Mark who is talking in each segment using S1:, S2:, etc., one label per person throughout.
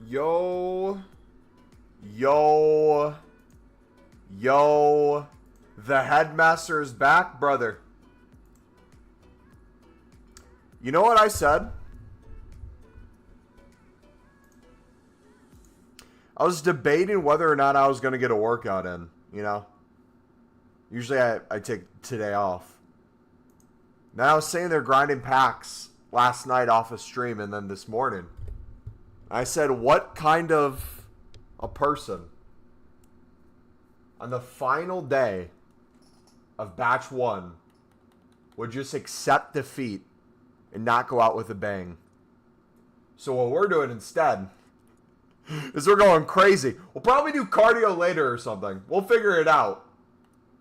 S1: Yo. Yo. Yo. The headmaster is back, brother. You know what I said? I was debating whether or not I was going to get a workout in, you know? Usually I take today off. Now I was sitting there grinding packs last night off a stream and then this morning. I said, what kind of a person on the final day of batch 1 would just accept defeat and not go out with a bang? So what we're doing instead is we're going crazy. We'll probably do cardio later or something. We'll figure it out.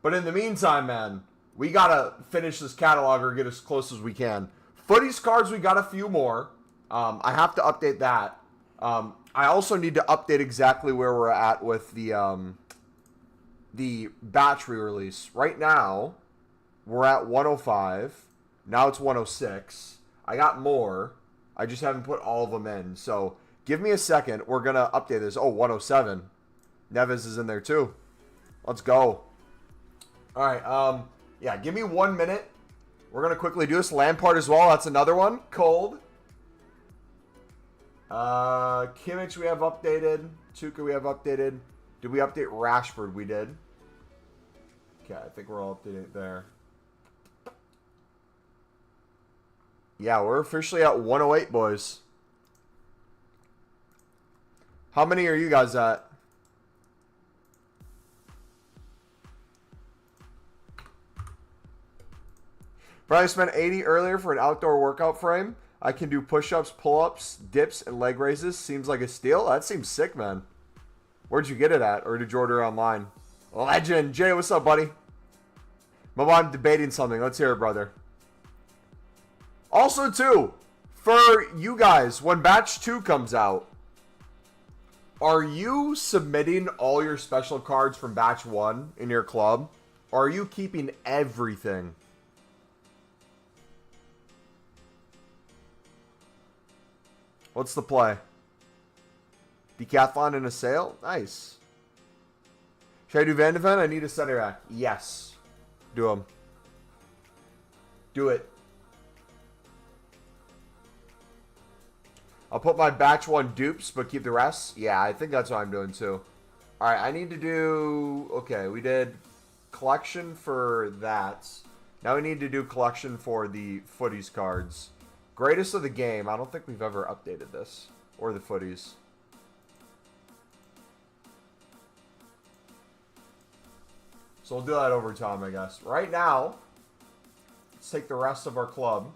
S1: But in the meantime, man, we got to finish this catalog or get as close as we can. Footies cards, we got a few more. I have to update that. I also need to update exactly where we're at with the batch re-release. Right now, we're at 105. Now it's 106. I got more. I just haven't put all of them in. So give me a second. We're going to update this. Oh, 107. Neves is in there too. Let's go. All right. Yeah, give me 1 minute. We're going to quickly do this. Lampard as well. That's another one. Cold. Kimmich we have updated. Tuca we have updated. Did we update Rashford? We did. Okay, I think we're all updated there. Yeah, we're officially at 108, boys. How many are you guys at? Probably spent 80 earlier for an outdoor workout frame. I can do push-ups, pull-ups, dips, and leg raises. Seems like a steal. That seems sick, man. Where'd you get it at? Or did you order online? Legend. Jay, what's up, buddy? Mumbo, I'm debating something. Let's hear it, brother. Also, too, for you guys, when batch 2 comes out, are you submitting all your special cards from batch 1 in your club? Or are you keeping everything? What's the play? Decathlon in a sale? Nice. Should I do Van de Ven? I need a center back. Yes. Do him. Do it. I'll put my batch 1 dupes, but keep the rest. Yeah, I think that's what I'm doing too. Alright, I need to do... Okay, we did collection for that. Now we need to do collection for the footies cards. Greatest of the game. I don't think we've ever updated this. Or the footies. So we'll do that over time, I guess. Right now, let's take the rest of our club.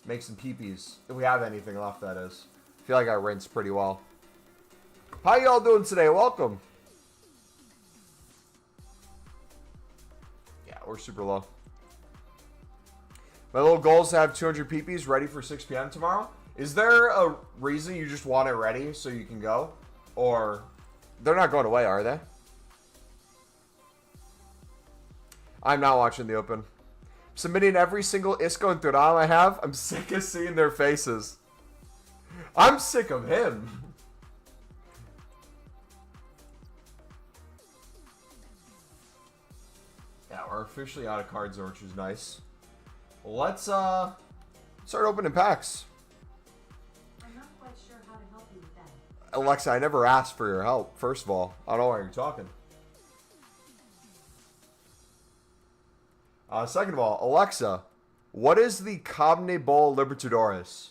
S1: Make some peepees. If we have anything left, that is. I feel like I rinsed pretty well. How y'all doing today? Welcome. Yeah, we're super low. My little goal is to have 200 peepees ready for 6 p.m. tomorrow. Is there a reason you just want it ready so you can go? Or they're not going away, are they? I'm not watching the Open. Submitting every single Isco and Thuram I have. I'm sick of seeing their faces. I'm sick of him. Yeah, we're officially out of cards, which is nice. Let's start opening packs.
S2: I'm not quite sure how to help you with that.
S1: Alexa, I never asked for your help. First of all, I don't know why you're talking. Second of all, Alexa, what is the Conmebol Libertadores?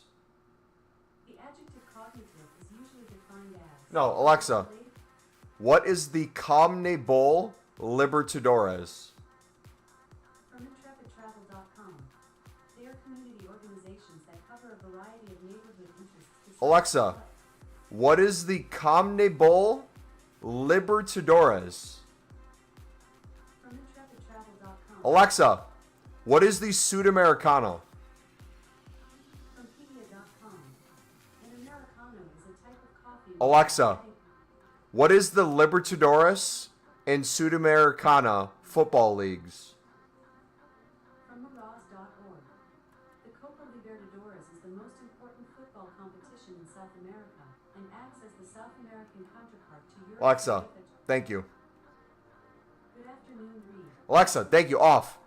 S2: The adjective cognitive is usually defined as...
S1: No, Alexa, what is the Conmebol Libertadores?
S2: From intrepidtravel.com. They are community organizations that cover a variety of neighborhood interests.
S1: Alexa, what is the Conmebol Libertadores? Alexa, what is the Sudamericano?
S2: From Pedia.com. An Americano is a type of coffee...
S1: Alexa, what is the Libertadores and Sudamericana football leagues?
S2: From Maraz.org. The Copa Libertadores is the most important football competition in South America.
S1: Alexa, thank you.
S2: Good afternoon, Reed.
S1: Alexa, thank you. Off.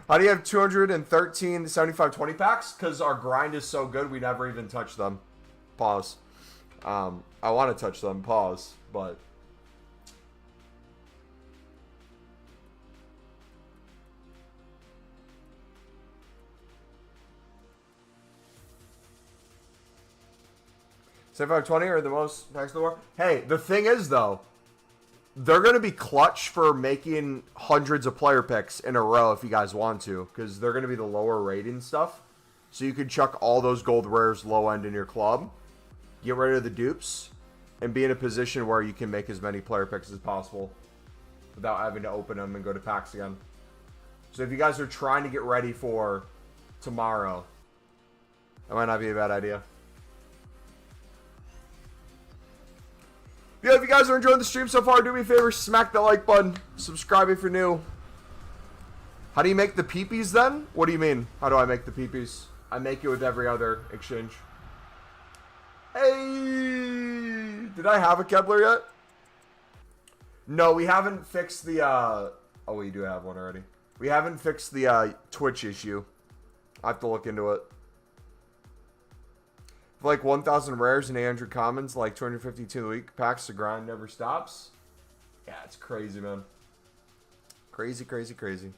S1: How do you have 213 75 20 packs? Because our grind is so good, we never even touch them. Pause. I want to touch them. Pause. But... $75.20 are the most packs in the world. Hey, the thing is, though, they're going to be clutch for making hundreds of player picks in a row if you guys want to, because they're going to be the lower rating stuff. So you could chuck all those gold rares low end in your club, get rid of the dupes, and be in a position where you can make as many player picks as possible without having to open them and go to packs again. So if you guys are trying to get ready for tomorrow, that might not be a bad idea. Yeah, if you guys are enjoying the stream so far, do me a favor, smack that like button. Subscribe if you're new. How do you make the peepees then? What do you mean? How do I make the peepees? I make it with every other exchange. Hey! Did I have a Kepler yet? No, we haven't fixed the, oh, we do have one already. We haven't fixed the, Twitch issue. I have to look into it. For like 1,000 rares and 800 commons, like 252 a week packs, the grind never stops. Yeah, it's crazy, man. Crazy, crazy, crazy.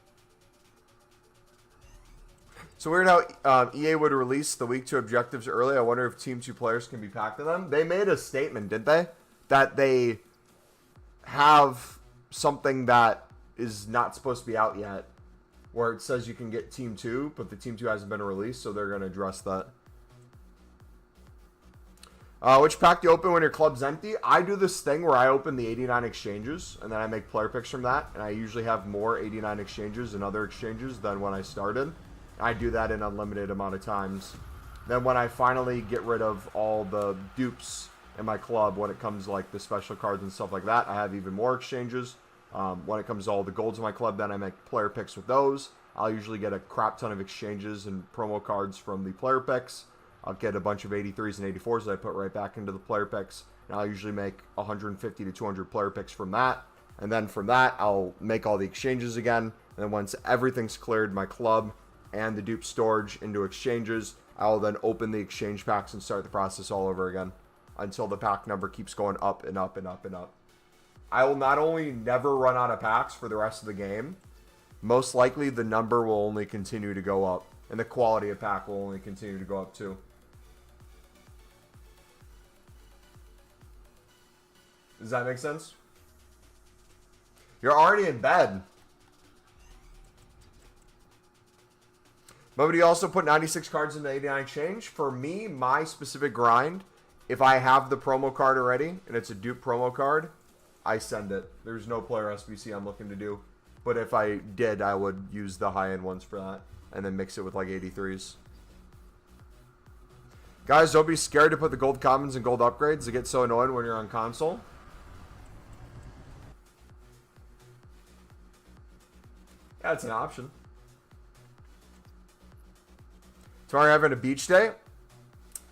S1: So weird how EA would release the week 2 objectives early. I wonder if Team 2 players can be packed to them. They made a statement, didn't they? That they have something that is not supposed to be out yet, where it says you can get Team 2, but the Team 2 hasn't been released, so they're going to address that. Which pack do you open when your club's empty? I do this thing where I open the 89 exchanges, and then I make player picks from that, and I usually have more 89 exchanges and other exchanges than when I started. I do that in unlimited amount of times. Then when I finally get rid of all the dupes in my club, when it comes to like the special cards and stuff like that, I have even more exchanges. When it comes to all the golds in my club, then I make player picks with those. I'll usually get a crap ton of exchanges and promo cards from the player picks. I'll get a bunch of 83s and 84s that I put right back into the player picks. And I'll usually make 150 to 200 player picks from that. And then from that, I'll make all the exchanges again. And then once everything's cleared, my club and the dupe storage into exchanges, I'll then open the exchange packs and start the process all over again until the pack number keeps going up and up and up and up. I will not only never run out of packs for the rest of the game, most likely the number will only continue to go up. And the quality of pack will only continue to go up too. Does that make sense? You're already in bed. But do you also put 96 cards in the 89 exchange? For me, my specific grind, if I have the promo card already, and it's a dupe promo card, I send it. There's no player SBC I'm looking to do. But if I did, I would use the high-end ones for that. And then mix it with like 83s. Guys, don't be scared to put the gold commons and gold upgrades. It gets so annoying when you're on console. Yeah, it's an option. Tomorrow having a beach day.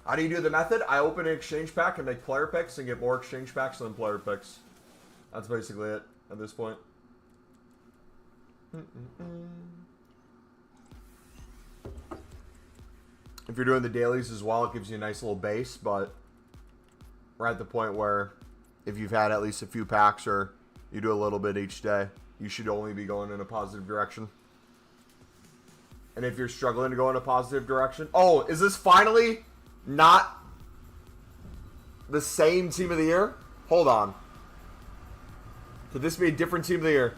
S1: How do you do the method? I open an exchange pack and make player picks and get more exchange packs than player picks. That's basically it at this point. If you're doing the dailies as well, it gives you a nice little base, but we're at the point where if you've had at least a few packs or you do a little bit each day, you should only be going in a positive direction. And if you're struggling to go in a positive direction... Oh, is this finally not the same team of the year? Hold on. Could this be a different team of the year?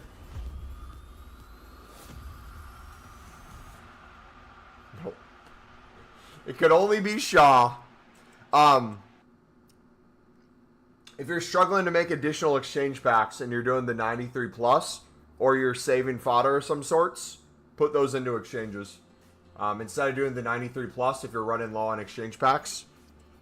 S1: Nope. It could only be Shaw. If you're struggling to make additional exchange packs and you're doing the 93 plus, or you're saving fodder of some sorts, put those into exchanges. Instead of doing the 93 plus, if you're running low on exchange packs,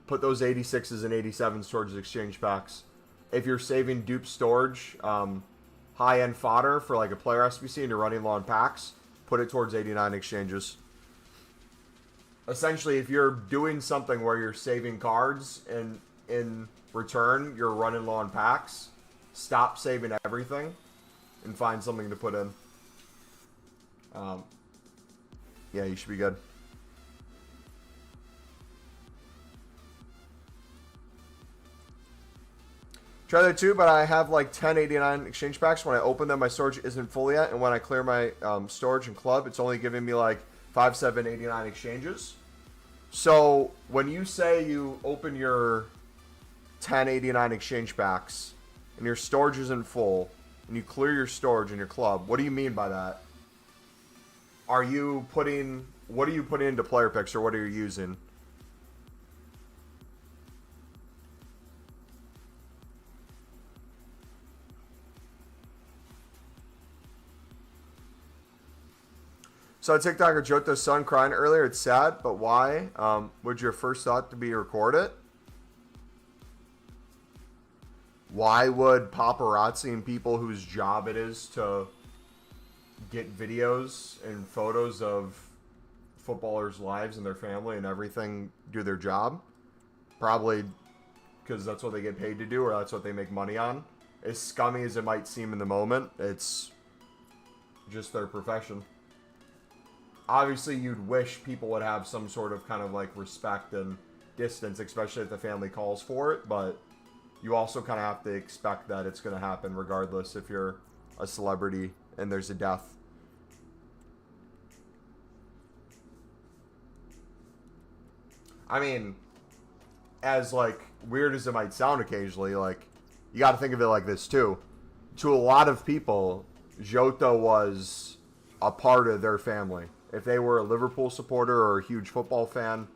S1: put those 86s and 87s towards exchange packs. If you're saving dupe storage, high-end fodder for like a player SBC and you're running low on packs, put it towards 89 exchanges. Essentially, if you're doing something where you're saving cards in return, you're running low on packs, stop saving everything, and find something to put in. Yeah, you should be good. Try that too, but I have like 1089 exchange packs. When I open them, my storage isn't full yet, and when I clear my storage and club, it's only giving me like 5789 exchanges. So when you say you open your 1089 exchange packs and your storage isn't full, and you clear your storage in your club, what do you mean by that? Are you putting, what are you putting into player picks, or what are you using? So TikToker Joto's son crying earlier. It's sad, but why? Would your first thought to be record it? Why would paparazzi and people whose job it is to get videos and photos of footballers' lives and their family and everything do their job? Probably because that's what they get paid to do, or that's what they make money on. As scummy as it might seem in the moment, it's just their profession. Obviously, you'd wish people would have some sort of kind of like respect and distance, especially if the family calls for it, but you also kind of have to expect that it's going to happen regardless if you're a celebrity and there's a death. I mean, as like weird as it might sound occasionally, like you got to think of it like this too. To a lot of people, Jota was a part of their family. If they were a Liverpool supporter or a huge football fan,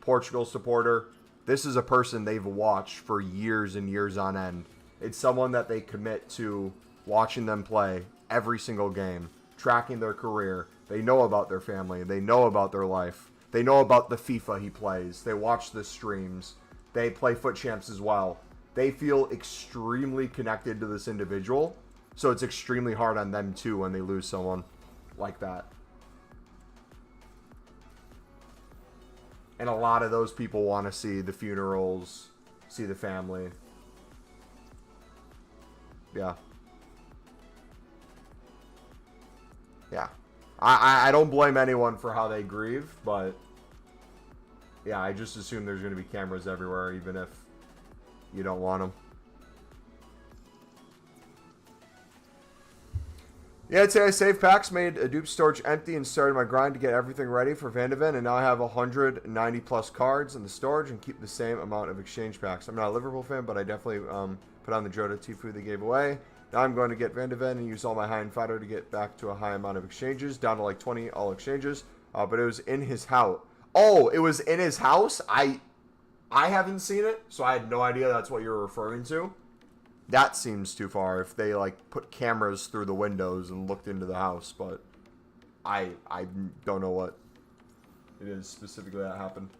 S1: Portugal supporter, this is a person they've watched for years and years on end. It's someone that they commit to watching them play every single game, tracking their career. They know about their family. They know about their life. They know about the FIFA he plays. They watch the streams. They play Foot Champs as well. They feel extremely connected to this individual, so it's extremely hard on them too when they lose someone like that. And a lot of those people want to see the funerals, see the family. Yeah. Yeah. I don't blame anyone for how they grieve, but yeah, I just assume there's going to be cameras everywhere, even if you don't want them. Yeah, today I saved packs, made a dupe storage empty, and started my grind to get everything ready for Van de Ven, and now I have 190 plus cards in the storage and keep the same amount of exchange packs. I'm not a Liverpool fan, but I definitely put on the Jota Tifu they gave away. Now I'm going to get Van de Ven and use all my high-end fodder to get back to a high amount of exchanges, down to like 20 all exchanges, but it was in his house. Oh, it was in his house? I haven't seen it, so I had no idea that's what you're referring to. That seems too far if they like put cameras through the windows and looked into the house, but I don't know what it is specifically that happened.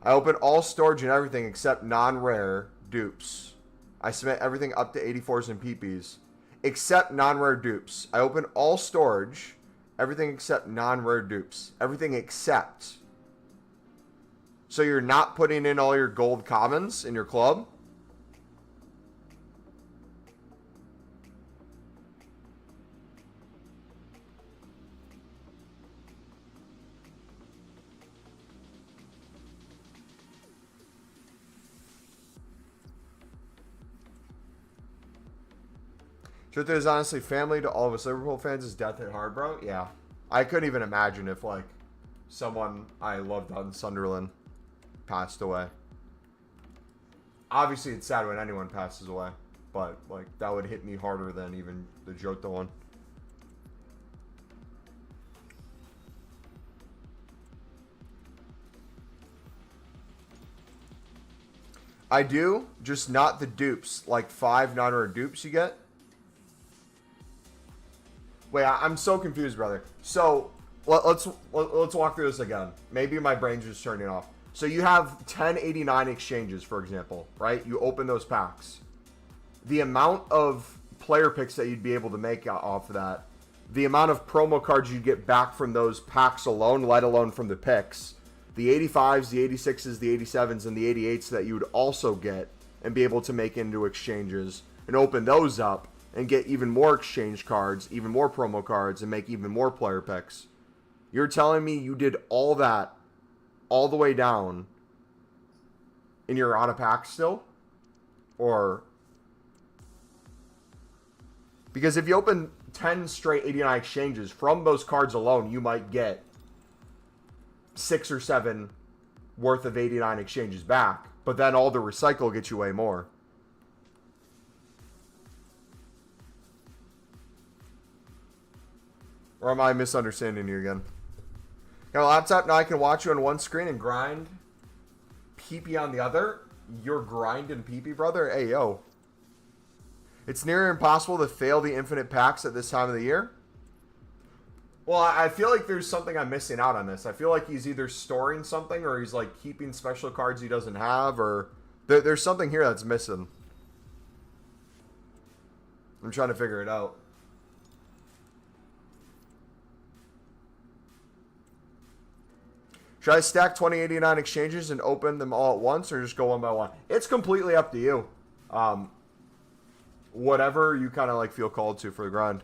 S1: I opened all storage and everything except non-rare dupes. I submit everything up to 84s and PPs except non-rare dupes. I opened all storage, everything except non-rare dupes. Everything except. So you're not putting in all your gold commons in your club? Truth is, honestly, family to all of us Liverpool fans is death hit hard, bro. Yeah. I couldn't even imagine if, like, someone I loved on Sunderland passed away. Obviously, it's sad when anyone passes away, but like that would hit me harder than even the Jota one. I do, just not the dupes. Like 5 non-rare dupes you get. Wait, I'm so confused, brother. So let's walk through this again. Maybe my brain's just turning off. So you have 1089 exchanges, for example, right? You open those packs. The amount of player picks that you'd be able to make off of that, the amount of promo cards you'd get back from those packs alone, let alone from the picks, the 85s, the 86s, the 87s, and the 88s that you would also get and be able to make into exchanges and open those up and get even more exchange cards, even more promo cards, and make even more player picks. You're telling me you did all that all the way down and you're on a pack still? Or... because if you open 10 straight 89 exchanges from those cards alone, you might get 6 or 7 worth of 89 exchanges back. But then all the recycle gets you way more. Or am I misunderstanding you again? Got a laptop, now I can watch you on one screen and grind pee-pee on the other? You're grinding pee-pee, brother? Hey, yo. It's near impossible to fail the infinite packs at this time of the year. Well, I feel like there's something I'm missing out on this. I feel like he's either storing something or he's like keeping special cards he doesn't have, or there's something here that's missing. I'm trying to figure it out. Should I stack 2089 exchanges and open them all at once or just go one by one? It's completely up to you. Whatever you kind of like feel called to for the grind.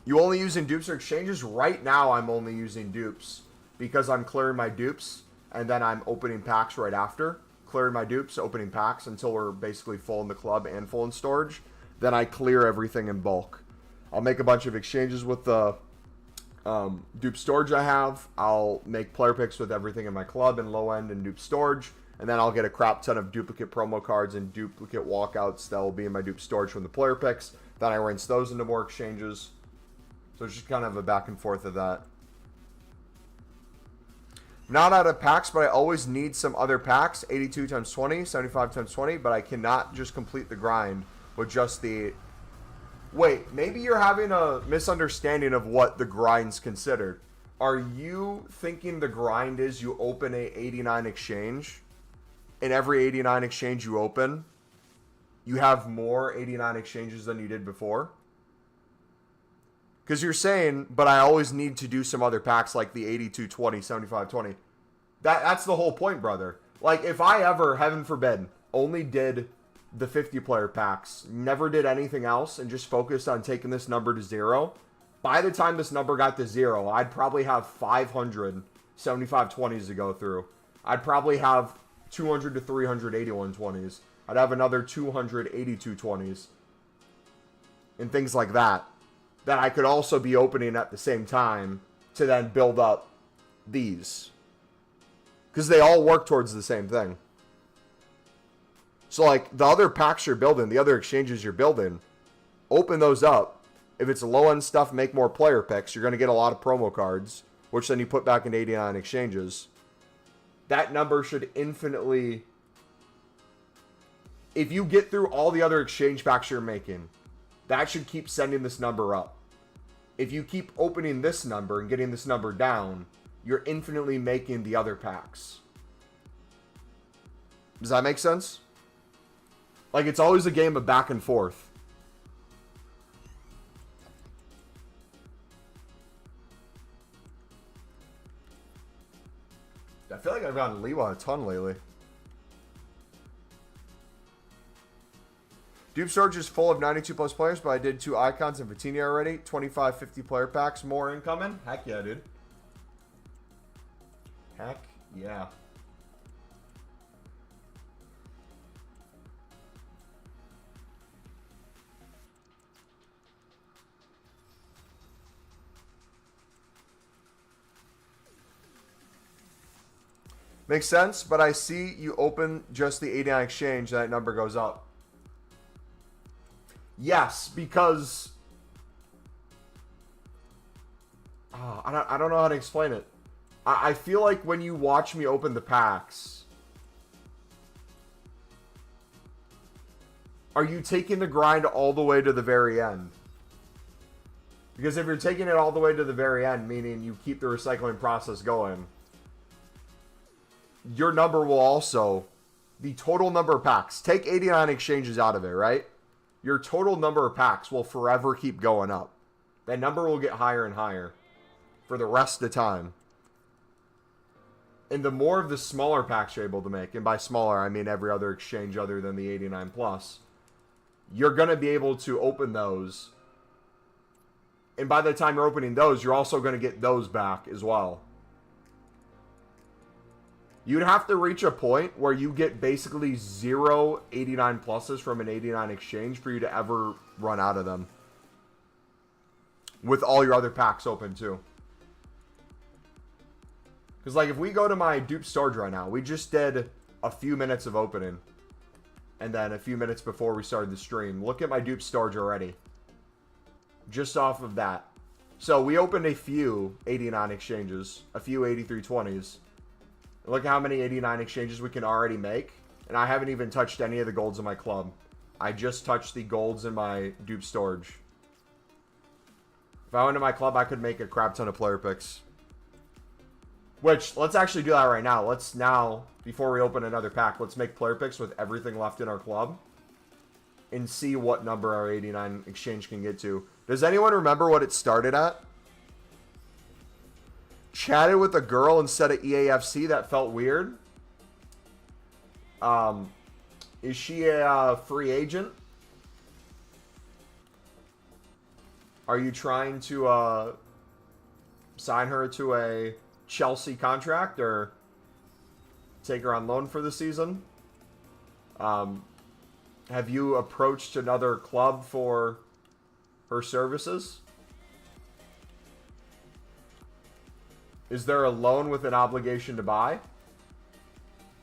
S1: You only using dupes or exchanges? Right now I'm only using dupes because I'm clearing my dupes and then I'm opening packs right after. Clearing my dupes, opening packs until we're basically full in the club and full in storage. Then I clear everything in bulk. I'll make a bunch of exchanges with the dupe storage I have. I'll make player picks with everything in my club and low end and dupe storage. And then I'll get a crap ton of duplicate promo cards and duplicate walkouts that will be in my dupe storage from the player picks. Then I rinse those into more exchanges. So it's just kind of a back and forth of that. Not out of packs, but I always need some other packs. 82 times 20, 75 times 20, but I cannot just complete the grind with just the... Wait, maybe you're having a misunderstanding of what the grind's considered. Are you thinking the grind is you open a 89 exchange, and every 89 exchange you open, you have more 89 exchanges than you did before? Because you're saying, but I always need to do some other packs like the 82, 20, 75, 20. That's the whole point, brother. Like, if I ever, heaven forbid, only did the 50 player packs, never did anything else, and just focused on taking this number to 0, by the time this number got to 0, I'd probably have 500 75 20s to go through. I'd probably have 200 to 300 81 20s. I'd have another 200 82 20s. And things like that. That I could also be opening at the same time to then build up these. Because they all work towards the same thing. So, like, the other packs you're building, the other exchanges you're building, open those up. If it's low-end stuff, make more player picks. You're going to get a lot of promo cards, which then you put back in 89 exchanges. That number should infinitely... If you get through all the other exchange packs you're making, that should keep sending this number up. If you keep opening this number and getting this number down, you're infinitely making the other packs. Does that make sense? Like, it's always a game of back and forth. I feel like I've gotten Lewa a ton lately. Dupe storage is full of 92 plus players, but I did 2 icons and Fatinia already. 25, 50 player packs. More incoming? Heck yeah, dude. Heck yeah. Makes sense, but I see you open just the 89 exchange, that number goes up. Yes, because... I don't know how to explain it. I feel like when you watch me open the packs... Are you taking the grind all the way to the very end? Because if you're taking it all the way to the very end, meaning you keep the recycling process going... Your number will also... The total number of packs. Take 89 exchanges out of it, right? Your total number of packs will forever keep going up. That number will get higher and higher for the rest of the time. And the more of the smaller packs you're able to make, and by smaller I mean every other exchange other than the 89 plus, you're going to be able to open those. And by the time you're opening those, you're also going to get those back as well. You'd have to reach a point where you get basically 0 89 pluses from an 89 exchange for you to ever run out of them. With all your other packs open too. Because, like, if we go to my dupe storage right now, we just did a few minutes of opening. And then a few minutes before we started the stream. Look at my dupe storage already. Just off of that. So, we opened a few 89 exchanges. A few 8320s. Look at how many 89 exchanges we can already make. And I haven't even touched any of the golds in my club. I just touched the golds in my dupe storage. If I went to my club, I could make a crap ton of player picks. Which, let's actually do that right now. Let's now, before we open another pack, let's make player picks with everything left in our club. And see what number our 89 exchange can get to. Does anyone remember what it started at? Chatted with a girl instead of EAFC. That felt weird. Is she a free agent? Are you trying to sign her to a Chelsea contract or take her on loan for the season? Have you approached another club for her services? Is there a loan with an obligation to buy?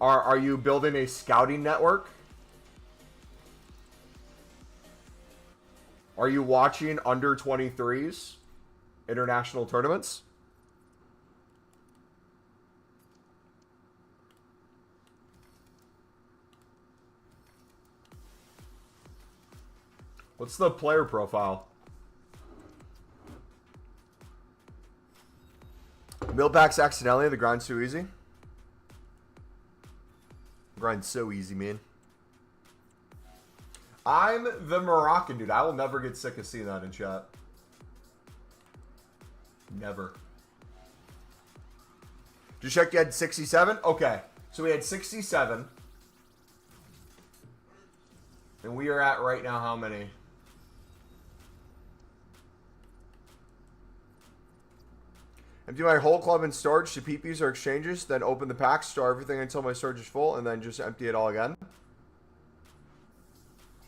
S1: Are you building a scouting network? Are you watching under 23s international tournaments? What's the player profile? Mill packs accidentally. The grind's too easy. Grind's so easy, man. I'm the Moroccan dude. I will never get sick of seeing that in chat. Never. Just check you had 67? Okay. So we had 67. And we are at right now how many? Empty my whole club in storage to PPs or exchanges, then open the packs, store everything until my storage is full, and then just empty it all again.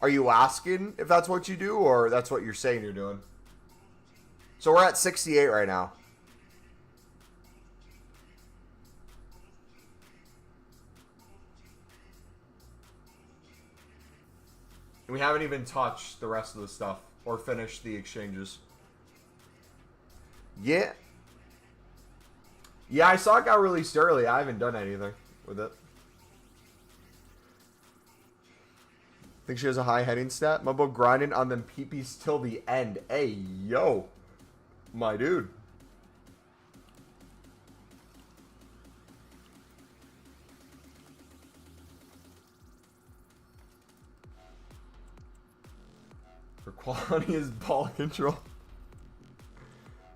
S1: Are you asking if that's what you do, or that's what you're saying you're doing? So we're at 68 right now. And we haven't even touched the rest of the stuff or finished the exchanges. Yeah. Yeah, I saw it got released early. I haven't done anything with it. Think she has a high heading stat? Mumbo grinding on them peepees till the end. Hey, yo. My dude. Her quality is ball control.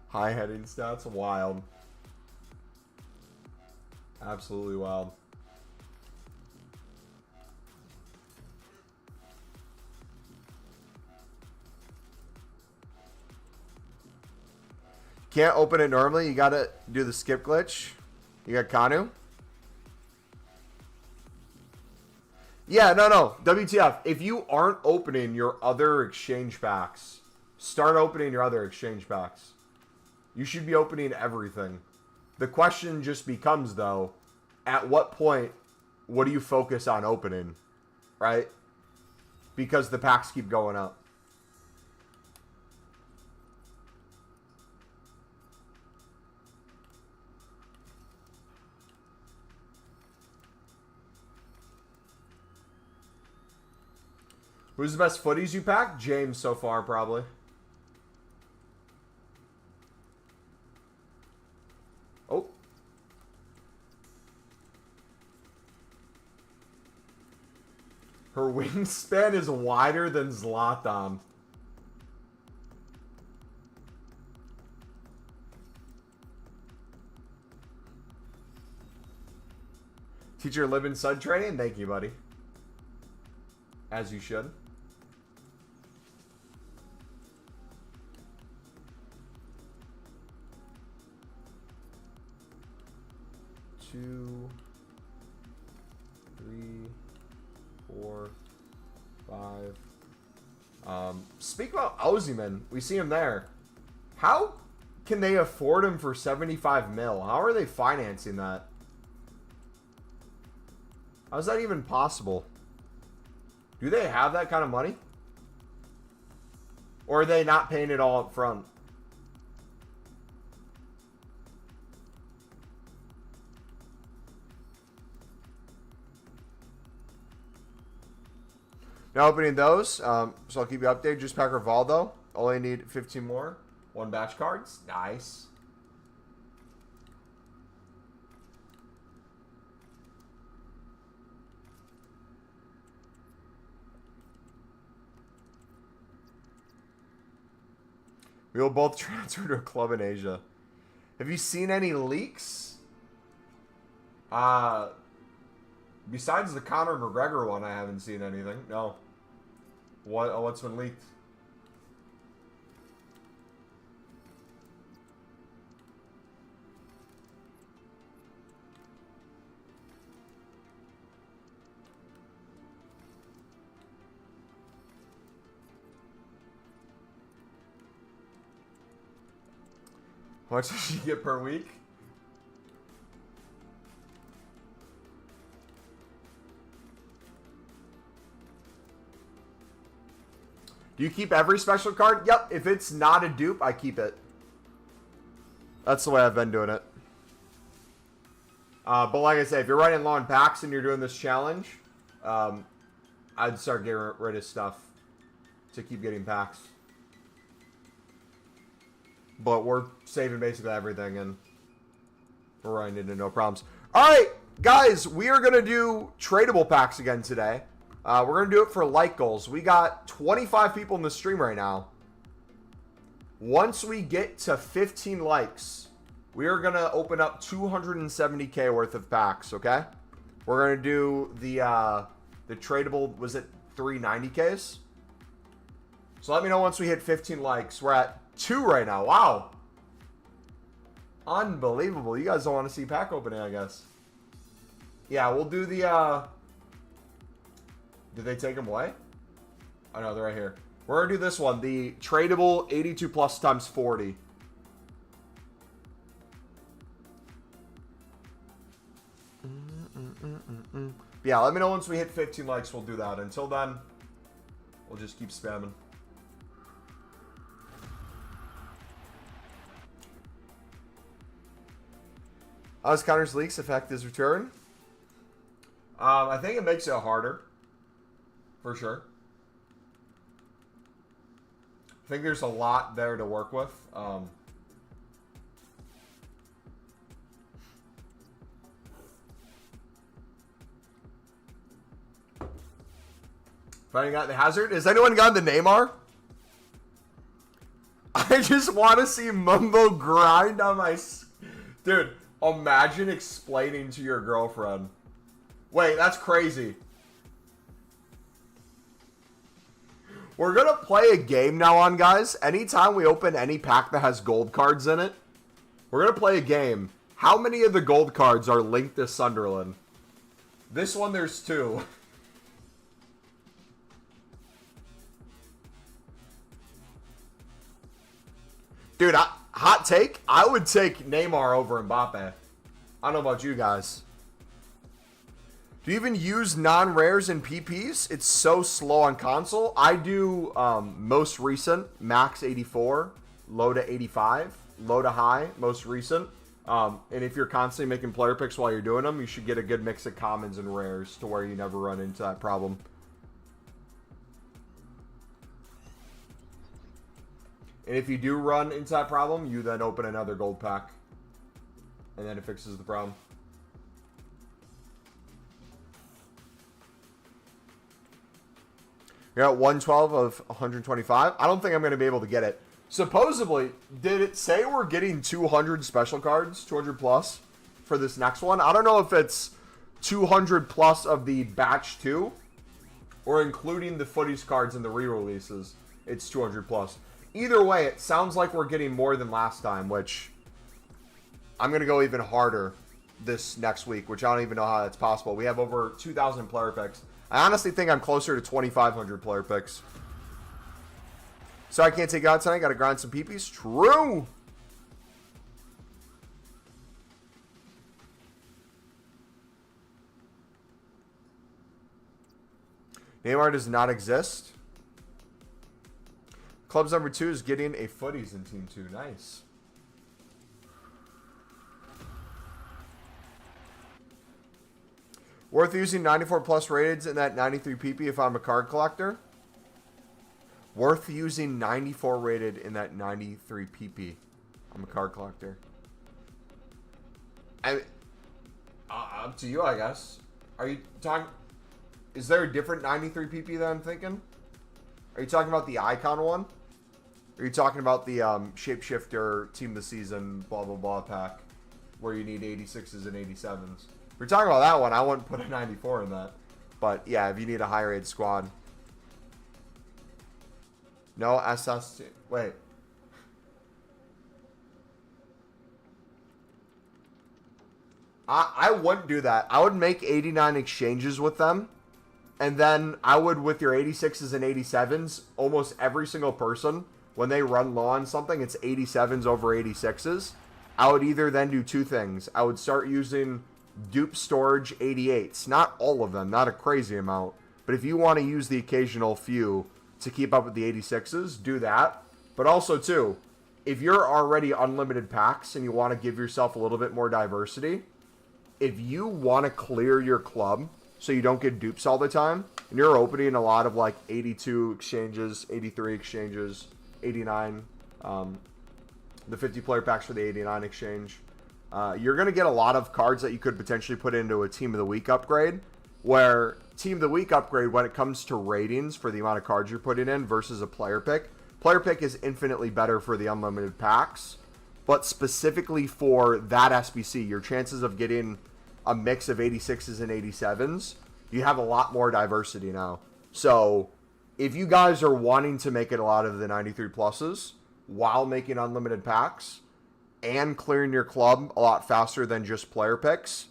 S1: High heading stats, wild. Absolutely wild. Can't open it normally. You gotta do the skip glitch. You got Kanu. Yeah, no. WTF. If you aren't opening your other exchange packs, start opening your other exchange packs. You should be opening everything. The question just becomes, though, at what point, what do you focus on opening, right? Because the packs keep going up. Who's the best footies you packed? James so far, probably. Oh. Her wingspan is wider than Zlatan. Teacher live in Sun training? Thank you, buddy. As you should. Two, three, 4, 5. Speak about Ozyman. We see him there. How can they afford him for 75 mil? How are they financing that? How is that even possible? Do they have that kind of money? Or are they not paying it all up front? Now opening those, so I'll keep you updated. Just pack Rivaldo. Only need 15 more. 1 batch cards. Nice. We will both transfer to a club in Asia. Have you seen any leaks? Besides the Conor McGregor one, I haven't seen anything. No. What's been leaked? How much does she get per week? Do you keep every special card? Yep. If it's not a dupe, I keep it. That's the way I've been doing it. But like I said, if you're running long packs and you're doing this challenge, I'd start getting rid of stuff to keep getting packs. But we're saving basically everything and we're running into no problems. Alright, guys, we are going to do tradable packs again today. We're going to do it for like goals. We got 25 people in the stream right now. Once we get to 15 likes, we are going to open up 270k worth of packs, okay? We're going to do the tradable, was it 390ks? So let me know once we hit 15 likes. We're at 2 right now. Wow. Unbelievable. You guys don't want to see pack opening, I guess. Yeah, we'll do the... Did they take them away? Oh, no, they're right here. We're going to do this one. The tradable 82 plus times 40. Yeah, let me know once we hit 15 likes. We'll do that. Until then, we'll just keep spamming. How does Connor's leaks affect his return? I think it makes it harder. For sure. I think there's a lot there to work with. Finally got the hazard. Has anyone gotten the Neymar? I just want to see Mumbo grind on my... Dude, imagine explaining to your girlfriend. Wait, that's crazy. We're going to play a game now on, guys. Anytime we open any pack that has gold cards in it, we're going to play a game. How many of the gold cards are linked to Sunderland? This one, there's 2. Dude, hot take, I would take Neymar over Mbappe. I don't know about you guys. Do you even use non-rares in PPs? It's so slow on console. I do most recent, max 84, low to 85, low to high, most recent. And if you're constantly making player picks while you're doing them, you should get a good mix of commons and rares to where you never run into that problem. And if you do run into that problem, you then open another gold pack. And then it fixes the problem. You're at 112 of 125. I don't think I'm going to be able to get it. Supposedly, did it say we're getting 200 special cards, 200 plus, for this next one? I don't know if it's 200 plus of the batch 2, or including the footies cards and the re-releases, it's 200 plus. Either way, it sounds like we're getting more than last time, which I'm going to go even harder this next week, which I don't even know how that's possible. We have over 2,000 player picks. I honestly think I'm closer to 2,500 player picks. So I can't take out tonight. Got to grind some peepees. True. Neymar does not exist. Club's number 2 is getting a footies in Team 2. Nice. Worth using 94 plus rated in that 93 PP if I'm a card collector. Worth using 94 rated in that 93 PP. I'm a card collector. Up to you, I guess. Are you talking... Is there a different 93 PP that I'm thinking? Are you talking about the icon one? Or are you talking about the Shapeshifter Team of the Season blah blah blah pack where you need 86s and 87s? If we're talking about that one, I wouldn't put a 94 in that. But yeah, if you need a higher rated squad. No SS2. Wait. I wouldn't do that. I would make 89 exchanges with them. And then I would, with your 86s and 87s, almost every single person, when they run low on something, it's 87s over 86s. I would either then do two things. I would start using dupe storage 88s. Not all of them, not a crazy amount. But if you want to use the occasional few to keep up with the 86s, do that. But also, too, if you're already unlimited packs and you want to give yourself a little bit more diversity, if you want to clear your club so you don't get dupes all the time, and you're opening a lot of like 82 exchanges, 83 exchanges, 89, the 50 player packs for the 89 exchange, you're going to get a lot of cards that you could potentially put into a Team of the Week upgrade, where Team of the Week upgrade, when it comes to ratings for the amount of cards you're putting in versus a player pick is infinitely better for the unlimited packs, but specifically for that SBC, your chances of getting a mix of 86s and 87s, you have a lot more diversity now. So if you guys are wanting to make it a lot of the 93 pluses while making unlimited packs and clearing your club a lot faster than just player picks,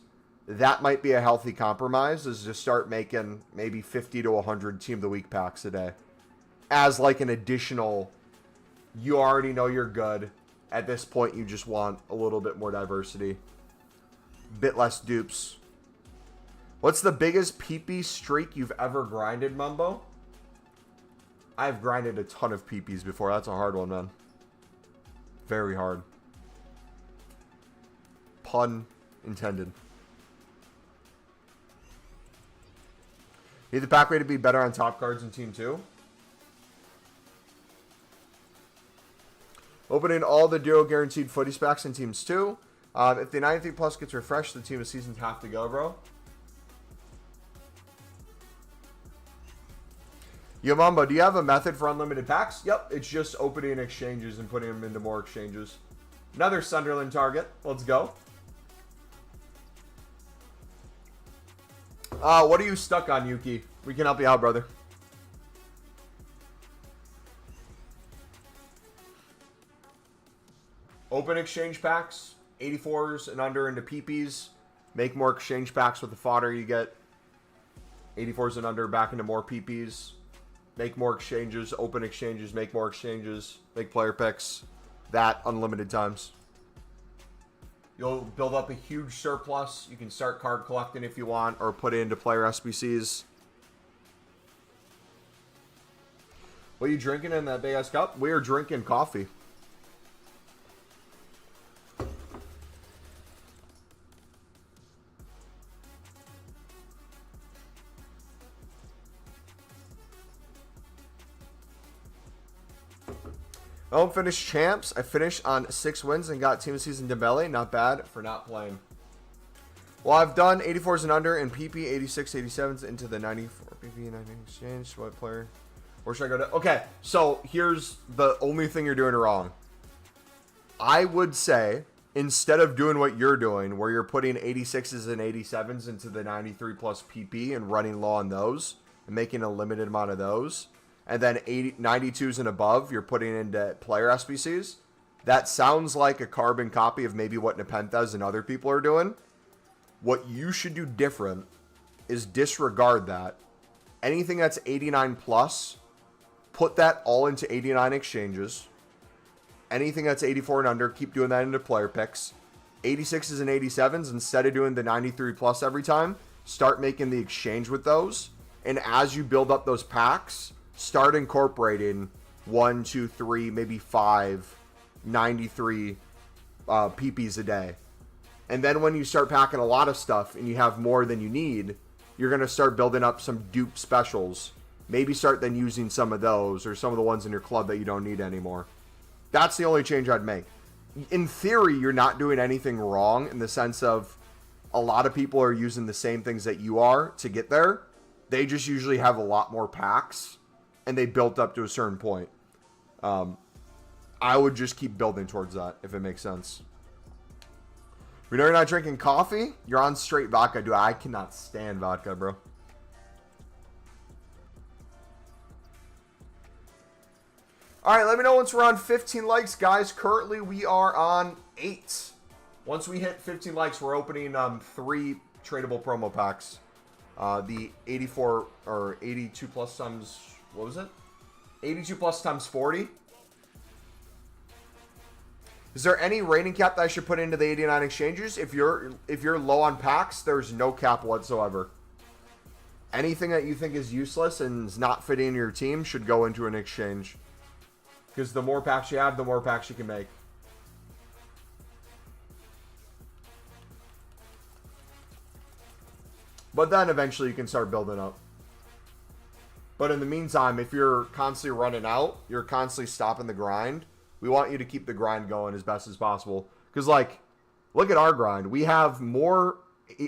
S1: that might be a healthy compromise, is to start making maybe 50 to 100 Team of the Week packs a day as like an additional, you already know you're good. At this point, you just want a little bit more diversity. Bit less dupes. What's the biggest PP streak you've ever grinded, Mumbo? I've grinded a ton of PPs before. That's a hard one, man. Very hard. Pun intended. Need the pack rate to be better on top cards in Team 2. Opening all the duo guaranteed footy packs in Teams 2. If the 93 plus gets refreshed, the Team of Seasons have to go, bro. Yo, Mumbo, do you have a method for unlimited packs? Yep, it's just opening exchanges and putting them into more exchanges. Another Sunderland target. Let's go. What are you stuck on, Yuki? We can help you out, brother. Open exchange packs, 84s and under into PPs. Make more exchange packs with the fodder you get. 84s and under back into more PPs. Make more exchanges, open exchanges, make more exchanges, make player picks. That unlimited times. You'll build up a huge surplus. You can start card collecting if you want, or put it into player SBCs. What are you drinking in that big ass cup? We are drinking coffee. Unfinished champs. I finished on 6 wins and got Team of Season Dembele. Not bad for not playing. Well, I've done 84s and under and PP 86, 87s into the 94 PP 90 exchange. What player? Where should I go to? Okay, so here's the only thing you're doing wrong. I would say instead of doing what you're doing, where you're putting 86s and 87s into the 93 plus PP and running low on those and making a limited amount of those, and then 92s and above, you're putting into player SBCs, that sounds like a carbon copy of maybe what Nepenthes and other people are doing. What you should do different is disregard that. Anything that's 89 plus, put that all into 89 exchanges. Anything that's 84 and under, keep doing that into player picks. 86s and 87s, instead of doing the 93 plus every time, start making the exchange with those. And as you build up those packs, start incorporating 1, 2, 3, maybe 5, 93 PPs a day. And then when you start packing a lot of stuff and you have more than you need, you're going to start building up some dupe specials. Maybe start then using some of those or some of the ones in your club that you don't need anymore. That's the only change I'd make. In theory, you're not doing anything wrong in the sense of a lot of people are using the same things that you are to get there. They just usually have a lot more packs and they built up to a certain point. I would just keep building towards that if it makes sense. We know you're not drinking coffee. You're on straight vodka. Dude, I cannot stand vodka, bro. All right, let me know once we're on 15 likes, guys. Currently, we are on 8. Once we hit 15 likes, we're opening 3 tradable promo packs. The 84 or 82 plus times, what was it? 82 plus times 40. Is there any rating cap that I should put into the 89 exchanges? If you're low on packs, there's no cap whatsoever. Anything that you think is useless and is not fitting your team should go into an exchange. Because the more packs you have, the more packs you can make. But then eventually you can start building up. But in the meantime, if you're constantly running out, you're constantly stopping the grind, we want you to keep the grind going as best as possible. Because, like, look at our grind. We have more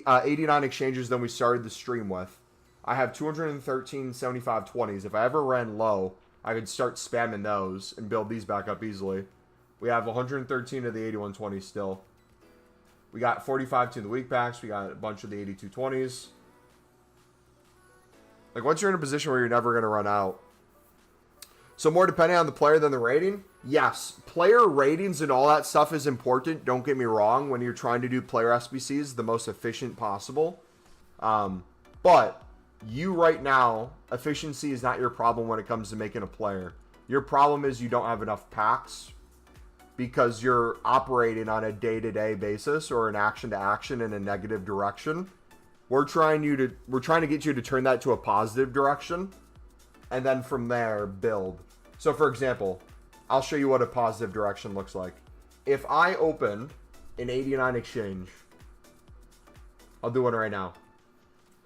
S1: 89 exchanges than we started the stream with. I have 213 75 20s. If I ever ran low, I could start spamming those and build these back up easily. We have 113 of the 8120s still. We got 45 to the week packs. We got a bunch of the 8220s. Like, once you're in a position where you're never going to run out. So more depending on the player than the rating? Yes. Player ratings and all that stuff is important. Don't get me wrong. When you're trying to do player SBCs the most efficient possible. But you right now, efficiency is not your problem when it comes to making a player. Your problem is you don't have enough packs because you're operating on a day-to-day basis or an action-to-action in a negative direction. We're trying to get you to turn that to a positive direction, and then from there build. So for example, I'll show you what a positive direction looks like. If I opened an 89 exchange, I'll do one right now.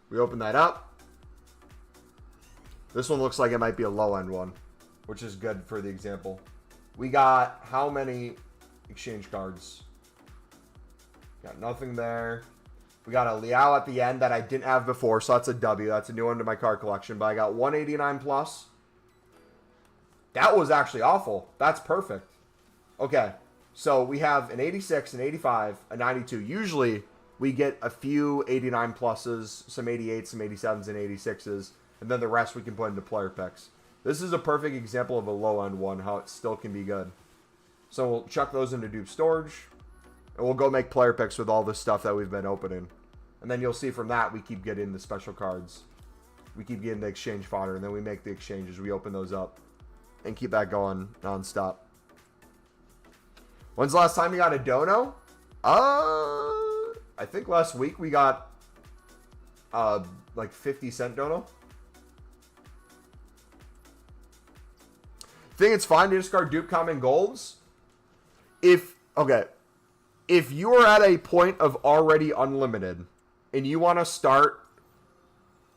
S1: We open that up. This one looks like it might be a low-end one, which is good for the example. We got how many exchange cards? Got nothing there. We got a Liao at the end that I didn't have before, so that's a W. That's a new one to my card collection. But I got 189 plus. That was actually awful. That's perfect. Okay, so we have an 86, an 85, a 92. Usually, we get a few 89 pluses, some 88s, some 87s, and 86s. And then the rest we can put into player picks. This is a perfect example of a low-end one, how it still can be good. So we'll chuck those into dupe storage. And we'll go make player picks with all this stuff that we've been opening. And then you'll see from that, we keep getting the special cards. We keep getting the exchange fodder. And then we make the exchanges. We open those up. And keep that going non-stop. When's the last time you got a dono? I think last week we got like 50-cent dono. Think it's fine to discard dupe common golds? If you are at a point of already unlimited and you want to start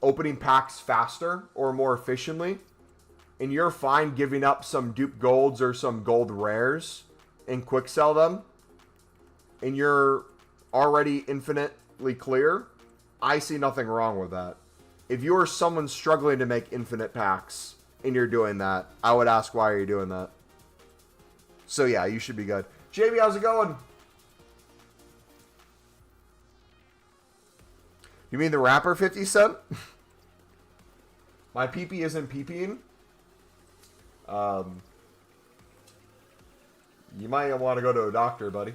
S1: opening packs faster or more efficiently, and you're fine giving up some dupe golds or some gold rares and quick sell them, and you're already infinitely clear, I see nothing wrong with that. If you are someone struggling to make infinite packs and you're doing that, I would ask, why are you doing that? So yeah, you should be good. JB, how's it going? You mean the rapper 50 Cent? My pee-pee isn't pee-peeing? You might want to go to a doctor, buddy.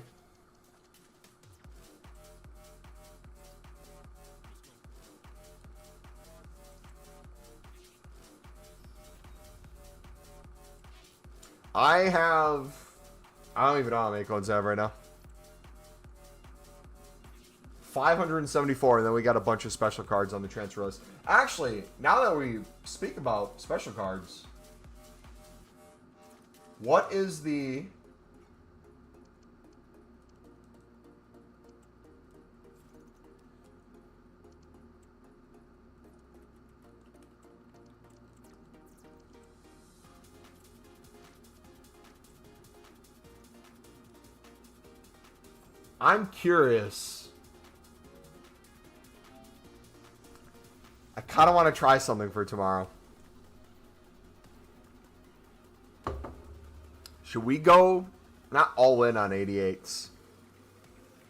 S1: I don't even know how many coins I have right now. 574, and then we got a bunch of special cards on the transfer list. Actually, now that we speak about special cards, what is the... I'm curious. I kind of want to try something for tomorrow. Should we go, not all in on 88s,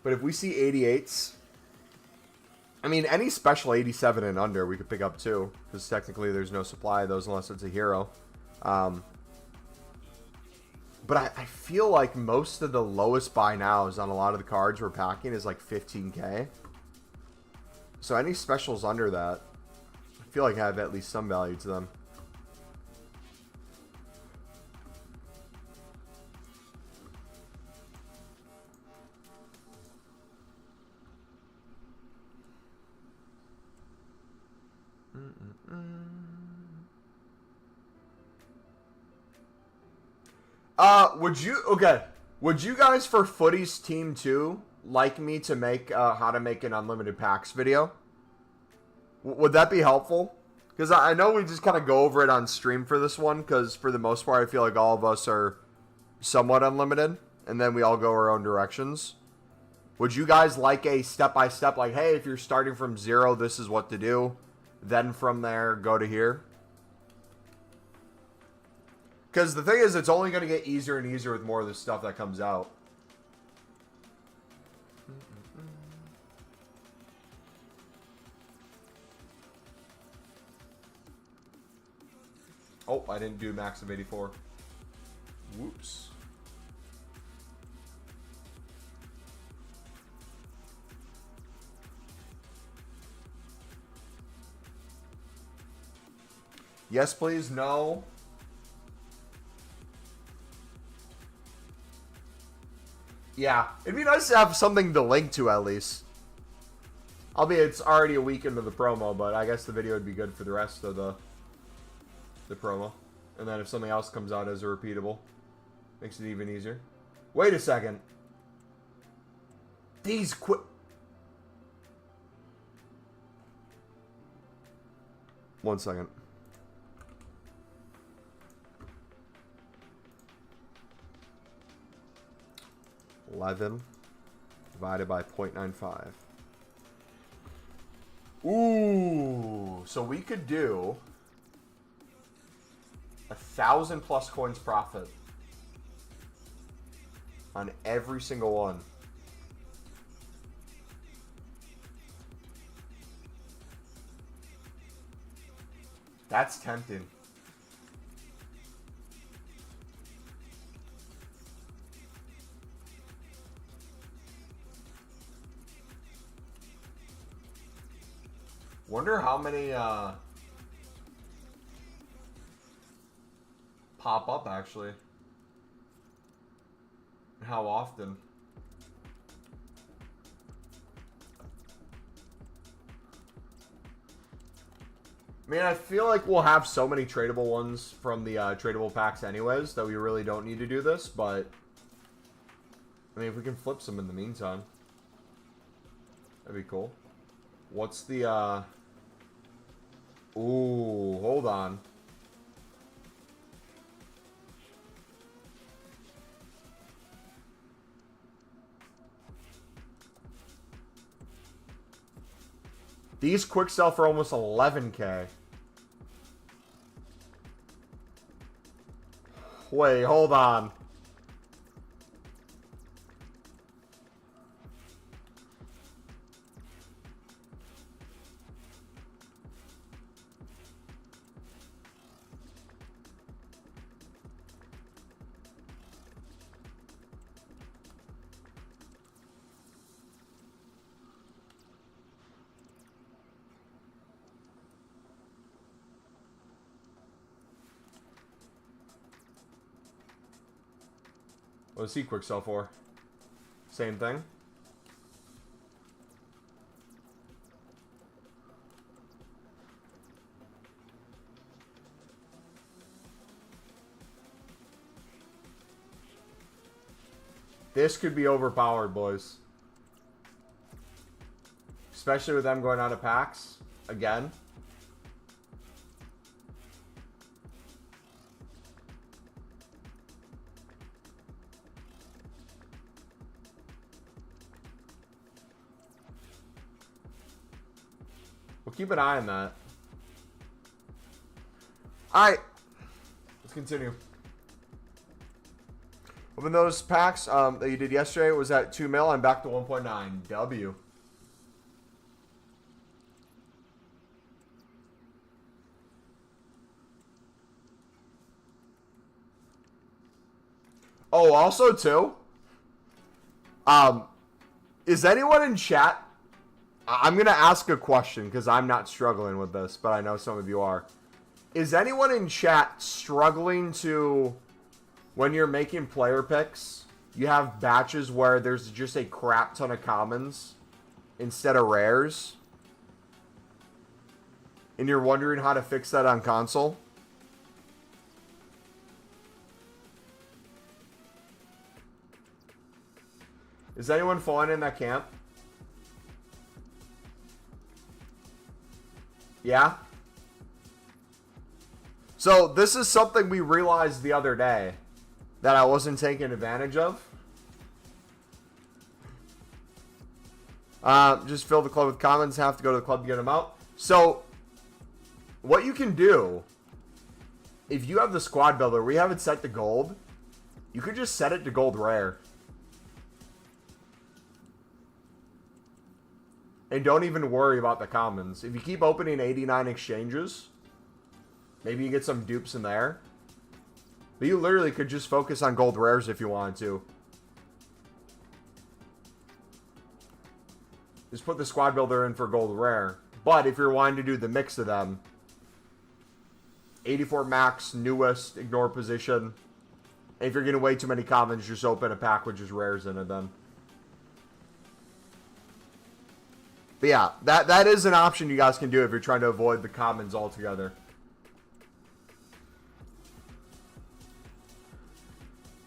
S1: but if we see 88s, I mean, any special 87 and under we could pick up too, because technically there's no supply of those unless it's a hero. But I feel like most of the lowest buy nows on a lot of the cards we're packing is like 15k. So any specials under that, I feel like have at least some value to them. Would you guys for Footies Team 2 like me to make how to make an unlimited packs video? Would that be helpful? Because I know we just kind of go over it on stream for this one, because for the most part I feel like all of us are somewhat unlimited, and then we all go our own directions. Would you guys like a step-by-step, like, hey, if you're starting from 0, this is what to do, then from there, go to here? Because the thing is, it's only going to get easier and easier with more of the stuff that comes out. Oh, I didn't do max of 84. Whoops. Yes, please. No. Yeah, it'd be nice to have something to link to at least. Albeit it's already a week into the promo, but I guess the video would be good for the rest of the promo. And then if something else comes out as a repeatable, makes it even easier. Wait a second. These quick... One second. $11 divided by 0.95. Ooh, so we could do 1,000 plus coins profit on every single one. That's tempting. Wonder how many pop up actually. And how often. I mean, I feel like we'll have so many tradable ones from the tradable packs anyways that we really don't need to do this, but I mean, if we can flip some in the meantime, that'd be cool. What's the ooh, hold on. These quick sell for almost 11k. Wait, hold on. What's he quick sell for? Same thing. This could be overpowered, boys. Especially with them going out of packs again. We'll keep an eye on that. Alright. Let's continue. Open those packs that you did yesterday. Was at 2 mil. I'm back to 1.9. W. Oh, also too. Is anyone in chat? I'm gonna ask a question because I'm not struggling with this, but I know some of you are. Is anyone in chat struggling to, when you're making player picks, you have batches where there's just a crap ton of commons instead of rares, and you're wondering how to fix that on console? Is anyone falling in that camp? Yeah? So, this is something we realized the other day that I wasn't taking advantage of. Just fill the club with commons. Have to go to the club to get them out. So, what you can do, if you have the squad builder, we have it set to gold. You could just set it to gold rare. And don't even worry about the commons. If you keep opening 89 exchanges, maybe you get some dupes in there. But you literally could just focus on gold rares if you wanted to. Just put the squad builder in for gold rare. But if you're wanting to do the mix of them, 84 max, newest, ignore position. And if you're getting way too many commons, just open a pack with just rares in it then. But yeah, that is an option you guys can do if you're trying to avoid the commons altogether.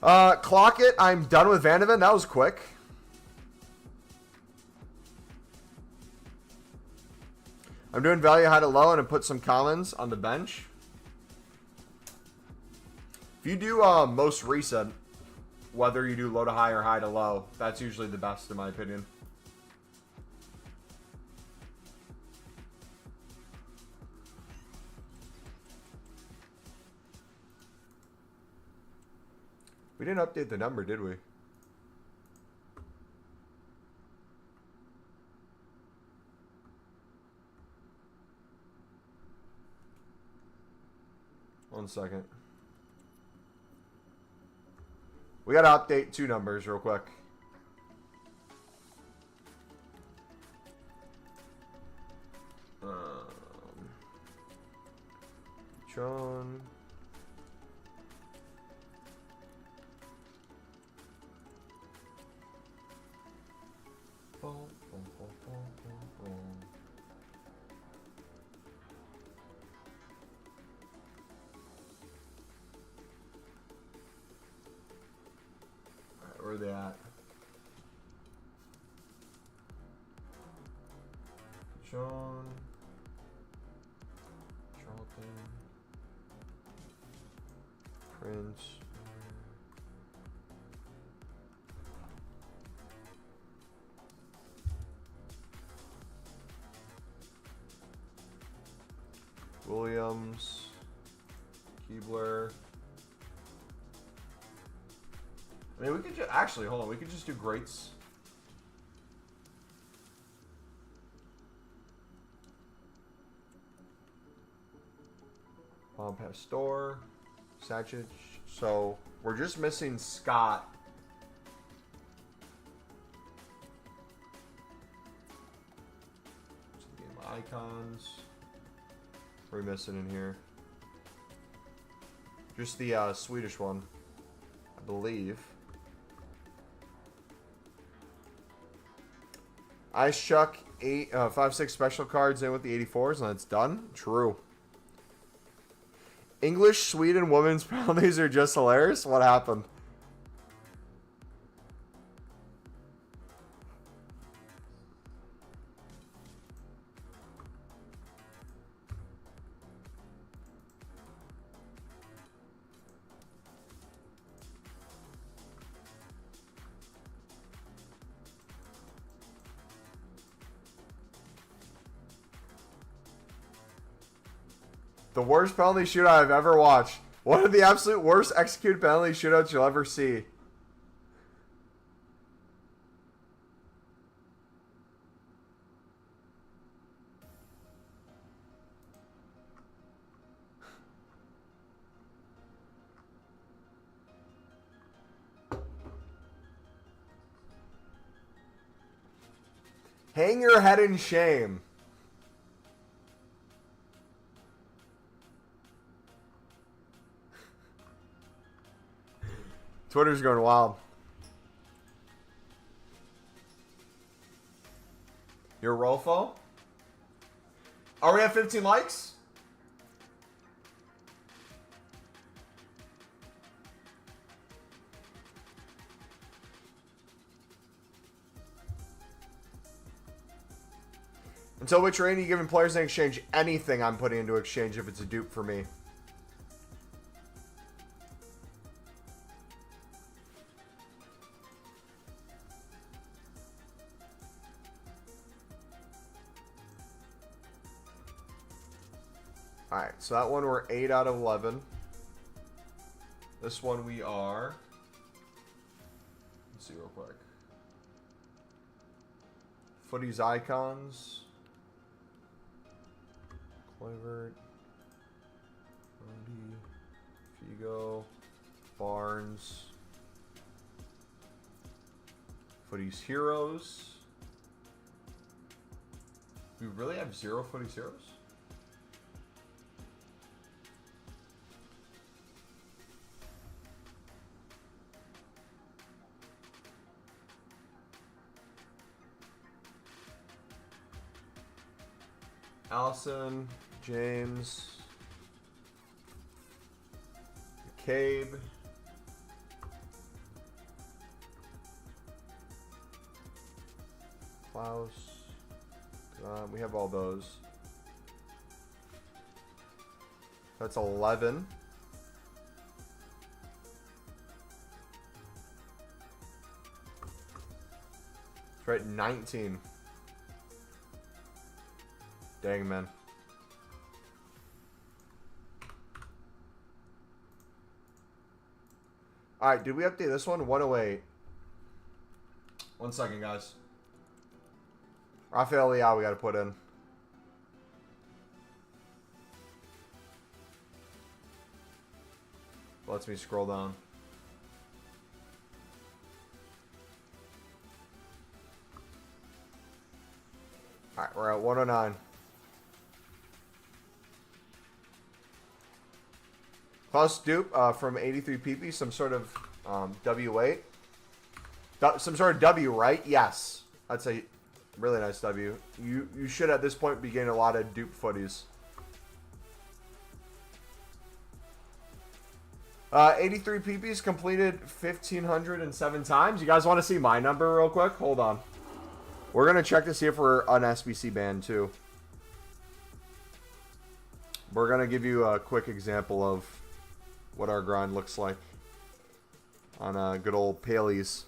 S1: Clock it. I'm done with Vandeven. That was quick. I'm doing value high to low and I put some commons on the bench. If you do most recent, whether you do low to high or high to low, that's usually the best in my opinion. We didn't update the number, did we? One second. We gotta update 2 numbers real quick. John. Where are they at? John. Charlton. Prince. Williams. Keebler. I mean, we could just actually hold on. We could just do greats. Pastor, Sajic. So we're just missing Scott. Game icons. What are we missing in here? Just the Swedish one, I believe. Ice Chuck 5-6 special cards in with the 84s, and it's done. True. English, Sweden women's penalties are just hilarious. What happened? The worst penalty shootout I've ever watched. One of the absolute worst executed penalty shootouts you'll ever see. Hang your head in shame. Twitter's going wild. Your Rolfo? Are we at 15 likes? Until which range are you giving players in exchange? Anything I'm putting into exchange if it's a dupe for me. Alright, so that one we're 8 out of 11. This one we are... Let's see real quick. Footies icons. Clavert. Figo. Barnes. Footies heroes. We really have 0 Footies heroes? Allison, James, McCabe, Klaus. We have all those. That's 11. That's right, 19. Dang, man. Alright, did we update this one? 108. 1 second, guys. Rafael Leao we gotta put in. Lets me scroll down. Alright, we're at 109. Plus dupe from 83 PP, some sort of W8. Some sort of W, right? Yes. That's a really nice W. You should at this point be getting a lot of dupe footies. 83 PPs completed 1,507 times. You guys want to see my number real quick? Hold on. We're going to check to see if we're on SBC banned too. We're going to give you a quick example of what our grind looks like on good old Paleys.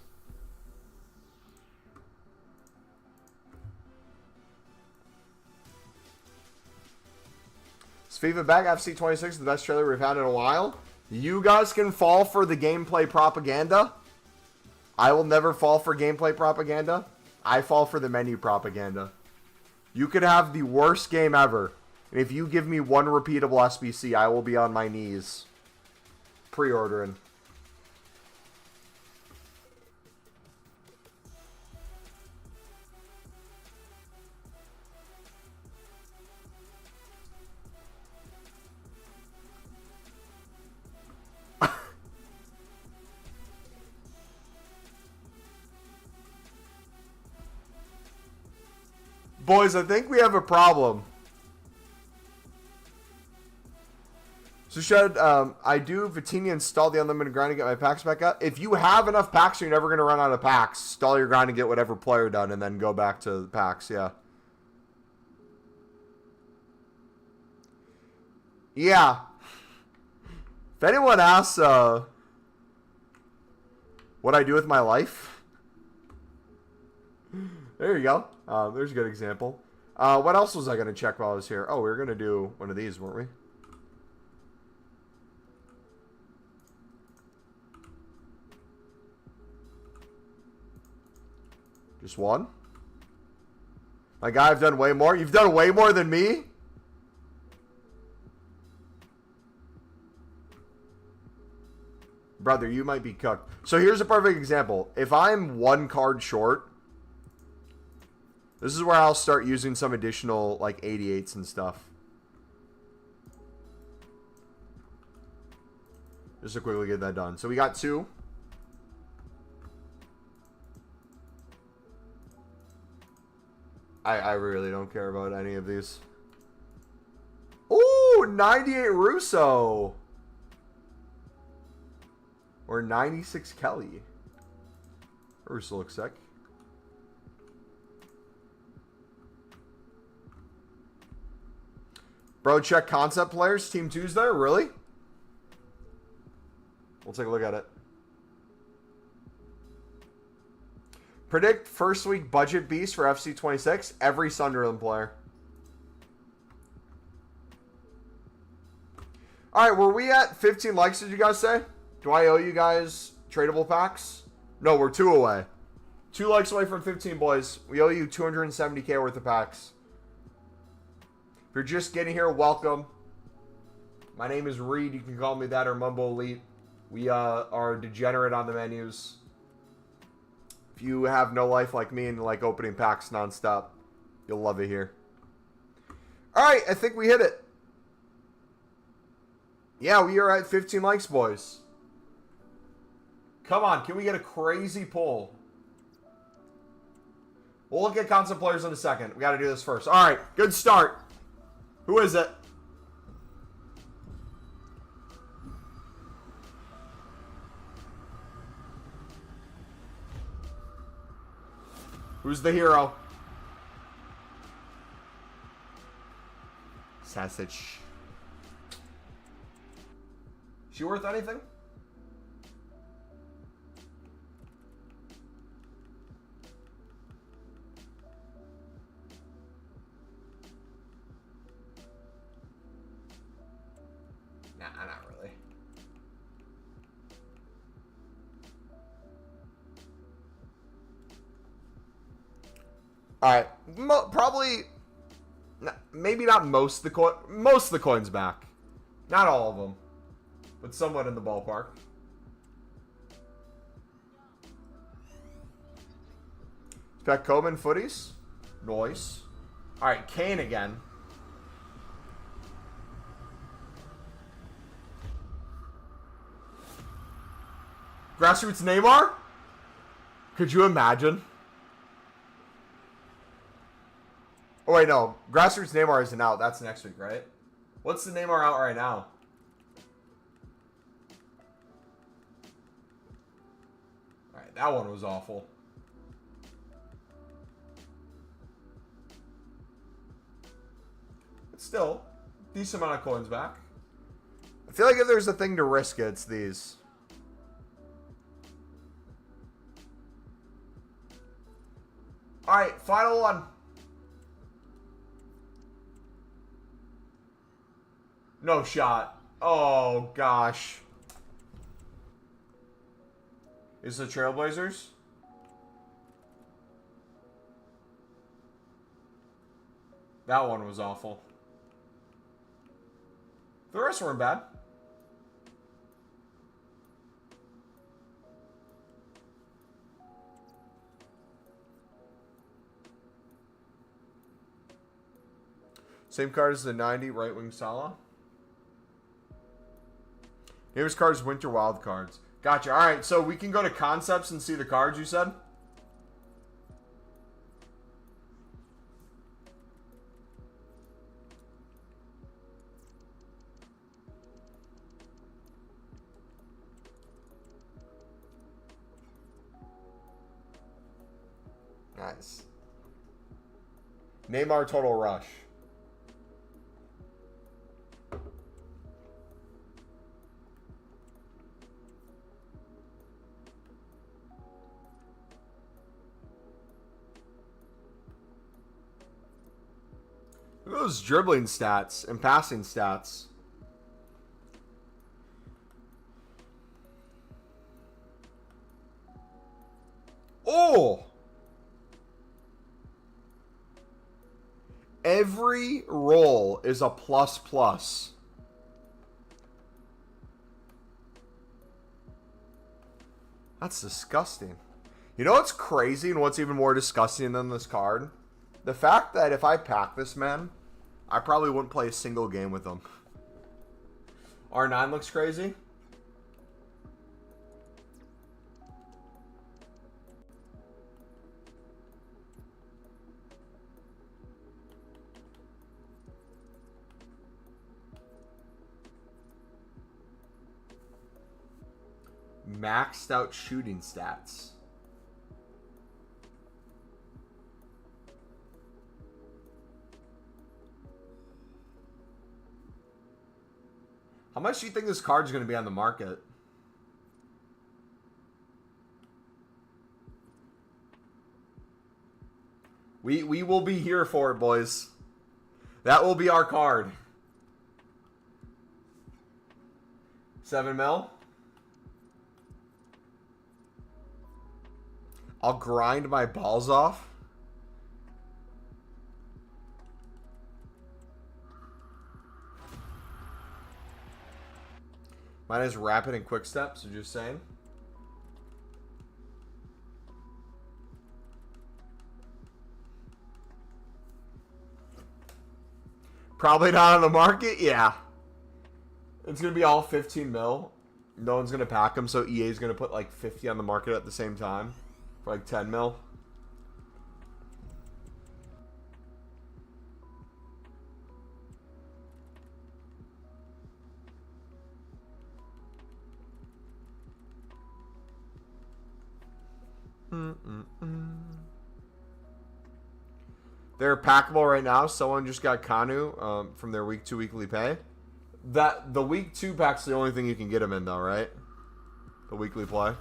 S1: Is FIFA back? FC26 the best trailer we've had in a while. You guys can fall for the gameplay propaganda. I will never fall for gameplay propaganda. I fall for the menu propaganda. You could have the worst game ever, and if you give me one repeatable SBC, I will be on my knees pre-ordering. Boys, I think we have a problem. So should I do Vitinha install the unlimited grind and get my packs back up? If you have enough packs, you're never going to run out of packs. Install your grind and get whatever player done, and then go back to the packs. Yeah. Yeah. If anyone asks what I do with my life, there you go. There's a good example. What else was I going to check while I was here? Oh, we were going to do one of these, weren't we? Just one? My guy, I've done way more. You've done way more than me? Brother, you might be cooked. So here's a perfect example. If I'm one card short, this is where I'll start using some additional, like, 88s and stuff. Just to quickly get that done. So we got 2. I really don't care about any of these. Ooh, 98 Russo. Or 96 Kelly. Russo looks sick. Bro, check concept players. Team 2's there? Really? We'll take a look at it. Predict first week budget beast for FC26. Every Sunderland player. Alright, were we at 15 likes, did you guys say? Do I owe you guys tradable packs? No, we're 2 away. 2 likes away from 15, boys. We owe you 270k worth of packs. If you're just getting here, welcome. My name is Reed. You can call me that or MumboElite. We are degenerate on the menus. If you have no life like me and like opening packs nonstop, you'll love it here. Alright, I think we hit it. Yeah, we are at 15 likes, boys. Come on, can we get a crazy pull? We'll look at concept players in a second. We got to do this first. Alright, good start. Who is it? Who's the hero? Sausage. She worth anything? Nah, not really. All right, probably, maybe not most of the coins back, not all of them, but somewhat in the ballpark. Pat Coleman footies, nice. All right, Kane again. Grassroots Neymar? Could you imagine? Oh, wait, no. Grassroots Neymar isn't out. That's next week, right? What's the Neymar out right now? Alright, that one was awful. But still, decent amount of coins back. I feel like if there's a thing to risk it, it's these. Alright, final one. No shot. Oh, gosh. Is the Trailblazers? That one was awful. The rest weren't bad. Same card as the 90 right wing Salah. Here's cards, winter wild cards. Gotcha. All right, so we can go to concepts and see the cards you said? Nice. Neymar total rush. Look at those dribbling stats and passing stats. Oh! Every roll is a plus plus. That's disgusting. You know what's crazy and what's even more disgusting than this card? The fact that if I pack this man, I probably wouldn't play a single game with him. R9 looks crazy. Maxed out shooting stats. How much do you think this card's going to be on the market? We will be here for it, boys. That will be our card. 7 mil. I'll grind my balls off. Mine is rapid and quick steps, so just saying. Probably not on the market, yeah. It's going to be all 15 mil. No one's going to pack them, so EA is going to put like 50 on the market at the same time. For like 10 mil. They're packable right now. Someone just got Kanu from their week 2 weekly pay. The week 2 pack's the only thing you can get them in though, right? The weekly play.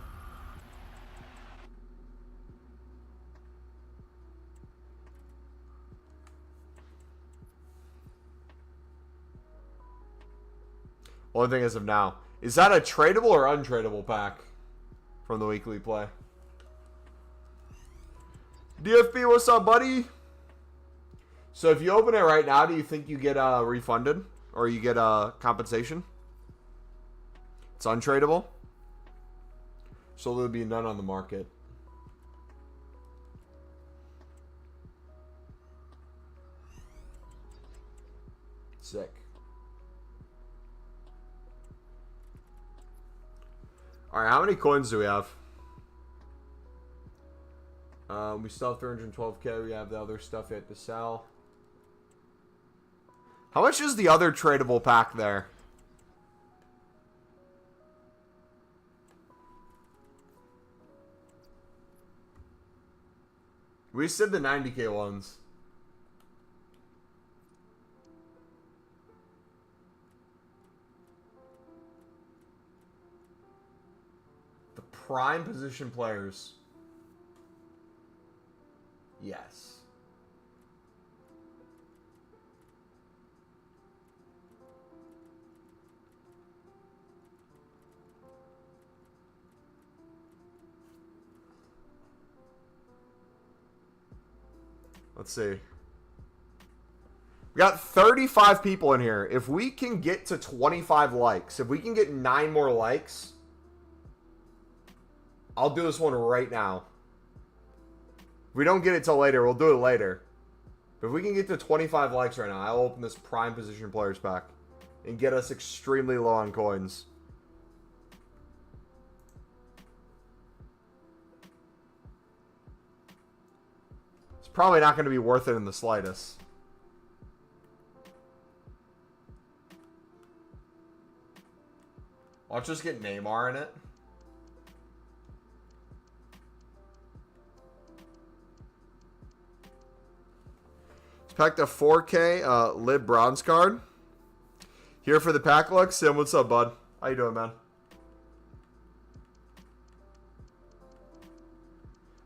S1: Only thing as of now. Is that a tradable or untradeable pack from the weekly play? DFB, what's up, buddy? So if you open it right now, do you think you get refunded? Or you get compensation? It's untradeable. So there'll be none on the market. Sick. Alright, how many coins do we have? We still have 312k. We have the other stuff yet to sell. How much is the other tradable pack there? We said the 90k ones. The prime position players. Yes. Let's see. We got 35 people in here. If we can get to 25 likes, if we can get 9 more likes, I'll do this one right now. If we don't get it till later, we'll do it later. But if we can get to 25 likes right now, I'll open this prime position players pack and get us extremely low on coins. It's probably not going to be worth it in the slightest. I'll just get Neymar in it. Packed a 4K Lib bronze card. Here for the pack luck. Sim, what's up, bud? How you doing, man?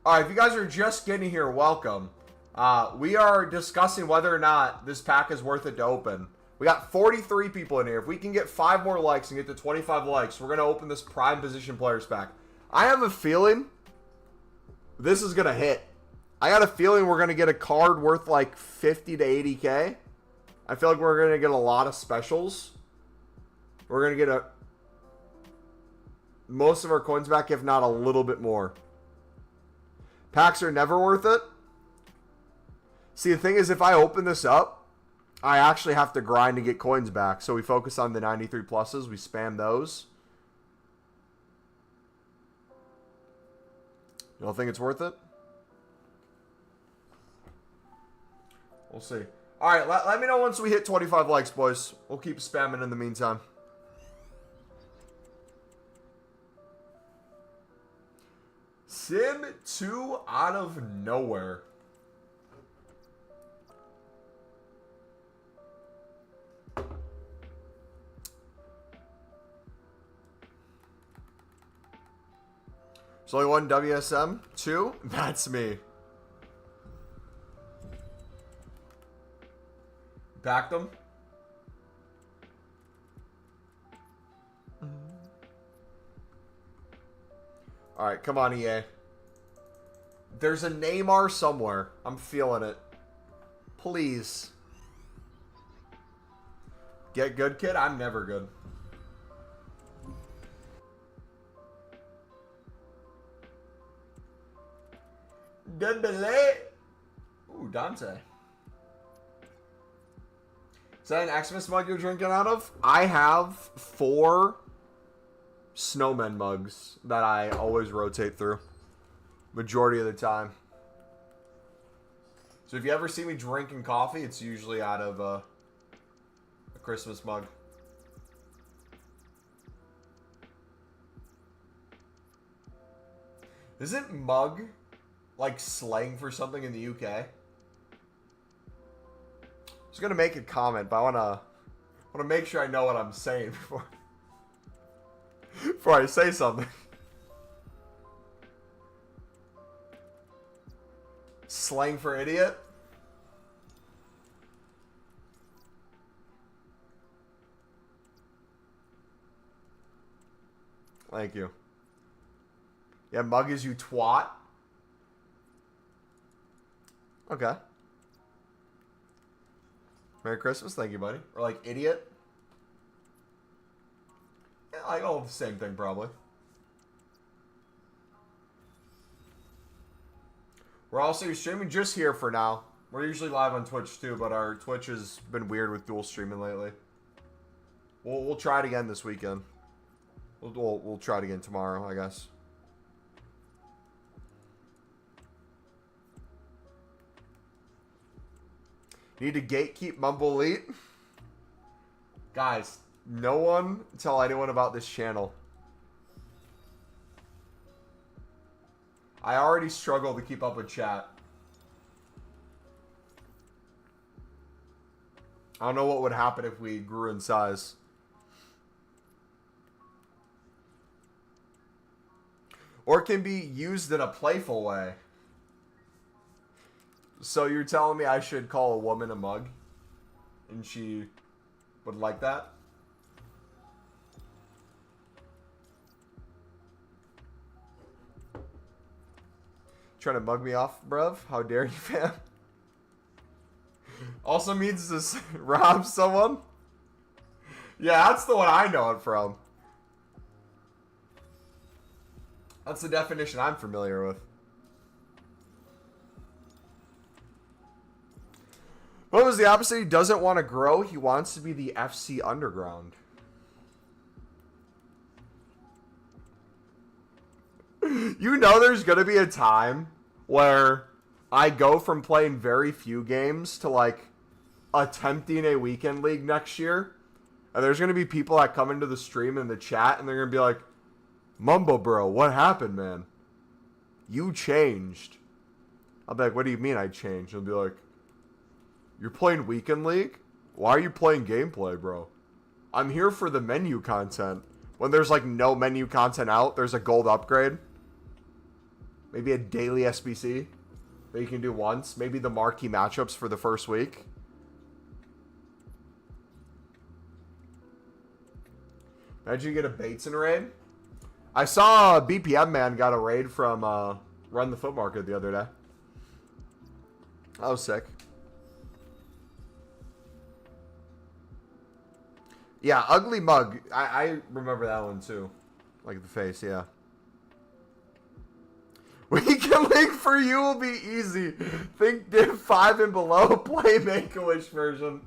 S1: Alright, if you guys are just getting here, welcome. We are discussing whether or not this pack is worth it to open. We got 43 people in here. If we can get 5 more likes and get to 25 likes, we're going to open this prime position players pack. I have a feeling this is going to hit. I got a feeling we're going to get a card worth like 50 to 80K. I feel like we're going to get a lot of specials. We're going to get most of our coins back, if not a little bit more. Packs are never worth it. See, the thing is, if I open this up, I actually have to grind to get coins back. So we focus on the 93 pluses. We spam those. You don't think it's worth it? We'll see. All right, let me know once we hit 25 likes, boys. We'll keep spamming in the meantime. Sim 2 out of nowhere. There's only one WSM. 2? That's me. Backed them. Alright, come on, EA. There's a Neymar somewhere. I'm feeling it. Please. Get good, kid? I'm never good. Dembele. Ooh, Dante. Is that an Xmas mug you're drinking out of? I have 4 snowman mugs that I always rotate through. Majority of the time. So if you ever see me drinking coffee, it's usually out of a Christmas mug. Isn't mug like slang for something in the UK? I was gonna make a comment, but I wanna make sure I know what I'm saying before I say something. Slang for idiot? Thank you. Yeah, mug is you twat. Okay. Merry Christmas, thank you, buddy. Or like idiot. Yeah, like all the same thing probably. We're also streaming just here for now. We're usually live on Twitch too, but our Twitch has been weird with dual streaming lately. We'll try it again this weekend. We'll try it again tomorrow, I guess. Need to gatekeep MumboElite? Guys, no one tell anyone about this channel. I already struggle to keep up with chat. I don't know what would happen if we grew in size. Or it can be used in a playful way. So you're telling me I should call a woman a mug? And she would like that? Trying to mug me off, bruv? How dare you, fam? Also means to rob someone? Yeah, that's the one I know it from. That's the definition I'm familiar with. What was the opposite? He doesn't want to grow. He wants to be the FC Underground. You know there's going to be a time where I go from playing very few games to like attempting a weekend league next year. And there's going to be people that come into the stream and the chat and they're going to be like, Mumbo bro, what happened, man? You changed. I'll be like, what do you mean I changed? He'll be like, You're playing Weekend League? Why are you playing gameplay, bro? I'm here for the menu content. When there's like no menu content out, there's a gold upgrade. Maybe a daily SBC that you can do once. Maybe the marquee matchups for the first week. Imagine you get a Bateson raid. I saw BPM Man got a raid from Run the Foot Market the other day. That was sick. Yeah, Ugly Mug. I remember that one too. Like the face, yeah. Weekend League for you will be easy. Think Div 5 and below. Play Make-A-Wish version.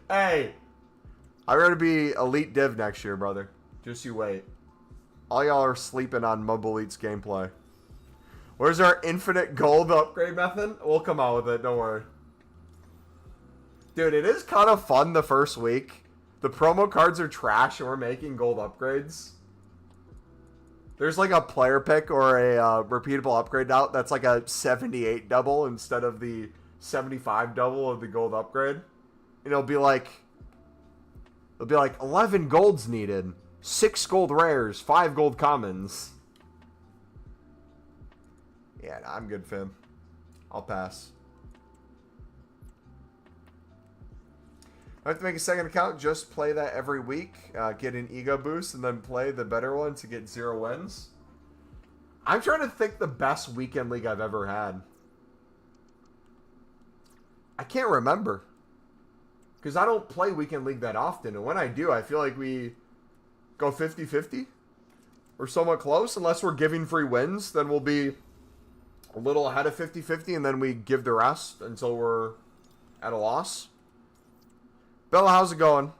S1: Hey. I'm going to be Elite Div next year, brother. Just you wait. All y'all are sleeping on MumboElite's gameplay. Where's our infinite gold upgrade method? We'll come out with it, don't worry. Dude, it is kind of fun the first week. The promo cards are trash and we're making gold upgrades. There's like a player pick or a repeatable upgrade out that's like a 78 double instead of the 75 double of the gold upgrade. And it'll be like 11 golds needed. 6 gold rares, 5 gold commons. Yeah, nah, I'm good, fam. I'll pass. I have to make a second account. Just play that every week. Get an ego boost and then play the better one to get 0 wins. I'm trying to think the best weekend league I've ever had. I can't remember. Because I don't play weekend league that often. And when I do, I feel like we go 50-50 or somewhat close. Unless we're giving free wins, then we'll be a little ahead of 50-50 and then we give the rest until we're at a loss. Bella, how's it going?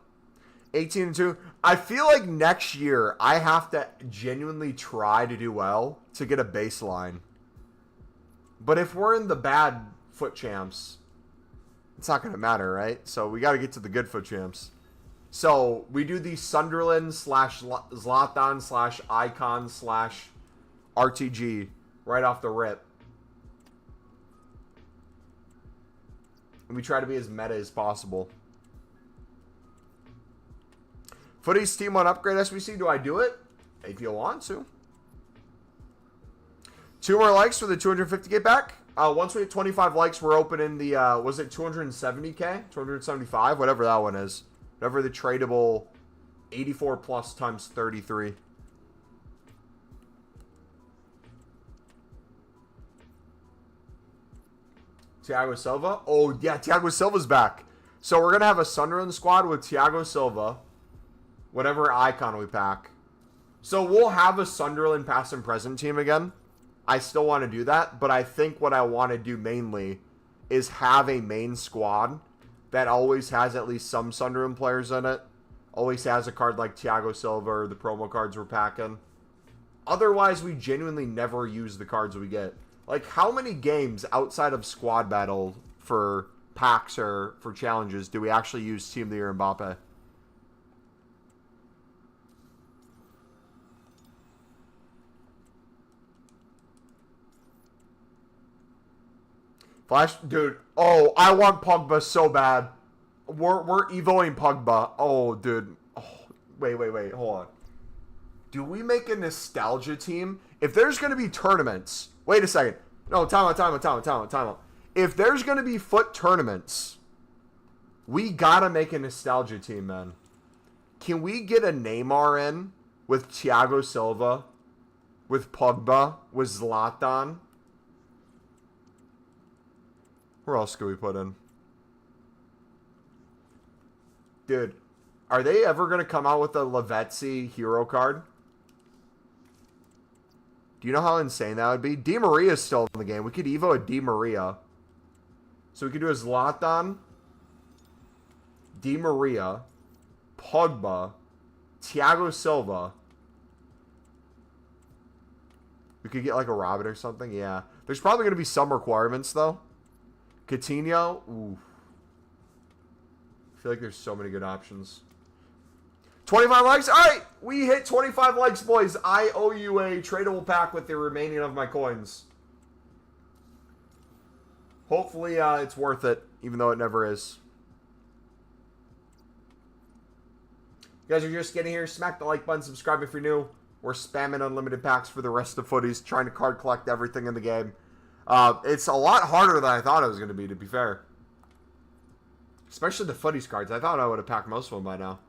S1: 18-2. I feel like next year I have to genuinely try to do well to get a baseline. But if we're in the bad foot champs, it's not going to matter, right? So we got to get to the good foot champs. So we do the Sunderland / Zlatan / Icon / RTG right off the rip. And we try to be as meta as possible. Footies Team 1 upgrade SBC. Do I do it? If you want to. 2 more likes for the 250k back. Once we hit 25 likes, we're opening the, was it 270k? 275? Whatever that one is. Whatever the tradable 84 plus times 33. Thiago Silva? Oh, yeah, Thiago Silva's back. So we're going to have a Sunderland squad with Thiago Silva. Whatever icon we pack. So we'll have a Sunderland past and present team again. I still want to do that. But I think what I want to do mainly is have a main squad that always has at least some Sunderland players in it. Always has a card like Thiago Silva or the promo cards we're packing. Otherwise, we genuinely never use the cards we get. Like, how many games outside of squad battle for packs or for challenges do we actually use Team of the Year Mbappe? Flash, dude. Oh, I want Pogba so bad. We're evoing Pogba. Oh, dude. Oh, wait. Hold on. Do we make a nostalgia team? If there's going to be tournaments. Wait a second. No, time out. If there's going to be foot tournaments, we got to make a nostalgia team, man. Can we get a Neymar in with Thiago Silva, with Pogba, with Zlatan? Where else could we put in? Dude, are they ever going to come out with a Lavezzi hero card? Do you know how insane that would be? Di Maria's still in the game. We could evo a Di Maria. So we could do a Zlatan, Di Maria, Pogba, Thiago Silva. We could get like a Robin or something. Yeah. There's probably going to be some requirements, though. Coutinho. Ooh. I feel like there's so many good options. 25 likes. All right. We hit 25 likes, boys. I owe you a tradable pack with the remaining of my coins. Hopefully, it's worth it, even though it never is. You guys are just getting here, smack the like button, subscribe if you're new. We're spamming unlimited packs for the rest of footies, trying to card collect everything in the game. It's a lot harder than I thought it was going to be fair. Especially the footies cards. I thought I would have packed most of them by now.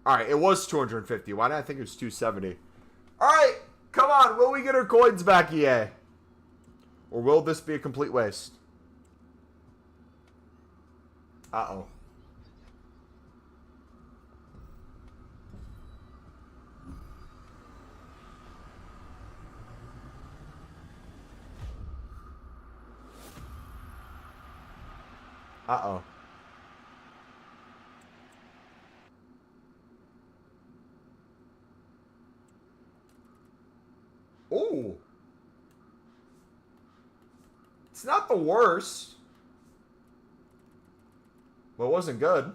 S1: Alright, it was 250. Why did I think it was 270? Alright, come on. Will we get our coins back, EA? Or will this be a complete waste? Uh-oh. Uh-oh. Ooh. It's not the worst. Well, it wasn't good.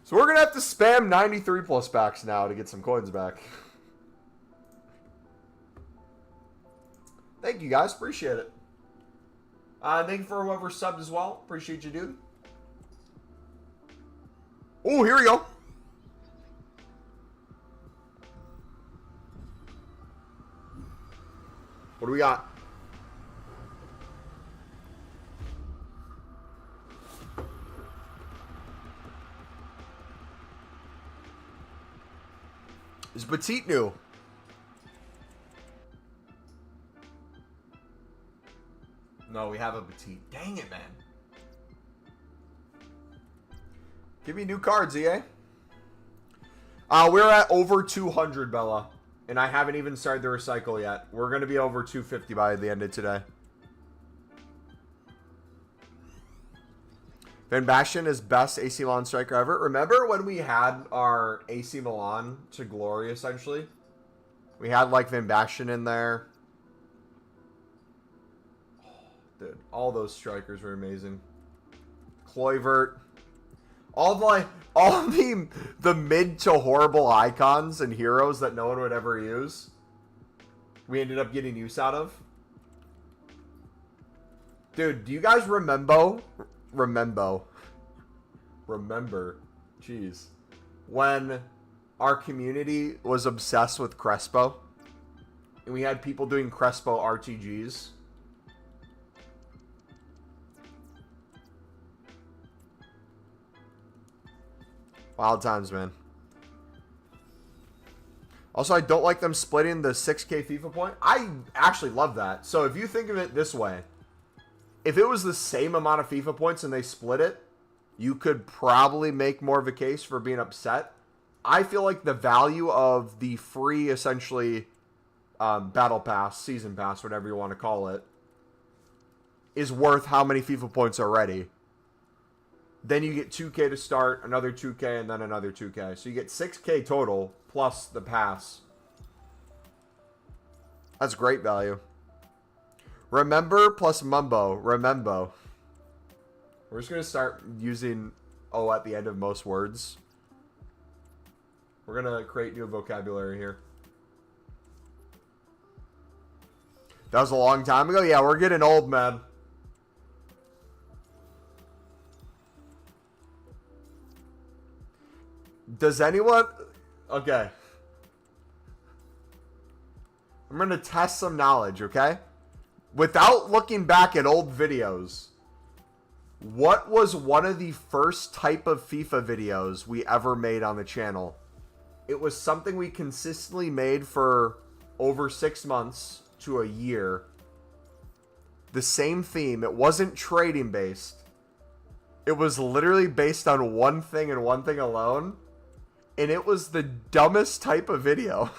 S1: So we're going to have to spam 93 plus packs now to get some coins back. Thank you guys. Appreciate it. Thank you for whoever subbed as well. Appreciate you, dude. Oh, here we go. What do we got? Is Petite new? No, we have a Petite. Dang it, man. Give me new cards, EA. We're at over 200, Bella. And I haven't even started the recycle yet. We're going to be over 250 by the end of today. Van Basten is best AC Milan striker ever. Remember when we had our AC Milan to glory, essentially? We had, like, Van Basten in there. Oh, dude, all those strikers were amazing. Kluivert. All the mid to horrible icons and heroes that no one would ever use, we ended up getting use out of. Dude, do you guys remember? Jeez. When our community was obsessed with Crespo, and we had people doing Crespo RTGs. Wild times, man. Also, I don't like them splitting the 6K FIFA point. I actually love that. So if you think of it this way, if it was the same amount of FIFA points and they split it, you could probably make more of a case for being upset. I feel like the value of the free, essentially, battle pass, season pass, whatever you want to call it, is worth how many FIFA points already. Then you get 2K to start, another 2K, and then another 2K. So you get 6K total, plus the pass. That's great value. Remember plus mumbo. Remember. We're just going to start using O at the end of most words. We're going to create new vocabulary here. That was a long time ago? Yeah, we're getting old, man. Does anyone... Okay. I'm going to test some knowledge, okay? Without looking back at old videos, what was one of the first type of FIFA videos we ever made on the channel? It was something we consistently made for over 6 months to a year. The same theme. It wasn't trading based. It was literally based on one thing and one thing alone. And it was the dumbest type of video.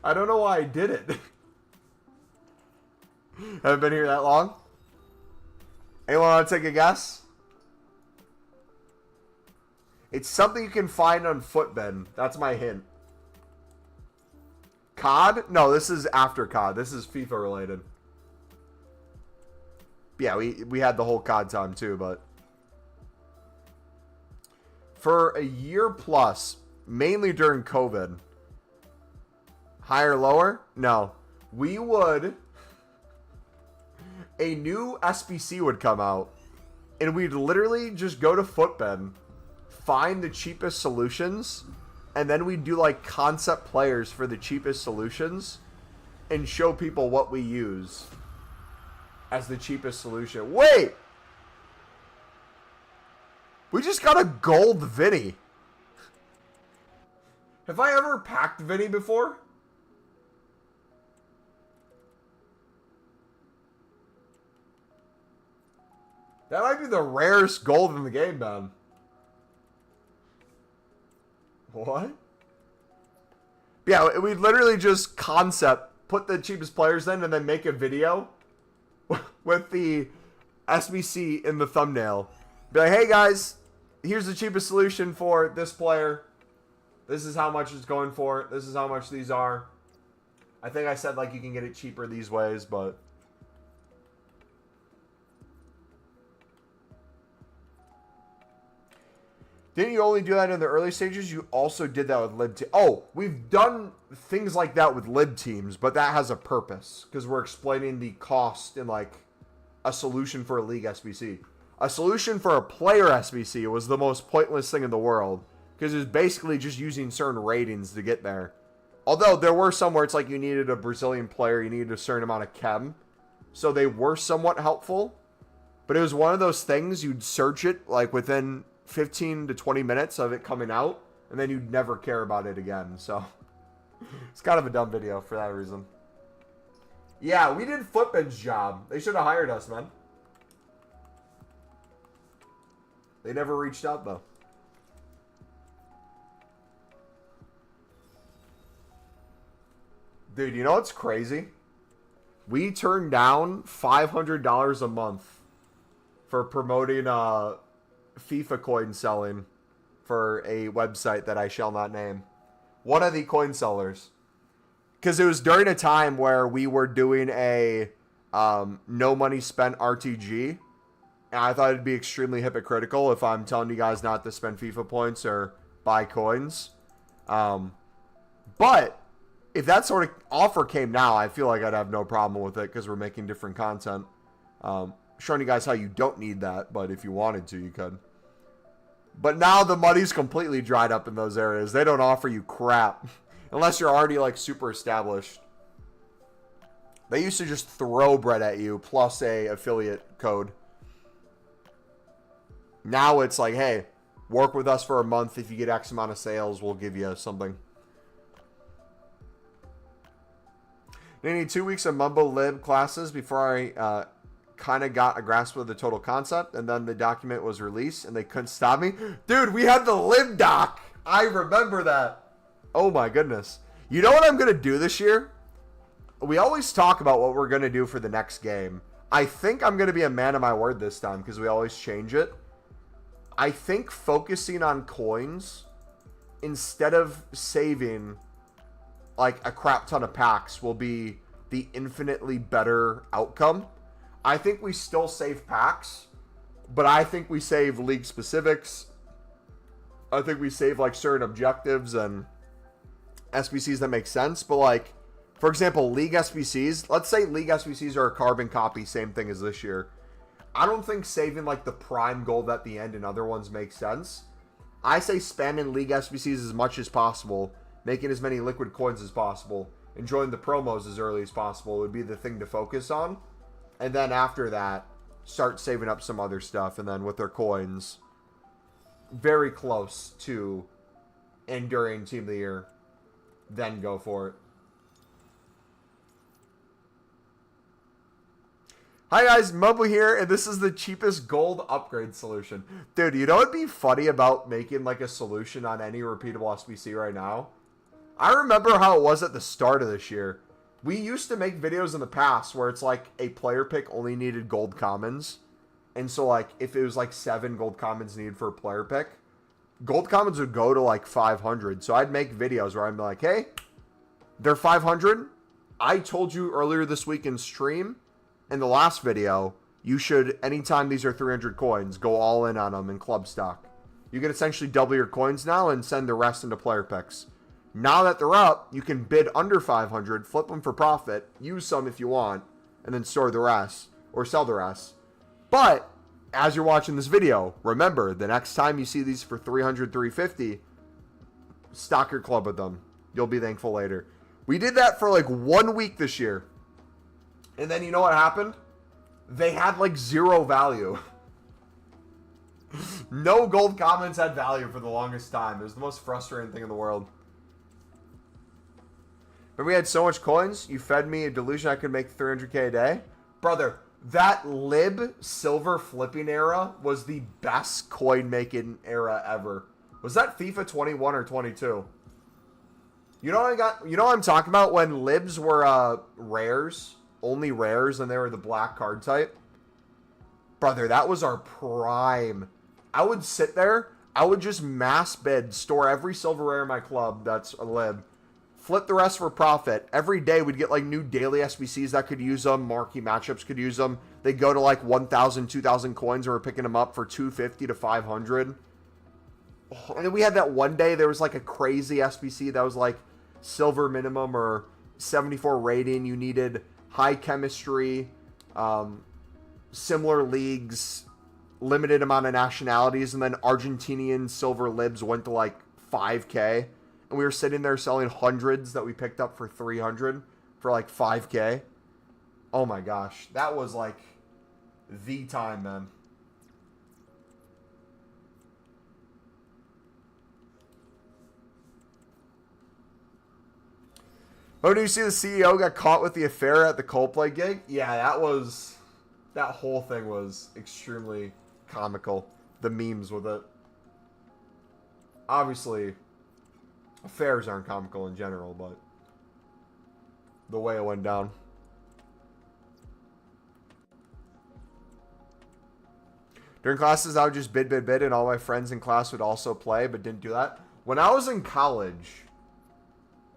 S1: I don't know why I did it. Haven't been here that long? Anyone want to take a guess? It's something you can find on Footbin. That's my hint. COD? No, this is after COD. This is FIFA related. Yeah, we had the whole COD time too, but... For a year plus, mainly during COVID. Higher, lower? No. we would... A new SBC would come out, and we'd literally just go to Footbin, find the cheapest solutions, and then we'd do like concept players for the cheapest solutions and show people what we use as the cheapest solution. Wait! We just got a gold Vinny. Have I ever packed Vinny before? That might be the rarest gold in the game, man. What? Yeah, we literally just concept, put the cheapest players in, and then make a video with the SBC in the thumbnail. Be like, hey guys, here's the cheapest solution for this player. This is how much it's going for. This is how much these are. I think I said like you can get it cheaper these ways, but... Didn't you only do that in the early stages? You also did that with lib teams. Oh, we've done things like that with lib teams, but that has a purpose because we're explaining the cost in like a solution for a league SBC. A solution for a player SBC was the most pointless thing in the world because it was basically just using certain ratings to get there. Although there were some where it's like you needed a Brazilian player, you needed a certain amount of chem. So they were somewhat helpful. But it was one of those things you'd search it like within 15 to 20 minutes of it coming out, and then you'd never care about it again. So it's kind of a dumb video for that reason. Yeah, we did Footbin's job. They should have hired us, man. They never reached out, though. Dude, you know what's crazy? We turned down $500 a month for promoting FIFA coin selling for a website that I shall not name. One of the coin sellers. Because it was during a time where we were doing a no money spent RTG. And I thought it'd be extremely hypocritical if I'm telling you guys not to spend FIFA points or buy coins. But if that sort of offer came now, I feel like I'd have no problem with it because we're making different content. Showing you guys how you don't need that, but if you wanted to, you could. But now the money's completely dried up in those areas. They don't offer you crap unless you're already like super established. They used to just throw bread at you plus a affiliate code. Now it's like, hey, work with us for a month. If you get X amount of sales, we'll give you something. They need 2 weeks of Mumbo Lib classes before I kind of got a grasp of the total concept, and then the document was released, and they couldn't stop me. Dude, we had the Lib doc. I remember that. Oh, my goodness. You know what I'm going to do this year? We always talk about what we're going to do for the next game. I think I'm going to be a man of my word this time because we always change it. I think focusing on coins instead of saving like a crap ton of packs will be the infinitely better outcome. I think we still save packs, but I think we save league specifics. I think we save like certain objectives and SBCs that make sense. But like, for example, league SBCs, let's say league SBCs are a carbon copy, same thing as this year. I don't think saving like the prime gold at the end and other ones makes sense. I say spamming league SBCs as much as possible, making as many liquid coins as possible, enjoying the promos as early as possible would be the thing to focus on. And then after that, start saving up some other stuff. And then with their coins, very close to enduring Team of the Year, then go for it. Hi guys, Mumbo here, and this is the cheapest gold upgrade solution. Dude, you know what'd be funny about making like a solution on any repeatable SBC right now? I remember how it was at the start of this year. We used to make videos in the past where it's like a player pick only needed gold commons. And so like if it was like 7 gold commons needed for a player pick, gold commons would go to like 500. So I'd make videos where I'm like, hey, they're 500. I told you earlier this week in stream, in the last video, you should, anytime these are 300 coins, go all in on them in club stock. You can essentially double your coins now and send the rest into player picks. Now that they're up, you can bid under 500, flip them for profit, use some if you want, and then store the rest or sell the rest. But as you're watching this video, remember, the next time you see these for 300, 350, stock your club with them. You'll be thankful later. We did that for like 1 week this year. And then you know what happened? They had like zero value. No gold commons had value for the longest time. It was the most frustrating thing in the world. Remember we had so much coins? You fed me a delusion I could make 300k a day? Brother, that lib silver flipping era was the best coin making era ever. Was that FIFA 21 or 22? You know what I'm talking about when libs were rares, only rares, and they were the black card type? Brother, that was our prime. I would sit there, I would just mass bid, store every silver rare in my club that's a lib, flip the rest for profit. Every day we'd get like new daily SBCs that could use them, marquee matchups could use them. They go to like 1,000, 2,000 coins, and we're picking them up for 250 to 500. And then we had that one day, there was like a crazy SBC that was like silver minimum or 74 rating. You needed high chemistry, similar leagues, limited amount of nationalities, and then Argentinian silver libs went to like 5k, and we were sitting there selling hundreds that we picked up for 300 for like 5k. Oh my gosh, that was like the time, man. Oh, do you see the CEO got caught with the affair at the Coldplay gig? Yeah, that whole thing was extremely comical. The memes with it. Obviously, affairs aren't comical in general, but the way it went down. During classes, I would just bid, and all my friends in class would also play, but didn't do that. When I was in college,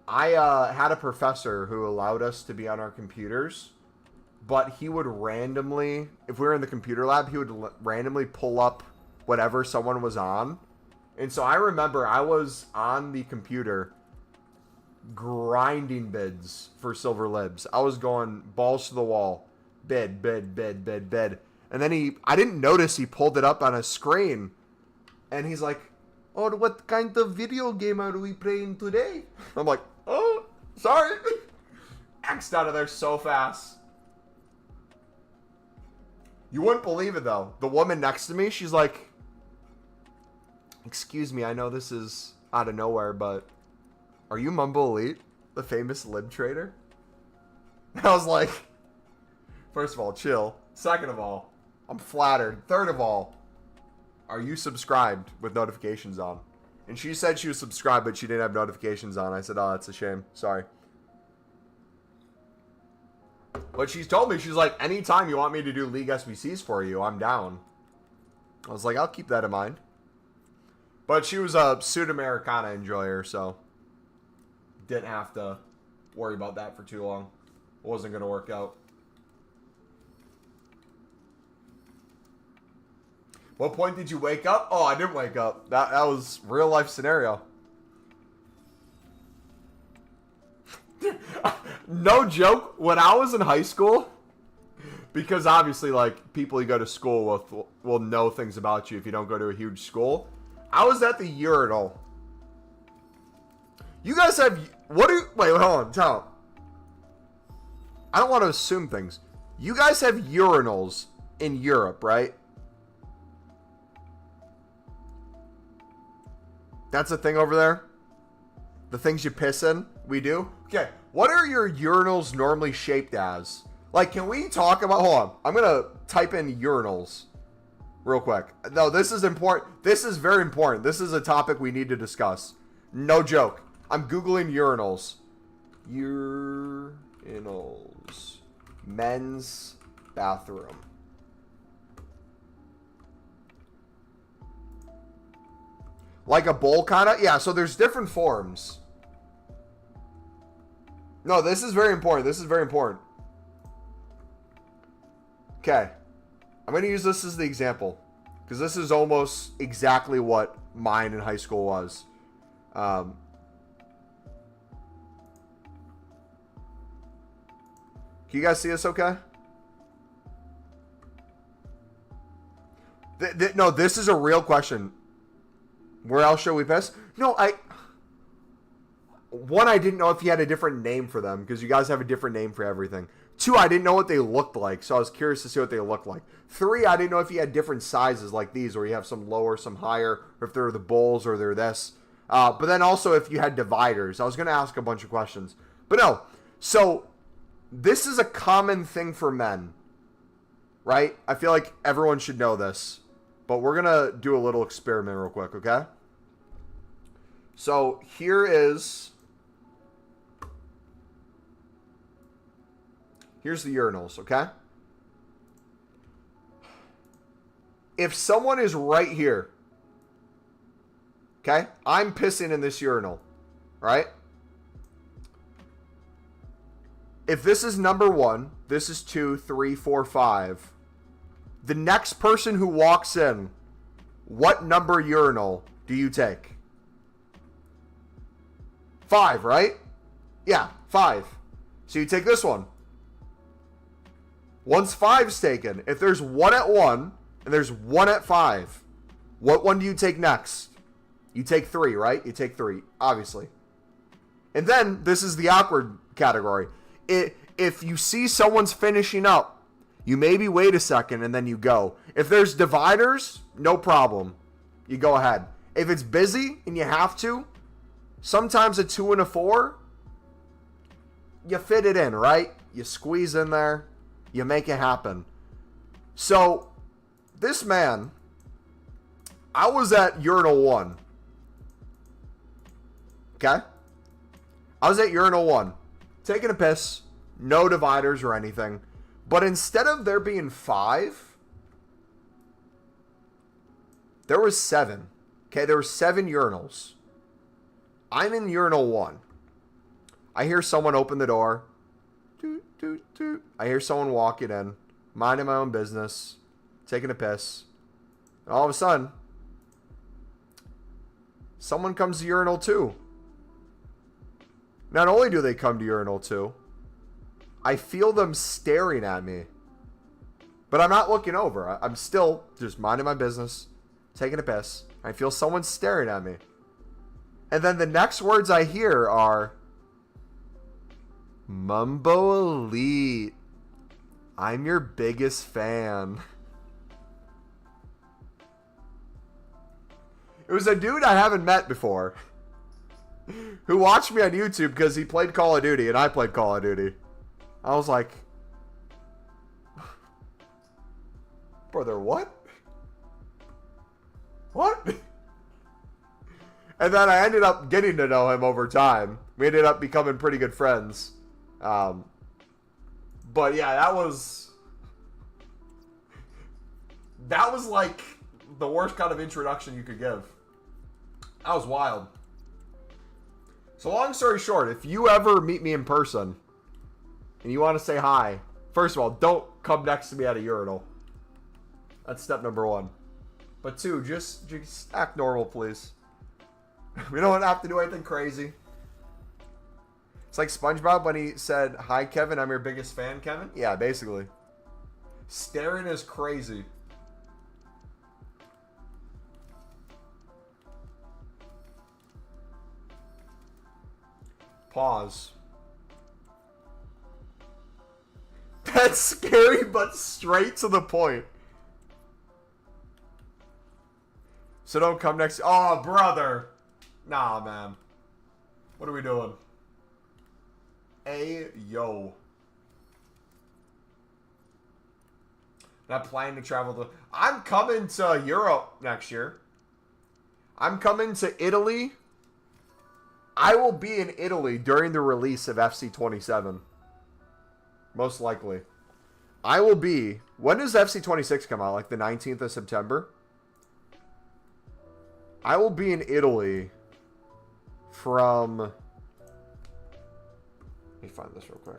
S1: I had a professor who allowed us to be on our computers, but he would randomly, if we were in the computer lab, he would randomly pull up whatever someone was on. And so I remember I was on the computer grinding bids for silver libs. I was going balls to the wall, bid. And then I didn't notice he pulled it up on a screen. And he's like, "Oh, what kind of video game are we playing today?" I'm like, "Oh, sorry." X'd out of there so fast. You wouldn't believe it, though. The woman next to me, she's like, "Excuse me, I know this is out of nowhere, but are you MumboElite, the famous lib trader?" I was like, first of all, chill. Second of all, I'm flattered. Third of all, are you subscribed with notifications on? And she said she was subscribed, but she didn't have notifications on. I said, "Oh, that's a shame. Sorry." But she's told me, she's like, "Anytime you want me to do League SBCs for you, I'm down." I was like, "I'll keep that in mind." But she was a Sudamericana enjoyer, so didn't have to worry about that for too long. It wasn't going to work out. What point did you wake up? Oh, I didn't wake up. That was real life scenario. No joke. When I was in high school, because obviously, like, people you go to school with will know things about you if you don't go to a huge school. I was at the urinal. You guys have... What do you... Wait, hold on. Tell them. I don't want to assume things. You guys have urinals in Europe, right? That's a thing over there? The things you piss in? We do? Okay. What are your urinals normally shaped as? Like, can we talk about... Hold on. I'm going to type in urinals real quick. No, this is important. This is very important. This is a topic we need to discuss. No joke. I'm Googling urinals. Urinals. Men's bathroom. Like a bowl kind of? Yeah, so there's different forms. No, this is very important. This is very important. Okay. I'm going to use this as the example. Because this is almost exactly what mine in high school was. Can you guys see this okay? No, this is a real question. Where else should we piss? No, One, I didn't know if you had a different name for them, because you guys have a different name for everything. 2, I didn't know what they looked like, so I was curious to see what they looked like. 3, I didn't know if you had different sizes like these, where you have some lower, some higher, or if they're the bowls or they're this. But then also if you had dividers. I was going to ask a bunch of questions. But no. So, this is a common thing for men. Right? I feel like everyone should know this. But we're going to do a little experiment real quick, okay? So, here's the urinals, okay? If someone is right here, okay? I'm pissing in this urinal, right? If this is number 1, this is 2, 3, 4, 5. The next person who walks in, what number urinal do you take? 5, right? Yeah, 5. So you take this one. Once 5's taken, if there's 1 at 1 and there's 1 at 5, what one do you take next? You take 3, right? You take 3, obviously. And then this is the awkward category. If you see someone's finishing up, you maybe wait a second and then you go. If there's dividers, no problem. You go ahead. If it's busy and you have to, sometimes a 2 and a 4, you fit it in, right? You squeeze in there. You make it happen. So, this man, I was at urinal 1. Okay? I was at urinal 1. Taking a piss. No dividers or anything. But instead of there being 5, there was 7. Okay, there were 7 urinals. I'm in urinal 1. I hear someone open the door. Toot, toot, toot. I hear someone walking in, minding my own business, taking a piss. And all of a sudden, someone comes to urinal 2. Not only do they come to urinal 2, I feel them staring at me. But I'm not looking over. I'm still just minding my business, taking a piss. I feel someone staring at me. And then the next words I hear are, MumboElite. I'm your biggest fan. It was a dude I haven't met before who watched me on YouTube because he played Call of Duty and I played Call of Duty. I was like, brother, what? What? And then I ended up getting to know him over time. We ended up becoming pretty good friends. But yeah, that was like the worst kind of introduction you could give. That was wild. So long story short, if you ever meet me in person and you want to say hi, first of all, don't come next to me at a urinal. That's step number 1. But 2, just act normal, please. We don't have to do anything crazy. It's like SpongeBob when he said, "Hi, Kevin, I'm your biggest fan, Kevin." Yeah, basically. Staring is crazy. Pause. That's scary, but straight to the point. So don't come next. Oh, brother. Nah, man. What are we doing? Yo. Not planning to travel to... I'm coming to Europe next year. I'm coming to Italy. I will be in Italy during the release of FC27. Most likely. I will be... When does FC26 come out? Like the 19th of September? I will be in Italy from... Let me find this real quick.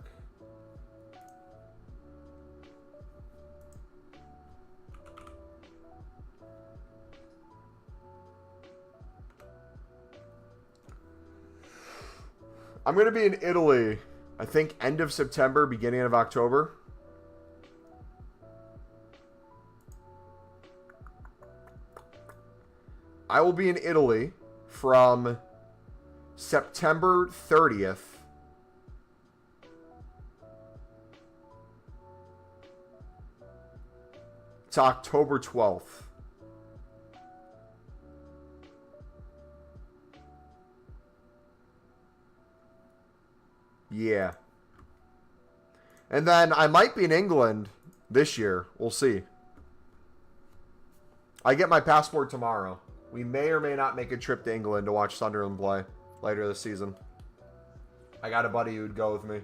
S1: I'm going to be in Italy I think end of September, beginning of October. I will be in Italy from September 30th to October 12th. Yeah. And then I might be in England this year. We'll see. I get my passport tomorrow. We may or may not make a trip to England to watch Sunderland play later this season. I got a buddy who'd go with me.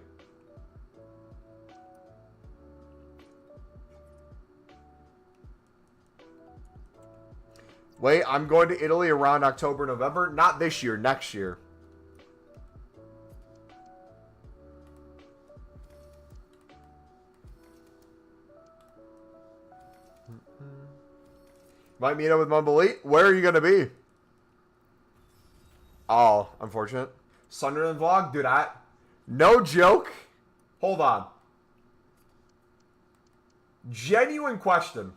S1: Wait, I'm going to Italy around October, November. Not this year, next year. Might meet up with MumboElite. Where are you going to be? Oh, unfortunate. Sunderland vlog? Dude, no joke. Hold on. Genuine question.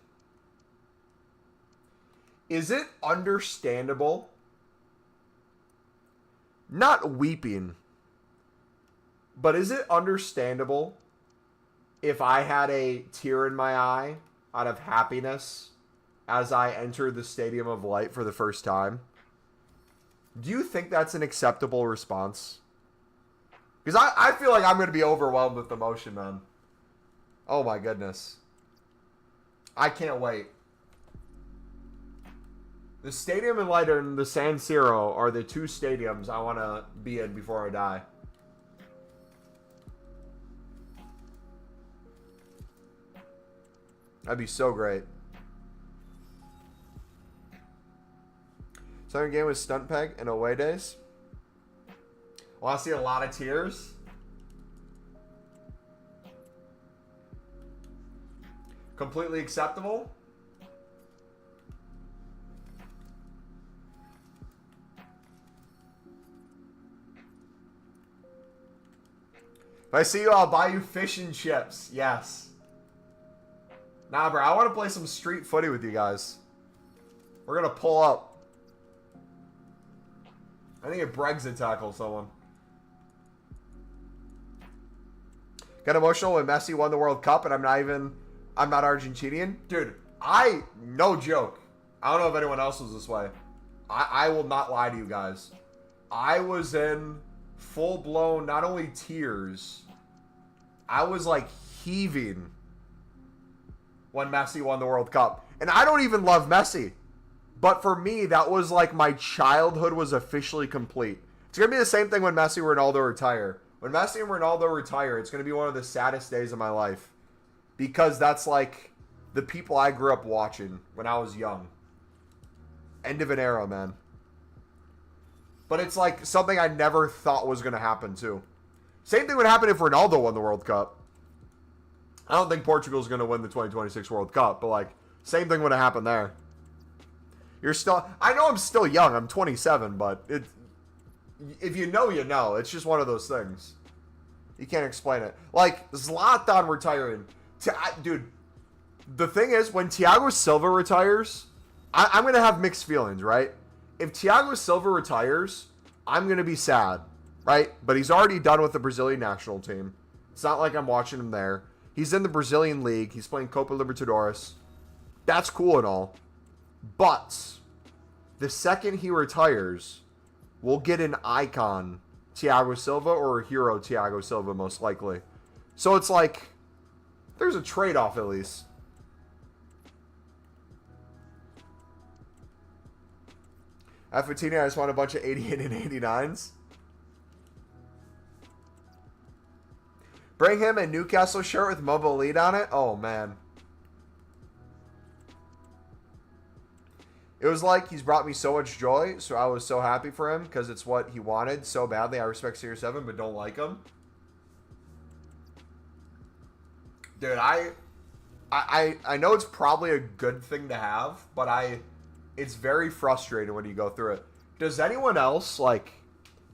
S1: Is it understandable? Not weeping. But is it understandable if I had a tear in my eye out of happiness as I entered the Stadium of Light for the first time? Do you think that's an acceptable response? Because I feel like I'm going to be overwhelmed with emotion, man. Oh my goodness. I can't wait. The Stadium of Light and the San Siro are the two stadiums I want to be in before I die. That'd be so great. Second game was Stunt Peg and away days. Want to see a lot of tears? Completely acceptable. If I see you, I'll buy you fish and chips. Yes. Nah, bro. I want to play some street footy with you guys. We're going to pull up. I think it Brexit tackle someone. Got emotional when Messi won the World Cup and I'm not Argentinian. Dude, no joke. I don't know if anyone else was this way. I will not lie to you guys. I was in full-blown, not only tears, I was like heaving when Messi won the World Cup. And I don't even love Messi. But for me, that was like my childhood was officially complete. It's going to be the same thing when Messi and Ronaldo retire. When Messi and Ronaldo retire, it's going to be one of the saddest days of my life. Because that's like the people I grew up watching when I was young. End of an era, man. But it's like something I never thought was going to happen too. Same thing would happen if Ronaldo won the World Cup. I don't think Portugal's going to win the 2026 World Cup, but like same thing would have happened there. I know I'm still young. I'm 27, but if you know, you know. It's just one of those things. You can't explain it. Like Zlatan retiring. Dude, the thing is, when Thiago Silva retires, I'm going to have mixed feelings, right? If Thiago Silva retires, I'm going to be sad, right? But he's already done with the Brazilian national team. It's not like I'm watching him there. He's in the Brazilian league. He's playing Copa Libertadores. That's cool and all. But the second he retires, we'll get an icon Thiago Silva or a hero Thiago Silva most likely. So it's like there's a trade-off at least. At Fatini, I just want a bunch of 88 and 89s. Bring him a Newcastle shirt with MumboElite on it. Oh, man. It was like he's brought me so much joy, so I was so happy for him because it's what he wanted so badly. I respect Series 7, but don't like him. Dude, I know it's probably a good thing to have, but it's very frustrating when you go through it. Does anyone else, like,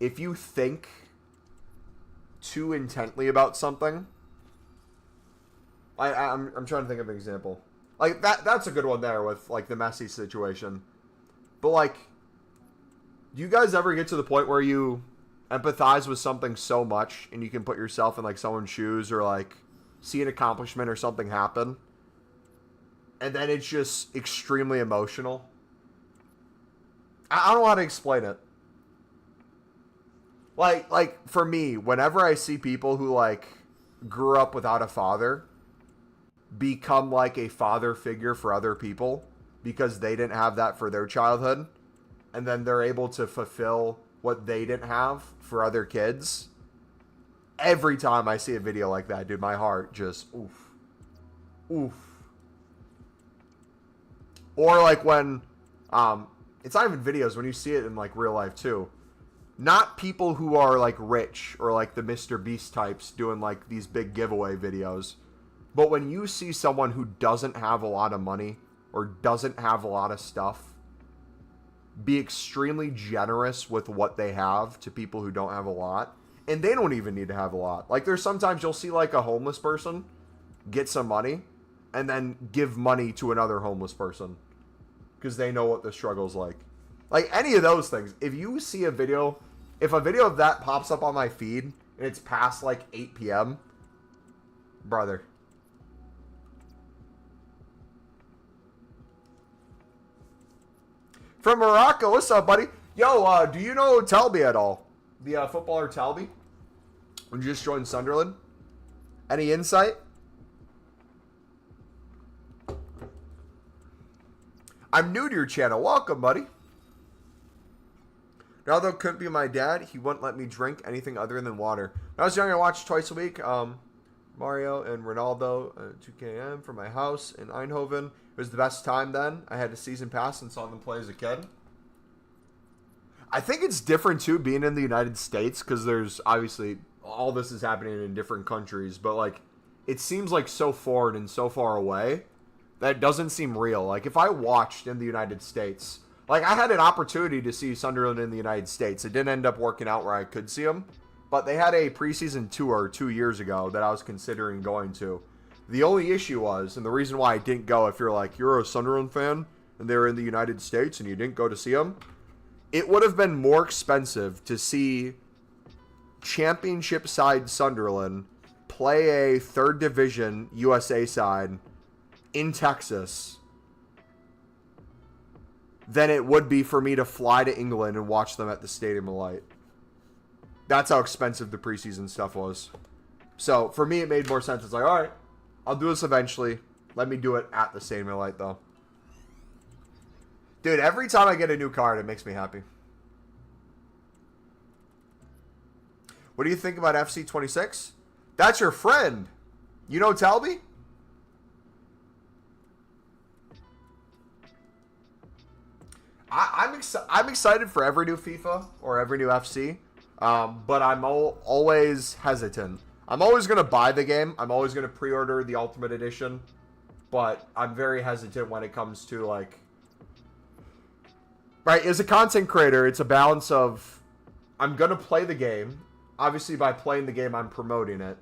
S1: if you think too intently about something. I'm trying to think of an example. Like, that's a good one there with, like, the Messi situation. But, like, do you guys ever get to the point where you empathize with something so much and you can put yourself in, like, someone's shoes or, like, see an accomplishment or something happen, and then it's just extremely emotional? I don't know how to explain it. Like, for me, whenever I see people who, like, grew up without a father become, like, a father figure for other people because they didn't have that for their childhood, and then they're able to fulfill what they didn't have for other kids, every time I see a video like that, dude, my heart just, oof. Oof. Or, like, when, it's not even videos, when you see it in, like, real life, too. Not people who are, like, rich or, like, the Mr. Beast types doing, like, these big giveaway videos. But when you see someone who doesn't have a lot of money or doesn't have a lot of stuff be extremely generous with what they have to people who don't have a lot, and they don't even need to have a lot. Like, there's sometimes you'll see, like, a homeless person get some money and then give money to another homeless person because they know what the struggle's like. Like, any of those things. If you see a video, if a video of that pops up on my feed and it's past, like, 8 p.m., brother. From Morocco, what's up, buddy? Yo, do you know Talby at all? The footballer Talby? Who just joined Sunderland? Any insight? I'm new to your channel. Welcome, buddy. Ronaldo couldn't be my dad. He wouldn't let me drink anything other than water. When I was younger, I watched twice a week. Mario and Ronaldo, 2KM from my house in Eindhoven. It was the best time then. I had a season pass and saw them play as a kid. I think it's different, too, being in the United States, because there's, obviously, all this is happening in different countries, but, like, it seems, like, so foreign and so far away that it doesn't seem real. Like, if I watched in the United States, like, I had an opportunity to see Sunderland in the United States. It didn't end up working out where I could see them, but they had a preseason tour 2 years ago that I was considering going to. The only issue was, and the reason why I didn't go, if you're like, you're a Sunderland fan, and they're in the United States, and you didn't go to see them, it would have been more expensive to see championship side Sunderland play a third division USA side in Texas than it would be for me to fly to England and watch them at the Stadium of Light. That's how expensive the preseason stuff was. So, for me, it made more sense. It's like, all right, I'll do this eventually. Let me do it at the Stadium of Light, though. Dude, every time I get a new card, it makes me happy. What do you think about FC26? That's your friend. You know Talby? I'm excited for every new FIFA or every new FC, but I'm always hesitant. I'm always going to buy the game. I'm always going to pre-order the Ultimate Edition, but I'm very hesitant when it comes to, like... Right, as a content creator, it's a balance of... I'm going to play the game. Obviously, by playing the game, I'm promoting it.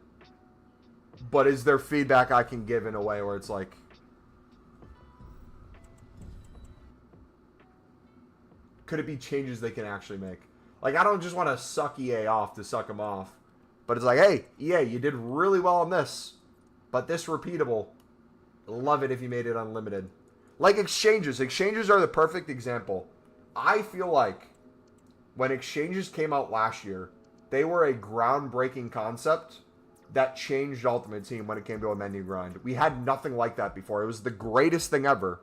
S1: But is there feedback I can give in a way where it's like... Could it be changes they can actually make? Like, I don't just want to suck EA off to suck them off. But it's like, hey, EA, you did really well on this. But this repeatable. Love it if you made it unlimited. Like exchanges. Exchanges are the perfect example. I feel like when exchanges came out last year, they were a groundbreaking concept that changed Ultimate Team when it came to a menu grind. We had nothing like that before. It was the greatest thing ever.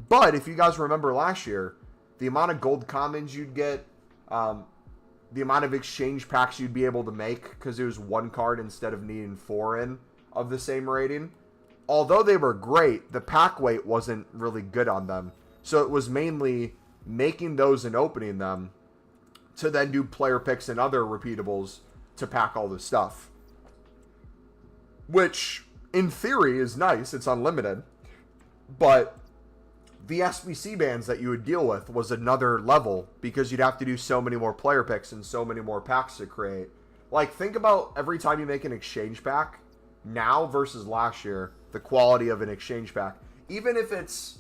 S1: But if you guys remember last year, the amount of gold commons you'd get, the amount of exchange packs you'd be able to make because it was one card instead of needing 4 in of the same rating. Although they were great, the pack weight wasn't really good on them. So it was mainly making those and opening them to then do player picks and other repeatables to pack all the stuff. Which, in theory, is nice. It's unlimited. But the SBC bans that you would deal with was another level because you'd have to do so many more player picks and so many more packs to create Like, think about every time you make an exchange pack, now versus last year, the quality of an exchange pack. Even if it's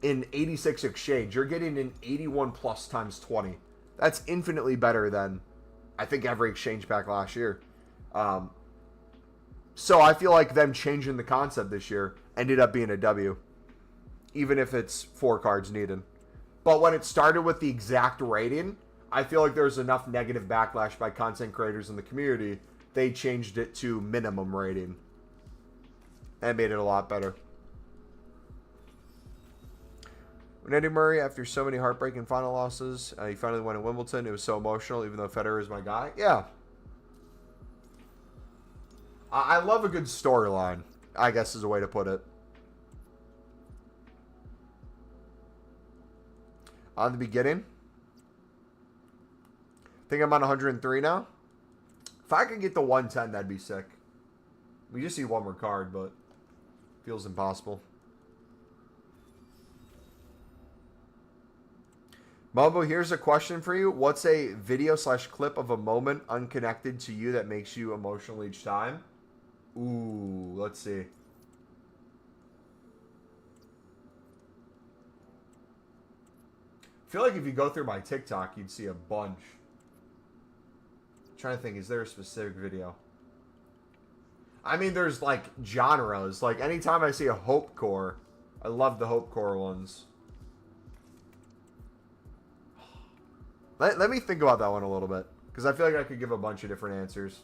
S1: in 86 exchange, you're getting an 81 plus times 20. That's infinitely better than, I think, every exchange pack last year. So I feel like them changing the concept this year ended up being a W, even if it's 4 cards needed. But when it started with the exact rating, I feel like there was enough negative backlash by content creators in the community. They changed it to minimum rating and made it a lot better. When Andy Murray, after so many heartbreaking final losses, he finally won at Wimbledon. It was so emotional, even though Federer is my guy. Yeah. I love a good storyline, I guess is a way to put it. On the beginning. I think I'm on 103 now. If I could get the 110, that'd be sick. We just need one more card, but feels impossible. Mumbo, here's a question for you. What's a video / clip of a moment unconnected to you that makes you emotional each time? Ooh, let's see. I feel like if you go through my TikTok, you'd see a bunch. I'm trying to think, is there a specific video? I mean, there's like genres. Like anytime I see a Hope Core, I love the Hope Core ones. Let me think about that one a little bit, because I feel like I could give a bunch of different answers.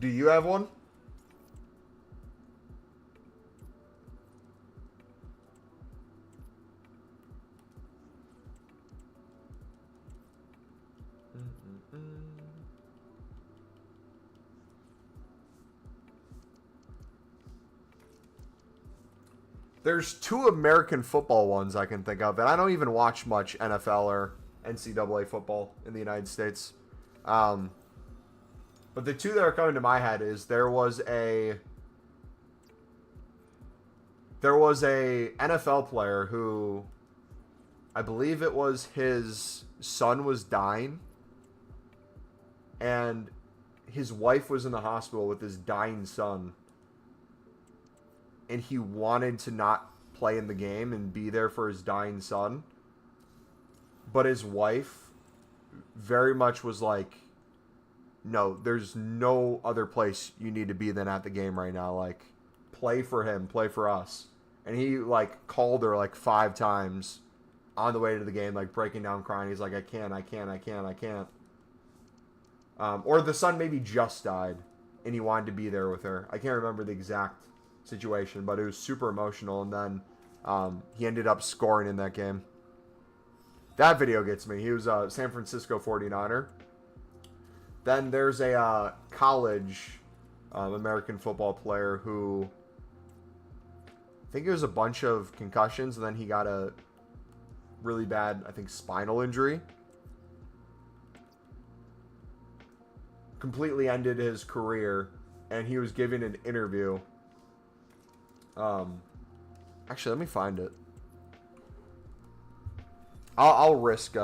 S1: Do you have one? There's 2 American football ones I can think of, and I don't even watch much NFL or NCAA football in the United States. But the 2 that are coming to my head is there was a NFL player who, I believe it was his son was dying, and his wife was in the hospital with his dying son, and he wanted to not play in the game and be there for his dying son, but his wife very much was like, no, there's no other place you need to be than at the game right now. Like, play for him, play for us. And he, like, called her, like, 5 times on the way to the game, like, breaking down crying. He's like, I can't. Or the son maybe just died, and he wanted to be there with her. I can't remember the exact situation, but it was super emotional, and then he ended up scoring in that game. That video gets me. He was a San Francisco 49er. Then there's a college American football player who, I think it was a bunch of concussions, and then he got a really bad, I think, spinal injury. Completely ended his career, and he was giving an interview. Actually, let me find it. I'll risk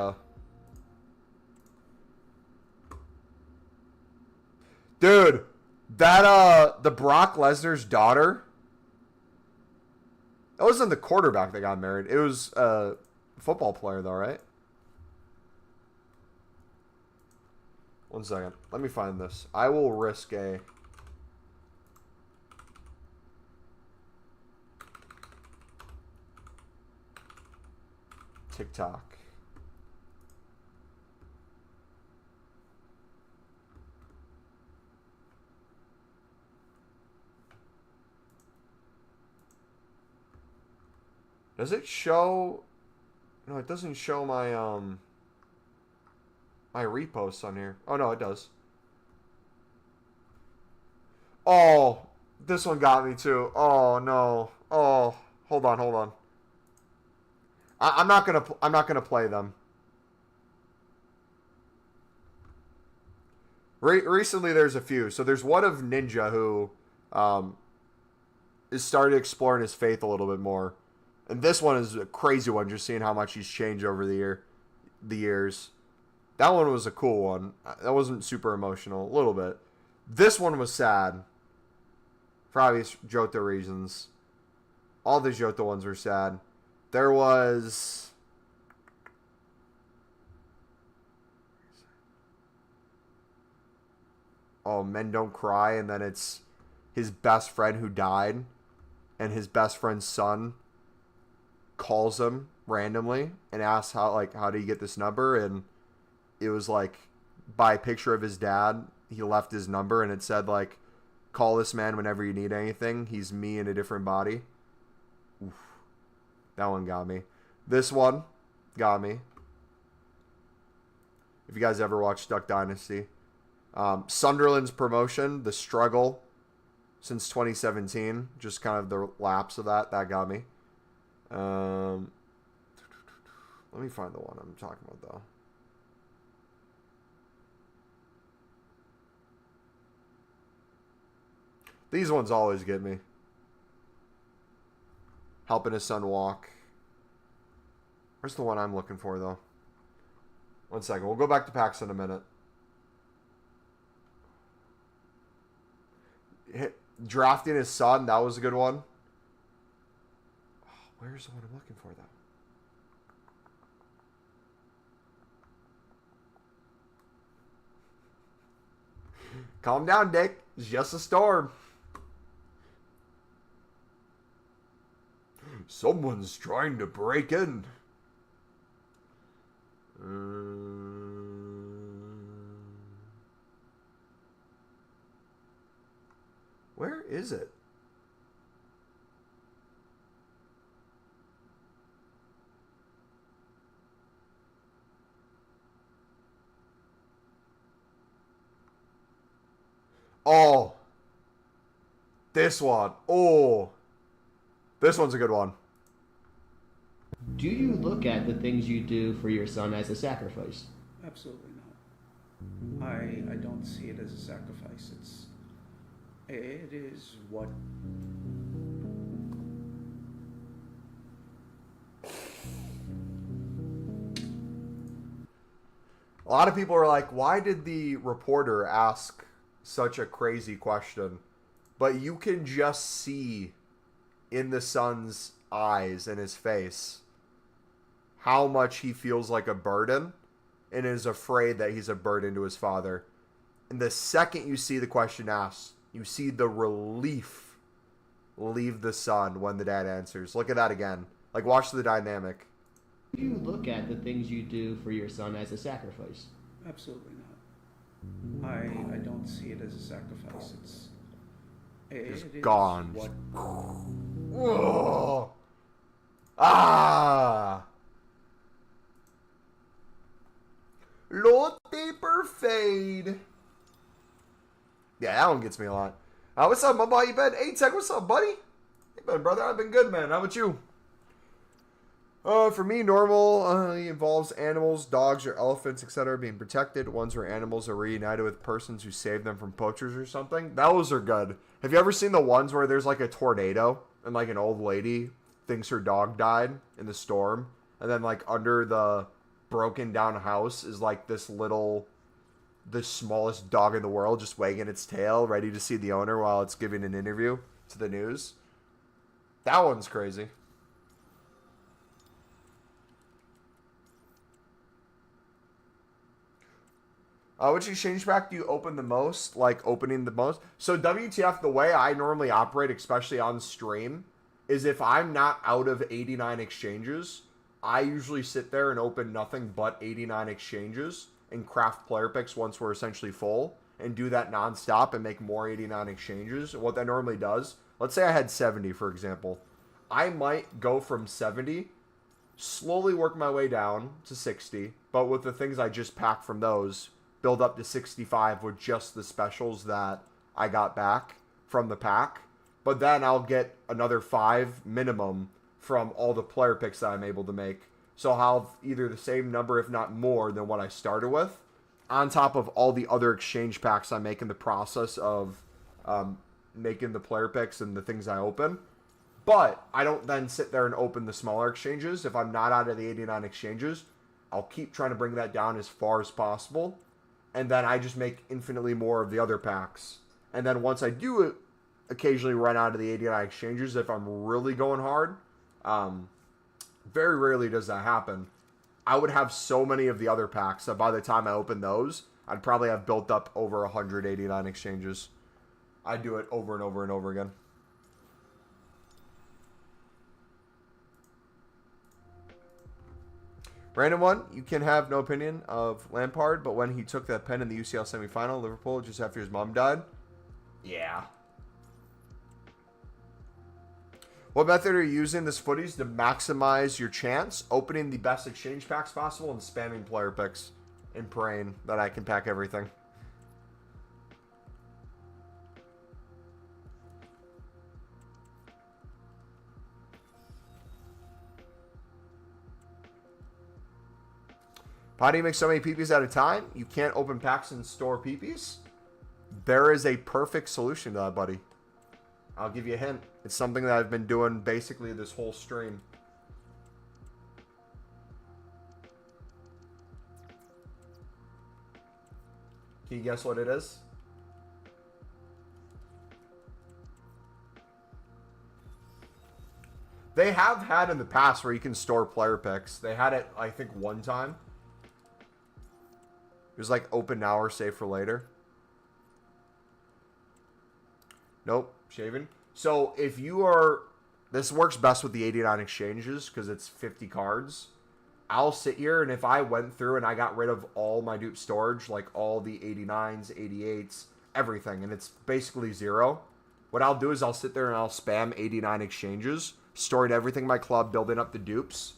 S1: Dude, that the Brock Lesnar's daughter, that wasn't the quarterback that got married. It was a football player though, right? One second. Let me find this. I will risk a TikTok. Does it show? No, it doesn't show my my reposts on here. Oh no, it does. Oh, this one got me too. Oh no. Oh, hold on. I'm not gonna play them. Recently, there's a few. So there's one of Ninja who is started exploring his faith a little bit more. And this one is a crazy one, just seeing how much he's changed over the years. That one was a cool one. That wasn't super emotional. A little bit. This one was sad. For obvious Jota reasons. All the Jota ones were sad. There was... Oh, Men Don't Cry, and then it's his best friend who died, and his best friend's son calls him randomly and asks how do you get this number, and it was like by a picture of his dad. He left his number, and it said like, call this man whenever you need anything. He's me in a different body. Oof. That one got me. This one got me. If you guys ever watched Duck Dynasty. Sunderland's promotion, the struggle since 2017, just kind of the lapse of that got me. Let me find the one I'm talking about, though. These ones always get me. Helping his son walk. Where's the one I'm looking for, though? One second. We'll go back to packs in a minute. Drafting his son, that was a good one. Oh, where's the one I'm looking for, though? Calm down, Dick. It's just a storm. Someone's trying to break in. Where is it? Oh. This one. Oh. This one's a good one.
S3: Do you look at the things you do for your son as a sacrifice?
S4: Absolutely not. I don't see it as a sacrifice. It is what...
S1: A lot of people are like, why did the reporter ask such a crazy question? But you can just see in the son's eyes and his face how much he feels like a burden and is afraid that he's a burden to his father. And the second you see the question asked, you see the relief leave the son when the dad answers. Look at that again. Like, watch the dynamic.
S3: Do you look at the things you do for your son as a sacrifice?
S4: Absolutely not. I don't see it as a sacrifice.
S1: Just
S4: it is
S1: gone.
S4: What...
S1: Whoa. Ah. Low taper fade. Yeah, that one gets me a lot. What's up, Mumbo? You been? Hey, Tech, what's up, buddy? Hey, been, brother? I've been good, man. How about you? For me, normal involves animals, dogs, or elephants, etc. being protected. Ones where animals are reunited with persons who save them from poachers or something. Those are good. Have you ever seen the ones where there's like a tornado and like an old lady thinks her dog died in the storm, and then like under the broken down house is like this little, the smallest dog in the world just wagging its tail, ready to see the owner while it's giving an interview to the news? That one's crazy. Which exchange pack do you open the most? Like, opening the most? So, WTF, the way I normally operate, especially on stream, is if I'm not out of 89 exchanges, I usually sit there and open nothing but 89 exchanges and craft player picks once we're essentially full, and do that nonstop and make more 89 exchanges. And what that normally does, let's say I had 70, for example. I might go from 70, slowly work my way down to 60, but with the things I just packed from those, build up to 65 with just the specials that I got back from the pack. But then I'll get another 5 minimum from all the player picks that I'm able to make. So I'll have either the same number, if not more, than what I started with, on top of all the other exchange packs I make in the process of making the player picks and the things I open. But I don't then sit there and open the smaller exchanges if I'm not out of the 89 exchanges. I'll keep trying to bring that down as far as possible. And then I just make infinitely more of the other packs. And then once I do occasionally run out of the 89 exchanges, if I'm really going hard, very rarely does that happen. I would have so many of the other packs that by the time I open those, I'd probably have built up over 189 exchanges. I do it over and over and over again. Random one, you can have no opinion of Lampard, but when he took that pen in the UCL semifinal, Liverpool, just after his mom died. Yeah. What method are you using this footies to maximize your chance? Opening the best exchange packs possible and spamming player picks and praying that I can pack everything. How do you make so many PPs at a time? You can't open packs and store PPs? There is a perfect solution to that, buddy. I'll give you a hint. It's something that I've been doing basically this whole stream. Can you guess what it is? They have had in the past where you can store player picks. They had it, I think, one time. It was like open now or save for later. Nope, shaving. So if you are, this works best with the 89 exchanges because it's 50 cards. I'll sit here and if I went through and I got rid of all my dupe storage, like all the 89s, 88s, everything, and it's basically zero. What I'll do is I'll sit there and I'll spam 89 exchanges, storing everything in my club, building up the dupes.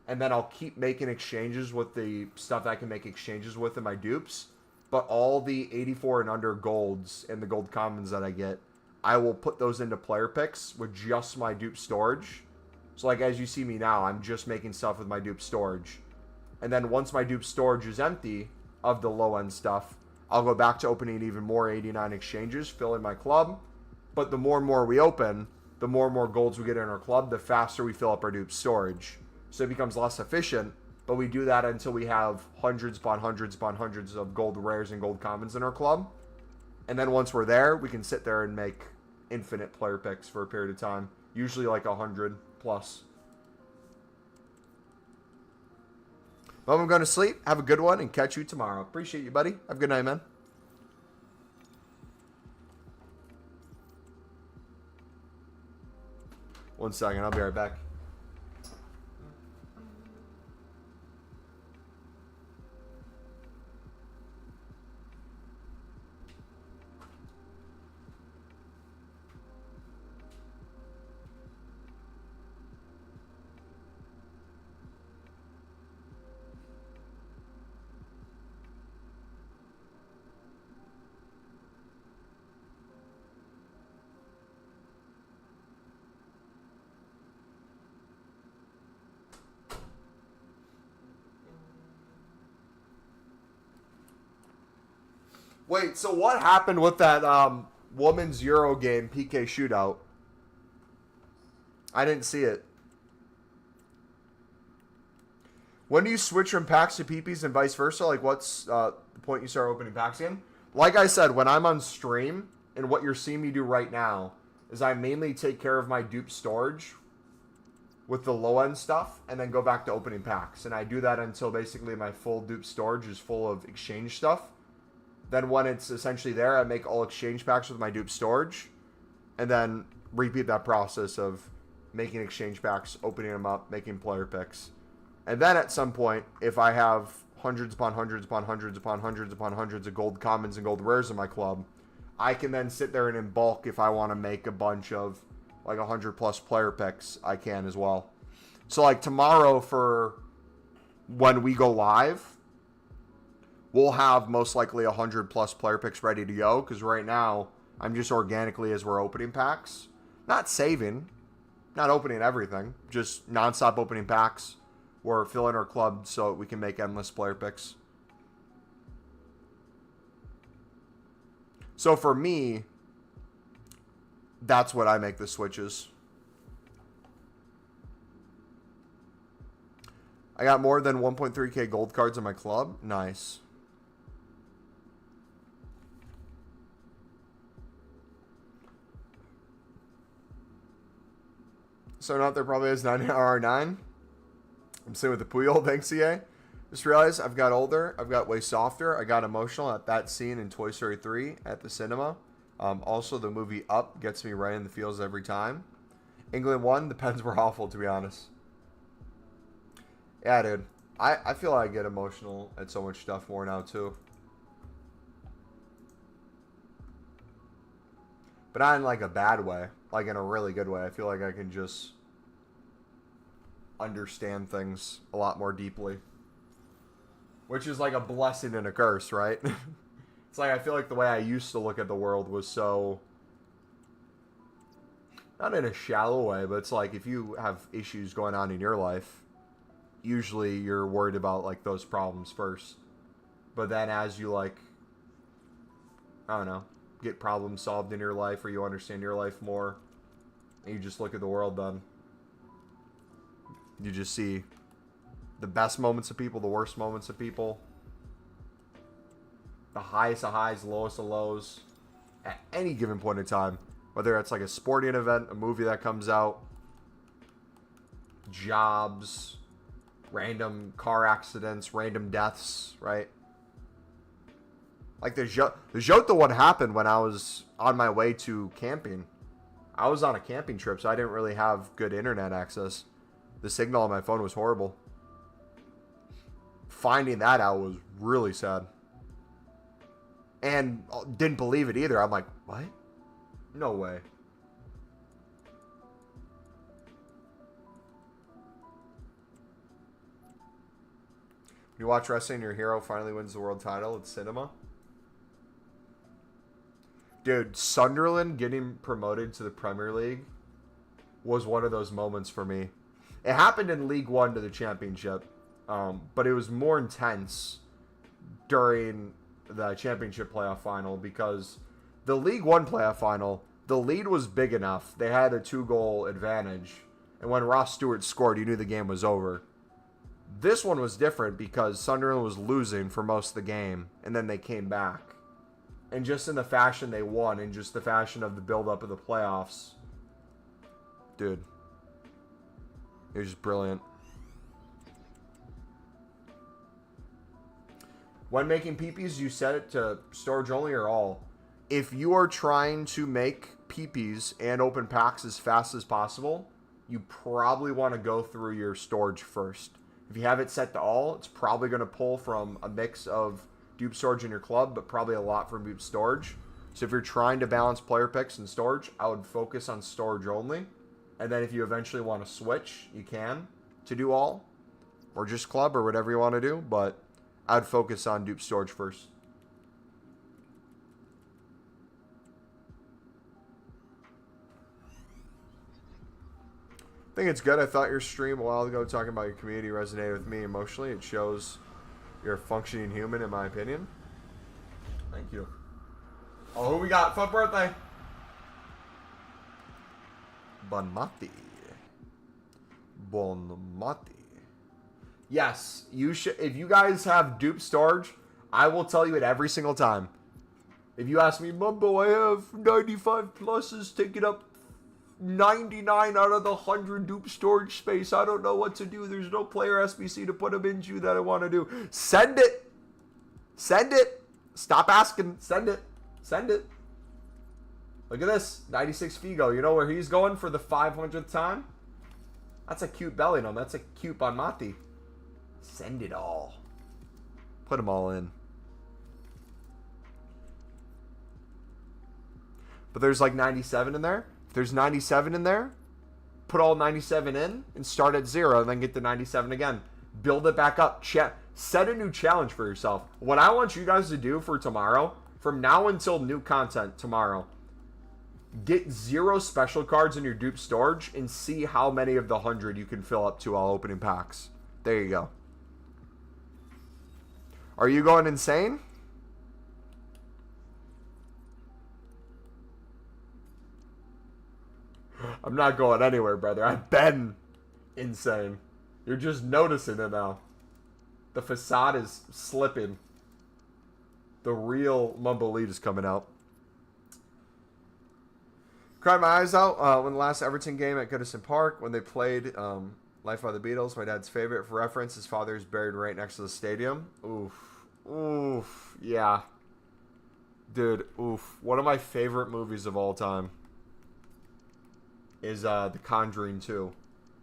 S1: And then I'll keep making exchanges with the stuff I can make exchanges with in my dupes. But all the 84 and under golds and the gold commons that I get, I will put those into player picks with just my dupe storage. So like as you see me now, I'm just making stuff with my dupe storage. And then once my dupe storage is empty of the low end stuff, I'll go back to opening even more 89 exchanges, fill in my club. But the more and more we open, the more and more golds we get in our club, the faster we fill up our dupe storage. So it becomes less efficient, but we do that until we have hundreds upon hundreds upon hundreds of gold rares and gold commons in our club. And then once we're there, we can sit there and make infinite player picks for a period of time. Usually like 100 plus. Well, I'm going to sleep. Have a good one and catch you tomorrow. Appreciate you, buddy. Have a good night, man. One second. I'll be right back. Wait, so what happened with that women's Euro game PK shootout? I didn't see it. When do you switch from packs to PPs and vice versa? Like, what's the point you start opening packs again? Like I said, when I'm on stream, and what you're seeing me do right now, is I mainly take care of my dupe storage with the low-end stuff, and then go back to opening packs. And I do that until basically my full dupe storage is full of exchange stuff. Then when it's essentially there, I make all exchange packs with my dupe storage. And then repeat that process of making exchange packs, opening them up, making player picks. And then at some point, if I have hundreds upon hundreds upon hundreds upon hundreds upon hundreds of gold commons and gold rares in my club, I can then sit there and in bulk, if I want to make a bunch of like 100 plus player picks, I can as well. So like tomorrow for when we go live, we'll have most likely 100 plus player picks ready to go. Because right now, I'm just organically as we're opening packs. Not saving. Not opening everything. Just nonstop opening packs. We're filling our club so we can make endless player picks. So for me, that's what I make the switches. I got more than 1.3k gold cards in my club. Nice. So out there probably has 9 R9. I'm sitting with the Puyol. Thanks, EA. Just realized I've got older. I've got way softer. I got emotional at that scene in Toy Story 3 at the cinema. Also, the movie Up gets me right in the feels every time. England won. The Pens were awful, to be honest. Yeah, dude. I feel like I get emotional at so much stuff more now, too. But not in, like, a bad way. Like, in a really good way. I feel like I can just understand things a lot more deeply. Which is like a blessing and a curse, right? It's like I feel like the way I used to look at the world was so... not in a shallow way, but it's like if you have issues going on in your life, usually you're worried about like those problems first. But then as you like, I don't know, get problems solved in your life or you understand your life more, and you just look at the world then. You just see the best moments of people, the worst moments of people, the highest of highs, lowest of lows, at any given point in time. Whether it's like a sporting event, a movie that comes out, jobs, random car accidents, random deaths, right? Like the Jota one happened when I was on my way to camping. I was on a camping trip, so I didn't really have good internet access. The signal on my phone was horrible. Finding that out was really sad. And didn't believe it either. I'm like, what? No way. You watch wrestling, your hero finally wins the world title at cinema. Dude, Sunderland getting promoted to the Premier League was one of those moments for me. It happened in League One to the Championship, but it was more intense during the Championship playoff final because the League One playoff final, the lead was big enough. They had a 2-goal advantage, and when Ross Stewart scored, you knew the game was over. This one was different because Sunderland was losing for most of the game, and then they came back. And just in the fashion they won, and just the fashion of the build-up of the playoffs, dude, it was just brilliant. When making peepees, you set it to storage only or all. If you are trying to make peepees and open packs as fast as possible, you probably want to go through your storage first. If you have it set to all, it's probably going to pull from a mix of dupe storage in your club, but probably a lot from dupe storage. So if you're trying to balance player picks and storage, I would focus on storage only. And then if you eventually want to switch, you can to do all, or just club, or whatever you want to do. But I'd focus on dupe storage first. I think it's good. I thought your stream a while ago talking about your community resonated with me emotionally. It shows you're a functioning human, in my opinion. Thank you. Oh, who we got? Fun birthday. Bon mati. Bon mati. Yes, you should. If you guys have dupe storage, I will tell you it every single time. If you ask me, Mumbo, I have 95 pluses taking up 99 out of the 100 dupe storage space. I don't know what to do. There's no player SBC to put them into that I want to do. Send it. Send it. Stop asking. Send it. Send it. Look at this. 96 Figo. You know where he's going for the 500th time? That's a cute Bellingham. That's a cute Bonmati. Send it all. Put them all in. But there's like 97 in there. If there's 97 in there, put all 97 in and start at 0 and then get the 97 again. Build it back up. Set a new challenge for yourself. What I want you guys to do for tomorrow, from now until new content tomorrow, get 0 special cards in your dupe storage and see how many of the 100 you can fill up to while opening packs. There you go. Are you going insane? I'm not going anywhere, brother. I've been insane. You're just noticing it now. The facade is slipping. The real MumboElite is coming out. Cried my eyes out when the last Everton game at Goodison Park, when they played Life by the Beatles, my dad's favorite. For reference, his father is buried right next to the stadium. Oof. Oof. Yeah. Dude, oof. One of my favorite movies of all time is The Conjuring 2.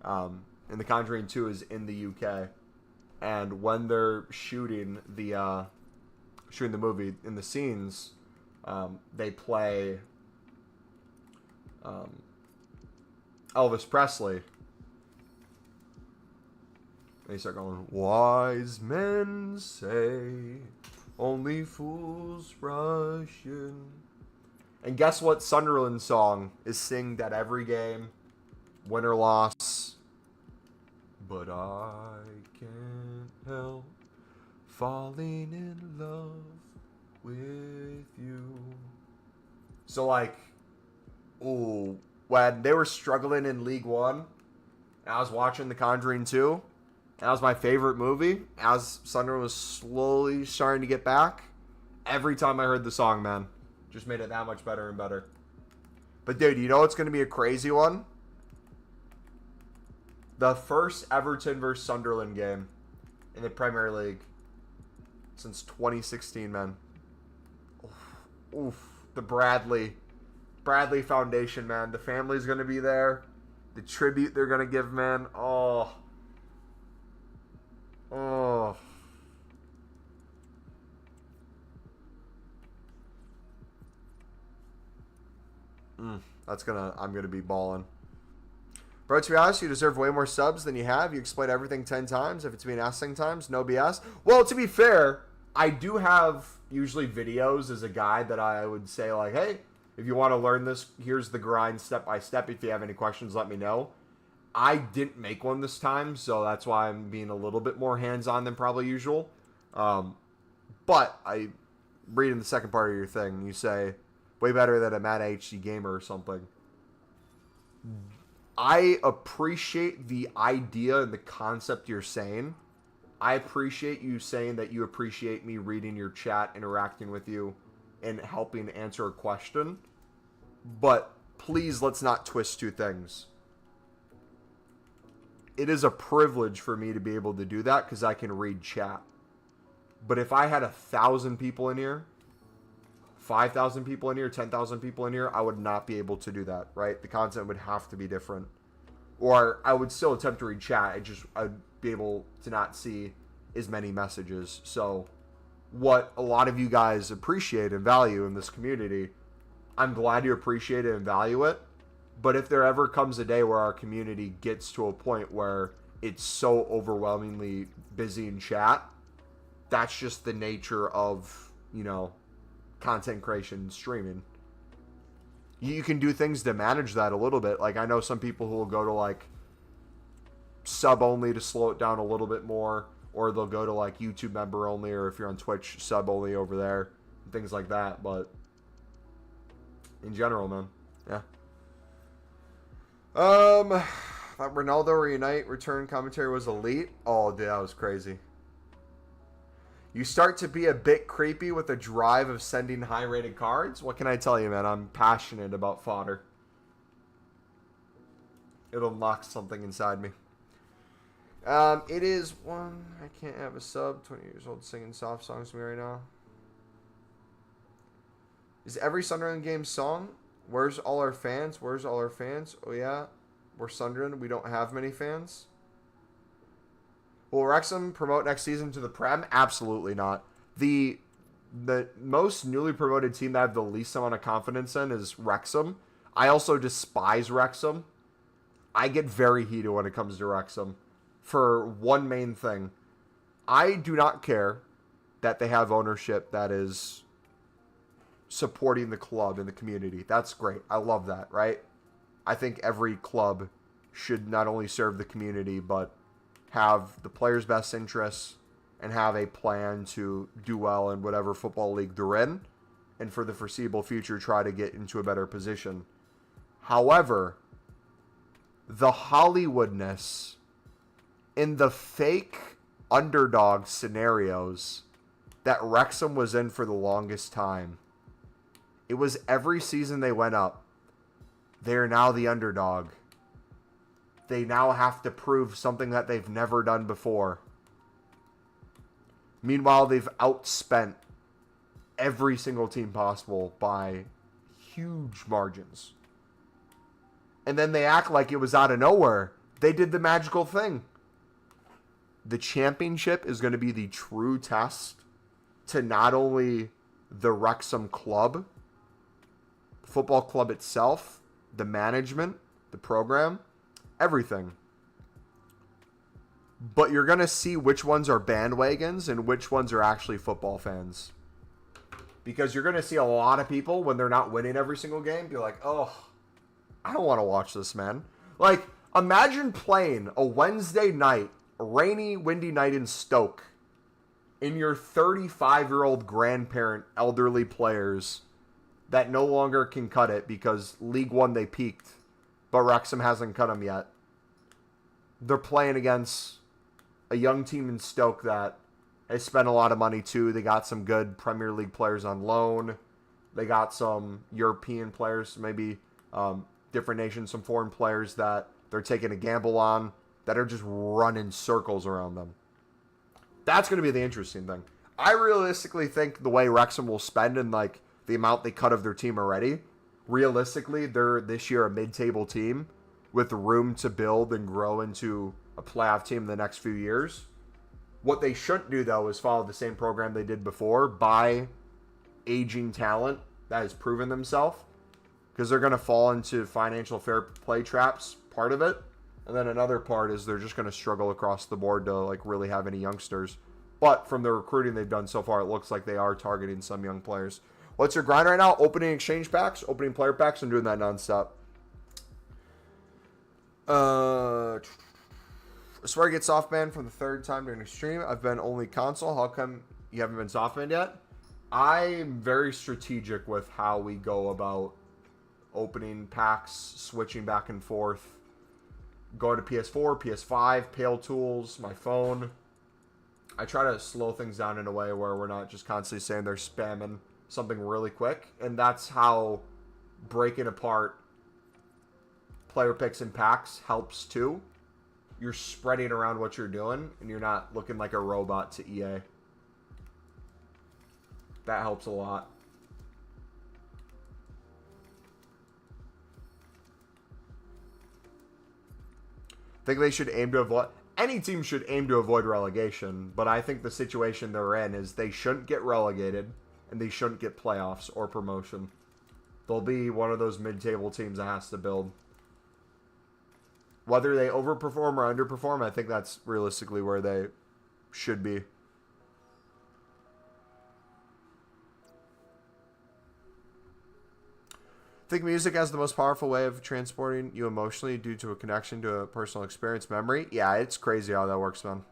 S1: And The Conjuring 2 is in the UK. And when they're shooting the movie, in the scenes, they play Elvis Presley. And they start going, wise men say only fools rush in. And guess what Sunderland's song is singed at every game, win or loss? But I can't help falling in love with you. So like, ooh, when they were struggling in League One, and I was watching The Conjuring 2, that was my favorite movie. As Sunderland was slowly starting to get back, every time I heard the song, man, just made it that much better and better. But dude, you know what's going to be a crazy one? The first Everton versus Sunderland game in the Premier League since 2016, man. Oof. The Bradley Foundation, man. The family's going to be there. The tribute they're going to give, man. Oh. I'm going to be balling. Bro, to be honest, you deserve way more subs than you have. You explain everything 10 times. If it's being asked 10 times, no BS. Well, to be fair, I do have usually videos as a guide that I would say like, hey, if you want to learn this, here's the grind step by step. If you have any questions, let me know. I didn't make one this time, so that's why I'm being a little bit more hands-on than probably usual. But I read in the second part of your thing, you say, way better than a Mad HD gamer or something. I appreciate the idea and the concept you're saying. I appreciate you saying that you appreciate me reading your chat, interacting with you, and helping answer a question. But please, let's not twist two things. It is a privilege for me to be able to do that because I can read chat. But if I had 1,000 people in here, 5,000 people in here, 10,000 people in here, I would not be able to do that, right? The content would have to be different. Or I would still attempt to read chat. I'd be able to not see as many messages. So what a lot of you guys appreciate and value in this community, I'm glad you appreciate it and value it. But if there ever comes a day where our community gets to a point where it's so overwhelmingly busy in chat, that's just the nature of, you know, content creation and streaming. You can do things to manage that a little bit. Like, I know some people who will go to, like, sub only to slow it down a little bit more, or they'll go to, like, YouTube member only, or if you're on Twitch, sub only over there, and things like that. But in general, man, yeah. That Ronaldo reunite return commentary was elite. Oh, dude, that was crazy. You start to be a bit creepy with the drive of sending high-rated cards. What can I tell you, man? I'm passionate about fodder. It unlocks something inside me. It is one. I can't have a sub. 20 years old singing soft songs to me right now. Is every Sunderland game song? Where's all our fans? Where's all our fans? Oh, yeah. We're Sunderland. We don't have many fans. Will Wrexham promote next season to the Prem? Absolutely not. The most newly promoted team that I have the least amount of confidence in is Wrexham. I also despise Wrexham. I get very heated when it comes to Wrexham for one main thing. I do not care that they have ownership that is supporting the club and the community. That's great. I love that, right? I think every club should not only serve the community, but have the players' best interests and have a plan to do well in whatever football league they're in, and for the foreseeable future try to get into a better position. However, the Hollywoodness in the fake underdog scenarios that Wrexham was in for the longest time. It was every season they went up. They are now the underdog. They now have to prove something that they've never done before. Meanwhile, they've outspent every single team possible by huge margins. And then they act like it was out of nowhere. They did the magical thing. The championship is going to be the true test to not only the Wrexham club, the football club itself, the management, the program, everything. But you're going to see which ones are bandwagons and which ones are actually football fans. Because you're going to see a lot of people, when they're not winning every single game, be like, oh, I don't want to watch this, man. Like, imagine playing a Wednesday night, a rainy, windy night in Stoke, and your 35-year-old grandparent elderly players that no longer can cut it because League One they peaked, but Wrexham hasn't cut them yet. They're playing against a young team in Stoke that has spent a lot of money too. They got some good Premier League players on loan. They got some European players, maybe different nations, some foreign players that they're taking a gamble on that are just running circles around them. That's going to be the interesting thing. I realistically think the way Wrexham will spend and like the amount they cut of their team already, realistically, they're this year a mid-table team with room to build and grow into a playoff team in the next few years. What they shouldn't do, though, is follow the same program they did before, buy aging talent that has proven themselves, because they're going to fall into financial fair play traps, part of it. And then another part is they're just going to struggle across the board to like really have any youngsters. But from the recruiting they've done so far, it looks like they are targeting some young players. What's your grind right now? Opening exchange packs, opening player packs, and doing that nonstop. I swear I get soft banned for the third time during a stream. I've been only console. How come you haven't been soft banned yet? I'm very strategic with how we go about opening packs, switching back and forth. Go to PS4, PS5, Pale Tools, my phone. I try to slow things down in a way where we're not just constantly saying they're spamming something really quick. And that's how breaking apart player picks and packs helps too. You're spreading around what you're doing and you're not looking like a robot to EA. That helps a lot. I think they should aim to avoid... Any team should aim to avoid relegation, but I think the situation they're in is they shouldn't get relegated and they shouldn't get playoffs or promotion. They'll be one of those mid-table teams that has to build. Whether they overperform or underperform, I think that's realistically where they should be. I think music has the most powerful way of transporting you emotionally due to a connection to a personal experience memory. Yeah, it's crazy how that works, man.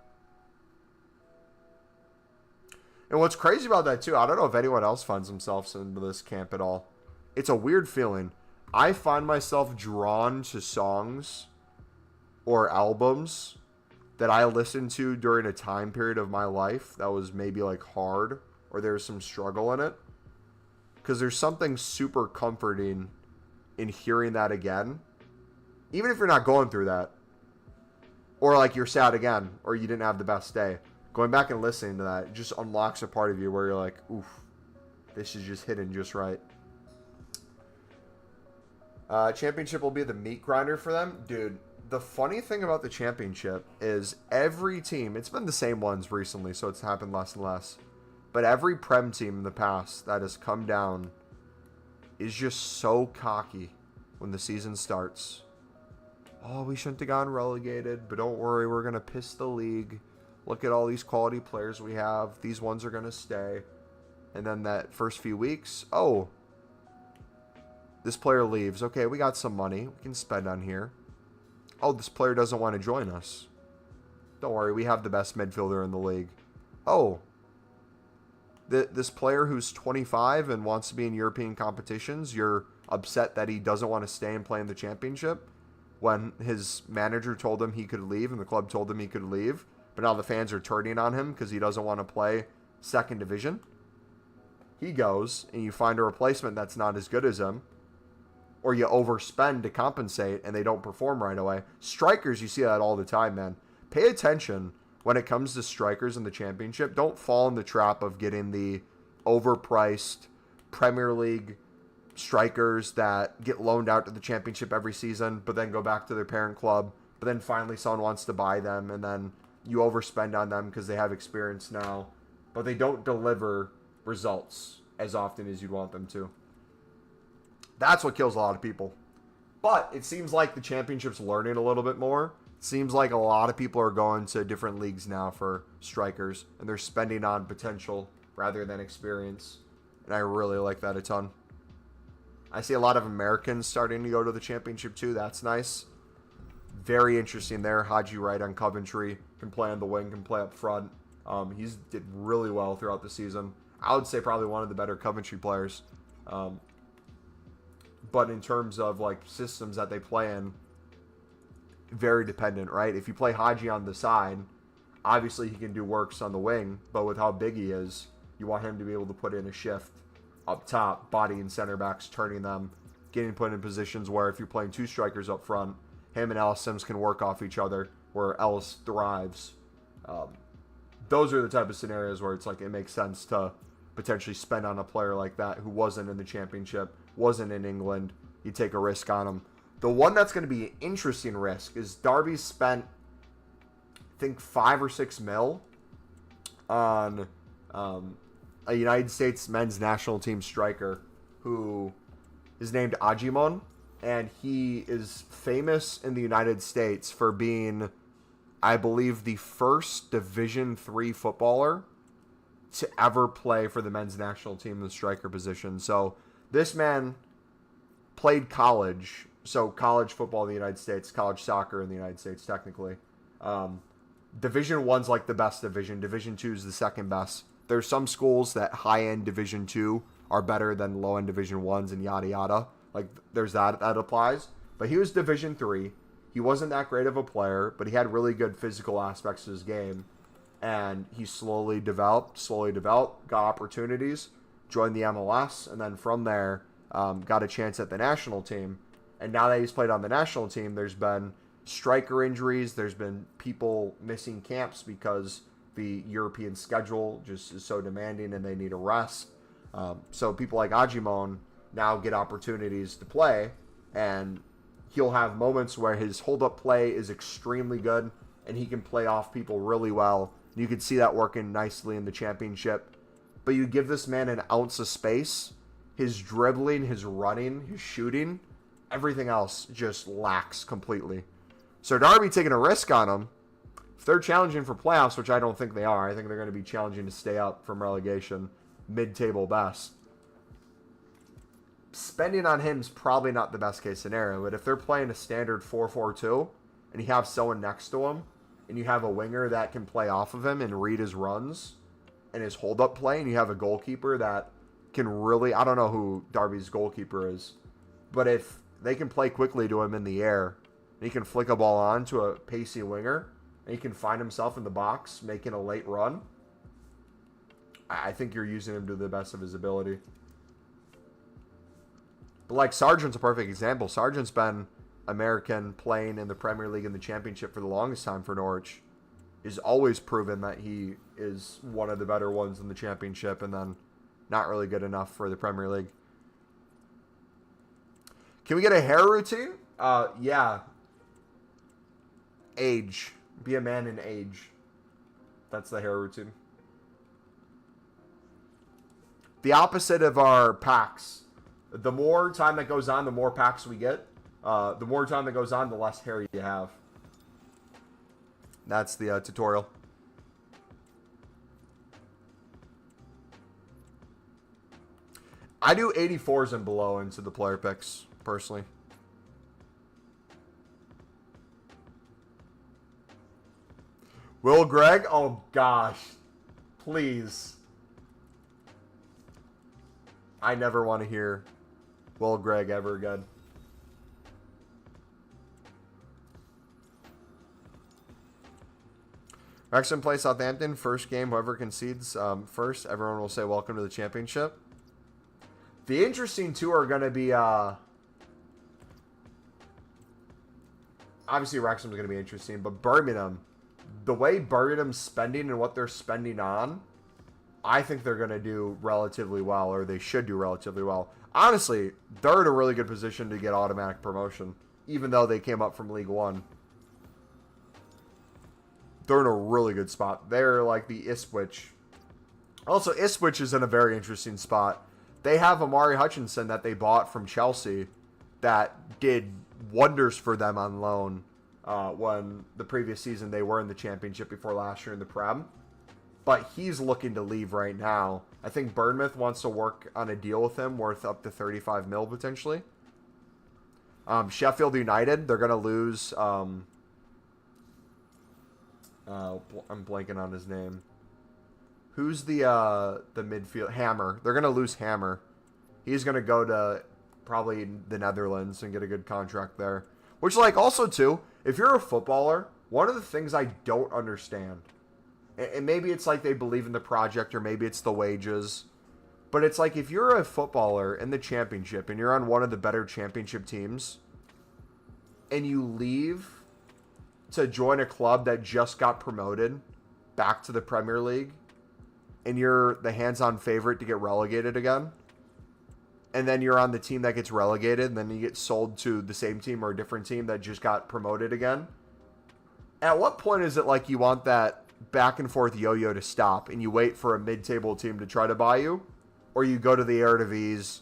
S1: And what's crazy about that, too, I don't know if anyone else finds themselves into this camp at all. It's a weird feeling. I find myself drawn to songs or albums that I listened to during a time period of my life that was maybe like hard or there was some struggle in it. Because there's something super comforting in hearing that again. Even if you're not going through that. Or like you're sad again. Or you didn't have the best day. Going back and listening to that just unlocks a part of you where you're like, oof, this is just hitting just right. Championship will be the meat grinder for them. Dude, the funny thing about the championship is every team, it's been the same ones recently, so it's happened less and less. But every Prem team in the past that has come down is just so cocky when the season starts. Oh, we shouldn't have gotten relegated, but don't worry, we're going to piss the league. Look at all these quality players we have. These ones are going to stay. And then that first few weeks, oh, this player leaves. Okay, we got some money we can spend on here. Oh, this player doesn't want to join us. Don't worry, we have the best midfielder in the league. Oh, this player who's 25 and wants to be in European competitions, you're upset that he doesn't want to stay and play in the championship. when his manager told him he could leave and the club told him he could leave, but now the fans are turning on him because he doesn't want to play second division. He goes, and you find a replacement that's not as good as him, or you overspend to compensate, and they don't perform right away. Strikers, you see that all the time, man. Pay attention when it comes to strikers in the championship. Don't fall in the trap of getting the overpriced Premier League strikers that get loaned out to the championship every season, but then go back to their parent club, but then finally someone wants to buy them, and then you overspend on them because they have experience now, but they don't deliver results as often as you'd want them to. That's what kills a lot of people. But it seems like the championship's learning a little bit more. It seems like a lot of people are going to different leagues now for strikers, and they're spending on potential rather than experience. And I really like that a ton. I see a lot of Americans starting to go to the championship too. That's nice. Very interesting there. Haji Wright on Coventry. Can play on the wing, can play up front. He's did really well throughout the season. I would say probably one of the better Coventry players. But in terms of like systems that they play in, very dependent, right? If you play Haji on the side, obviously he can do works on the wing, but with how big he is, you want him to be able to put in a shift up top, bodying center backs, turning them, getting put in positions where if you're playing two strikers up front, him and Ellis Sims can work off each other, where Ellis thrives. Those are the type of scenarios where it's like it makes sense to potentially spend on a player like that who wasn't in the championship, wasn't in England. You take a risk on him. The one that's going to be an interesting risk is Derby spent, I think, 5 or 6 mil on a United States men's national team striker who is named Ajimon, and he is famous in the United States for being, I believe, the first Division III footballer to ever play for the men's national team in the striker position. So this man played college, so college football in the United States, college soccer in the United States technically. Division I's like the best division. Division II is the second best. There's some schools that high-end Division II are better than low-end Division I's and yada yada. Like there's that applies. But he was Division III. He wasn't that great of a player, but he had really good physical aspects to his game. And he slowly developed, got opportunities, joined the MLS, and then from there got a chance at the national team. And now that he's played on the national team, there's been striker injuries, there's been people missing camps because the European schedule just is so demanding and they need a rest. So people like Ajimon now get opportunities to play, and he'll have moments where his hold-up play is extremely good and he can play off people really well. You can see that working nicely in the championship. But you give this man an ounce of space, his dribbling, his running, his shooting, everything else just lacks completely. So Derby taking a risk on him. If they're challenging for playoffs, which I don't think they are, I think they're going to be challenging to stay up from relegation, mid-table best. Spending on him is probably not the best case scenario, but if they're playing a standard 4-4-2 and you have someone next to him and you have a winger that can play off of him and read his runs and his hold-up play, and you have a goalkeeper that can really, I don't know who Derby's goalkeeper is, but if they can play quickly to him in the air, and he can flick a ball on to a pacey winger, and he can find himself in the box making a late run, I think you're using him to the best of his ability. But like Sargent's a perfect example. Sargent's been American, playing in the Premier League and the Championship for the longest time for Norwich. He's always proven that he is one of the better ones in the Championship, and then not really good enough for the Premier League. Can we get a hair routine? Yeah. Age. Be a man in age. That's the hair routine. The opposite of our packs. The more time that goes on, the more packs we get. The more time that goes on, the less hair you have. That's the tutorial. I do 84s and below into the player picks, personally. Will Greg? Oh, gosh. Please. I never want to hear Will Greg ever again. Wrexham play Southampton. First game, whoever concedes first, everyone will say welcome to the championship. The interesting two are going to be... obviously, Wrexham's going to be interesting, but Birmingham, the way Birmingham's spending and what they're spending on, I think they're going to do relatively well, or they should do relatively well. Honestly, they're in a really good position to get automatic promotion, even though they came up from League One. They're in a really good spot. They're like the Ipswich. Also, Ipswich is in a very interesting spot. They have Amari Hutchinson that they bought from Chelsea that did wonders for them on loan when the previous season they were in the championship before last year in the Prem. But he's looking to leave right now. I think Bournemouth wants to work on a deal with him worth up to 35 mil potentially. Sheffield United, they're going to lose... I'm blanking on his name. Who's the midfield? Hammer. They're going to lose Hammer. He's going to go to probably the Netherlands and get a good contract there. Which, like, also, too, if you're a footballer, one of the things I don't understand, and maybe it's like they believe in the project or maybe it's the wages, but it's like if you're a footballer in the championship and you're on one of the better championship teams and you leave to join a club that just got promoted back to the Premier League and you're the hands-on favorite to get relegated again, and then you're on the team that gets relegated, and then you get sold to the same team or a different team that just got promoted again. At what point is it like you want that back and forth yo-yo to stop and you wait for a mid-table team to try to buy you? Or you go to the Eredivisie,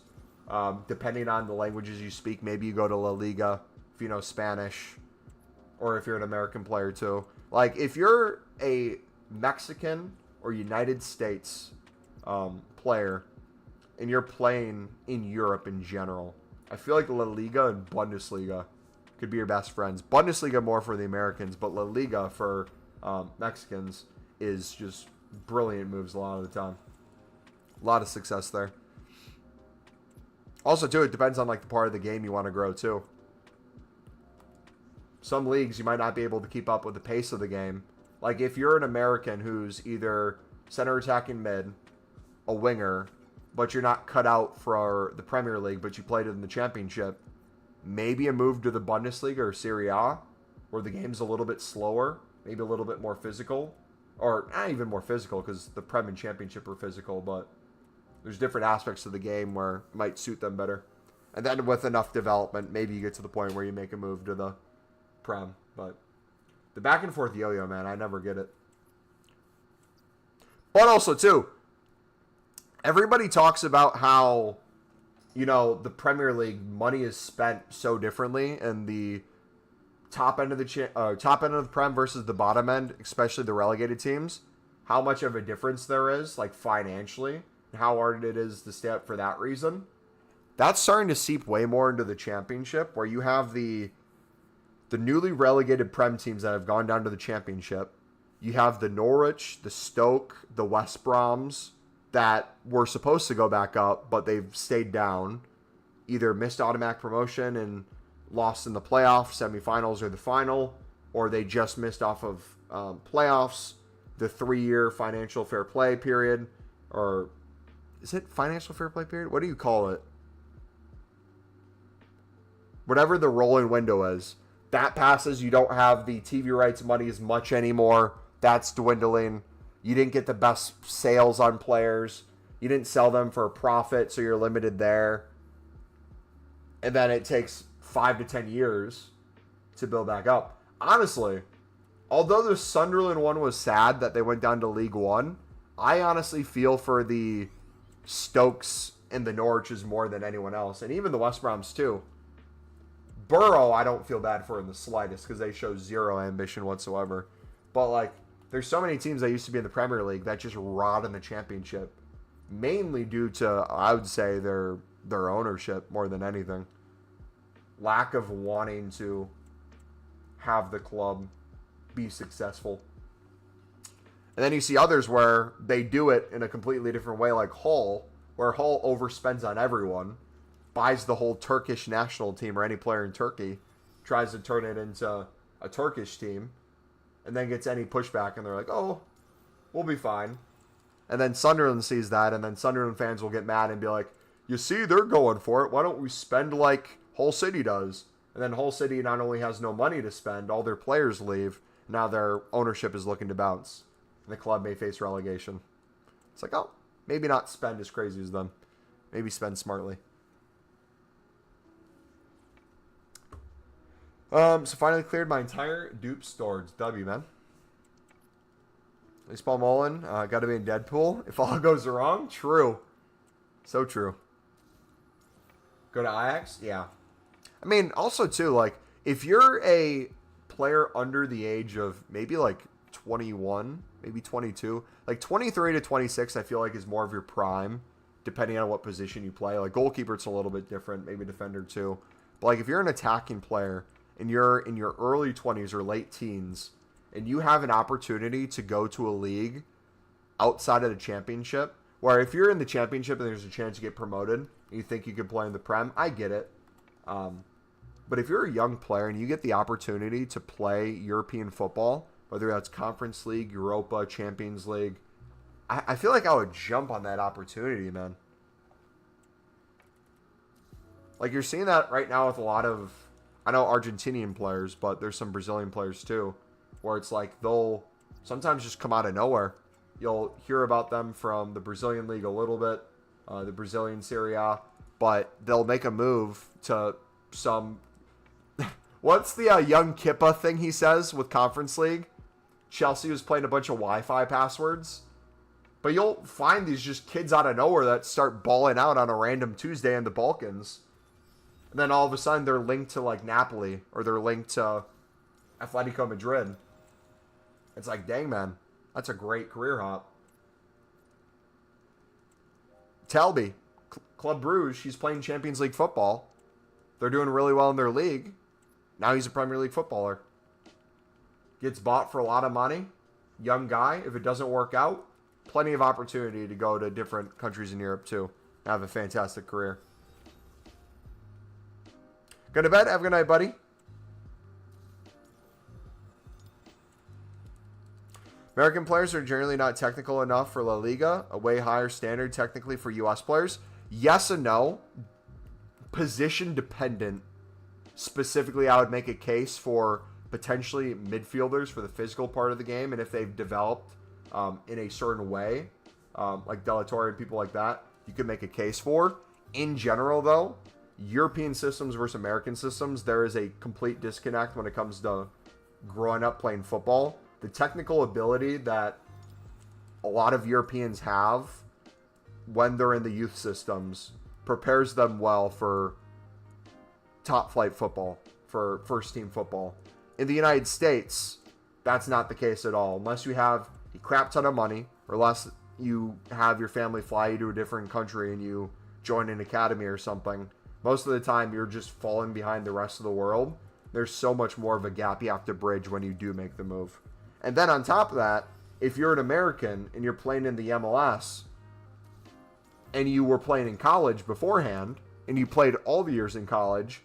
S1: depending on the languages you speak, maybe you go to La Liga if you know Spanish, or if you're an American player too. Like, if you're a Mexican or United States player and you're playing in Europe in general, I feel like La Liga and Bundesliga could be your best friends. Bundesliga more for the Americans, but La Liga for Mexicans is just brilliant moves a lot of the time. A lot of success there. Also, too, it depends on like the part of the game you want to grow too. Some leagues you might not be able to keep up with the pace of the game. Like if you're an American who's either center attacking mid, a winger, but you're not cut out for the Premier League, but you played it in the Championship, maybe a move to the Bundesliga or Serie A, where the game's a little bit slower, maybe a little bit more physical, or not even more physical because the Prem and Championship are physical, but there's different aspects of the game where it might suit them better. And then with enough development, maybe you get to the point where you make a move to the Prem. But the back and forth yo-yo, man, I never get it. But also, too, everybody talks about how, you know, the Premier League money is spent so differently, and the top end of the Prem versus the bottom end, especially the relegated teams, how much of a difference there is, like financially, and how hard it is to stay up for that reason. That's starting to seep way more into the Championship, where you have the newly relegated Prem teams that have gone down to the Championship. You have the Norwich, the Stoke, the West Broms that were supposed to go back up, but they've stayed down. Either missed automatic promotion and lost in the playoffs, semifinals, or the final, or they just missed off of playoffs, the 3-year financial fair play period, or is it financial fair play period? What do you call it? Whatever the rolling window is. That passes, you don't have the TV rights money as much anymore. That's dwindling. You didn't get the best sales on players. You didn't sell them for a profit, so you're limited there. And then it takes 5 to 10 years to build back up. Honestly, although the Sunderland one was sad that they went down to League One, I honestly feel for the Stokes and the Norwiches more than anyone else, and even the West Broms too. Borough, I don't feel bad for in the slightest because they show zero ambition whatsoever. But, like, there's so many teams that used to be in the Premier League that just rot in the Championship. Mainly due to, I would say, their ownership more than anything. Lack of wanting to have the club be successful. And then you see others where they do it in a completely different way, like Hull, where Hull overspends on everyone, buys the whole Turkish national team or any player in Turkey, tries to turn it into a Turkish team, and then gets any pushback, and they're like, oh, we'll be fine. And then Sunderland sees that, and then Sunderland fans will get mad and be like, you see, they're going for it. Why don't we spend like Hull City does? And then Hull City not only has no money to spend, all their players leave. Now their ownership is looking to bounce. And the club may face relegation. It's like, oh, maybe not spend as crazy as them. Maybe spend smartly. So finally cleared my entire dupe storage. W, man. Baseball Mullen, got to be in Deadpool. If all goes wrong, true. So true. Go to Ajax? Yeah. I mean, also, too, like, if you're a player under the age of maybe, like, 21, maybe 22, like, 23 to 26, I feel like is more of your prime, depending on what position you play. Like, goalkeeper, it's a little bit different, maybe defender, too. But, like, if you're an attacking player and you're in your early 20s or late teens, and you have an opportunity to go to a league outside of the championship, where if you're in the championship and there's a chance to get promoted, and you think you could play in the Prem, I get it. But if you're a young player and you get the opportunity to play European football, whether that's Conference League, Europa, Champions League, I feel like I would jump on that opportunity, man. Like, you're seeing that right now with a lot of, I know Argentinian players, but there's some Brazilian players too, where it's like they'll sometimes just come out of nowhere. You'll hear about them from the Brazilian league a little bit, the Brazilian Serie A, but they'll make a move to some... What's the young Kippa thing he says with Conference League? Chelsea was playing a bunch of Wi-Fi passwords. But you'll find these just kids out of nowhere that start balling out on a random Tuesday in the Balkans. And then all of a sudden they're linked to like Napoli or they're linked to Atletico Madrid. It's like, dang, man. That's a great career hop. Talby, Club Brugge, he's playing Champions League football. They're doing really well in their league. Now he's a Premier League footballer. Gets bought for a lot of money. Young guy. If it doesn't work out, plenty of opportunity to go to different countries in Europe too. Have a fantastic career. Go to bed. Have a good night, buddy. American players are generally not technical enough for La Liga, a way higher standard technically for U.S. players. Yes and no. Position dependent. Specifically, I would make a case for potentially midfielders for the physical part of the game, and if they've developed in a certain way, like De La Torre and people like that, you could make a case for. In general, though, European systems versus American systems, there is a complete disconnect when it comes to growing up playing football. The technical ability that a lot of Europeans have when they're in the youth systems prepares them well for top flight football, for first team football. In the United States, that's not the case at all. Unless you have a crap ton of money, or unless you have your family fly you to a different country and you join an academy or something, most of the time you're just falling behind the rest of the world. There's so much more of a gap you have to bridge when you do make the move. And then on top of that, if you're an American and you're playing in the MLS and you were playing in college beforehand and you played all the years in college,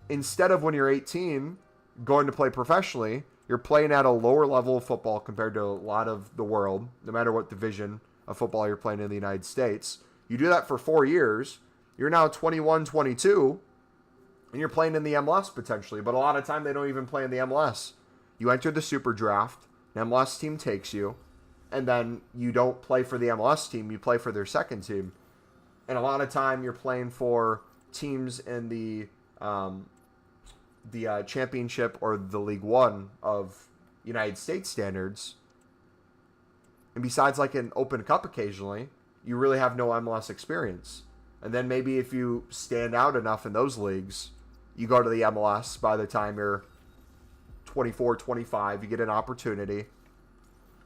S1: instead of when you're 18 going to play professionally, you're playing at a lower level of football compared to a lot of the world, no matter what division of football you're playing in the United States. You do that for 4 years, you're now 21, 22, and you're playing in the MLS potentially, but a lot of time they don't even play in the MLS. You enter the Super Draft, an MLS team takes you, and then you don't play for the MLS team, you play for their second team. And a lot of time you're playing for teams in the championship or the League One of United States standards. And besides like an Open Cup occasionally, you really have no MLS experience. And then maybe if you stand out enough in those leagues, you go to the MLS by the time you're 24, 25, you get an opportunity.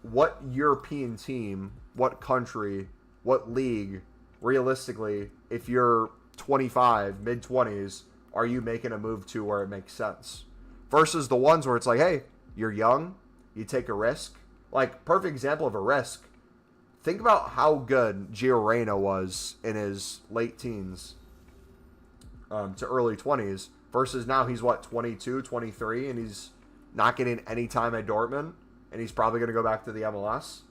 S1: What European team, what country, what league, realistically, if you're 25, mid-20s, are you making a move to where it makes sense? Versus the ones where it's like, hey, you're young, you take a risk. Like, perfect example of a risk. Think about how good Gio Reyna was in his late teens to early 20s versus now he's, 22, 23, and he's not getting any time at Dortmund. and he's probably going to go back to the MLS.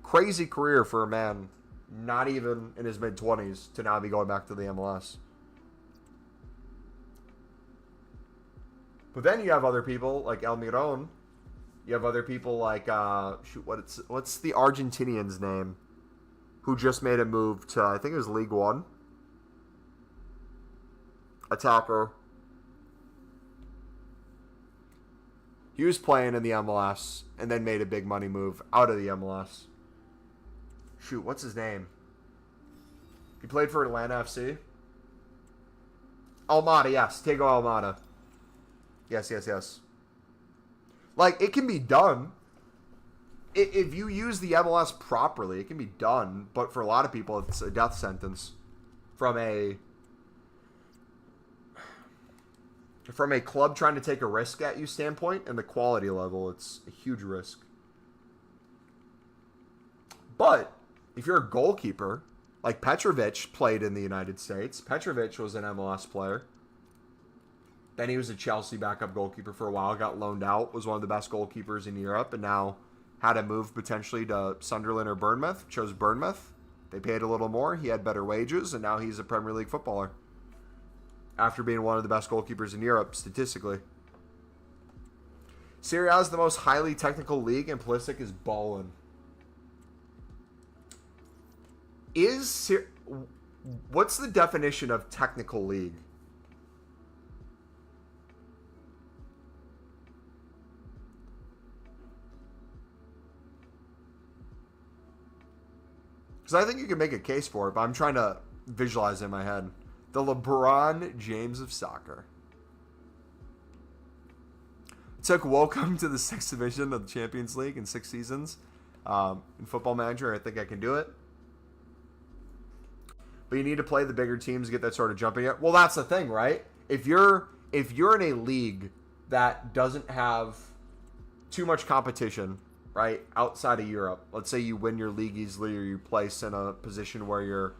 S1: Crazy career for a man not even in his mid-20s to now be going back to the MLS. But then you have other people like El Miron. You have other people like, what's the Argentinian's name? Who just made a move to, I think it was League One. Attacker. He was playing in the MLS and then made a big money move out of the MLS. Shoot, what's his name? He played for Atlanta FC. Almada, yes. Tego Almada. Yes. Like, it can be done. If you use the MLS properly, it can be done. But for a lot of people, it's a death sentence. From a club trying to take a risk at you standpoint and the quality level, it's a huge risk. But if you're a goalkeeper, like Petrovic played in the United States. Petrovic was an MLS player. Then he was a Chelsea backup goalkeeper for a while, got loaned out, was one of the best goalkeepers in Europe, and now had a move potentially to Sunderland or Bournemouth. Chose Bournemouth. They paid a little more. He had better wages, and now he's a Premier League footballer. After being one of the best goalkeepers in Europe, statistically. Serie A is the most highly technical league, and Pulisic is ballin'. What's the definition of technical league? Because I think you can make a case for it, but I'm trying to visualize it in my head. The LeBron James of soccer. Took Welcome to the 6th division of the Champions League in 6 seasons. In Football Manager, I think I can do it. But you need to play the bigger teams to get that sort of jumping up. Well, that's the thing, right? If you're in a league that doesn't have too much competition, right, outside of Europe, let's say you win your league easily or you place in a position where you're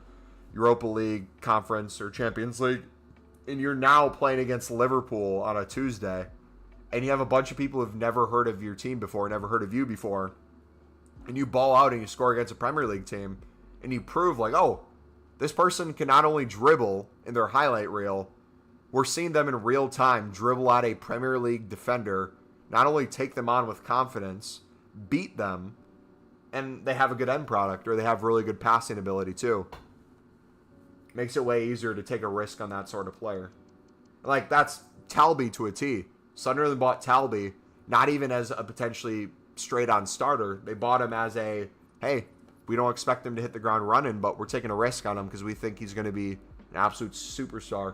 S1: Europa League, Conference, or Champions League, and you're now playing against Liverpool on a Tuesday, and you have a bunch of people who've never heard of your team before, never heard of you before, and you ball out and you score against a Premier League team, and you prove, like, oh, this person can not only dribble in their highlight reel, we're seeing them in real time dribble at a Premier League defender, not only take them on with confidence, beat them, and they have a good end product, or they have really good passing ability too. Makes it way easier to take a risk on that sort of player. Like, that's Talby to a T. Sunderland bought Talby, not even as a potentially straight-on starter. They bought him as a, hey, we don't expect him to hit the ground running, but we're taking a risk on him because we think he's going to be an absolute superstar.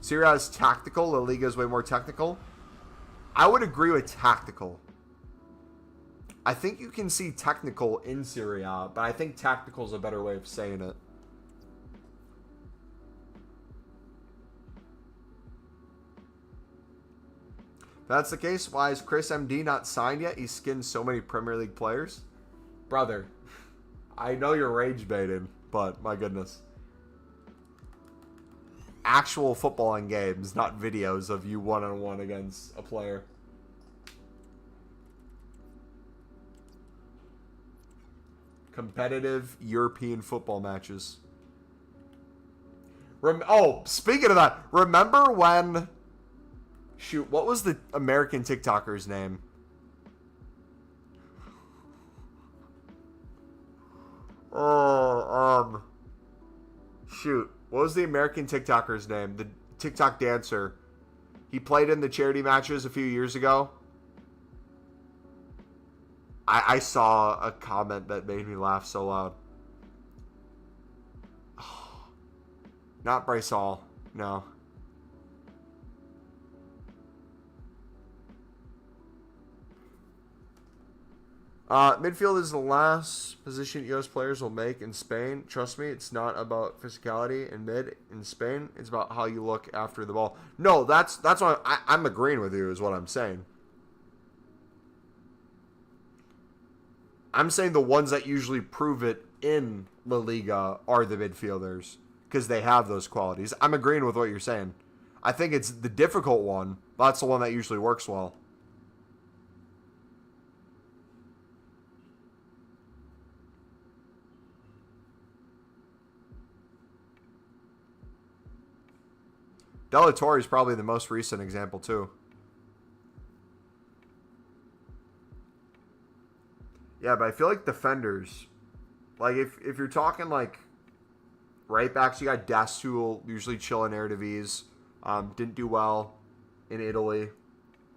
S1: Serie A is tactical. La Liga is way more technical. I would agree with tactical. I think you can see technical in Serie A, but I think tactical is a better way of saying it. If that's the case, why is Chris MD not signed yet? He's skinned so many Premier League players. Brother, I know you're rage baited, but my goodness. Actual footballing games, not videos of you one-on-one against a player. Competitive European football matches. Speaking of that, remember when... Shoot, what was the American TikToker's name? Shoot. What was the American TikToker's name? The TikTok dancer. He played in the charity matches a few years ago. I saw a comment that made me laugh so loud. Not Bryce Hall. No. Midfield is the last position U.S. players will make in Spain. Trust me, it's not about physicality in mid in Spain. It's about how you look after the ball. No, that's what I'm agreeing with you is what I'm saying. I'm saying the ones that usually prove it in La Liga are the midfielders. because they have those qualities. I'm agreeing with what you're saying. I think it's the difficult one. That's the one that usually works well. Della Torre is probably the most recent example, too. Yeah, but I feel like defenders, like if you're talking like right backs, you got Dest, who will usually chill in Eredivisie. Didn't do well in Italy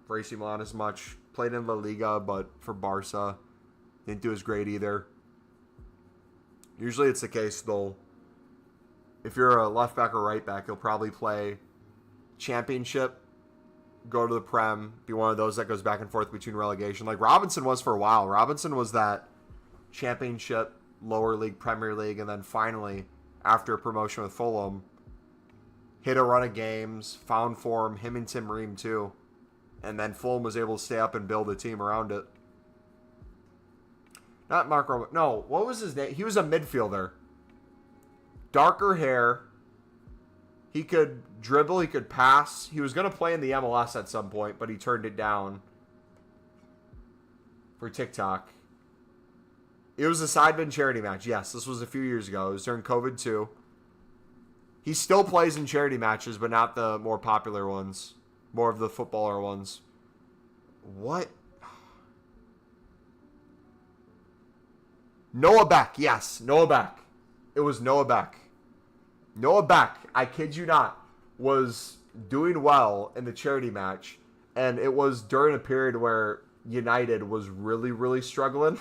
S1: for AC Milan as much. Played in La Liga, but for Barca, didn't do as great either. Usually it's the case, though. If you're a left back or right back, you'll probably play Championship, go to the Prem, be one of those that goes back and forth between relegation. Like Robinson was for a while. Robinson was that Championship, lower league, Premier League, and then finally, after promotion with Fulham, hit a run of games, found form, him and Tim Ream too. And then Fulham was able to stay up and build a team around it. Not Mark Roman. No, what was his name? He was a midfielder. Darker hair. He could dribble, he could pass. He was going to play in the MLS at some point, but he turned it down for TikTok. It was a Sidemen charity match. Yes, this was a few years ago. It was during COVID too. He still plays in charity matches, but not the more popular ones. More of the footballer ones. What? Noah Beck. Yes, Noah Beck. It was Noah Beck. Noah Beck, I kid you not, was doing well in the charity match, and it was during a period where United was really, really struggling.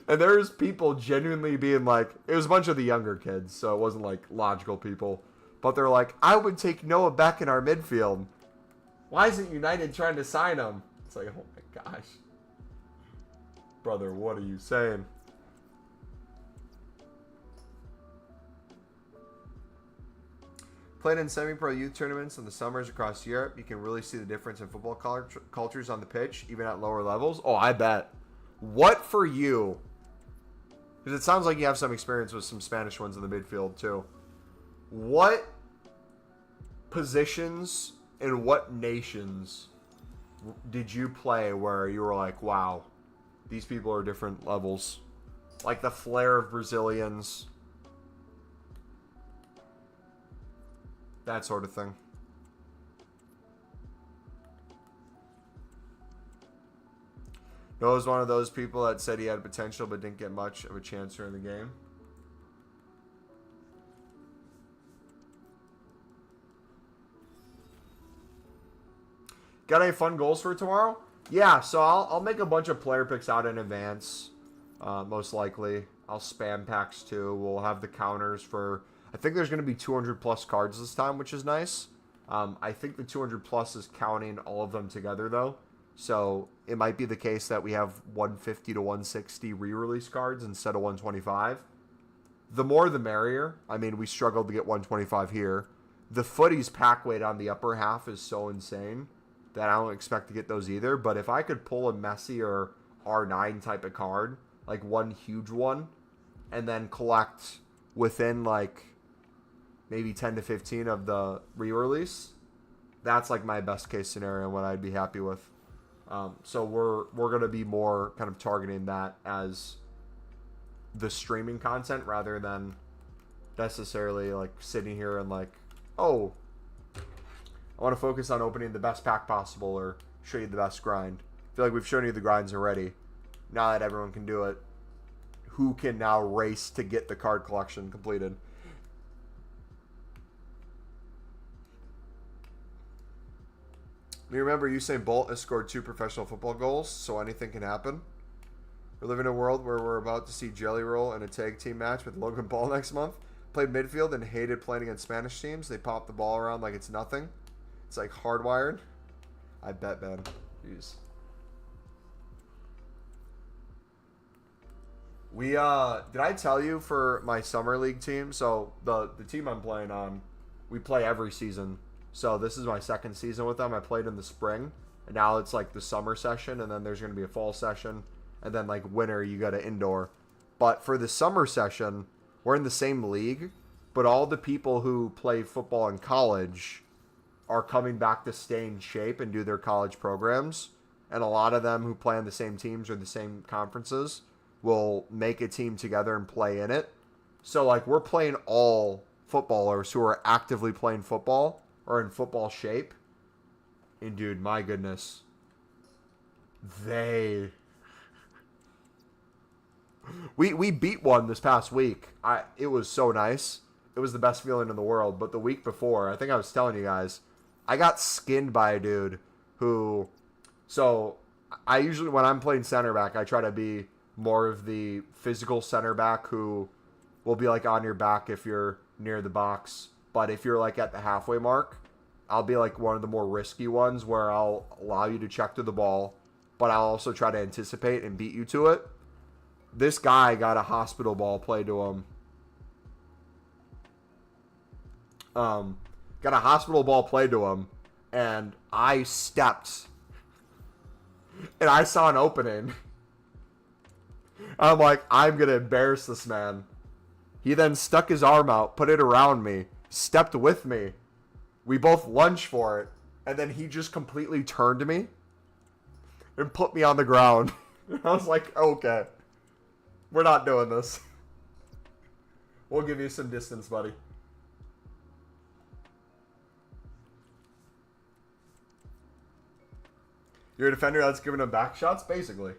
S1: And there's people genuinely being like, it was a bunch of the younger kids, so it wasn't like logical people, but they're like, I would take Noah Beck in our midfield. Why isn't United trying to sign him? It's like, oh my gosh. Brother, what are you saying? Played in semi-pro youth tournaments in the summers across Europe. You can really see the difference in football cultures on the pitch, even at lower levels. Oh, I bet. What for you? Because it sounds like you have some experience with some Spanish ones in the midfield, too. What positions and what nations did you play where you were like, wow, these people are different levels? Like the flair of Brazilians. That sort of thing. Noah was one of those people that said he had potential but didn't get much of a chance during the game. Got any fun goals for tomorrow? Yeah, so I'll make a bunch of player picks out in advance. Most likely. I'll spam packs too. We'll have the counters for... I think there's going to be 200 plus cards this time, which is nice. I think the 200 plus is counting all of them together, though. So it might be the case that we have 150 to 160 re-release cards instead of 125. The more the merrier. I mean, we struggled to get 125 here. The footies pack weight on the upper half is so insane that I don't expect to get those either. But if I could pull a Messi or R9 type of card, like one huge one, and then collect within like maybe 10 to 15 of the re-release, that's like my best case scenario and what I'd be happy with. So we're going to be more kind of targeting that as the streaming content rather than necessarily like sitting here and like, oh, I want to focus on opening the best pack possible or show you the best grind. I feel like we've shown you the grinds already. Now that everyone can do it, who can now race to get the card collection completed? You remember Usain Bolt has scored 2 professional football goals, so anything can happen. We live in a world where we're about to see Jelly Roll in a tag team match with Logan Paul next month. Played midfield and hated playing against Spanish teams. They pop the ball around like it's nothing. It's like hardwired. I bet, man. Jeez. We, did I tell you for my summer league team? So the team I'm playing on, we play every season. So this is my second season with them. I played in the spring, and now it's like the summer session, and then there's going to be a fall session, and then like winter you go to indoor. But for the summer session, we're in the same league, but all the people who play football in college are coming back to stay in shape and do their college programs. And a lot of them who play on the same teams or the same conferences will make a team together and play in it. So, like, we're playing all footballers who are actively playing football or in football shape. And, dude, my goodness. We beat one this past week. It was so nice. It was the best feeling in the world. But the week before, I think I was telling you guys, I got skinned by a dude who... So, I usually, when I'm playing center back, I try to be more of the physical center back who will be, like, on your back if you're near the box. But if you're, like, at the halfway mark, I'll be, like, one of the more risky ones where I'll allow you to check to the ball, but I'll also try to anticipate and beat you to it. This guy got a hospital ball played to him. Got a hospital ball played to him, and I stepped, and I saw an opening. I'm like, I'm going to embarrass this man. He then stuck his arm out, put it around me, stepped with me. We both lunged for it, and then he just completely turned to me and put me on the ground. I was like, okay, we're not doing this. We'll give you some distance, buddy. You're a defender that's giving him back shots, basically.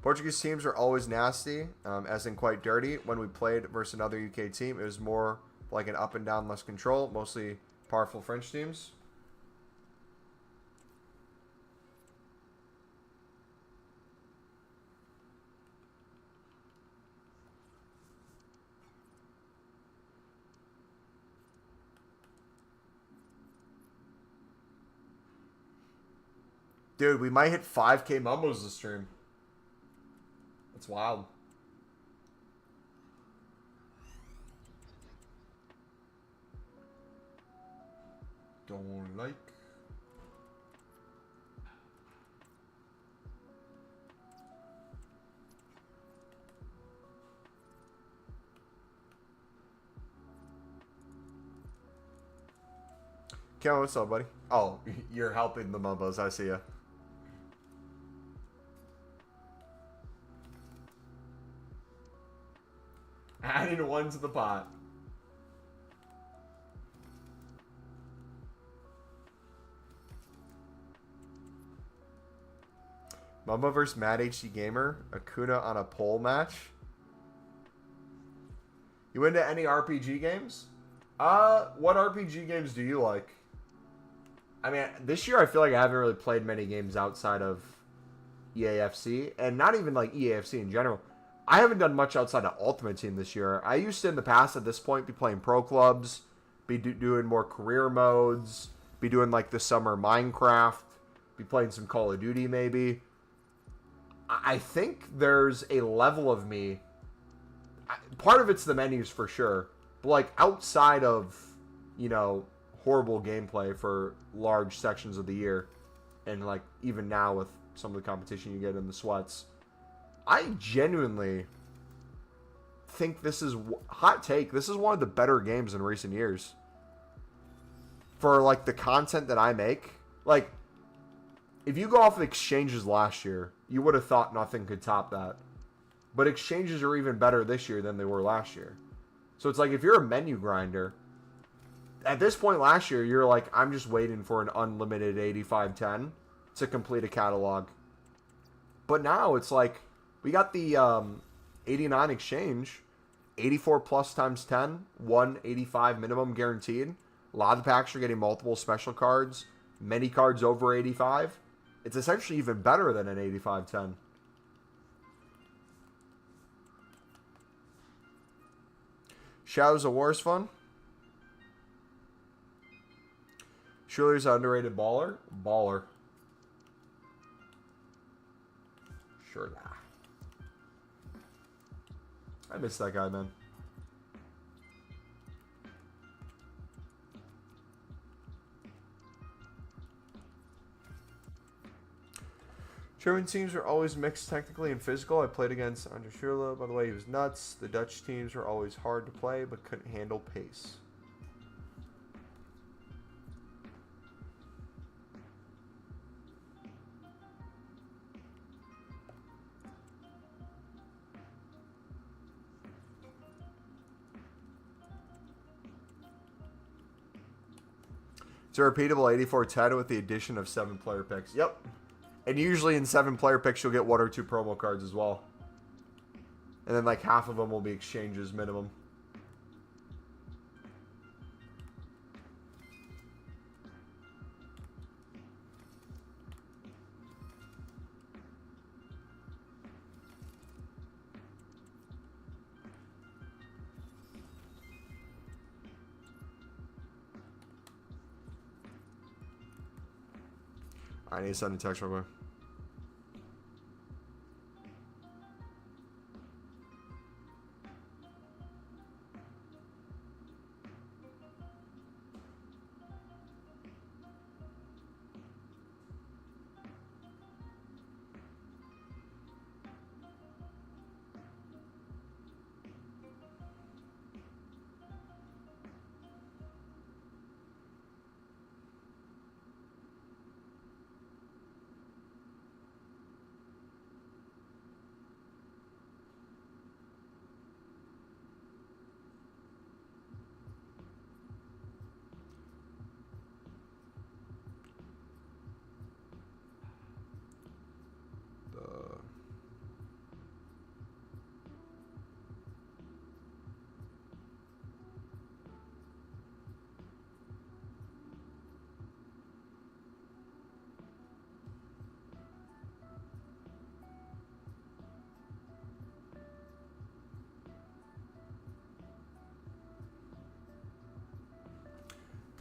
S1: Portuguese teams are always nasty, as in quite dirty. When we played versus another UK team, it was more like an up and down, less control. Mostly powerful French teams. Dude, we might hit 5K mumbos this stream. That's wild. Don't like. Ken, what's up, buddy? Oh, you're helping the mumbos. I see ya. Adding one to the pot. Mumbo vs. Mad HD Gamer. Akuna on a pole match. You into any RPG games? What RPG games do you like? I mean, this year I feel like I haven't really played many games outside of EAFC. And not even like EAFC in general. I haven't done much outside of Ultimate Team this year. I used to, in the past, at this point, be playing pro clubs, be doing more career modes, be doing, like, the summer Minecraft, be playing some Call of Duty, maybe. I think there's a level of me. Part of it's the menus, for sure. But, like, outside of, you know, horrible gameplay for large sections of the year, and, like, even now with some of the competition you get in the sweats, I genuinely think this is, hot take, this is one of the better games in recent years. For, like, the content that I make. Like, if you go off of exchanges last year, you would have thought nothing could top that. But exchanges are even better this year than they were last year. So it's like, if you're a menu grinder, at this point last year, you're like, I'm just waiting for an unlimited 8510 to complete a catalog. But now it's like, we got the 89 exchange, 84 plus times 10, 185 minimum guaranteed. A lot of the packs are getting multiple special cards, many cards over 85. It's essentially even better than an 8510. Shadows of War is fun. Schuler's an underrated baller. Baller. Sure. I miss that guy, man. German teams are always mixed technically and physical. I played against Andre Schürrle. By the way, he was nuts. The Dutch teams were always hard to play but couldn't handle pace. It's a repeatable 84-10 with the addition of 7 player picks. Yep. And usually in 7 player picks, you'll get 1 or 2 promo cards as well. And then like half of them will be exchanges minimum. I need to send a text real quick.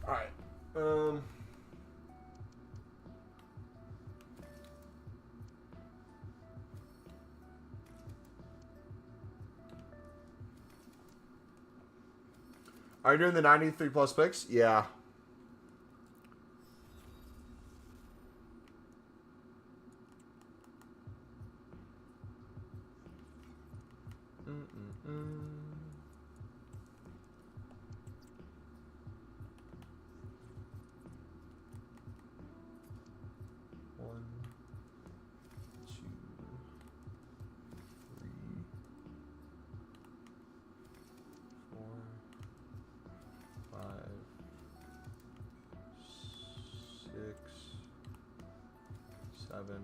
S1: All right. Are you doing the 93 plus picks? Yeah. One, two, three, four, five, six, seven.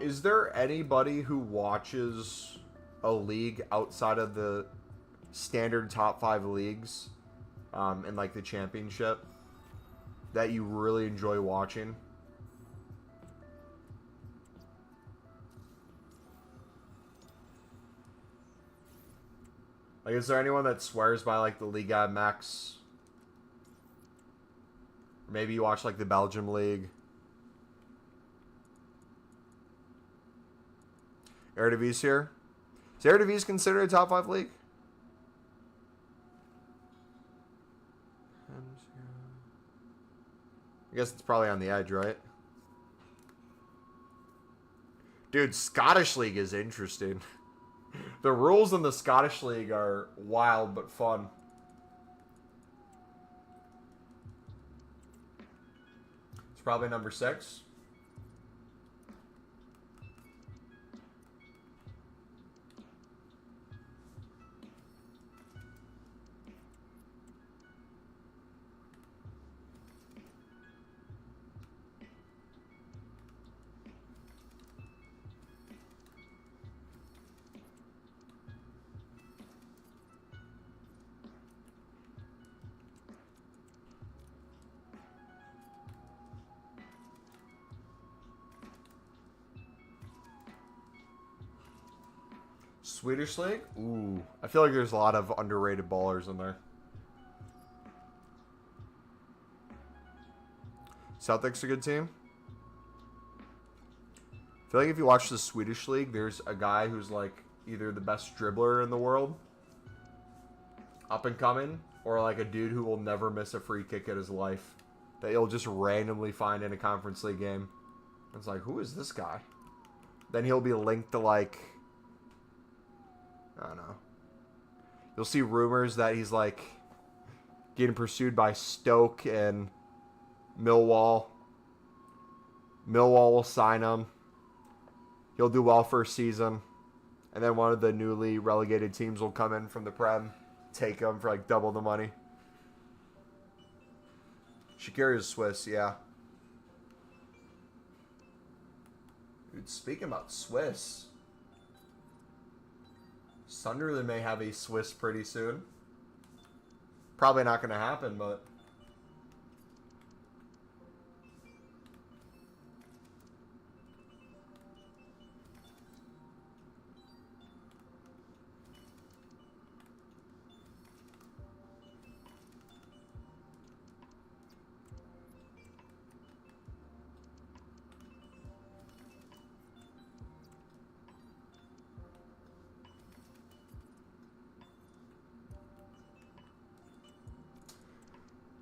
S1: Is there anybody who watches a league outside of the standard top 5 leagues, and like the championship, that you really enjoy watching? Like, is there anyone that swears by like the Liga MX? Or maybe you watch like the Belgium league. Eredivisie here. Is Eredivisie considered a top 5 league? I guess it's probably on the edge, right? Dude, Scottish League is interesting. The rules in the Scottish League are wild but fun. It's probably number 6. Swedish League? Ooh. I feel like there's a lot of underrated ballers in there. Celtic's a good team. I feel like if you watch the Swedish League, there's a guy who's like either the best dribbler in the world up and coming, or like a dude who will never miss a free kick in his life that you'll just randomly find in a Conference League game. It's like, who is this guy? Then he'll be linked to, like, I don't know. You'll see rumors that he's like getting pursued by Stoke and Millwall. Millwall will sign him. He'll do well for a season. And then one of the newly relegated teams will come in from the Prem, take him for like double the money. Shaqiri is Swiss, yeah. Dude, speaking about Swiss, Sunderland may have a Swiss pretty soon. Probably not going to happen, but...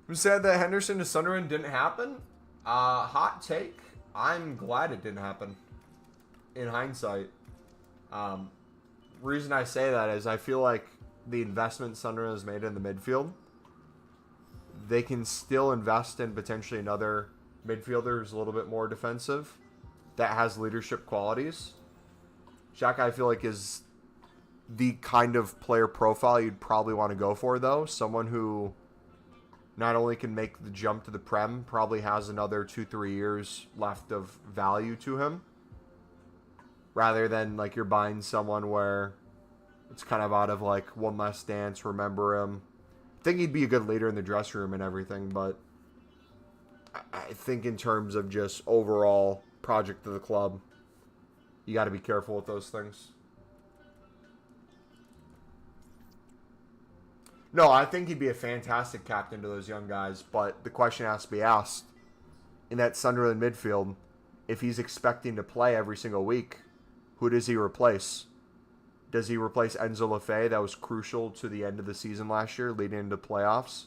S1: Who said that Henderson to Sunderland didn't happen? Hot take. I'm glad it didn't happen. In hindsight. Reason I say that is I feel like the investment Sunderland has made in the midfield, they can still invest in potentially another midfielder who's a little bit more defensive, that has leadership qualities. Xhaka, I feel like, is the kind of player profile you'd probably want to go for, though. Someone who not only can make the jump to the Prem, probably has another 2-3 years left of value to him. Rather than, like, you're buying someone where it's kind of out of, like, one last dance, remember him. I think he'd be a good leader in the dressing room and everything, but I think in terms of just overall project of the club, you got to be careful with those things. No, I think he'd be a fantastic captain to those young guys, but the question has to be asked, in that Sunderland midfield, if he's expecting to play every single week, who does he replace? Does he replace Enzo Lefebvre, that was crucial to the end of the season last year, leading into playoffs,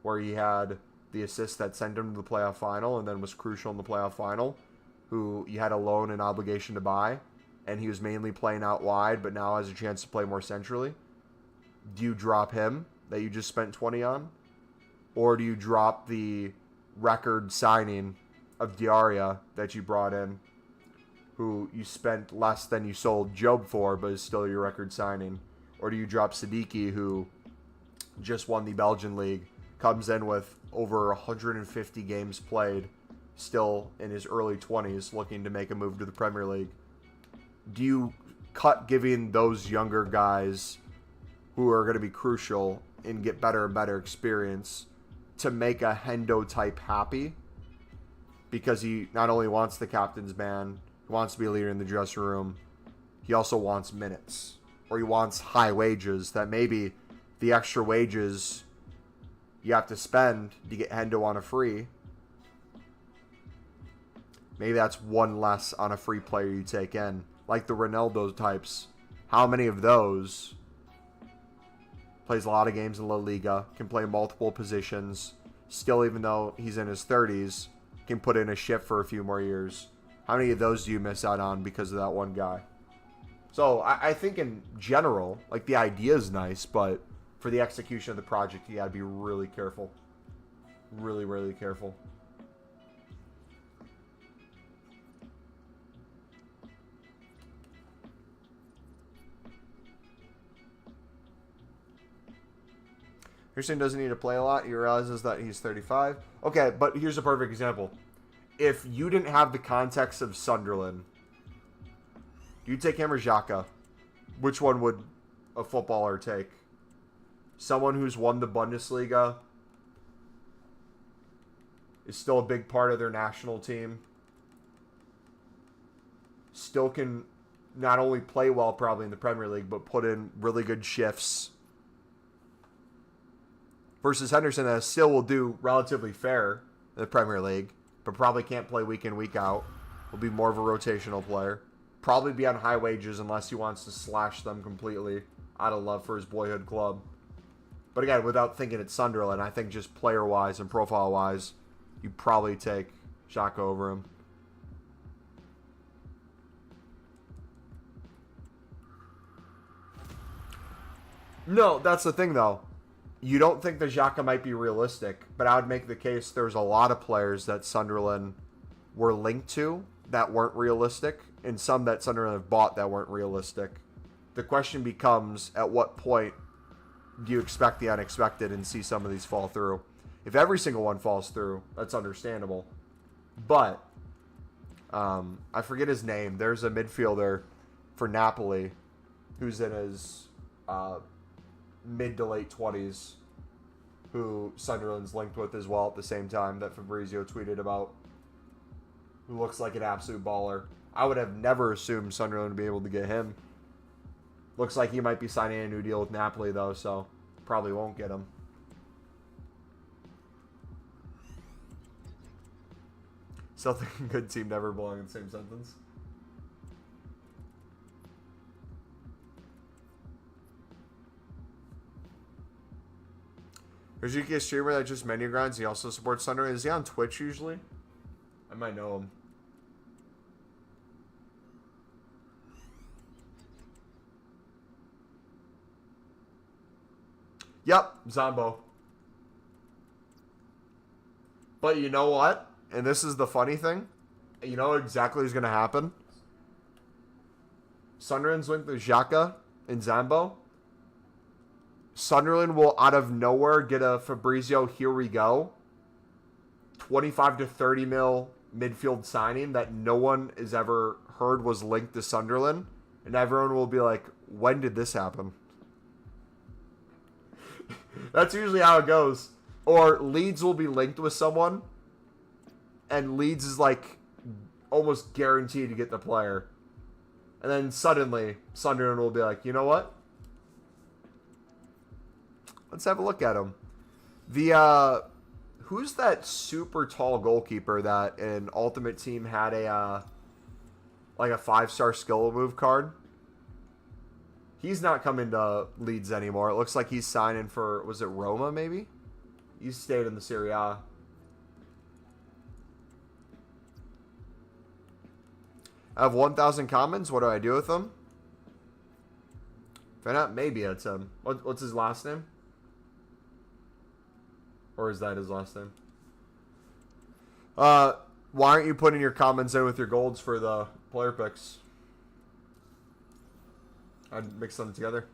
S1: where he had the assist that sent him to the playoff final and then was crucial in the playoff final, who you had a loan and obligation to buy, and he was mainly playing out wide, but now has a chance to play more centrally? Do you drop him, that you just spent 20 on? Or do you drop the record signing of Diarra that you brought in, who you spent less than you sold Job for, but is still your record signing? Or do you drop Siddiqui, who just won the Belgian league, comes in with over 150 games played, still in his early 20s, looking to make a move to the Premier League? Do you cut giving those younger guys who are going to be crucial and get better and better experience to make a Hendo type happy? Because he not only wants the captain's band, he wants to be a leader in the dressing room, he also wants minutes. Or he wants high wages, that maybe the extra wages you have to spend to get Hendo on a free, maybe that's one less on a free player you take in. Like the Ronaldo types. How many of those plays a lot of games in La Liga, can play multiple positions, still, even though he's in his 30s, can put in a shift for a few more years? How many of those do you miss out on because of that one guy? So I think in general, like, the idea is nice, but for the execution of the project, you got to be really careful. Really, really careful. Henderson doesn't need to play a lot. He realizes that he's 35. Okay, but here's a perfect example. If you didn't have the context of Sunderland, you take him or Xhaka. Which one would a footballer take? Someone who's won the Bundesliga, is still a big part of their national team, still can not only play well probably in the Premier League, but put in really good shifts, versus Henderson, that still will do relatively fair in the Premier League, but probably can't play week in, week out. Will be more of a rotational player. Probably be on high wages unless he wants to slash them completely out of love for his boyhood club. But again, without thinking it's Sunderland, I think just player-wise and profile-wise, you probably take Xhaka over him. No, that's the thing, though. You don't think that Xhaka might be realistic, but I would make the case there's a lot of players that Sunderland were linked to that weren't realistic, and some that Sunderland have bought that weren't realistic. The question becomes, at what point do you expect the unexpected and see some of these fall through? If every single one falls through, that's understandable. But, I forget his name. There's a midfielder for Napoli who's in his mid to late 20s who Sunderland's linked with as well at the same time that Fabrizio tweeted about, who looks like an absolute baller. I would have never assumed Sunderland would be able to get him. Looks like he might be signing a new deal with Napoli, though, so probably won't get him. Celtic and good team never belong in the same sentence. There's a streamer that just menu grinds. He also supports Sunderland. Is he on Twitch usually? I might know him. Yep, Zombo. But you know what? And this is the funny thing. You know what exactly is going to happen? Sunderland's linked with Xhaka and Zambo. Sunderland will, out of nowhere, get a Fabrizio, here we go, 25 to 30 mil midfield signing that no one has ever heard was linked to Sunderland. And everyone will be like, when did this happen? That's usually how it goes. Or Leeds will be linked with someone, and Leeds is like almost guaranteed to get the player. And then suddenly, Sunderland will be like, you know what? Let's have a look at him. The who's that super tall goalkeeper that in Ultimate Team had a like a 5-star skill move card? He's not coming to Leeds anymore. It looks like he's signing for, was it Roma maybe? He stayed in the Serie A. I have 1,000 comments. What do I do with them? Find out. Maybe it's him. What's his last name? Or is that his last name? Why aren't you putting your comments in with your golds for the player picks? I'd mix them together.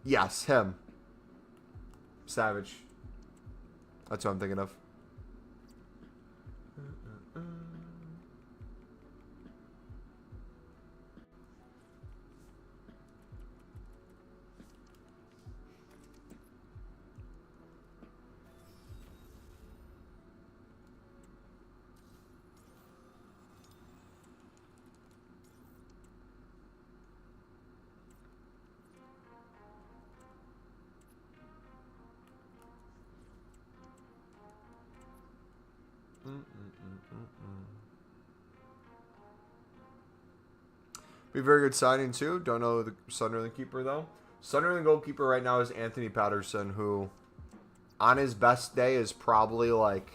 S1: Yes, him. Savage. That's what I'm thinking of. Be a very good signing too. Don't know the Sunderland keeper though. Sunderland goalkeeper right now is Anthony Patterson, who on his best day is probably like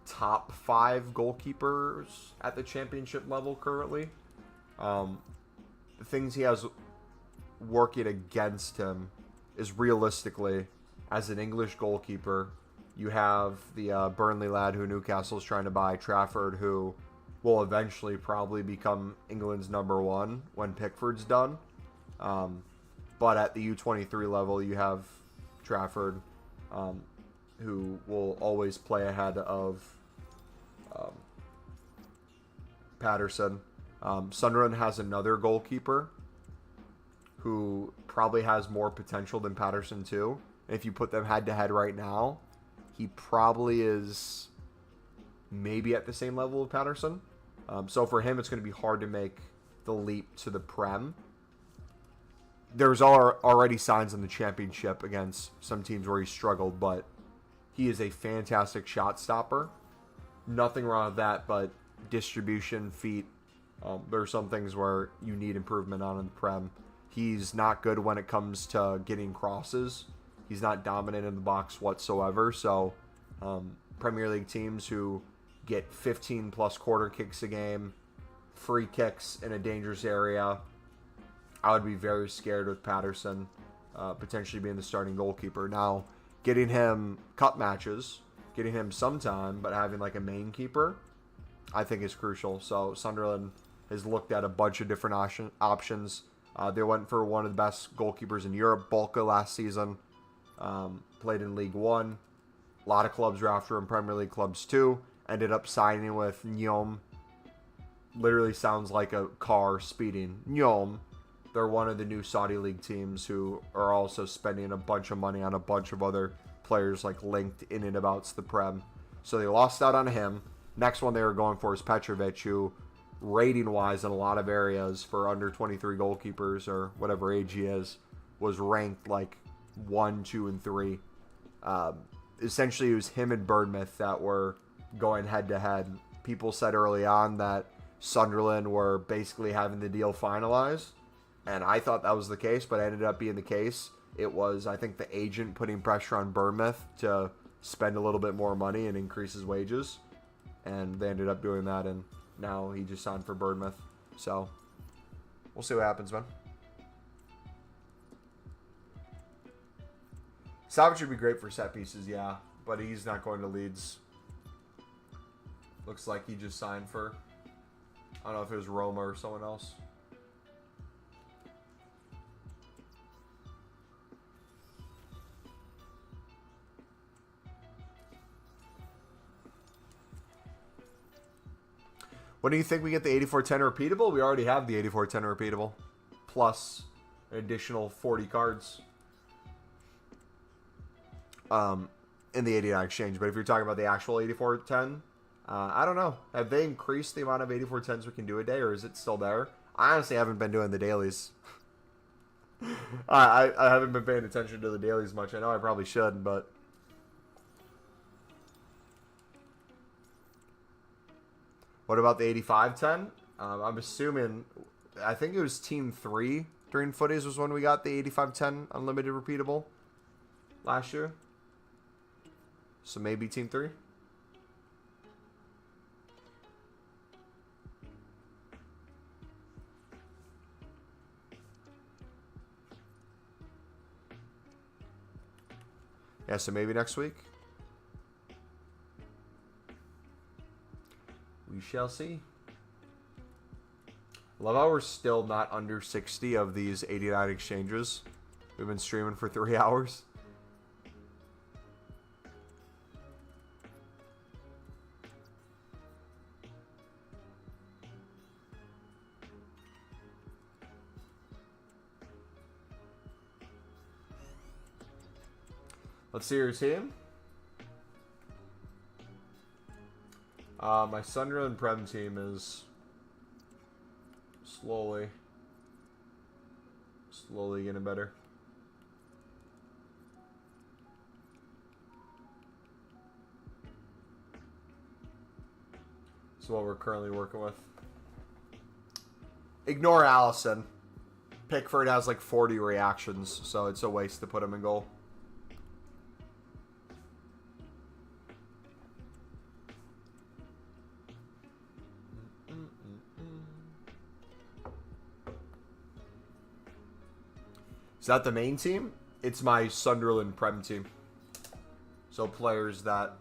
S1: top 5 goalkeepers at the championship level currently. The things he has working against him is realistically, as an English goalkeeper, you have the Burnley lad who Newcastle's trying to buy, Trafford, who will eventually probably become England's #1 when Pickford's done. But at the U23 level, you have Trafford, who will always play ahead of Patterson. Sunderland has another goalkeeper who probably has more potential than Patterson too. And if you put them head-to-head right now, he probably is maybe at the same level of Patterson. So for him, it's going to be hard to make the leap to the Prem. There's already signs in the Championship against some teams where he struggled, but he is a fantastic shot stopper. Nothing wrong with that, but distribution, feet, There are some things where you need improvement on in the Prem. He's not good when it comes to getting crosses. He's not dominant in the box whatsoever. So Premier League teams who get 15 plus quarter kicks a game, free kicks in a dangerous area, I would be very scared with Patterson potentially being the starting goalkeeper. Now, getting him cup matches, getting him some time, but having like a main keeper, I think is crucial. So Sunderland has looked at a bunch of different options. They went for one of the best goalkeepers in Europe, Bolka, last season. Played in League One. A lot of clubs were after him, Premier League clubs too. Ended up signing with Nyom. Literally sounds like a car speeding. Nyom. They're one of the new Saudi League teams who are also spending a bunch of money on a bunch of other players like linked in and about the Prem. So they lost out on him. Next one they were going for is Petrovic, who rating-wise in a lot of areas for under 23 goalkeepers or whatever age he is, was ranked like 1, 2, and 3. Essentially, it was him and Bournemouth that were going head-to-head. People said early on that Sunderland were basically having the deal finalized, and I thought that was the case, but it ended up being the case. It was, I think, the agent putting pressure on Bournemouth to spend a little bit more money and increase his wages, and they ended up doing that, and now he just signed for Bournemouth. So we'll see what happens, man. Savage would be great for set pieces, yeah, but he's not going to Leeds. Looks like he just signed for, I don't know if it was Roma or someone else. When do you think we get the 8410 repeatable? We already have the 8410 repeatable, plus an additional 40 cards in the 89 exchange. But if you're talking about the actual 8410, I don't know. Have they increased the amount of 8410s we can do a day, or is it still there? I honestly haven't been doing the dailies. I haven't been paying attention to the dailies much. I know I probably should, but... What about the 8510? I'm assuming, I think it was Team 3 during Footies was when we got the 8510 unlimited repeatable last year. So maybe Team 3? Yeah, so maybe next week. We shall see. Love how we're still not under 60 of these 89 exchanges. We've been streaming for 3 hours. Let's see your team. My Sunderland Prem team is slowly getting better. This is what we're currently working with. Ignore Allison. Pickford has like 40 reactions, so it's a waste to put him in goal. Is that the main team? It's my Sunderland Prem team. So players that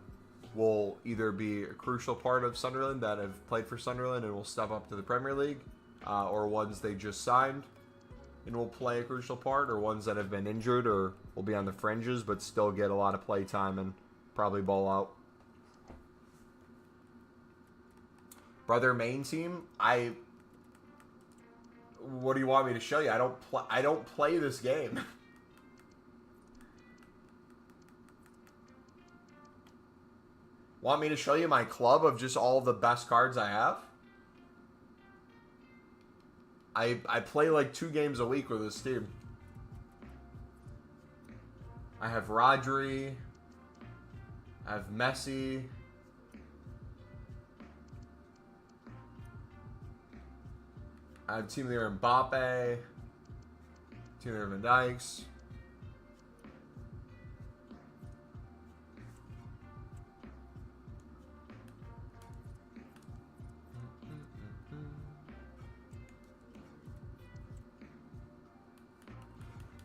S1: will either be a crucial part of Sunderland that have played for Sunderland and will step up to the Premier League, or ones they just signed and will play a crucial part, or ones that have been injured or will be on the fringes but still get a lot of play time and probably ball out. Brother main team, what do you want me to show you? I don't play this game. Want me to show you my club of just all the best cards I have? I play like 2 games a week with this team. I have Rodri. I have Messi. I have Team of the Year Mbappe. Team of the Year Van Dijks.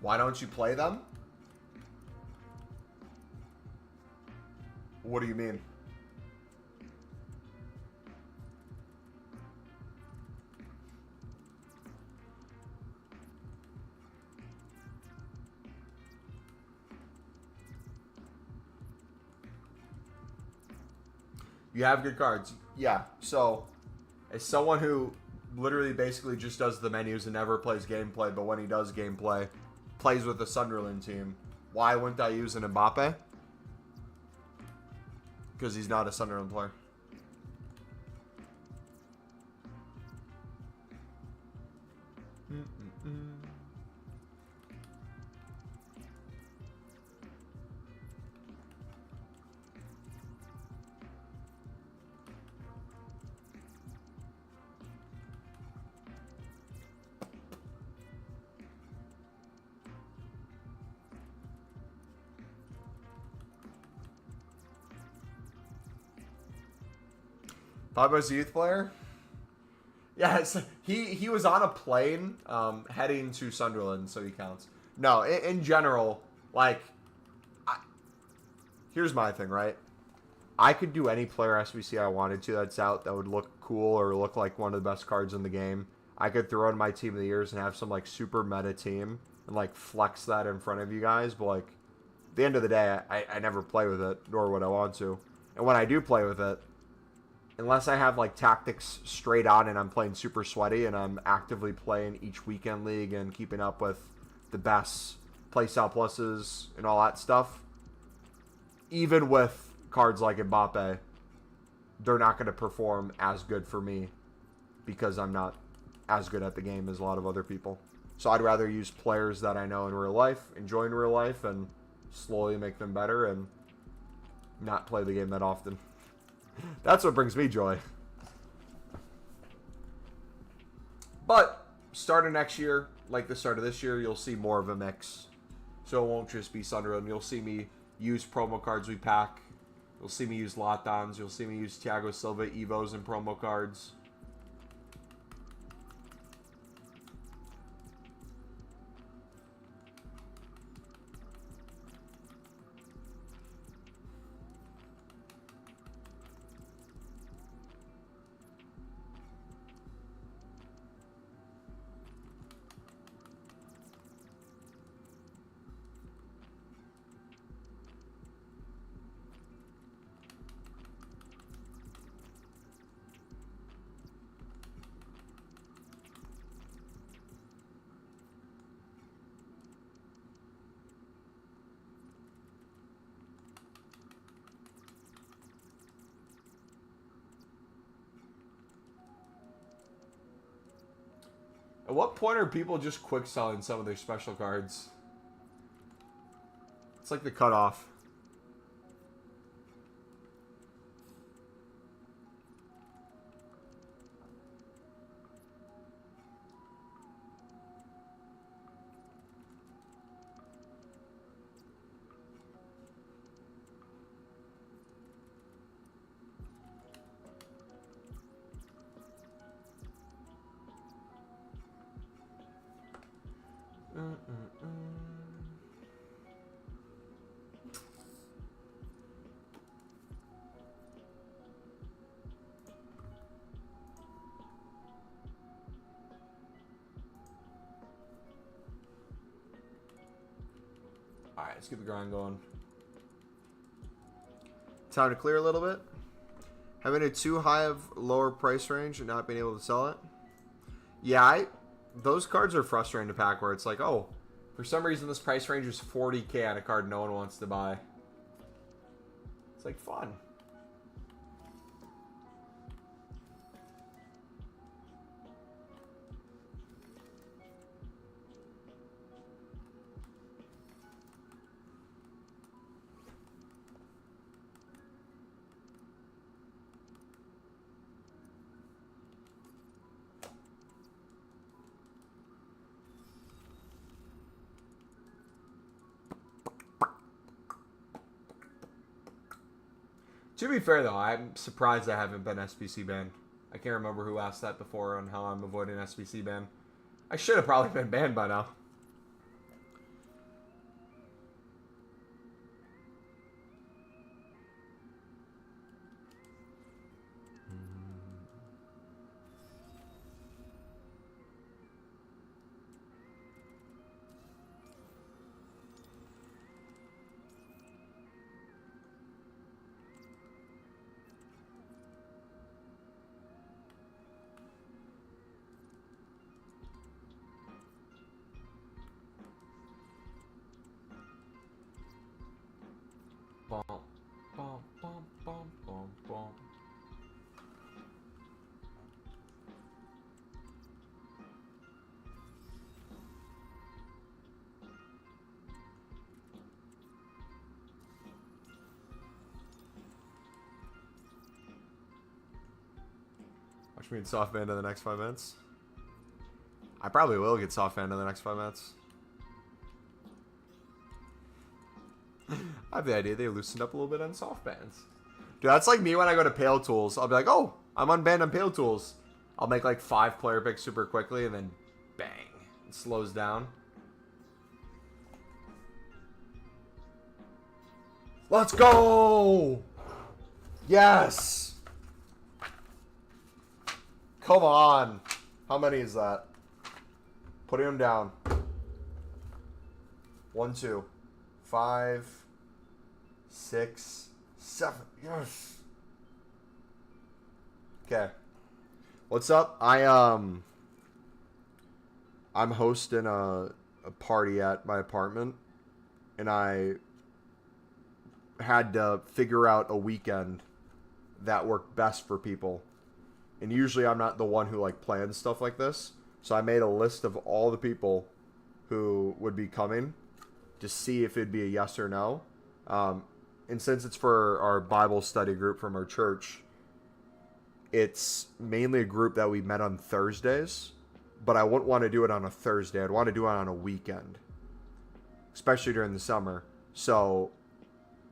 S1: Why don't you play them? What do you mean? You have good cards. Yeah, so as someone who literally basically just does the menus and never plays gameplay, but when he does gameplay, plays with the Sunderland team, why wouldn't I use an Mbappe? Because he's not a Sunderland player. Pogba's a youth player? Yes, he was on a plane heading to Sunderland, so he counts. No, in general, like, here's my thing, right? I could do any player SBC I wanted to that's out that would look cool or look like one of the best cards in the game. I could throw in my Team of the Years and have some, like, super meta team and, like, flex that in front of you guys. But, like, at the end of the day, I never play with it, nor would I want to. And when I do play with it, unless I have, like, tactics straight on and I'm playing super sweaty and I'm actively playing each weekend league and keeping up with the best playstyle pluses and all that stuff, even with cards like Mbappe, they're not going to perform as good for me because I'm not as good at the game as a lot of other people. So I'd rather use players that I know in real life, enjoy in real life, and slowly make them better and not play the game that often. That's what brings me joy. But starting next year, like the start of this year, you'll see more of a mix. So it won't just be Sunderland. You'll see me use promo cards we pack. You'll see me use Lotdons. You'll see me use Thiago Silva Evos and promo cards. At what point are people just quick selling some of their special cards? It's like the cutoff. Alright, let's get the grind going. Time to clear a little bit. Having it too high of lower price range and not being able to sell it. Yeah, those cards are frustrating to pack where it's like, oh, for some reason this price range is 40k on a card no one wants to buy. It's like fun. To be fair, though, I'm surprised I haven't been SBC banned. I can't remember who asked that before on how I'm avoiding SBC ban. I should have probably been banned by now. Bum, bum, bum, bum, bum, bum. Watch me in soft band in the next 5 minutes. I probably will get soft band in the next 5 minutes. I have the idea they loosened up a little bit on soft bands. Dude, that's like me when I go to Pale Tools. I'll be like, oh, I'm unbanned on Pale Tools. I'll make like 5 player picks super quickly and then bang. It slows down. Let's go! Yes! Come on. How many is that? Putting them down. 1, 2, 5, 6, 7. Yes. Okay. What's up? I'm hosting a party at my apartment, and I had to figure out a weekend that worked best for people. And usually I'm not the one who like plans stuff like this. So I made a list of all the people who would be coming to see if it'd be a yes or no. And since it's for our Bible study group from our church, it's mainly a group that we met on Thursdays. But I wouldn't want to do it on a Thursday. I'd want to do it on a weekend, especially during the summer. So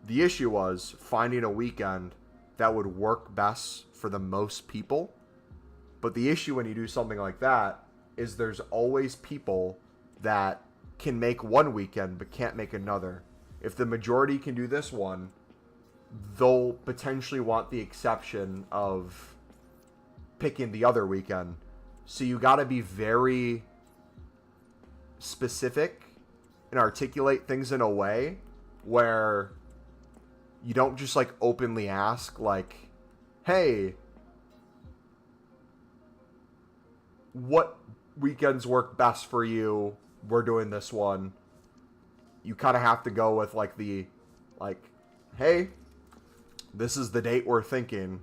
S1: the issue was finding a weekend that would work best for the most people. But the issue when you do something like that is there's always people that can make one weekend but can't make another. If the majority can do this one, they'll potentially want the exception of picking the other weekend. So you got to be very specific and articulate things in a way where you don't just like openly ask like, hey, what weekends work best for you? We're doing this one. You kind of have to go with like the, like, hey, this is the date we're thinking.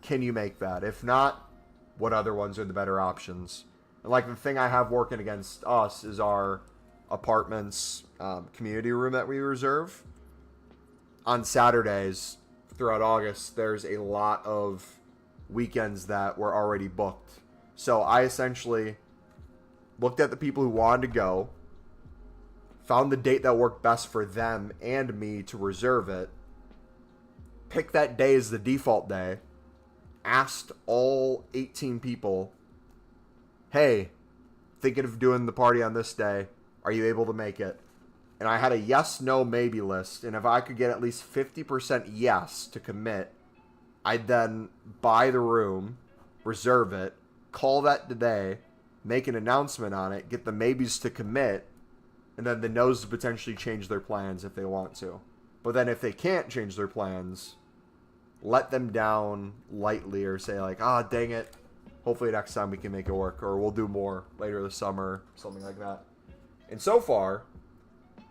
S1: Can you make that? If not, what other ones are the better options? And like the thing I have working against us is our apartment's community room that we reserve. On Saturdays throughout August, there's a lot of weekends that were already booked. So I essentially looked at the people who wanted to go, found the date that worked best for them and me to reserve it, picked that day as the default day, asked all 18 people, hey, thinking of doing the party on this day, are you able to make it? And I had a yes, no, maybe list, and if I could get at least 50% yes to commit, I'd then buy the room, reserve it, call that today, make an announcement on it, get the maybes to commit, and then the no's to potentially change their plans if they want to. But then if they can't change their plans, let them down lightly or say like, ah, dang it, hopefully next time we can make it work, or we'll do more later this summer, something like that. And so far,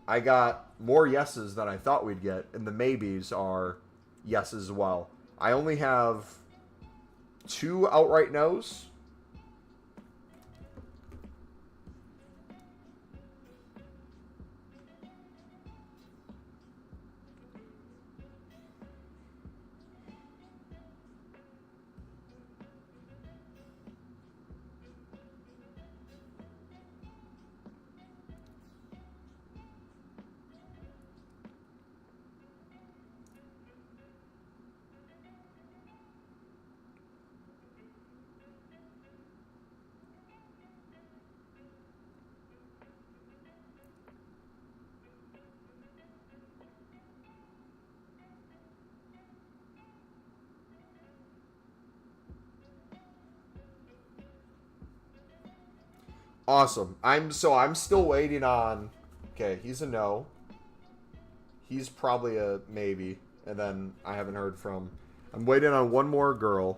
S1: I got more yeses than I thought we'd get, and the maybes are yeses as well. I only have 2 outright no's. Awesome. I'm still waiting on. Okay, he's a no. He's probably a maybe, and then I haven't heard from. I'm waiting on one more girl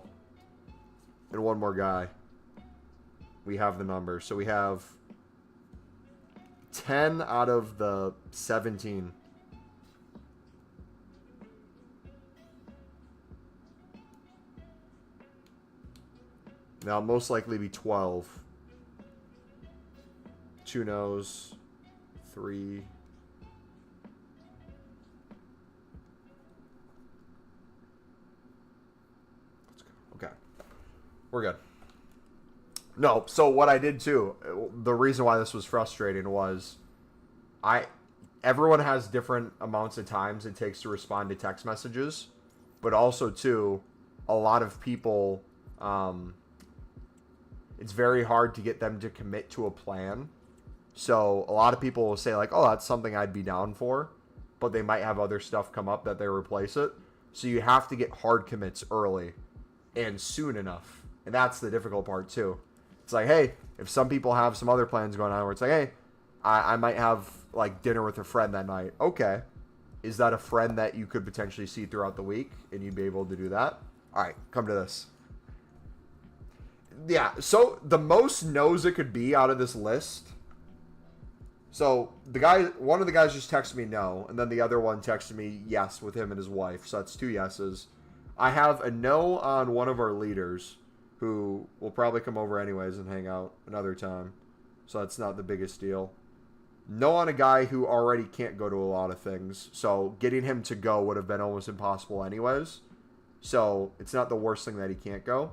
S1: and one more guy. We have the number, so we have 10 out of the 17. Now, most likely be 12. 2 no's. 3. Let's go. Okay. We're good. No, so what I did too, the reason why this was frustrating was everyone has different amounts of times it takes to respond to text messages, but also too, a lot of people, it's very hard to get them to commit to a plan. So a lot of people will say like, oh, that's something I'd be down for, but they might have other stuff come up that they replace it. So you have to get hard commits early and soon enough. And that's the difficult part too. It's like, hey, if some people have some other plans going on where it's like, hey, I might have like dinner with a friend that night. Okay. Is that a friend that you could potentially see throughout the week and you'd be able to do that? All right, come to this. Yeah, so the most no's it could be out of this list. So one of the guys just texted me no, and then the other one texted me yes with him and his wife. So that's 2 yeses. I have a no on one of our leaders, who will probably come over anyways and hang out another time. So that's not the biggest deal. No on a guy who already can't go to a lot of things. So getting him to go would have been almost impossible anyways. So it's not the worst thing that he can't go.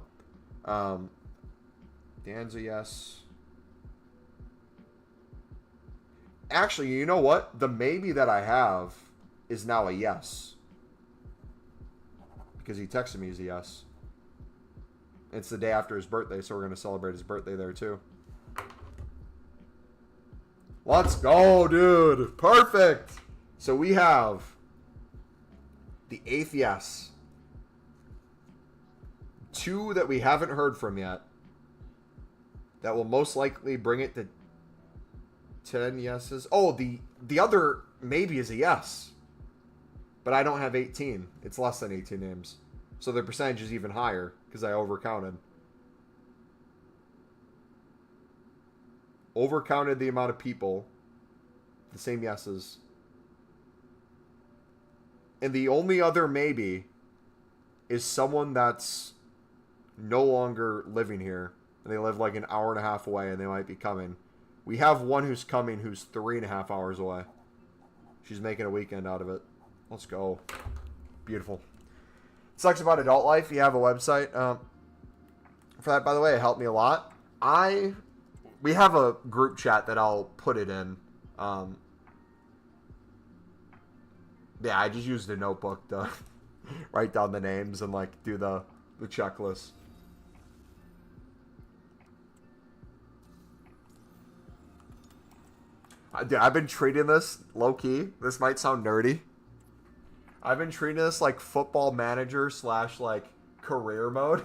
S1: Dan's a yes. Actually, you know what? The maybe that I have is now a yes. Because he texted me as a yes. It's the day after his birthday, so we're going to celebrate his birthday there too. Let's go, dude. Perfect. So we have the 8th yes. 2 that we haven't heard from yet. That will most likely bring it to 10 yeses. Oh, the other maybe is a yes. But I don't have 18. It's less than 18 names. So the percentage is even higher because I overcounted. Overcounted the amount of people. The same yeses. And the only other maybe is someone that's no longer living here. And they live like an hour and a half away and they might be coming. We have one who's coming who's 3.5 hours away. She's making a weekend out of it. Let's go. Beautiful. Sucks about adult life. You have a website for that, by the way. It helped me a lot. We have a group chat that I'll put it in. Yeah, I just used a notebook to write down the names and like do the checklist. Dude, I've been treating this low-key. This might sound nerdy. I've been treating this like football manager / like career mode.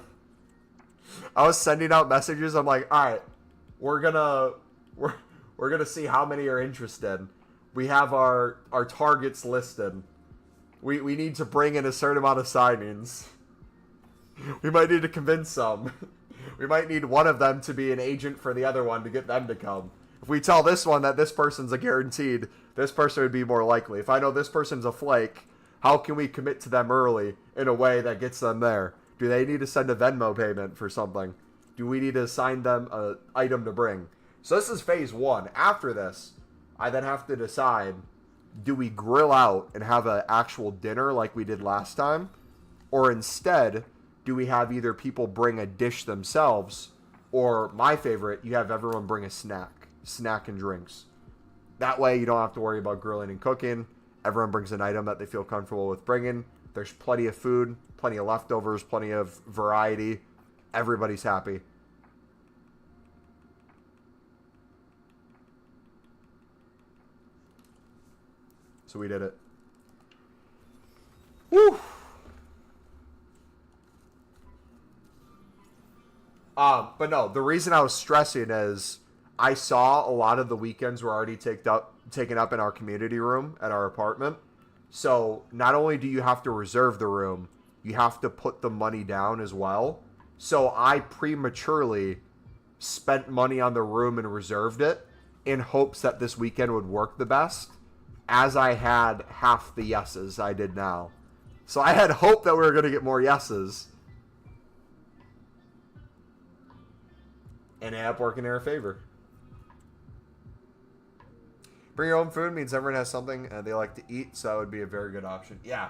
S1: I was sending out messages. I'm like, all right, we're gonna see how many are interested. We have our targets listed. We need to bring in a certain amount of signings. We might need to convince some. We might need one of them to be an agent for the other one to get them to come. If we tell this one that this person's a guaranteed, this person would be more likely. If I know this person's a flake, how can we commit to them early in a way that gets them there? Do they need to send a Venmo payment for something? Do we need to assign them an item to bring? So this is phase 1. After this, I then have to decide, do we grill out and have an actual dinner like we did last time? Or instead, do we have either people bring a dish themselves, or my favorite, you have everyone bring a snack and drinks. That way you don't have to worry about grilling and cooking. Everyone brings an item that they feel comfortable with bringing. There's plenty of food, plenty of leftovers, plenty of variety. Everybody's happy. So we did it. Woo! But no, the reason I was stressing is I saw a lot of the weekends were already taken up in our community room at our apartment. So not only do you have to reserve the room, you have to put the money down as well. So I prematurely spent money on the room and reserved it in hopes that this weekend would work the best, as I had half the yeses I did now. So I had hope that we were going to get more yeses. And it ended up working in our favor. Bring your own food means everyone has something they like to eat, so that would be a very good option. Yeah.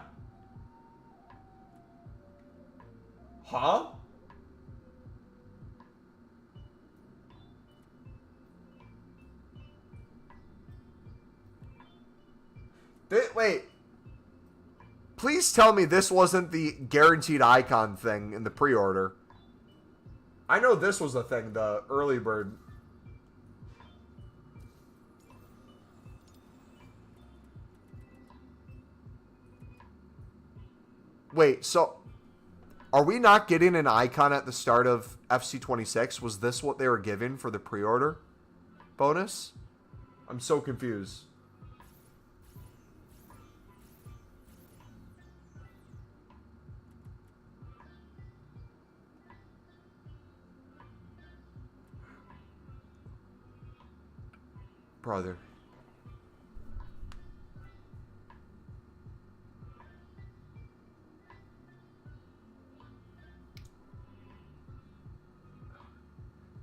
S1: Huh? Wait. Please tell me this wasn't the guaranteed icon thing in the pre-order. I know this was the thing, the early bird. Wait, so are we not getting an icon at the start of FC26? Was this what they were given for the pre-order bonus? I'm so confused. Brother.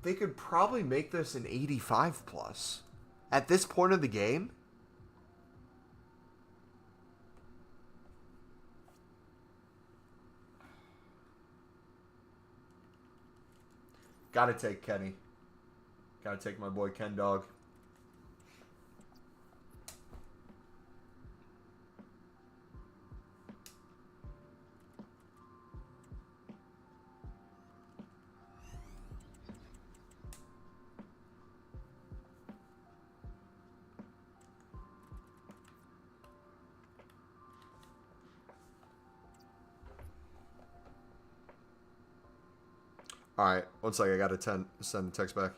S1: They could probably make this an 85 plus. At this point of the game? Gotta take Kenny. Gotta take my boy Ken Dog. Alright, one second, I gotta send a text back.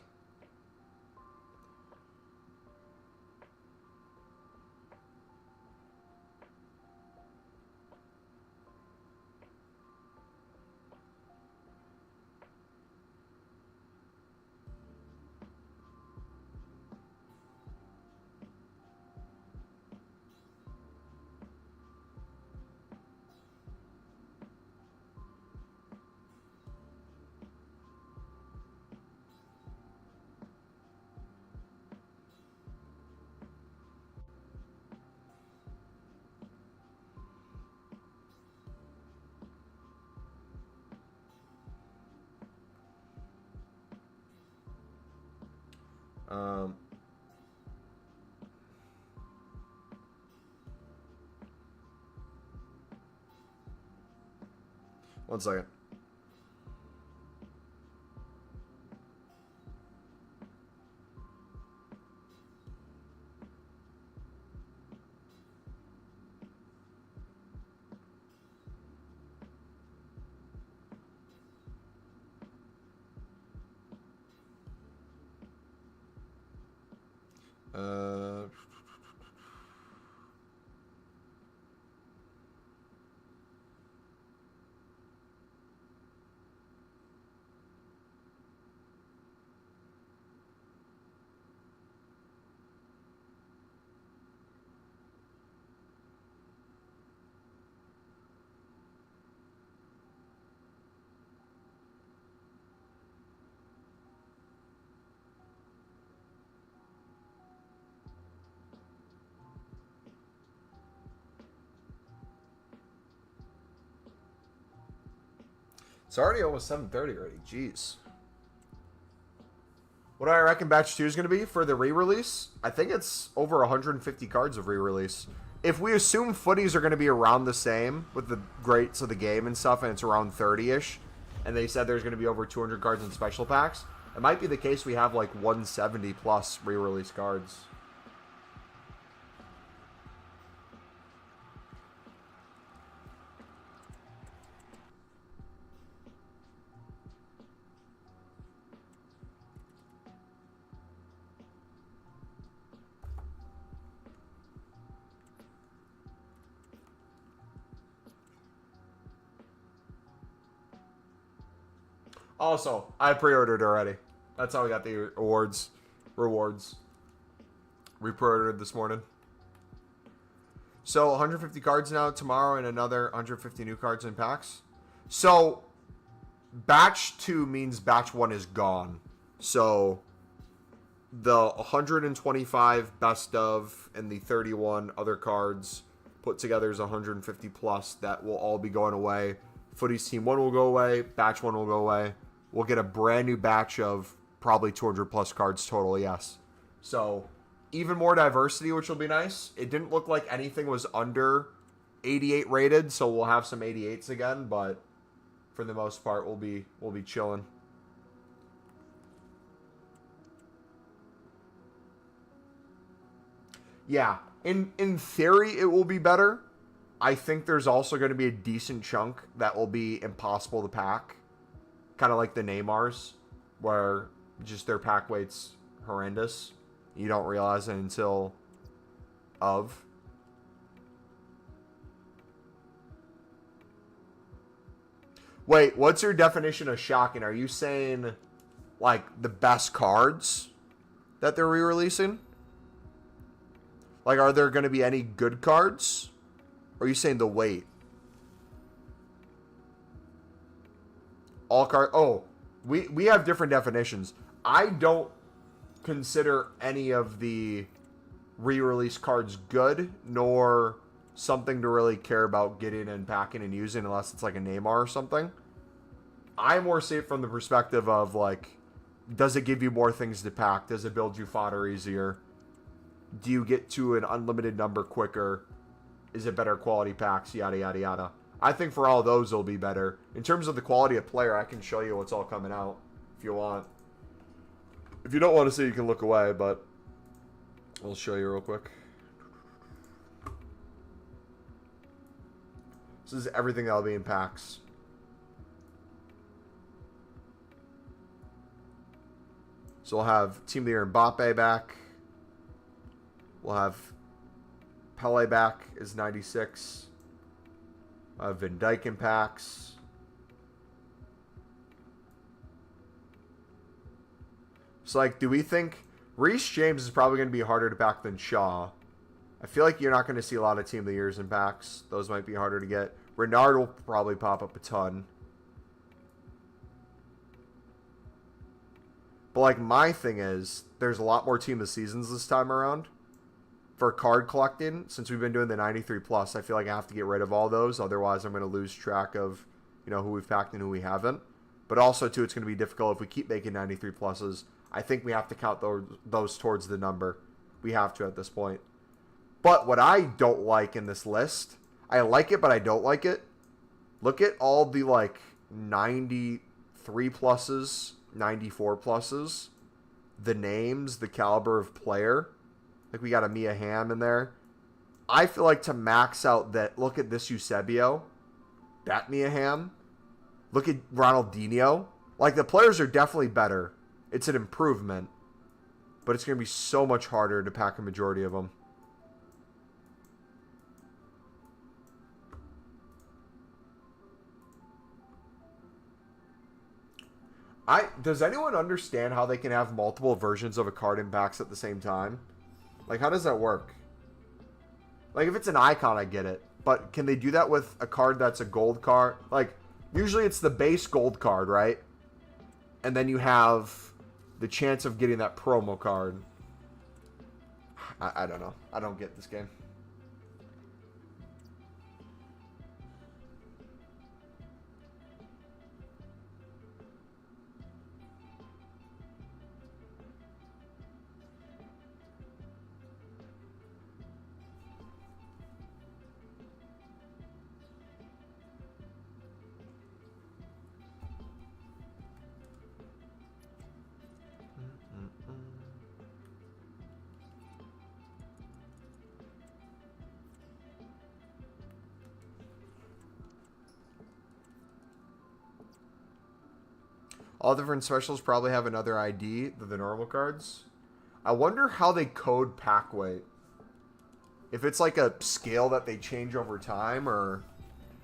S1: One second. It's already almost 7:30 already. Jeez. What do I reckon Batch 2 is going to be for the re-release? I think it's over 150 cards of re-release. If we assume footies are going to be around the same with the greats of the game and stuff, and it's around 30-ish, and they said there's going to be over 200 cards in special packs, it might be the case we have like 170 plus re-release cards. Also, I pre-ordered already. That's how we got the rewards. We pre-ordered this morning. So 150 cards now tomorrow and another 150 new cards in packs. So batch 2 means batch 1 is gone. So the 125 best of and the 31 other cards put together is 150 plus that will all be going away. Footies Team 1 will go away. Batch 1 will go away. We'll get a brand new batch of probably 200 plus cards total, yes. So even more diversity, which will be nice. It didn't look like anything was under 88 rated, so we'll have some 88s again, but for the most part, we'll be chilling. Yeah, in theory, it will be better. I think there's also going to be a decent chunk that will be impossible to pack. Kind of like the Neymars, where just their pack weight's horrendous. You don't realize it until of. Wait, what's your definition of shocking? Are you saying, like, the best cards that they're re-releasing? Like, are there going to be any good cards? Or are you saying the weight? All card. Oh, we have different definitions. I don't consider any of the re-release cards good, nor something to really care about getting and packing and using unless it's like a Neymar or something. I more see it from the perspective of, like, does it give you more things to pack? Does it build you fodder easier? Do you get to an unlimited number quicker? Is it better quality packs? Yada, yada, yada. I think for all those, it'll be better. In terms of the quality of player, I can show you what's all coming out if you want. If you don't want to see, you can look away, but I'll show you real quick. This is everything that'll be in packs. So we'll have Team of the Year Mbappe back. We'll have Pele back is 96. Van Dijk in packs. So, like, do we think Reece James is probably going to be harder to pack than Shaw? I feel like you're not going to see a lot of Team of the Years in packs. Those might be harder to get. Renard will probably pop up a ton. But, like, my thing is, there's a lot more Team of the Seasons this time around. For card collecting, since we've been doing the 93 plus, I feel like I have to get rid of all those. Otherwise, I'm going to lose track of, you know, who we've packed and who we haven't. But also, too, it's going to be difficult if we keep making 93 pluses. I think we have to count those towards the number. We have to at this point. But what I don't like in this list, I like it, but I don't like it. Look at all the, like, 93 pluses, 94 pluses, the names, the caliber of player. Like, we got a Mia Hamm in there. I feel like to max out that, look at this Eusebio, that Mia Hamm. Look at Ronaldinho. Like, the players are definitely better. It's an improvement. But it's going to be so much harder to pack a majority of them. Does anyone understand how they can have multiple versions of a card in packs at the same time? Like, how does that work? Like, if it's an icon, I get it. But can they do that with a card that's a gold card? Like, usually it's the base gold card, right? And then you have the chance of getting that promo card. I don't know. I don't get this game. All different specials probably have another ID than the normal cards. I wonder how they code pack weight. If it's like a scale that they change over time or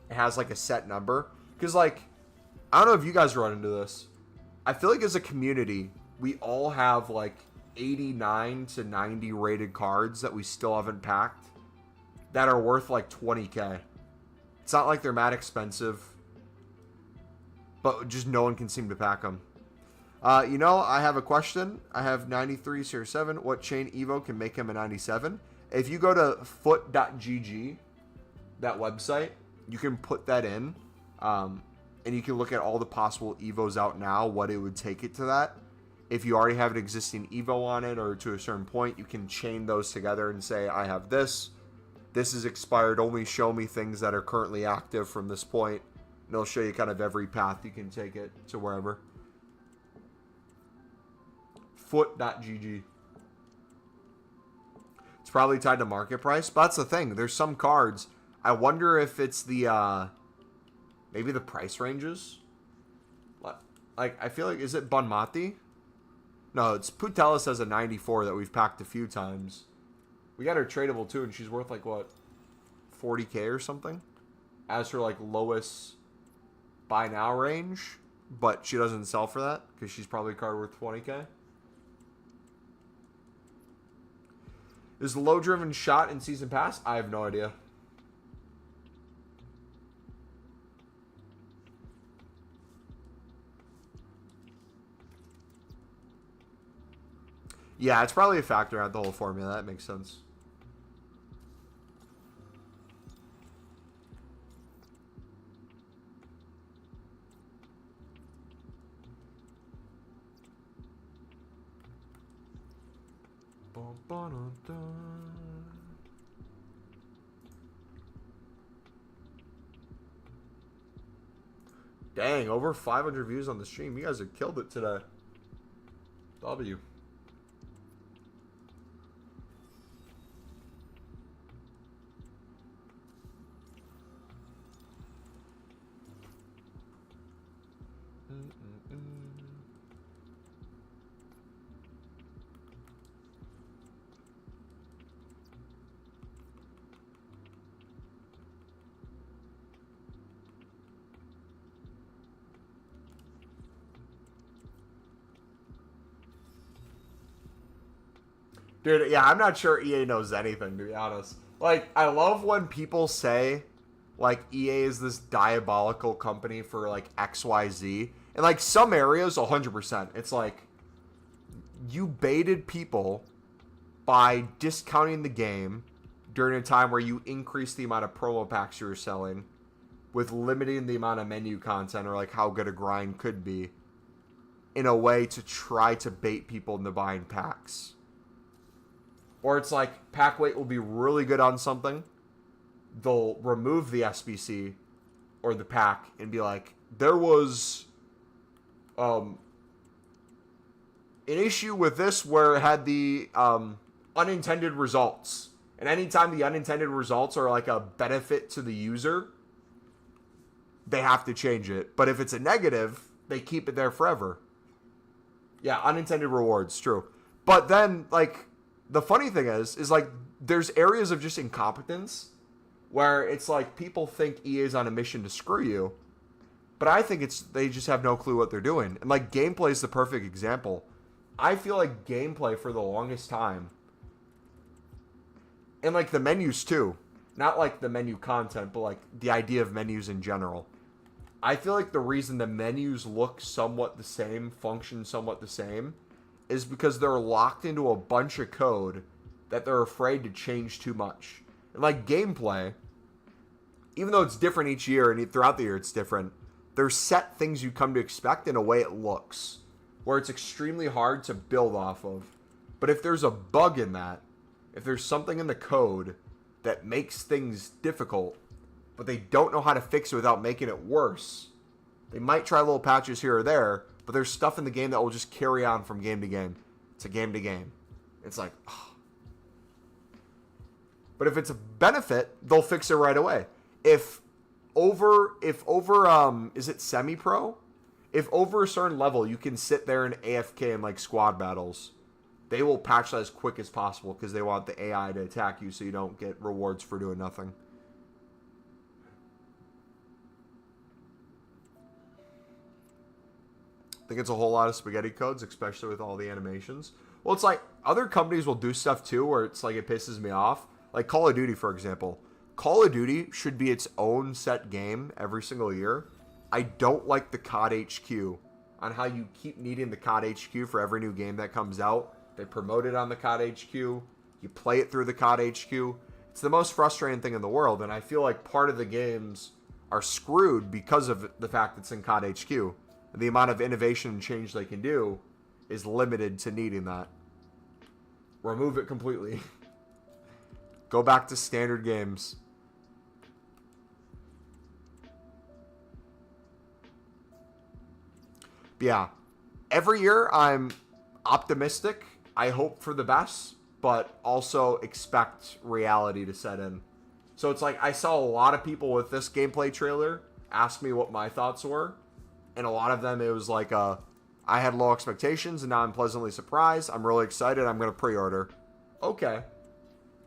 S1: it has like a set number. Because, like, I don't know if you guys run into this, I feel like as a community, we all have like 89 to 90 rated cards that we still haven't packed that are worth like 20k. It's not like they're mad expensive, but just no one can seem to pack them. You know, I have a question. I have 93 Series 7. What chain Evo can make him a 97? If you go to foot.gg, that website, you can put that in. And you can look at all the possible Evos out now, what it would take it to that. If you already have an existing Evo on it or to a certain point, you can chain those together and say, I have this. This is expired. Only show me things that are currently active from this point. And it'll show you kind of every path you can take it to wherever. Foot.gg. It's probably tied to market price, but that's the thing. There's some cards. I wonder if it's the, maybe the price ranges? Like, I feel like, is it Bonmati? No, it's Putelis has a 94 that we've packed a few times. We got her tradable too, and she's worth like, what, 40k or something? As her, like, lowest buy now range, but she doesn't sell for that, because she's probably a card worth 20k. Is the low-driven shot in Season Pass? I have no idea. Yeah, it's probably a factor out the whole formula. That makes sense. Dang, over 500 views on the stream. You guys have killed it today. W. Dude, yeah, I'm not sure EA knows anything, to be honest. Like, I love when people say, like, EA is this diabolical company for, like, XYZ. In, like, some areas, 100%. It's like, you baited people by discounting the game during a time where you increase the amount of promo packs you were selling with limiting the amount of menu content or, like, how good a grind could be in a way to try to bait people into buying packs. Or it's like, pack weight will be really good on something. They'll remove the SBC or the pack and be like, there was an issue with this where it had the unintended results. And anytime the unintended results are like a benefit to the user, they have to change it. But if it's a negative, they keep it there forever. Yeah, unintended rewards, true. But then, like, the funny thing is like, there's areas of just incompetence where it's like people think EA is on a mission to screw you, but I think they just have no clue what they're doing. And like, gameplay is the perfect example. I feel like gameplay for the longest time, and like the menus too, not like the menu content, but like the idea of menus in general. I feel like the reason the menus look somewhat the same, function somewhat the same, is because they're locked into a bunch of code that they're afraid to change too much. And like gameplay, even though it's different each year and throughout the year it's different, there's set things you come to expect in a way it looks, where it's extremely hard to build off of. But if there's a bug in that, if there's something in the code that makes things difficult, but they don't know how to fix it without making it worse, they might try little patches here or there, but there's stuff in the game that will just carry on from game to game to game to game. It's like, oh. But if it's a benefit, they'll fix it right away. If over, is it semi-pro? If over a certain level you can sit there and AFK in like squad battles, they will patch that as quick as possible because they want the AI to attack you so you don't get rewards for doing nothing. think it's a whole lot of spaghetti codes, especially with all the animations. Well, it's like other companies will do stuff too where it's like it pisses me off. Like Call of Duty, for example. Call of Duty should be its own set game every single year. I don't like the COD HQ on how you keep needing the COD HQ for every new game that comes out. They promote it on the COD HQ. You play it through the COD HQ. It's the most frustrating thing in the world, and I feel like part of the games are screwed because of the fact it's in COD HQ. And the amount of innovation and change they can do is limited to needing that. Remove it completely. Go back to standard games. But yeah, every year I'm optimistic. I hope for the best, but also expect reality to set in. So it's like I saw a lot of people with this gameplay trailer ask me what my thoughts were. And a lot of them, it was like, I had low expectations and now I'm pleasantly surprised. I'm really excited. I'm going to pre-order. Okay.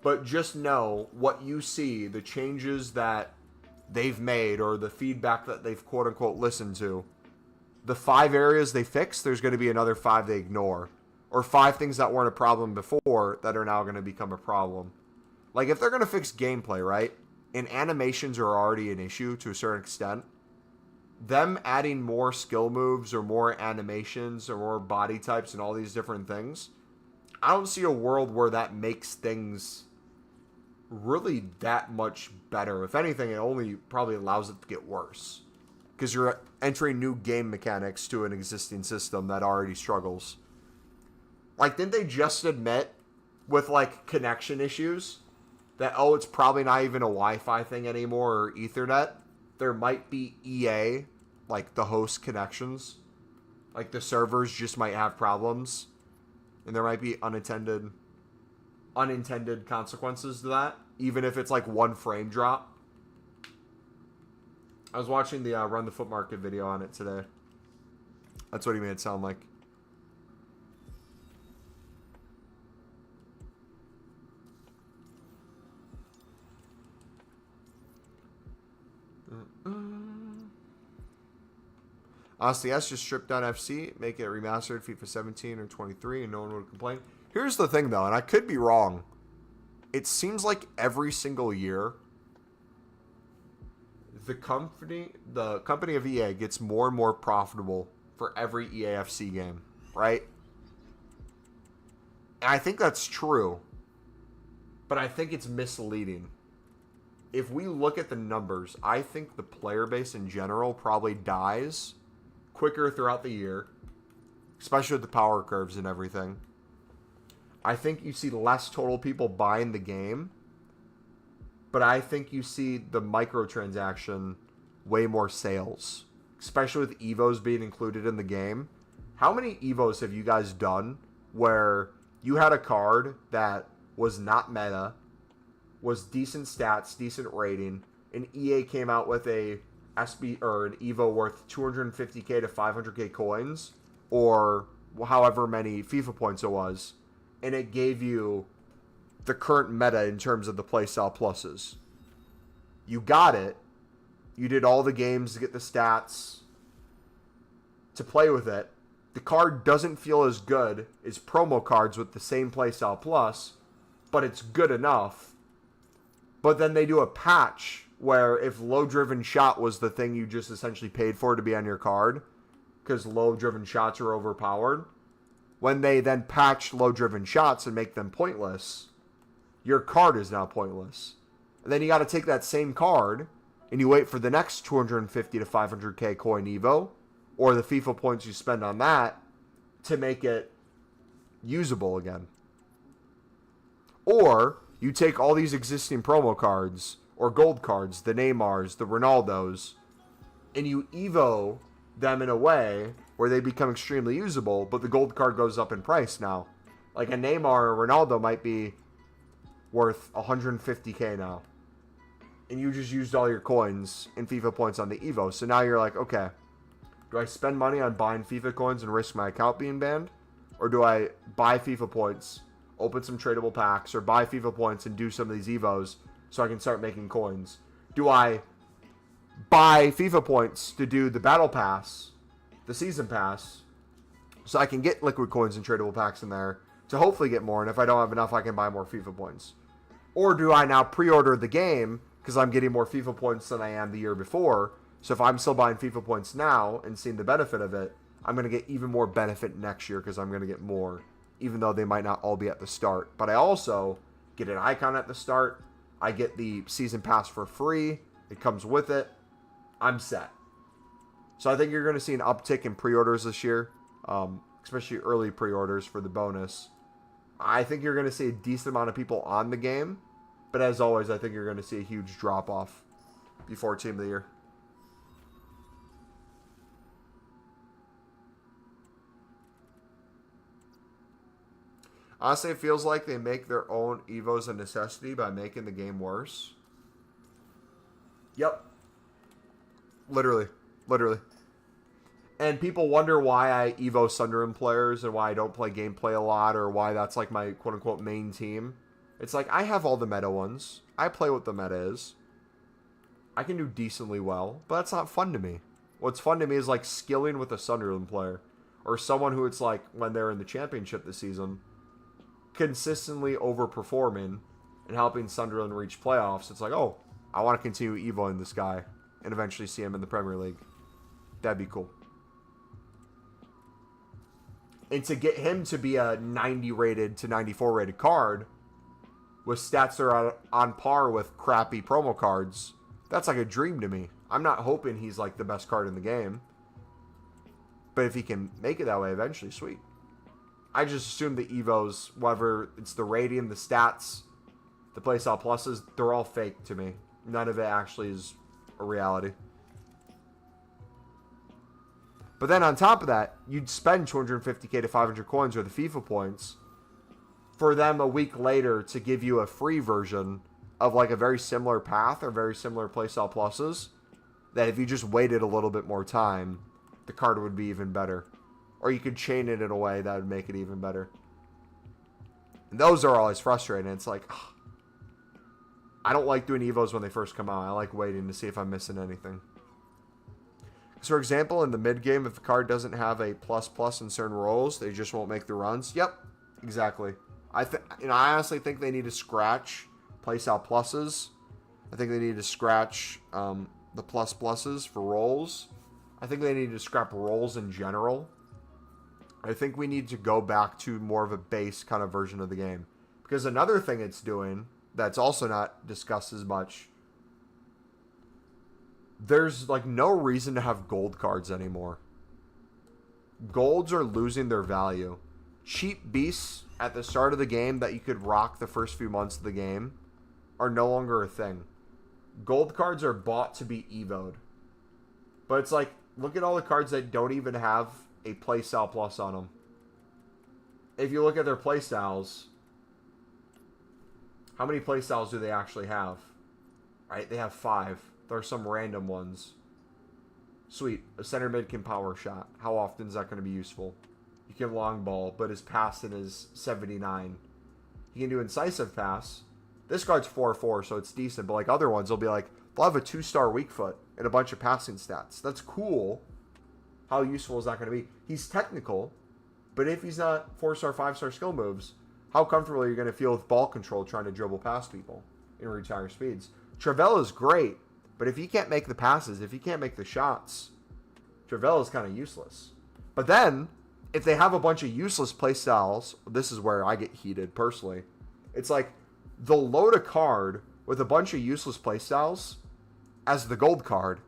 S1: But just know what you see, the changes that they've made or the feedback that they've quote unquote listened to. The 5 areas they fix, there's going to be another 5 they ignore. Or 5 things that weren't a problem before that are now going to become a problem. Like if they're going to fix gameplay, right? And animations are already an issue to a certain extent. Them adding more skill moves or more animations or more body types and all these different things, I don't see a world where that makes things really that much better. If anything, it only probably allows it to get worse. Because you're entering new game mechanics to an existing system that already struggles. Like, didn't they just admit with, like, connection issues that, oh, it's probably not even a Wi-Fi thing anymore or Ethernet? There might be EA, like, the host connections. Like, the servers just might have problems. And there might be unintended consequences to that. Even if it's, like, 1 frame drop. I was watching the Run the Foot Market video on it today. That's what he made it sound like. Honestly, yes, just strip down FC, make it remastered FIFA 17 or 23, and no one would complain. Here's the thing, though, and I could be wrong. It seems like every single year, the company of EA gets more and more profitable for every EAFC game, right? And I think that's true, but I think it's misleading. If we look at the numbers, I think the player base in general probably dies quicker throughout the year, especially with the power curves and everything. I think you see less total people buying the game, but I think you see the microtransaction way more sales, especially with EVOs being included in the game. How many EVOs have you guys done where you had a card that was not meta, was decent stats, decent rating, and EA came out with a SB or an EVO worth 250k to 500k coins, or however many FIFA points it was, and it gave you the current meta in terms of the playstyle pluses. You got it. You did all the games to get the stats to play with it. The card doesn't feel as good as promo cards with the same playstyle plus, but it's good enough. But then they do a patch where if low-driven shot was the thing you just essentially paid for to be on your card, because low-driven shots are overpowered, when they then patch low-driven shots and make them pointless, your card is now pointless. And then you got to take that same card and you wait for the next 250 to 500k coin Evo, or the FIFA points you spend on that, to make it usable again. Or you take all these existing promo cards or gold cards, the Neymars, the Ronaldos, and you Evo them in a way where they become extremely usable, but the gold card goes up in price now. Like a Neymar or Ronaldo might be worth 150k now. And you just used all your coins and FIFA points on the Evo. So now you're like, okay, do I spend money on buying FIFA coins and risk my account being banned? Or do I buy FIFA points, open some tradable packs, or buy FIFA points and do some of these Evos so I can start making coins? Do I buy FIFA points to do the Battle Pass, the Season Pass, So I can get liquid coins and tradable packs in there to hopefully get more. And if I don't have enough, I can buy more FIFA points. Or do I now pre-order the game because I'm getting more FIFA points than I am the year before? So if I'm still buying FIFA points now and seeing the benefit of it, I'm going to get even more benefit next year because I'm going to get more, even though they might not all be at the start. But I also get an icon at the start. I get the season pass for free. It comes with it. I'm set. So I think you're going to see an uptick in pre-orders this year, especially early pre-orders for the bonus. I think you're going to see a decent amount of people on the game. But as always, I think you're going to see a huge drop-off before Team of the Year. Honestly, it feels like they make their own EVOs a necessity by making the game worse. Yep. Literally. And people wonder why I EVO Sunderland players and why I don't play gameplay a lot or why that's like my quote-unquote main team. It's like, I have all the meta ones. I play what the meta is. I can do decently well, but that's not fun to me. What's fun to me is like skilling with a Sunderland player or someone who it's like when they're in the championship this season, consistently overperforming and helping Sunderland reach playoffs. It's like, oh, I want to continue EVOing this guy and eventually see him in the Premier League. That'd be cool. And to get him to be a 90 rated to 94 rated card with stats that are on par with crappy promo cards, that's like a dream to me. I'm not hoping he's like the best card in the game. But if he can make it that way eventually, sweet. I just assume the EVOs, whether it's the rating, the stats, the playstyle pluses, they're all fake to me. None of it actually is a reality. But then on top of that, you'd spend 250k to 500 coins or the FIFA points for them a week later to give you a free version of like a very similar path or very similar playstyle pluses that if you just waited a little bit more time, the card would be even better. Or you could chain it in a way that would make it even better. And those are always frustrating. It's like, ugh, I don't like doing EVOs when they first come out. I like waiting to see if I'm missing anything. So for example, in the mid game, if the card doesn't have a ++ in certain roles, they just won't make the runs. Yep, exactly. I honestly think they need to scratch playstyle pluses. I think they need to scratch the ++ for roles. I think they need to scrap roles in general. I think we need to go back to more of a base kind of version of the game. Because another thing it's doing that's also not discussed as much, there's like no reason to have gold cards anymore. Golds are losing their value. Cheap beasts at the start of the game that you could rock the first few months of the game are no longer a thing. Gold cards are bought to be EVO'd. But it's like, look at all the cards that don't even have a playstyle plus on them. If you look at their playstyles, how many playstyles do they actually have? Right, they have 5. There are some random ones. Sweet, a center mid can power shot. How often is that going to be useful? You can long ball, but his passing is 79. He can do incisive pass. This card's 4/4, so it's decent. But like other ones, they'll be like, they'll have a 2-star weak foot and a bunch of passing stats. That's cool. How useful is that going to be? He's technical, but if he's not 4-star, 5-star skill moves, how comfortable are you going to feel with ball control trying to dribble past people and retire speeds? Travella is great, but if he can't make the passes, if he can't make the shots, Travella is kind of useless. But then, if they have a bunch of useless playstyles, this is where I get heated personally. It's like, they'll load a card with a bunch of useless playstyles as the gold card.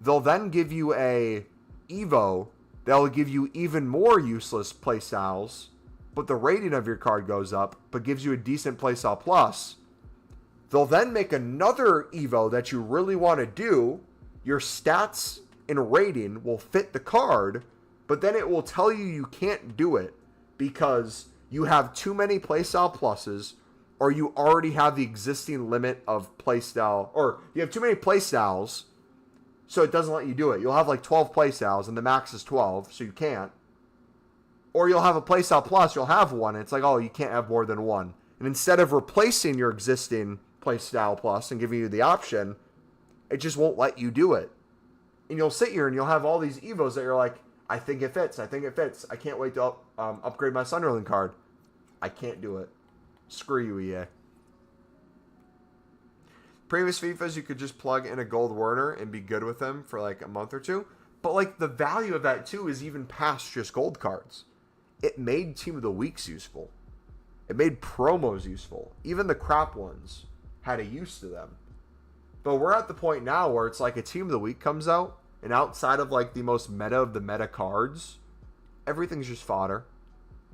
S1: They'll then give you a EVO that'll give you even more useless playstyles, but the rating of your card goes up, but gives you a decent playstyle plus. They'll then make another EVO that you really want to do. Your stats and rating will fit the card, but then it will tell you you can't do it because you have too many playstyle pluses, or you already have the existing limit of playstyle, or you have too many playstyles, so it doesn't let you do it. You'll have like 12 playstyles, and the max is 12, so you can't. Or you'll have a playstyle plus, you'll have one, and it's like, oh, you can't have more than one. And instead of replacing your existing playstyle plus and giving you the option, it just won't let you do it. And you'll sit here and you'll have all these EVOs that you're like, I think it fits. I think it fits. I can't wait to upgrade my Sunderland card. I can't do it. Screw you, EA. Previous FIFAs, you could just plug in a gold Werner and be good with him for like a month or two. But like the value of that too is even past just gold cards. It made Team of the Weeks useful. It made promos useful. Even the crap ones had a use to them. But we're at the point now where it's like a Team of the Week comes out, and outside of like the most meta of the meta cards, everything's just fodder.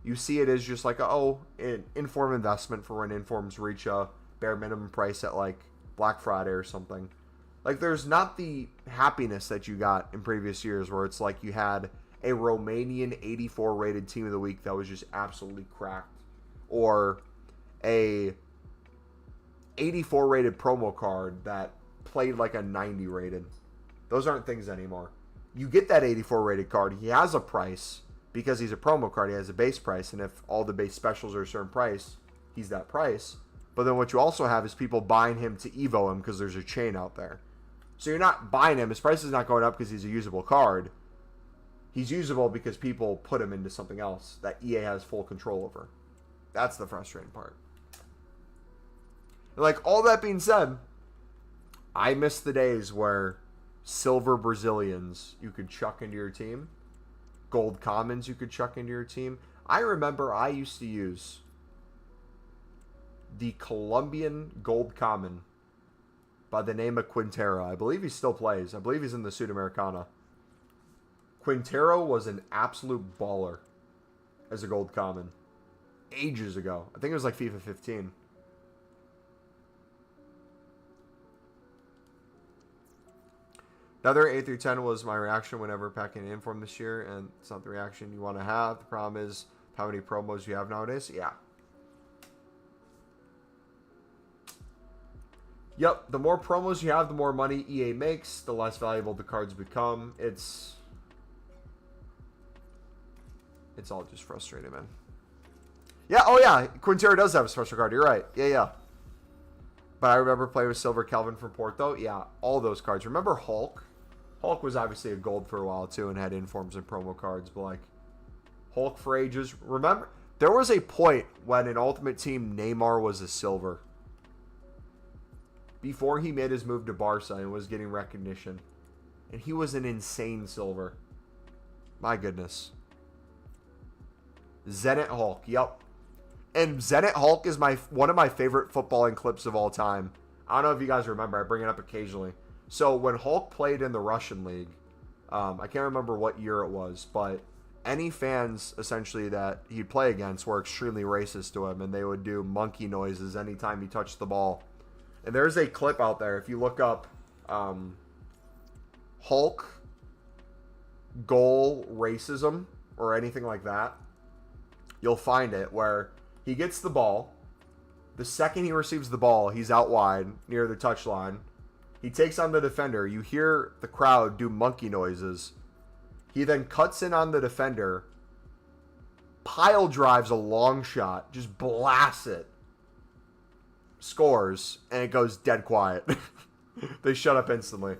S1: You see it as just like, an informed investment for when informs reach a bare minimum price at like Black Friday or something. Like there's not the happiness that you got in previous years where it's like you had a Romanian 84 rated Team of the Week that was just absolutely cracked. Or a 84 rated promo card that played like a 90 rated. Those aren't things anymore. You get that 84 rated card. He has a price because he's a promo card. He has a base price. And if all the base specials are a certain price, he's that price. But then what you also have is people buying him to Evo him because there's a chain out there. So you're not buying him. His price is not going up because he's a usable card. He's usable because people put him into something else that EA has full control over. That's the frustrating part. Like, all that being said, I miss the days where silver Brazilians you could chuck into your team. Gold commons you could chuck into your team. I remember I used to use the Colombian gold common by the name of Quintero. I believe he still plays. I believe he's in the Sudamericana. Quintero was an absolute baller as a gold common. Ages ago. I think it was like FIFA 15. The other 8 through 10 was my reaction whenever packing an inform this year, and it's not the reaction you want to have. The problem is how many promos you have nowadays. Yeah. Yep, the more promos you have, the more money EA makes, the less valuable the cards become. It's all just frustrating, man. Yeah, oh yeah, Quintero does have a special card. You're right. Yeah. But I remember playing with Silver Kelvin from Porto. Yeah, all those cards. Remember Hulk? Hulk was obviously a gold for a while too and had informs and promo cards, but like Hulk for ages. Remember, there was a point when in Ultimate Team Neymar was a silver. Before he made his move to Barca and was getting recognition. And he was an insane silver. My goodness. Zenit Hulk, yep. And Zenit Hulk is one of my favorite footballing clips of all time. I don't know if you guys remember. I bring it up occasionally. So when Hulk played in the Russian league, I can't remember what year it was, but any fans essentially that he'd play against were extremely racist to him, and they would do monkey noises anytime he touched the ball. And there's a clip out there. If you look up Hulk goal racism or anything like that, you'll find it where he gets the ball. The second he receives the ball, he's out wide near the touchline. He takes on the defender. You hear the crowd do monkey noises. He then cuts in on the defender, pile drives a long shot, just blasts it, scores, and it goes dead quiet. They shut up instantly.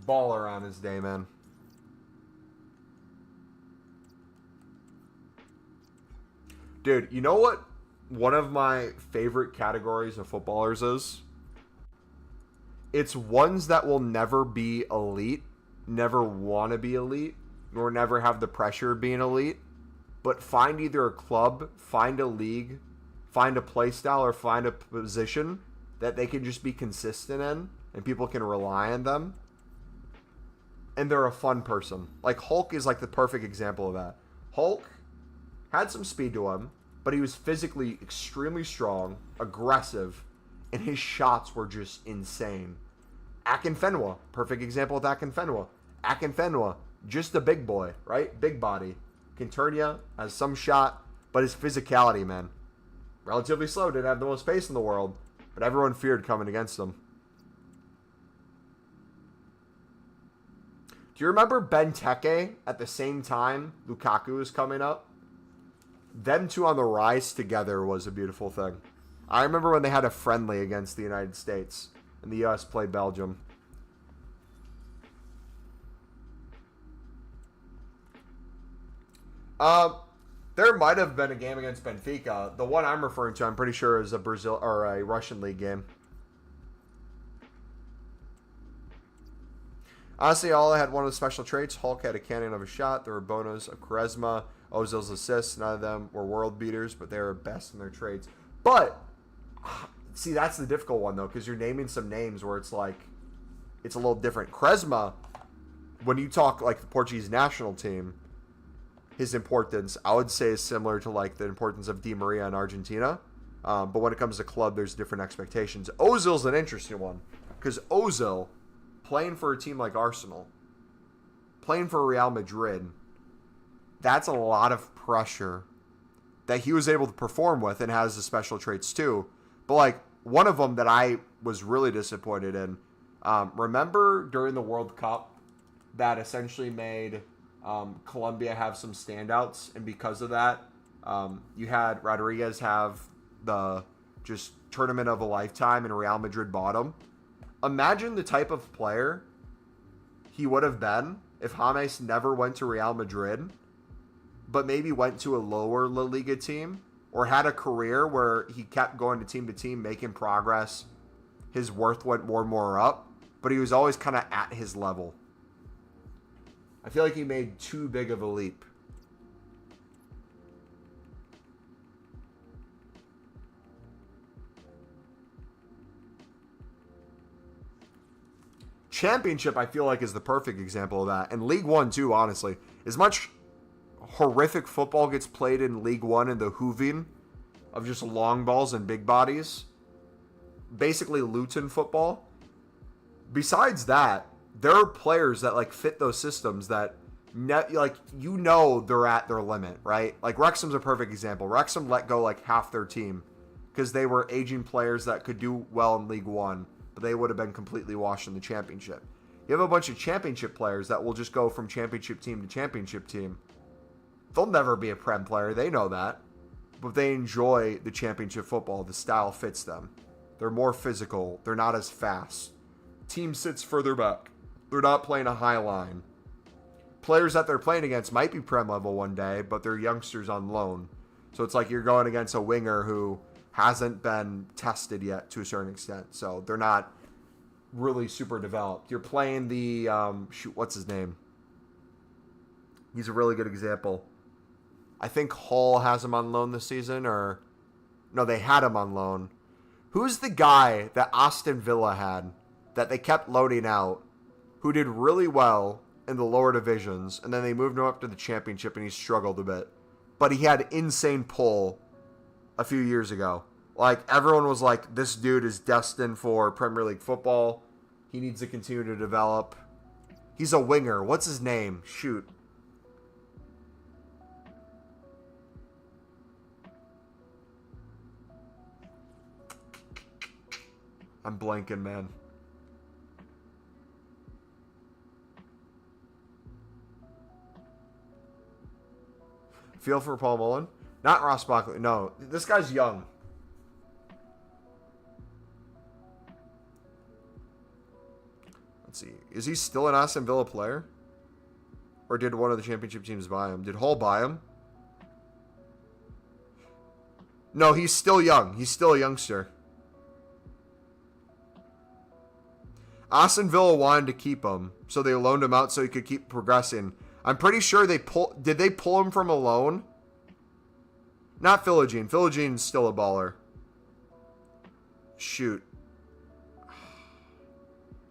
S1: Baller on his day, man. Dude, you know what one of my favorite categories of footballers is? It's ones that will never be elite, never want to be elite, nor never have the pressure of being elite, but find either a club, find a league, find a play style, or find a position that they can just be consistent in, and people can rely on them, and they're a fun person. Like, Hulk is like the perfect example of that. Hulk had some speed to him, but he was physically extremely strong, aggressive, and his shots were just insane. Akinfenwa, perfect example with Akinfenwa. Akinfenwa, just a big boy, right? Big body. Can turn you, has some shot, but his physicality, man. Relatively slow, didn't have the most pace in the world, but everyone feared coming against him. Do you remember Benteke at the same time Lukaku was coming up? Them two on the rise together was a beautiful thing. I remember when they had a friendly against the United States and the U.S. played Belgium. There might have been a game against Benfica. The one I'm referring to, I'm pretty sure, is a Brazil or a Russian league game. Honestly, all had one of the special traits. Hulk had a cannon of a shot. There were Bono's of charisma, Ozil's assists. None of them were world beaters, but they were best in their traits. But see, that's the difficult one though, because you're naming some names where it's like it's a little different. Charisma, when you talk like the Portuguese national team, his importance, I would say, is similar to like the importance of Di Maria in Argentina. But when it comes to club, there's different expectations. Ozil's an interesting one because Ozil, playing for a team like Arsenal, playing for Real Madrid, that's a lot of pressure that he was able to perform with and has the special traits too. But like one of them that I was really disappointed in, remember during the World Cup that essentially made Colombia have some standouts, and because of that, you had Rodriguez have the just tournament of a lifetime and Real Madrid bought him. Imagine the type of player he would have been if James never went to Real Madrid, but maybe went to a lower La Liga team or had a career where he kept going to team, making progress. His worth went more and more up, but he was always kind of at his level. I feel like he made too big of a leap. Championship, I feel like, is the perfect example of that. And League One, too, honestly. As much horrific football gets played in League One in the hooving of just long balls and big bodies, basically Luton football. Besides that, there are players that like fit those systems that they're at their limit, right? Like Wrexham's a perfect example. Wrexham let go like half their team because they were aging players that could do well in League One, but they would have been completely washed in the championship. You have a bunch of championship players that will just go from championship team to championship team. They'll never be a Prem player, they know that, but they enjoy the championship football. The style fits them. They're more physical. They're not as fast. Team sits further back. They're not playing a high line. Players that they're playing against might be Prem level one day, but they're youngsters on loan. So it's like you're going against a winger who hasn't been tested yet to a certain extent. So they're not really super developed. You're playing the, what's his name? He's a really good example. I think Hull has him on loan this season, or no, they had him on loan. Who's the guy that Aston Villa had that they kept loading out, who did really well in the lower divisions, and then they moved him up to the championship and he struggled a bit. But he had insane pull a few years ago. Like, everyone was like, this dude is destined for Premier League football. He needs to continue to develop. He's a winger. What's his name? Shoot. I'm blanking, man. Feel for Paul Mullen? Not Ross Barkley. No, this guy's young. Let's see. Is he still an Aston Villa player? Or did one of the championship teams buy him? Did Hull buy him? No, he's still young. He's still a youngster. Aston Villa wanted to keep him, so they loaned him out so he could keep progressing. I'm pretty sure did they pull him from a loan? Not Philogene. Philogene's still a baller. Shoot.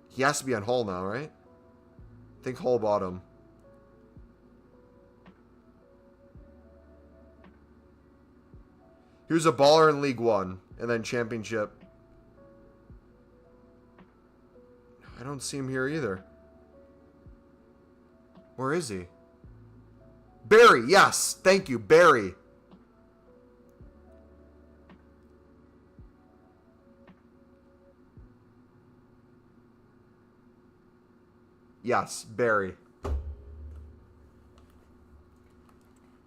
S1: He has to be on Hull now, right? I think Hull bought him. He was a baller in League One, and then Championship. I don't see him here either. Where is he? Barry, yes. Thank you, Barry. Yes, Barry.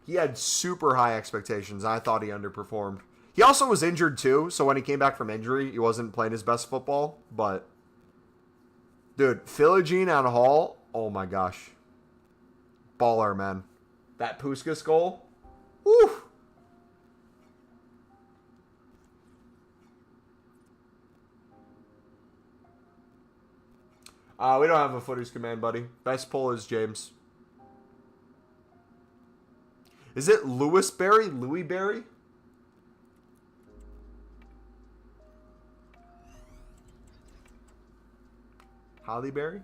S1: He had super high expectations. I thought he underperformed. He also was injured too, so when he came back from injury, he wasn't playing his best football. But, dude, Philogene on Hall, oh my gosh. Baller, man. That Puskas goal. Woo! We don't have a footies command, buddy. Best pull is James. Is it Louis Berry? Louis Berry? Holly Berry?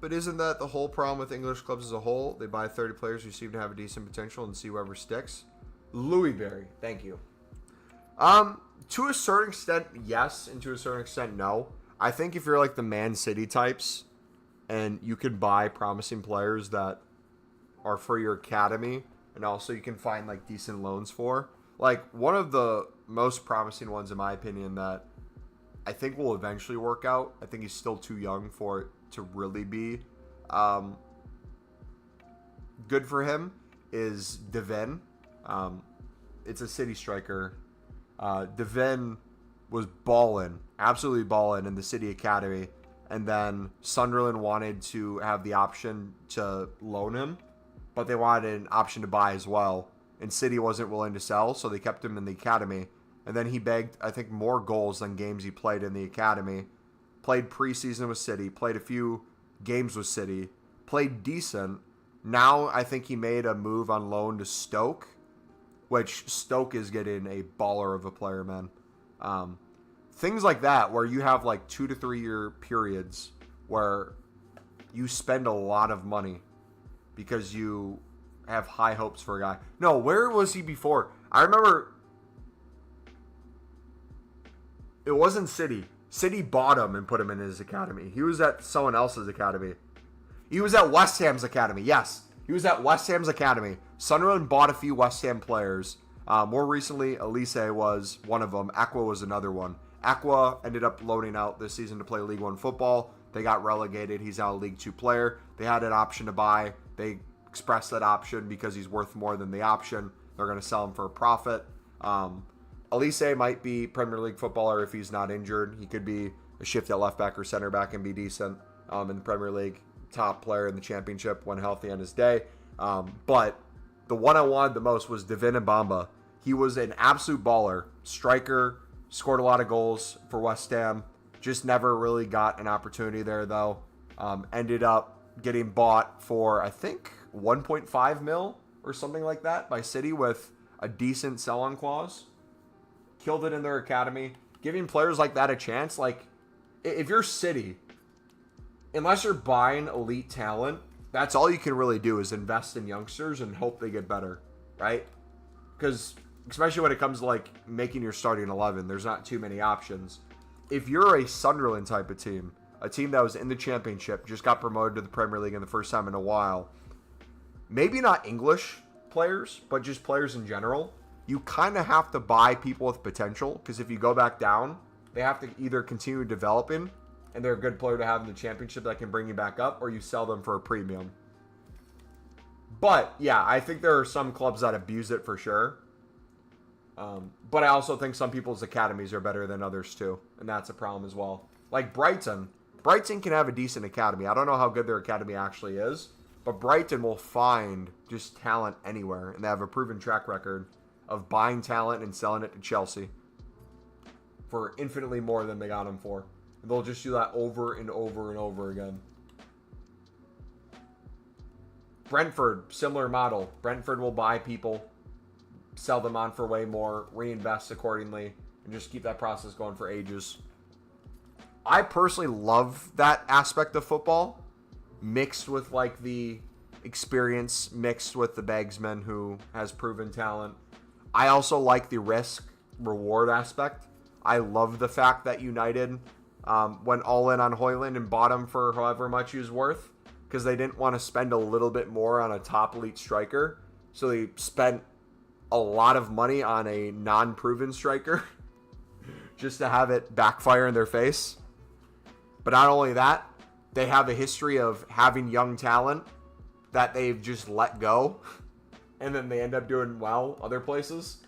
S1: But isn't that the whole problem with English clubs as a whole? They buy 30 players who seem to have a decent potential and see whoever sticks. Louis Berry, thank you. To a certain extent, yes, and to a certain extent, no. I think if you're like the Man City types, and you can buy promising players that are for your academy, and also you can find like decent loans for. Like one of the most promising ones, in my opinion, that I think will eventually work out. I think he's still too young for it to really be good for him, is Devin. It's a City striker. Devin was balling, absolutely balling in the City Academy, and then Sunderland wanted to have the option to loan him, but they wanted an option to buy as well, and City wasn't willing to sell, so they kept him in the Academy. And then he bagged, I think, more goals than games he played in the Academy. Played preseason with City, played a few games with City, played decent. Now I think he made a move on loan to Stoke, which Stoke is getting a baller of a player, man. Things like that, where you have like 2 to 3 year periods where you spend a lot of money because you have high hopes for a guy. No, where was he before? I remember it wasn't City. City bought him and put him in his academy. He was at someone else's academy. He was at West Ham's academy. Yes, he was at West Ham's academy. Sunderland bought a few West Ham players. More recently, Elise was one of them. Aqua was another one. Aqua ended up loaning out this season to play League One football. They got relegated. He's now a League Two player. They had an option to buy. They expressed that option because he's worth more than the option. They're going to sell him for a profit. Elise might be Premier League footballer if he's not injured. He could be a shift at left back or center back and be decent in the Premier League. Top player in the championship when healthy on his day. But the one I wanted the most was Devin Mbamba. He was an absolute baller. Striker, scored a lot of goals for West Ham. Just never really got an opportunity there, though. Ended up getting bought for, I think, 1.5 mil or something like that by City with a decent sell-on clause. Killed it in their academy. Giving players like that a chance. Like, if you're City, unless you're buying elite talent, that's all you can really do is invest in youngsters and hope they get better, right? Because especially when it comes to like making your starting 11, there's not too many options. If you're a Sunderland type of team, a team that was in the championship, just got promoted to the Premier League in the first time in a while, maybe not English players, but just players in general, you kind of have to buy people with potential, because if you go back down, they have to either continue developing, and they're a good player to have in the championship that can bring you back up, or you sell them for a premium. But, yeah, I think there are some clubs that abuse it for sure. But I also think some people's academies are better than others too, and that's a problem as well. Like Brighton. Brighton can have a decent academy. I don't know how good their academy actually is, but Brighton will find just talent anywhere, and they have a proven track record of buying talent and selling it to Chelsea for infinitely more than they got them for. And they'll just do that over and over and over again. Brentford, similar model. Brentford will buy people, sell them on for way more, reinvest accordingly, and just keep that process going for ages. I personally love that aspect of football, mixed with like the experience, mixed with the bagsman who has proven talent. I also like the risk-reward aspect. I love the fact that United went all in on Højlund and bought him for however much he was worth. because they didn't want to spend a little bit more on a top elite striker. So they spent a lot of money on a non-proven striker just to have it backfire in their face. But not only that, they have a history of having young talent that they've just let go, and then they end up doing well other places.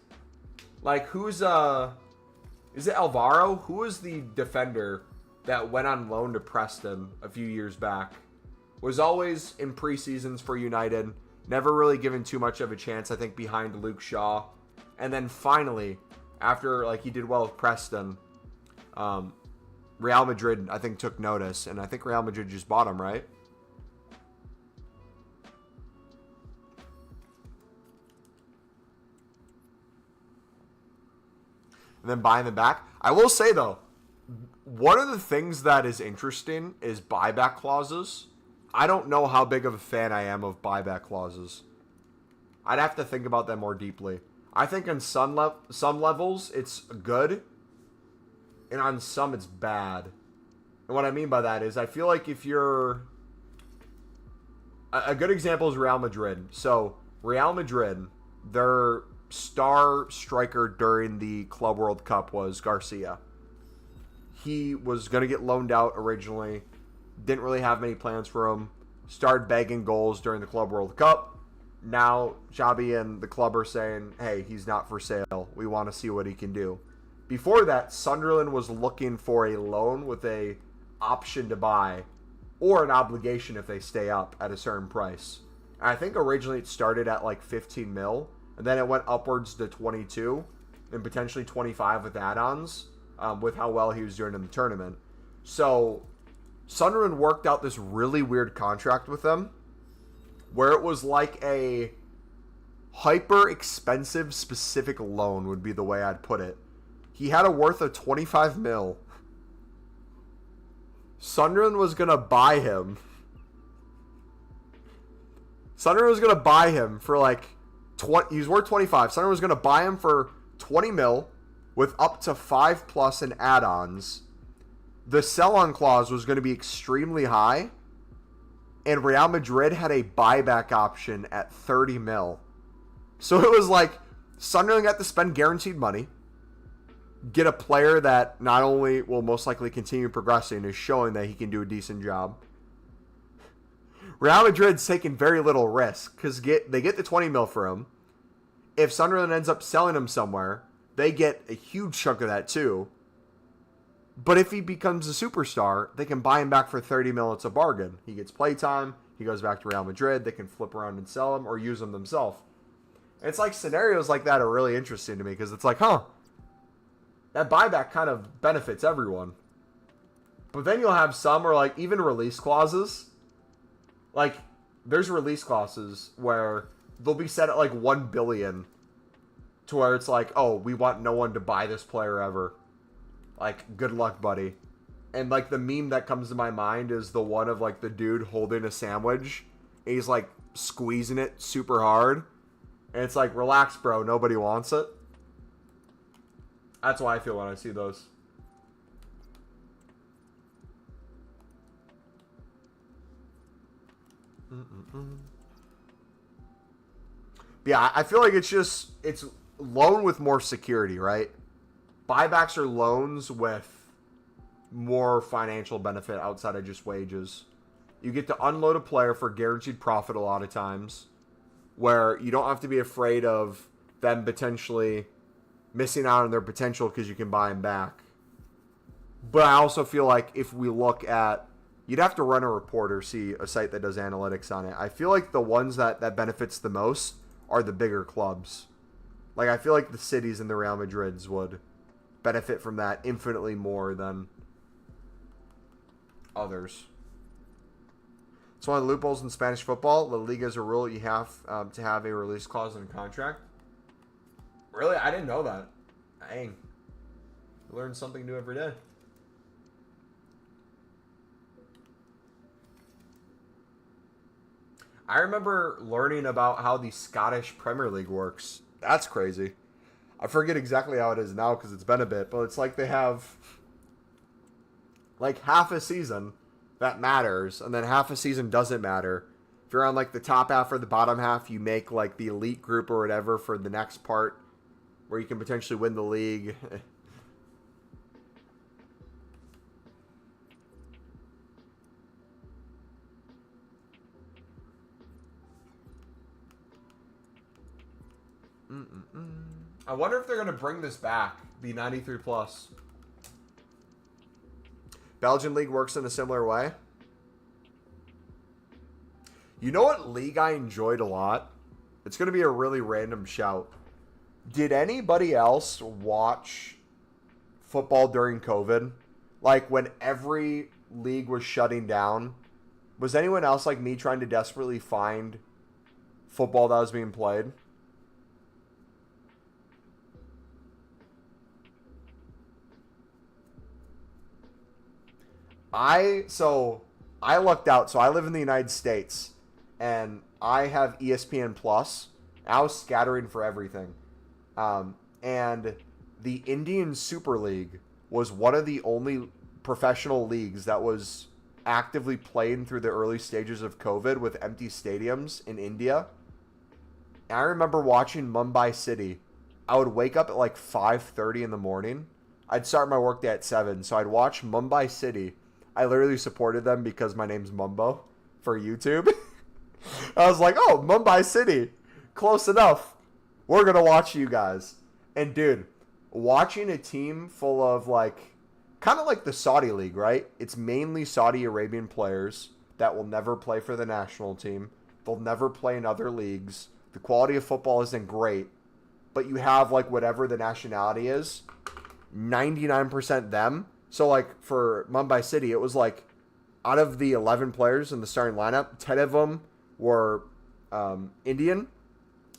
S1: Like, who's is it Alvaro? Who is the defender that went on loan to Preston a few years back? Was always in preseasons for United, never really given too much of a chance, I think, behind Luke Shaw. And then finally, after like he did well with Preston, Real Madrid, I think, took notice, and I think Real Madrid just bought him, right? And then buying them back. I will say, though, one of the things that is interesting is buyback clauses. I don't know how big of a fan I am of buyback clauses. I'd have to think about them more deeply. I think on some levels, it's good, and on some, it's bad. And what I mean by that is, I feel like if you're... A good example is Real Madrid. So, Real Madrid, their star striker during the Club World Cup was Garcia. He was going to get loaned out originally. Didn't really have many plans for him. Started bagging goals during the Club World Cup. Now, Xabi and the club are saying, hey, he's not for sale. We want to see what he can do. Before that, Sunderland was looking for a loan with a option to buy or an obligation if they stay up at a certain price. And I think originally it started at like 15 mil, and then it went upwards to 22 and potentially 25 with add-ons with how well he was doing in the tournament. So Sunderland worked out this really weird contract with them where it was like a hyper expensive specific loan would be the way I'd put it. He had a worth of 25 mil. Sunderland was going to buy him. Sunderland was going to buy him for like 20. He's worth 25. Sunderland was going to buy him for 20 mil with up to 5+ in add-ons. The sell-on clause was going to be extremely high. And Real Madrid had a buyback option at 30 mil. So it was like Sunderland got to spend guaranteed money, get a player that not only will most likely continue progressing, is showing that he can do a decent job. Real Madrid's taking very little risk because they get the 20 mil for him. If Sunderland ends up selling him somewhere, they get a huge chunk of that too. But if he becomes a superstar, they can buy him back for 30 mil. It's a bargain. He gets playtime. He goes back to Real Madrid. They can flip around and sell him or use him themselves. And it's like scenarios like that are really interesting to me because it's like, that buyback kind of benefits everyone. But then you'll have some or like even release clauses. Like there's release clauses where they'll be set at like 1 billion to where it's like, oh, we want no one to buy this player ever. Like, good luck, buddy. And, like, the meme that comes to my mind is the one of, like, the dude holding a sandwich. And he's, like, squeezing it super hard. And it's like, relax, bro. Nobody wants it. That's why I feel when I see those. Yeah, I feel like it's loan with more security, right? Buybacks are loans with more financial benefit outside of just wages. You get to unload a player for guaranteed profit a lot of times, where you don't have to be afraid of them potentially missing out on their potential because you can buy them back. But I also feel like if we look at, you'd have to run a report or see a site that does analytics on it. I feel like the ones that benefits the most are the bigger clubs. Like, I feel like the Cities and the Real Madrids would benefit from that infinitely more than others. It's one of the loopholes in Spanish football. La Liga is a rule you have to have a release clause in a contract. Really? I didn't know that. Dang. You learn something new every day. I remember learning about how the Scottish Premier League works. That's crazy. I forget exactly how it is now because it's been a bit, but it's like they have like half a season that matters, and then half a season doesn't matter. If you're on like the top half or the bottom half, you make like the elite group or whatever for the next part where you can potentially win the league. I wonder if they're going to bring this back, the 93 plus. Belgian league works in a similar way. You know what league I enjoyed a lot? It's going to be a really random shout. Did anybody else watch football during COVID? Like when every league was shutting down? Was anyone else like me trying to desperately find football that was being played? I lucked out. So I live in the United States, and I have ESPN Plus. I was scattering for everything, and the Indian Super League was one of the only professional leagues that was actively playing through the early stages of COVID with empty stadiums in India. And I remember watching Mumbai City. I would wake up at like 5:30 in the morning. I'd start my workday at 7, so I'd watch Mumbai City. I literally supported them because my name's Mumbo for YouTube. I was like, oh, Mumbai City. Close enough. We're going to watch you guys. And dude, watching a team full of like, kind of like the Saudi League, right? It's mainly Saudi Arabian players that will never play for the national team. They'll never play in other leagues. The quality of football isn't great. But you have like whatever the nationality is, 99% them. So, like, for Mumbai City, it was like, out of the 11 players in the starting lineup, 10 of them were Indian.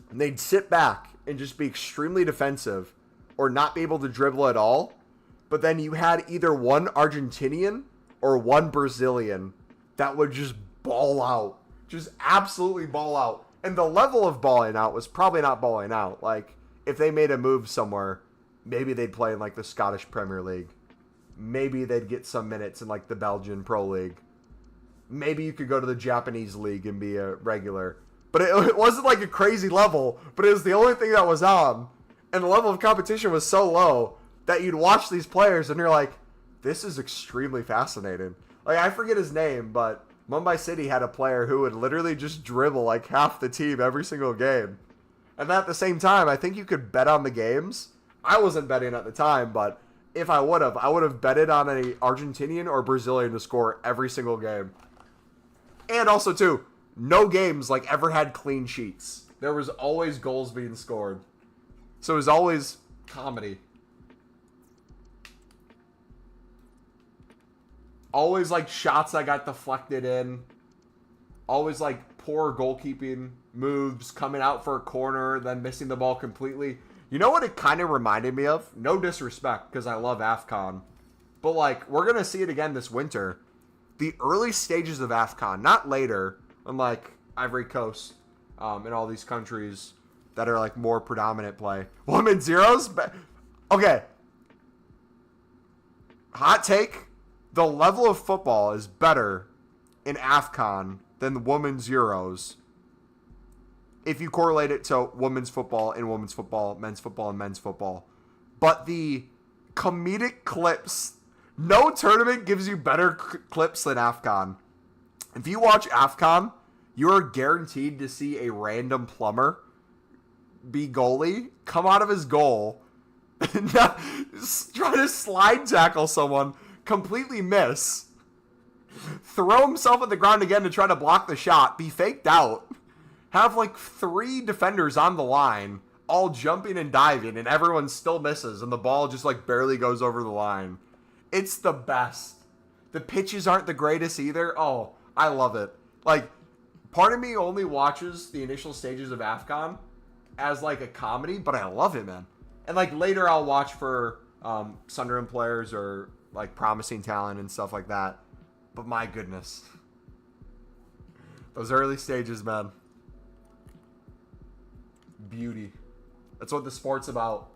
S1: And they'd sit back and just be extremely defensive or not be able to dribble at all. But then you had either one Argentinian or one Brazilian that would just ball out. Just absolutely ball out. And the level of balling out was probably not balling out. Like, if they made a move somewhere, maybe they'd play in, like, the Scottish Premier League. Maybe they'd get some minutes in like the Belgian Pro League. Maybe you could go to the Japanese League and be a regular. But it wasn't like a crazy level, but it was the only thing that was on. And the level of competition was so low that you'd watch these players and you're like, this is extremely fascinating. Like, I forget his name, but Mumbai City had a player who would literally just dribble like half the team every single game. And at the same time, I think you could bet on the games. I wasn't betting at the time, but if I would have betted on an Argentinian or Brazilian to score every single game. And also, too, no games like ever had clean sheets. There was always goals being scored. So it was always comedy. Always like shots that got deflected in. Always like poor goalkeeping moves, coming out for a corner, then missing the ball completely. You know what it kind of reminded me of? No disrespect, because I love AFCON. But, like, we're going to see it again this winter. The early stages of AFCON, not later, unlike Ivory Coast and all these countries that are, like, more predominant play. Women's Zeros? Okay. Hot take. The level of football is better in AFCON than the Women's Euros. If you correlate it to women's football and women's football, men's football and men's football. But the comedic clips, no tournament gives you better clips than AFCON. If you watch AFCON, you are guaranteed to see a random plumber be goalie, come out of his goal, and try to slide tackle someone, completely miss, throw himself at the ground again to try to block the shot, be faked out, have like 3 defenders on the line, all jumping and diving, and everyone still misses, and the ball just like barely goes over the line. It's the best. The pitches aren't the greatest either. Oh, I love it. Like, part of me only watches the initial stages of AFCON as like a comedy, but I love it, man. And like later I'll watch for Sunderland players or like promising talent and stuff like that. But my goodness. Those early stages, man. Beauty. That's what the sport's about.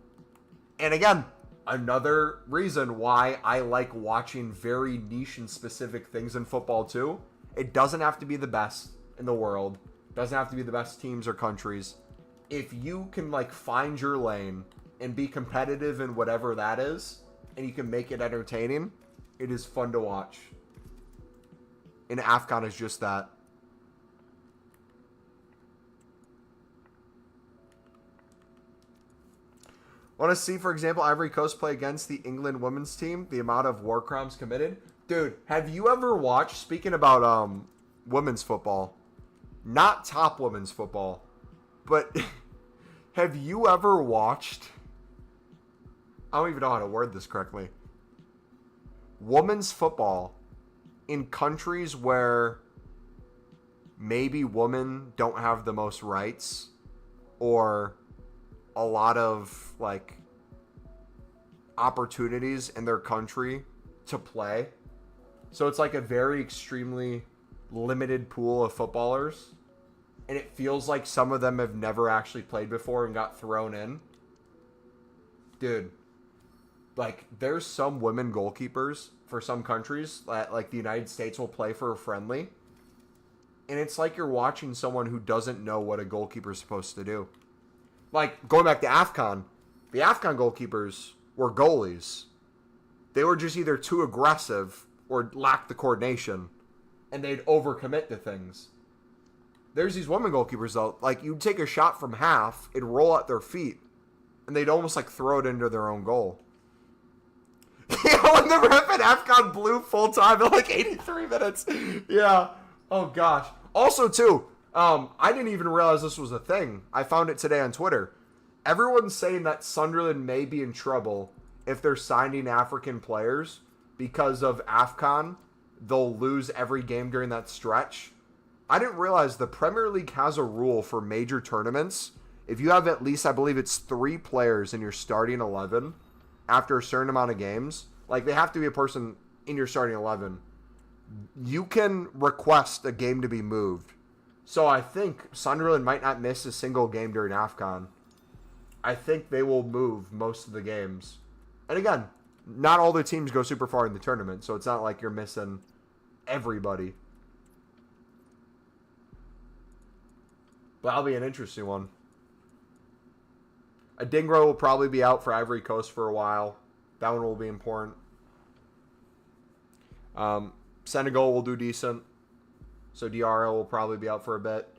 S1: And again, another reason why I like watching very niche and specific things in football too. It doesn't have to be the best in the world. It doesn't have to be the best teams or countries. If you can like find your lane and be competitive in whatever that is, and you can make it entertaining, it is fun to watch. And AFCON is just that. Want to see, for example, Ivory Coast play against the England women's team? The amount of war crimes committed? Dude, have you ever watched, speaking about women's football, not top women's football, but have you ever watched, I don't even know how to word this correctly, women's football in countries where maybe women don't have the most rights or a lot of like opportunities in their country to play? So it's like a very extremely limited pool of footballers, and it feels like some of them have never actually played before and got thrown in. Dude, like there's some women goalkeepers for some countries that like the United States will play for a friendly, and it's like you're watching someone who doesn't know what a goalkeeper is supposed to do. Like, going back to AFCON, the AFCON goalkeepers were goalies. They were just either too aggressive or lacked the coordination, and they'd overcommit to things. There's these women goalkeepers, though. Like, you'd take a shot from half, it'd roll at their feet, and they'd almost, like, throw it into their own goal. Yeah, when the ref at AFCON blew full time in, like, 83 minutes. Yeah. Oh, gosh. Also, too, I didn't even realize this was a thing. I found it today on Twitter. Everyone's saying that Sunderland may be in trouble if they're signing African players because of AFCON. They'll lose every game during that stretch. I didn't realize the Premier League has a rule for major tournaments. If you have at least, I believe it's 3 players in your starting 11 after a certain amount of games, like they have to be a person in your starting 11, you can request a game to be moved. So I think Sunderland might not miss a single game during AFCON. I think they will move most of the games. And again, not all the teams go super far in the tournament, so it's not like you're missing everybody. But that'll be an interesting one. Adingra will probably be out for Ivory Coast for a while. That one will be important. Senegal will do decent. So Diarra will probably be out for a bit.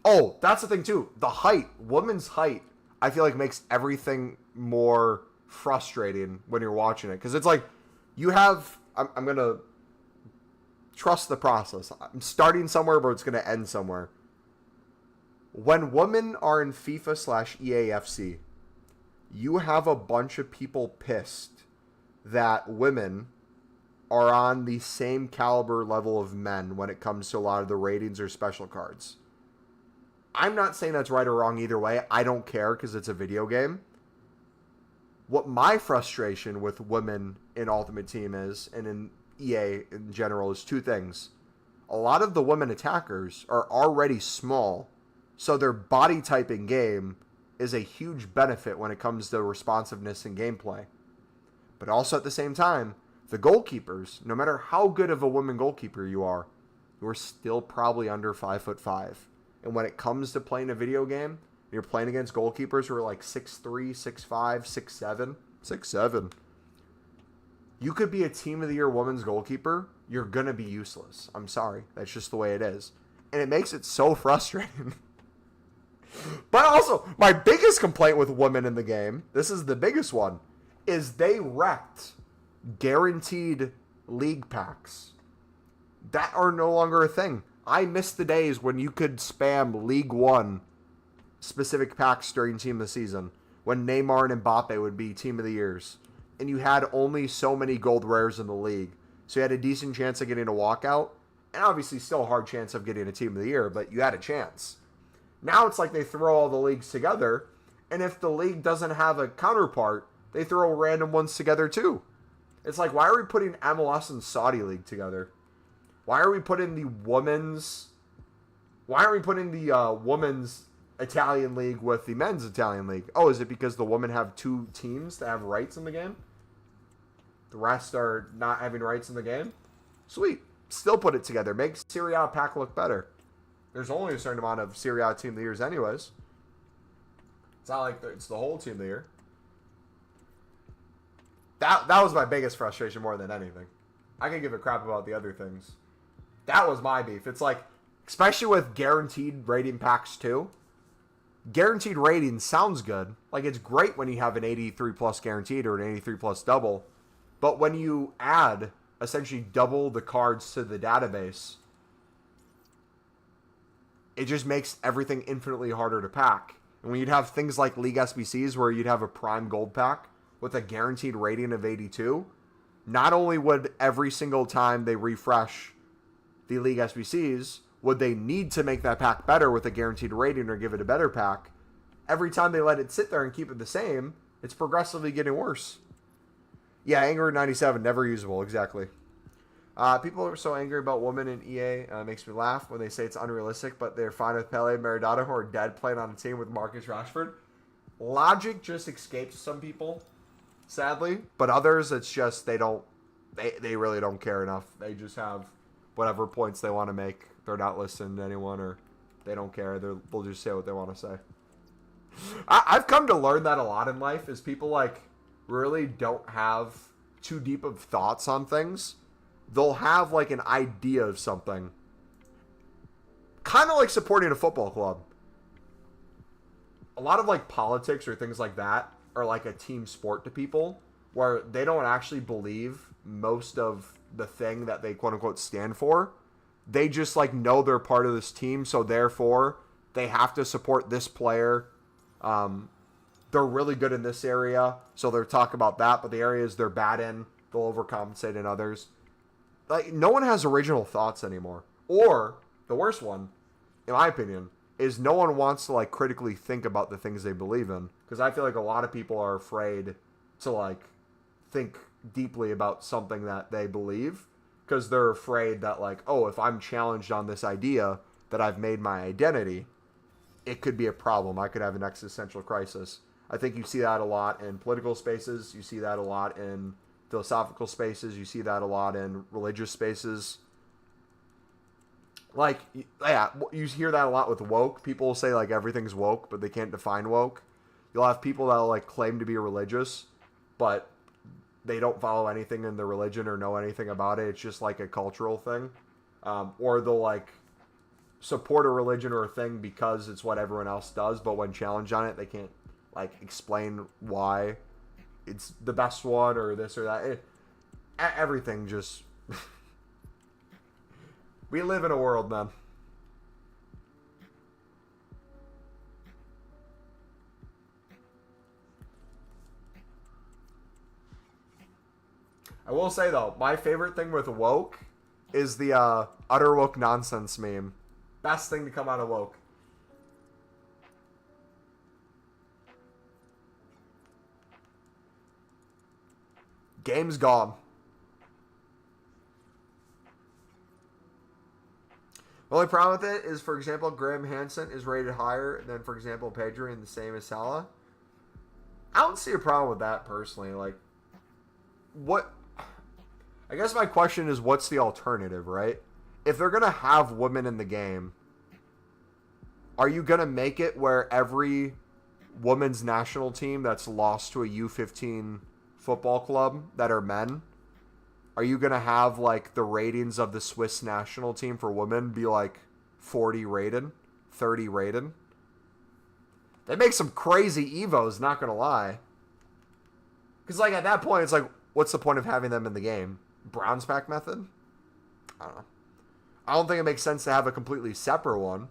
S1: Oh, that's the thing too. The height, women's height, I feel like makes everything more frustrating when you're watching it. Because it's like, you have, I'm going to trust the process. I'm starting somewhere, but it's going to end somewhere. When women are in FIFA/EAFC, you have a bunch of people pissed that women are on the same caliber level of men when it comes to a lot of the ratings or special cards. I'm not saying that's right or wrong either way. I don't care because it's a video game. What my frustration with women in Ultimate Team is, and in EA in general, is 2 things. A lot of the women attackers are already small, so their body type in game is a huge benefit when it comes to responsiveness and gameplay. But also at the same time, the goalkeepers, no matter how good of a woman goalkeeper you're still probably under 5'5". And when it comes to playing a video game, you're playing against goalkeepers who are like 6'3", 6'5", 6'7", 6'7". You could be a Team of the Year women's goalkeeper. You're going to be useless. I'm sorry. That's just the way it is. And it makes it so frustrating. But also, my biggest complaint with women in the game, this is the biggest one, is they wrecked guaranteed league packs. That are no longer a thing. I miss the days when you could spam League One specific packs during Team of the Season, when Neymar and Mbappe would be Team of the Years, and you had only so many gold rares in the league. So you had a decent chance of getting a walkout, and obviously still a hard chance of getting a Team of the Year, but you had a chance. Now it's like they throw all the leagues together, and if the league doesn't have a counterpart, they throw random ones together too. It's like, why are we putting MLS and Saudi League together? Why are we putting the women's Why aren't we putting the women's Italian league with the men's Italian league? Oh, is it because the women have 2 teams that have rights in the game? The rest are not having rights in the game? Sweet. Still put it together. Make Serie A pack look better. There's only a certain amount of Serie A team of the years anyways. It's not like it's the whole team of the year. That was my biggest frustration more than anything. I could give a crap about the other things. That was my beef. It's like, especially with guaranteed rating packs too. Guaranteed rating sounds good. Like, it's great when you have an 83 plus guaranteed or an 83 plus double. But when you add essentially double the cards to the database, it just makes everything infinitely harder to pack. And when you'd have things like League SBCs where you'd have a prime gold pack with a guaranteed rating of 82, not only would every single time they refresh the League SBCs, would they need to make that pack better with a guaranteed rating or give it a better pack, every time they let it sit there and keep it the same, it's progressively getting worse. Yeah, Angry 97, never usable, exactly. People are so angry about women in EA. It makes me laugh when they say it's unrealistic, but they're fine with Pele and Maradona, who are dead, playing on a team with Marcus Rashford. Logic just escapes some people, sadly. But others, it's just they really don't care enough. They just have whatever points they want to make. They're not listening to anyone, or they don't care. They'll just say what they want to say. I've come to learn that a lot in life, is people like really don't have too deep of thoughts on things. They'll have like an idea of something. Kind of like supporting a football club. A lot of like politics or things like that are like a team sport to people, where they don't actually believe most of the thing that they quote unquote stand for. They just like know they're part of this team, so therefore they have to support this player. They're really good in this area, so they'll talk about that, but the areas they're bad in, they'll overcompensate in others. Like, no one has original thoughts anymore. Or, the worst one, in my opinion, is no one wants to, like, critically think about the things they believe in. Because I feel like a lot of people are afraid to, like, think deeply about something that they believe. Because they're afraid that, like, oh, if I'm challenged on this idea that I've made my identity, it could be a problem. I could have an existential crisis. I think you see that a lot in political spaces. You see that a lot in philosophical spaces. You see that a lot in religious spaces. Like, yeah, you hear that a lot with woke. People will say, like, everything's woke, but they can't define woke. You'll have people that will, like, claim to be religious, but they don't follow anything in the religion or know anything about it. It's just, like, a cultural thing. Or they'll, like, support a religion or a thing because it's what everyone else does, but when challenged on it, they can't, like, explain why it's the best one or this or that. Everything just... We live in a world, man. I will say, though, my favorite thing with woke is the utter woke nonsense meme. Best thing to come out of woke. Game's gone. The only problem with it is, for example, Graham Hansen is rated higher than, for example, Pedri, and the same as Salah. I don't see a problem with that, personally. Like, what... I guess my question is, what's the alternative, right? If they're going to have women in the game, are you going to make it where every women's national team that's lost to a U15 football club that are men, are you going to have, like, the ratings of the Swiss national team for women be, like, 40 rated, 30 rated? They make some crazy Evos, not going to lie. Because, like, at that point, it's like, what's the point of having them in the game? Bronze pack method? I don't know. I don't think it makes sense to have a completely separate one.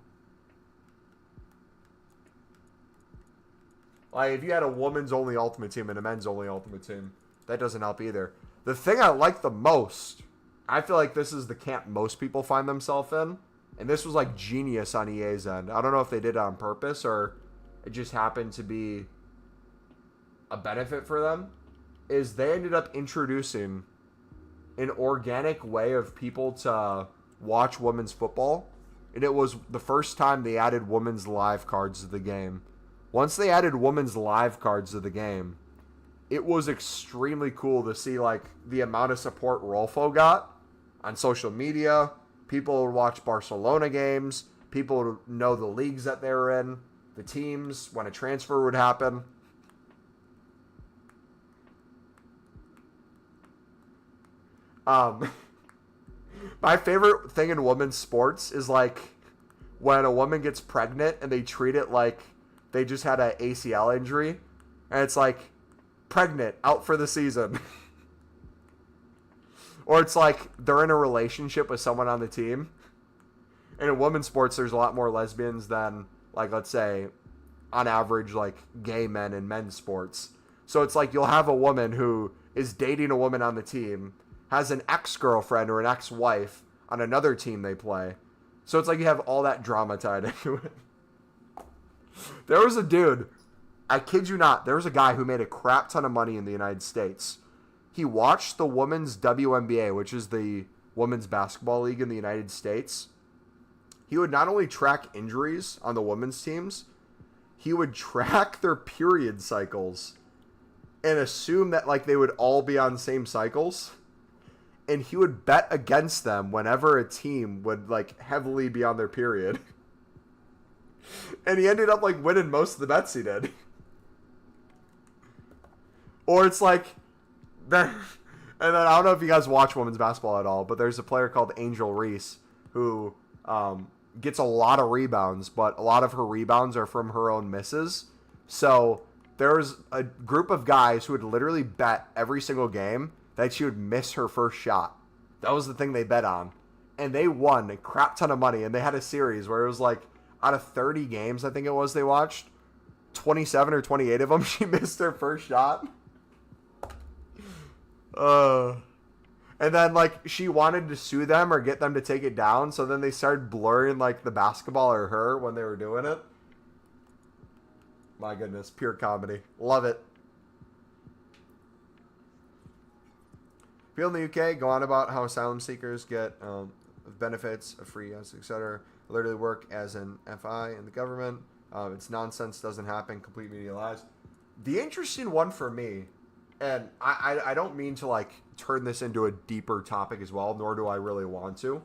S1: Like, if you had a women's only ultimate team and a men's only ultimate team, that doesn't help either. The thing I like the most, I feel like this is the camp most people find themselves in, and this was like genius on EA's end. I don't know if they did it on purpose or it just happened to be a benefit for them, is they ended up introducing an organic way of people to watch women's football and it was the first time they added women's live cards to the game. Once they added women's live cards to the game, it was extremely cool to see like the amount of support Rolfo got on social media. People would watch Barcelona games. People would know the leagues that they were in, the teams, when a transfer would happen. My favorite thing in women's sports is like when a woman gets pregnant and they treat it like they just had an ACL injury, and it's like pregnant, out for the season. Or it's like they're in a relationship with someone on the team. And in women's sports, there's a lot more lesbians than, like, let's say, on average, like, gay men in men's sports. So it's like you'll have a woman who is dating a woman on the team, has an ex-girlfriend or an ex-wife on another team they play. So it's like you have all that drama tied into it. There was a dude, I kid you not, there was a guy who made a crap ton of money in the United States. He watched the women's WNBA, which is the women's basketball league in the United States. He would not only track injuries on the women's teams, he would track their period cycles and assume that like they would all be on the same cycles. And he would bet against them whenever a team would like heavily be on their period. And he ended up like winning most of the bets he did. Or it's like, and then I don't know if you guys watch women's basketball at all, but there's a player called Angel Reese who gets a lot of rebounds, but a lot of her rebounds are from her own misses. So there's a group of guys who would literally bet every single game that she would miss her first shot. That was the thing they bet on. And they won a crap ton of money. And they had a series where it was like, out of 30 games, I think it was, they watched, 27 or 28 of them, she missed her first shot. And then, like, she wanted to sue them or get them to take it down. So then they started blurring, like, the basketball or her when they were doing it. My goodness, pure comedy. Love it. People in the UK go on about how asylum seekers get benefits, free, etc. Literally work as an FI in the government. It's nonsense, doesn't happen, complete media lies. The interesting one for me, and I don't mean to like turn this into a deeper topic as well, nor do I really want to.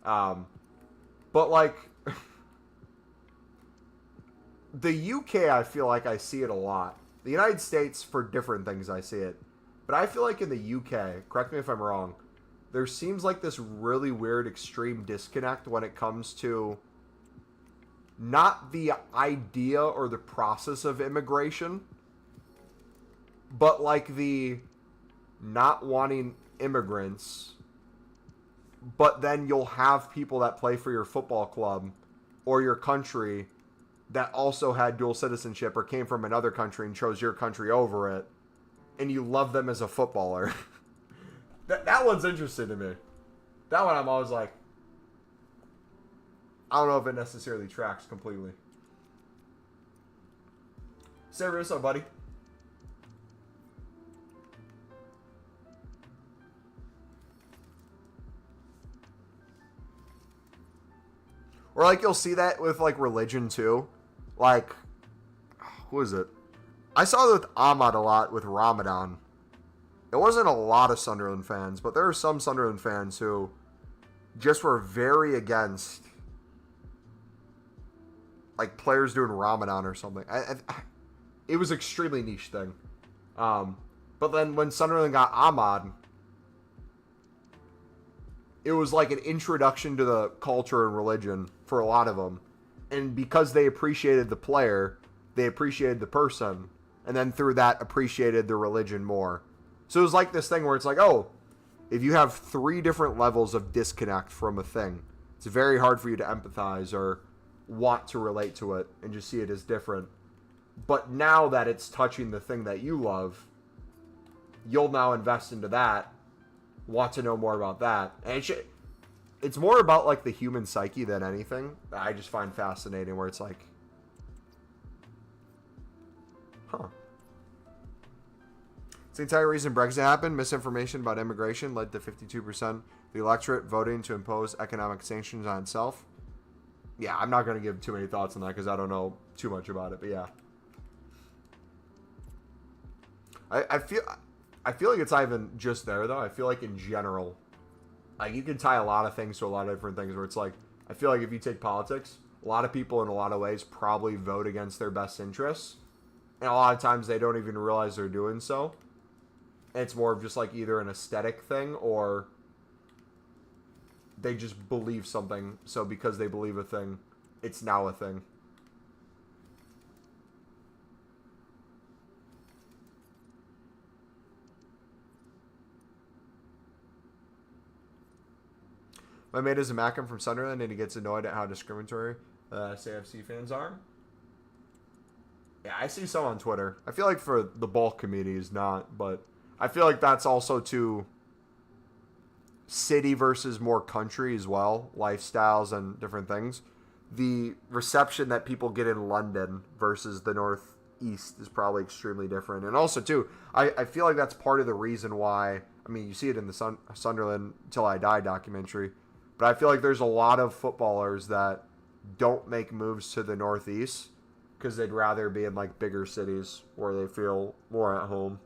S1: But like the UK, I feel like I see it a lot. The United States, for different things, I see it. But I feel like in the UK, correct me if I'm wrong, there seems like this really weird extreme disconnect when it comes to not the idea or the process of immigration, but like the not wanting immigrants, but then you'll have people that play for your football club or your country that also had dual citizenship or came from another country and chose your country over it, and you love them as a footballer. That one's interesting to me. That one I'm always like, I don't know if it necessarily tracks completely. Say Russo, buddy. Or like you'll see that with like religion too. Like, who is it? I saw it with Ahmad a lot with Ramadan. It wasn't a lot of Sunderland fans, but there are some Sunderland fans who just were very against like players doing Ramadan or something. It was an extremely niche thing. But then when Sunderland got Ahmad, it was like an introduction to the culture and religion for a lot of them. And because they appreciated the player, they appreciated the person, and then through that appreciated the religion more. So it was like this thing where it's like, oh, if you have 3 different levels of disconnect from a thing, it's very hard for you to empathize or want to relate to it and just see it as different. But now that it's touching the thing that you love, you'll now invest into that, want to know more about that. And it's more about like the human psyche than anything that I just find fascinating, where it's like, huh. It's the entire reason Brexit happened. Misinformation about immigration led to 52% of the electorate voting to impose economic sanctions on itself. Yeah, I'm not going to give too many thoughts on that because I don't know too much about it. But yeah, I feel like it's not even just there though. I feel like in general, like you can tie a lot of things to a lot of different things. Where it's like, I feel like if you take politics, a lot of people in a lot of ways probably vote against their best interests, and a lot of times they don't even realize they're doing so. And it's more of just like either an aesthetic thing or they just believe something. So because they believe a thing, it's now a thing. My mate is a Macam from Sunderland, and he gets annoyed at how discriminatory CFC fans are. Yeah, I see some on Twitter. I feel like for the bulk community is not, but I feel like that's also too city versus more country as well, lifestyles and different things. The reception that people get in London versus the Northeast is probably extremely different. And also, too, I feel like that's part of the reason why, I mean, you see it in the Sunderland Till I Die documentary, but I feel like there's a lot of footballers that don't make moves to the Northeast because they'd rather be in, like, bigger cities where they feel more at home.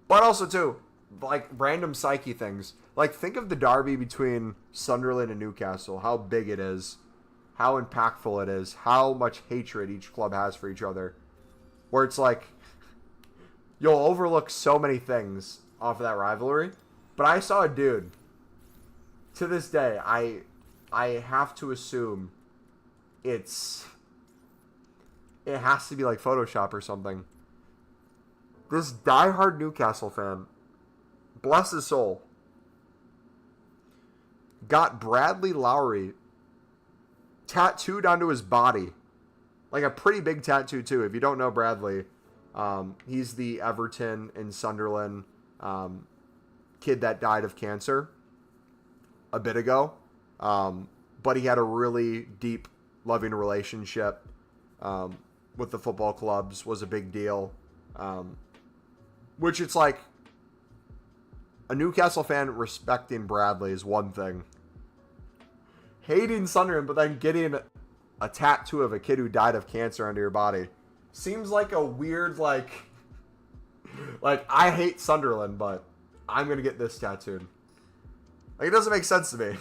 S1: But also, too, like, random psyche things. Like, think of the derby between Sunderland and Newcastle, how big it is, how impactful it is, how much hatred each club has for each other. Where it's like, you'll overlook so many things off of that rivalry. But I saw a dude, to this day, I have to assume it has to be like Photoshop or something. This diehard Newcastle fan, bless his soul, got Bradley Lowry tattooed onto his body. Like a pretty big tattoo, too. If you don't know Bradley, he's the Everton and Sunderland kid that died of cancer a bit ago. But he had a really deep, loving relationship with the football clubs, was a big deal. Which it's like, a Newcastle fan respecting Bradley is one thing. Hating Sunderland, but then getting a tattoo of a kid who died of cancer under your body seems like a weird, like I hate Sunderland, but I'm going to get this tattooed. Like, it doesn't make sense to me.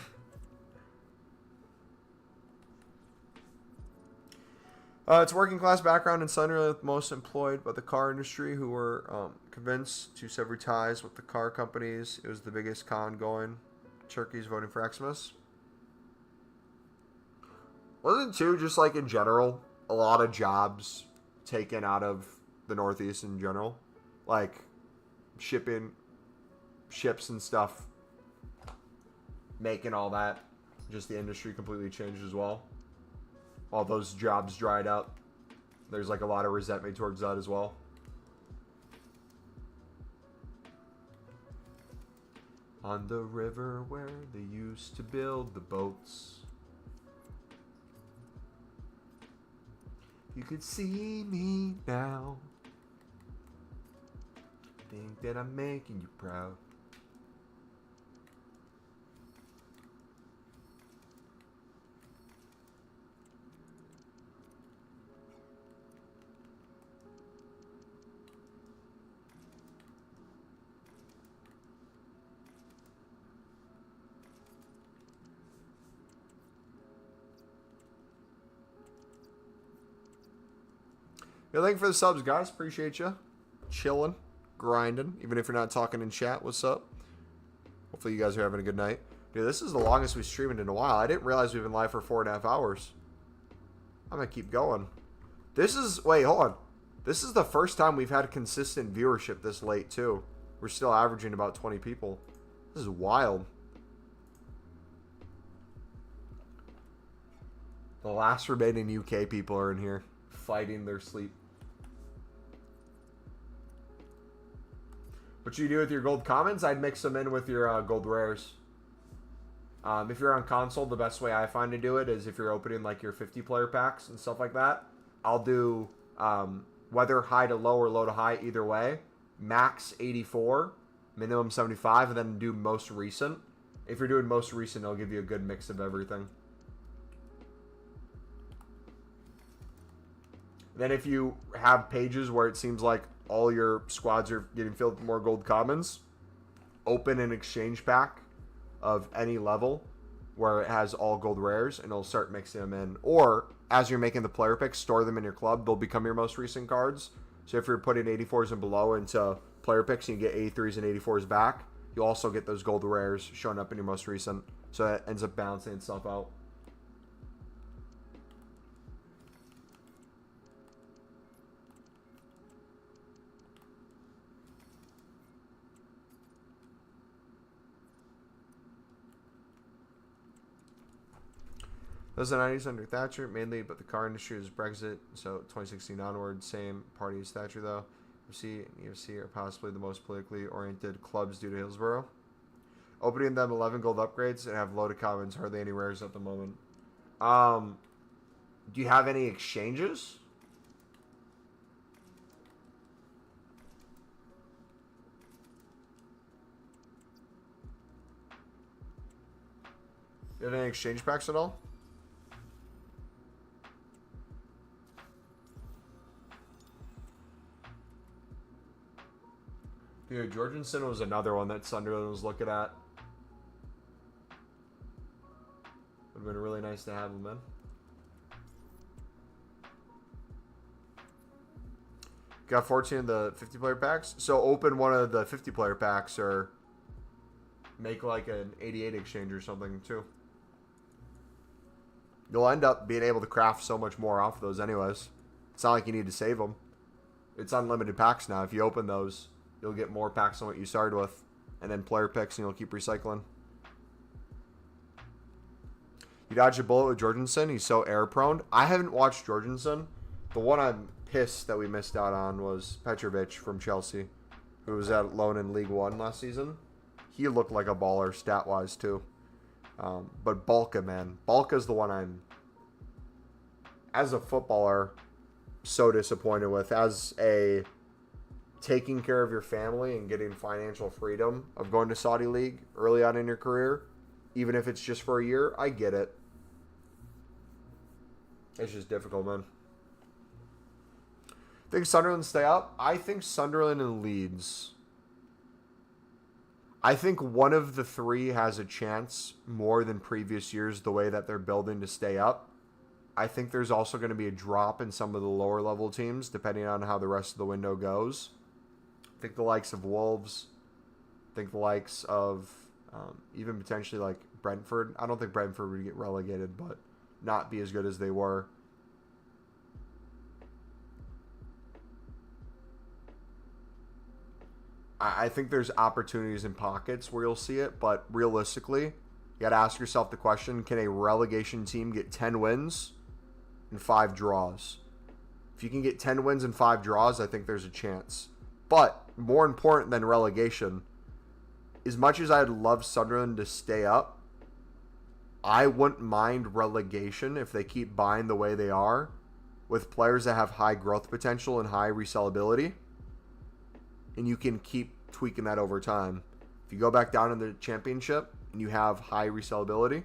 S1: It's working class background in Sunderland, with most employed by the car industry who were convinced to sever ties with the car companies. It was the biggest con going. Turkey's voting for Xmas. Wasn't too just like in general a lot of jobs taken out of the Northeast in general, like shipping ships and stuff, making all that. Just the industry completely changed as well. All those jobs dried up. There's like a lot of resentment towards that as well. On the river where they used to build the boats, you could see me now. Think that I'm making you proud. Yeah, thank you for the subs, guys. Appreciate you. Chilling, grinding. Even if you're not talking in chat, what's up? Hopefully you guys are having a good night. Dude, this is the longest we've streamed in a while. I didn't realize we've been live for 4.5 hours. I'm going to keep going. This is... Wait, hold on. This is the first time we've had consistent viewership this late, too. We're still averaging about 20 people. This is wild. The last remaining UK people are in here, fighting their sleep. What you do with your gold commons, I'd mix them in with your gold rares. If you're on console, the best way I find to do it is if you're opening like your 50 player packs and stuff like that. I'll do whether high to low or low to high, either way. Max 84, minimum 75, and then do most recent. If you're doing most recent, it'll give you a good mix of everything. Then if you have pages where it seems like all your squads are getting filled with more gold commons, open an exchange pack of any level where it has all gold rares, and it'll start mixing them in. Or as you're making the player picks, store them in your club. They'll become your most recent cards. So if you're putting 84s and below into player picks and you get 83s and 84s back, you'll also get those gold rares showing up in your most recent. So it ends up balancing itself out. Those the 90s under Thatcher, mainly, but the car industry is Brexit, so 2016 onward, same party as Thatcher, though. FC and EAFC are possibly the most politically oriented clubs due to Hillsborough. Opening them 11 gold upgrades and have loaded commons, hardly any rares at the moment. Do you have any exchanges? Do you have any exchange packs at all? Dude, Jorgensen was another one that Sunderland was looking at. Would have been really nice to have him in. Got 14 of the 50 player packs. So open one of the 50 player packs or make like an 88 exchange or something too. You'll end up being able to craft so much more off of those anyways. It's not like you need to save them. It's unlimited packs now. If you open those, you'll get more packs than what you started with. And then player picks, and you'll keep recycling. You dodged a bullet with Jorgensen. He's so error-prone. I haven't watched Jorgensen. The one I'm pissed that we missed out on was Petrovic from Chelsea, who was at loan in League One last season. He looked like a baller stat-wise, too. But Balka, man. Balka's the one I'm, as a footballer, so disappointed with. As a taking care of your family and getting financial freedom of going to Saudi League early on in your career, even if it's just for a year, I get it. It's just difficult, man. Think Sunderland stay up? I think Sunderland and Leeds. I think one of the three has a chance more than previous years the way that they're building to stay up. I think there's also going to be a drop in some of the lower level teams depending on how the rest of the window goes. I think the likes of Wolves, I think the likes of even potentially like Brentford. I don't think Brentford would get relegated, but not be as good as they were. I think there's opportunities in pockets where you'll see it, but realistically, you got to ask yourself the question, can a relegation team get 10 wins and 5 draws? If you can get 10 wins and 5 draws, I think there's a chance. But more important than relegation, as much as I'd love Sunderland to stay up, I wouldn't mind relegation if they keep buying the way they are with players that have high growth potential and high resellability. And you can keep tweaking that over time. If you go back down in the championship and you have high resellability,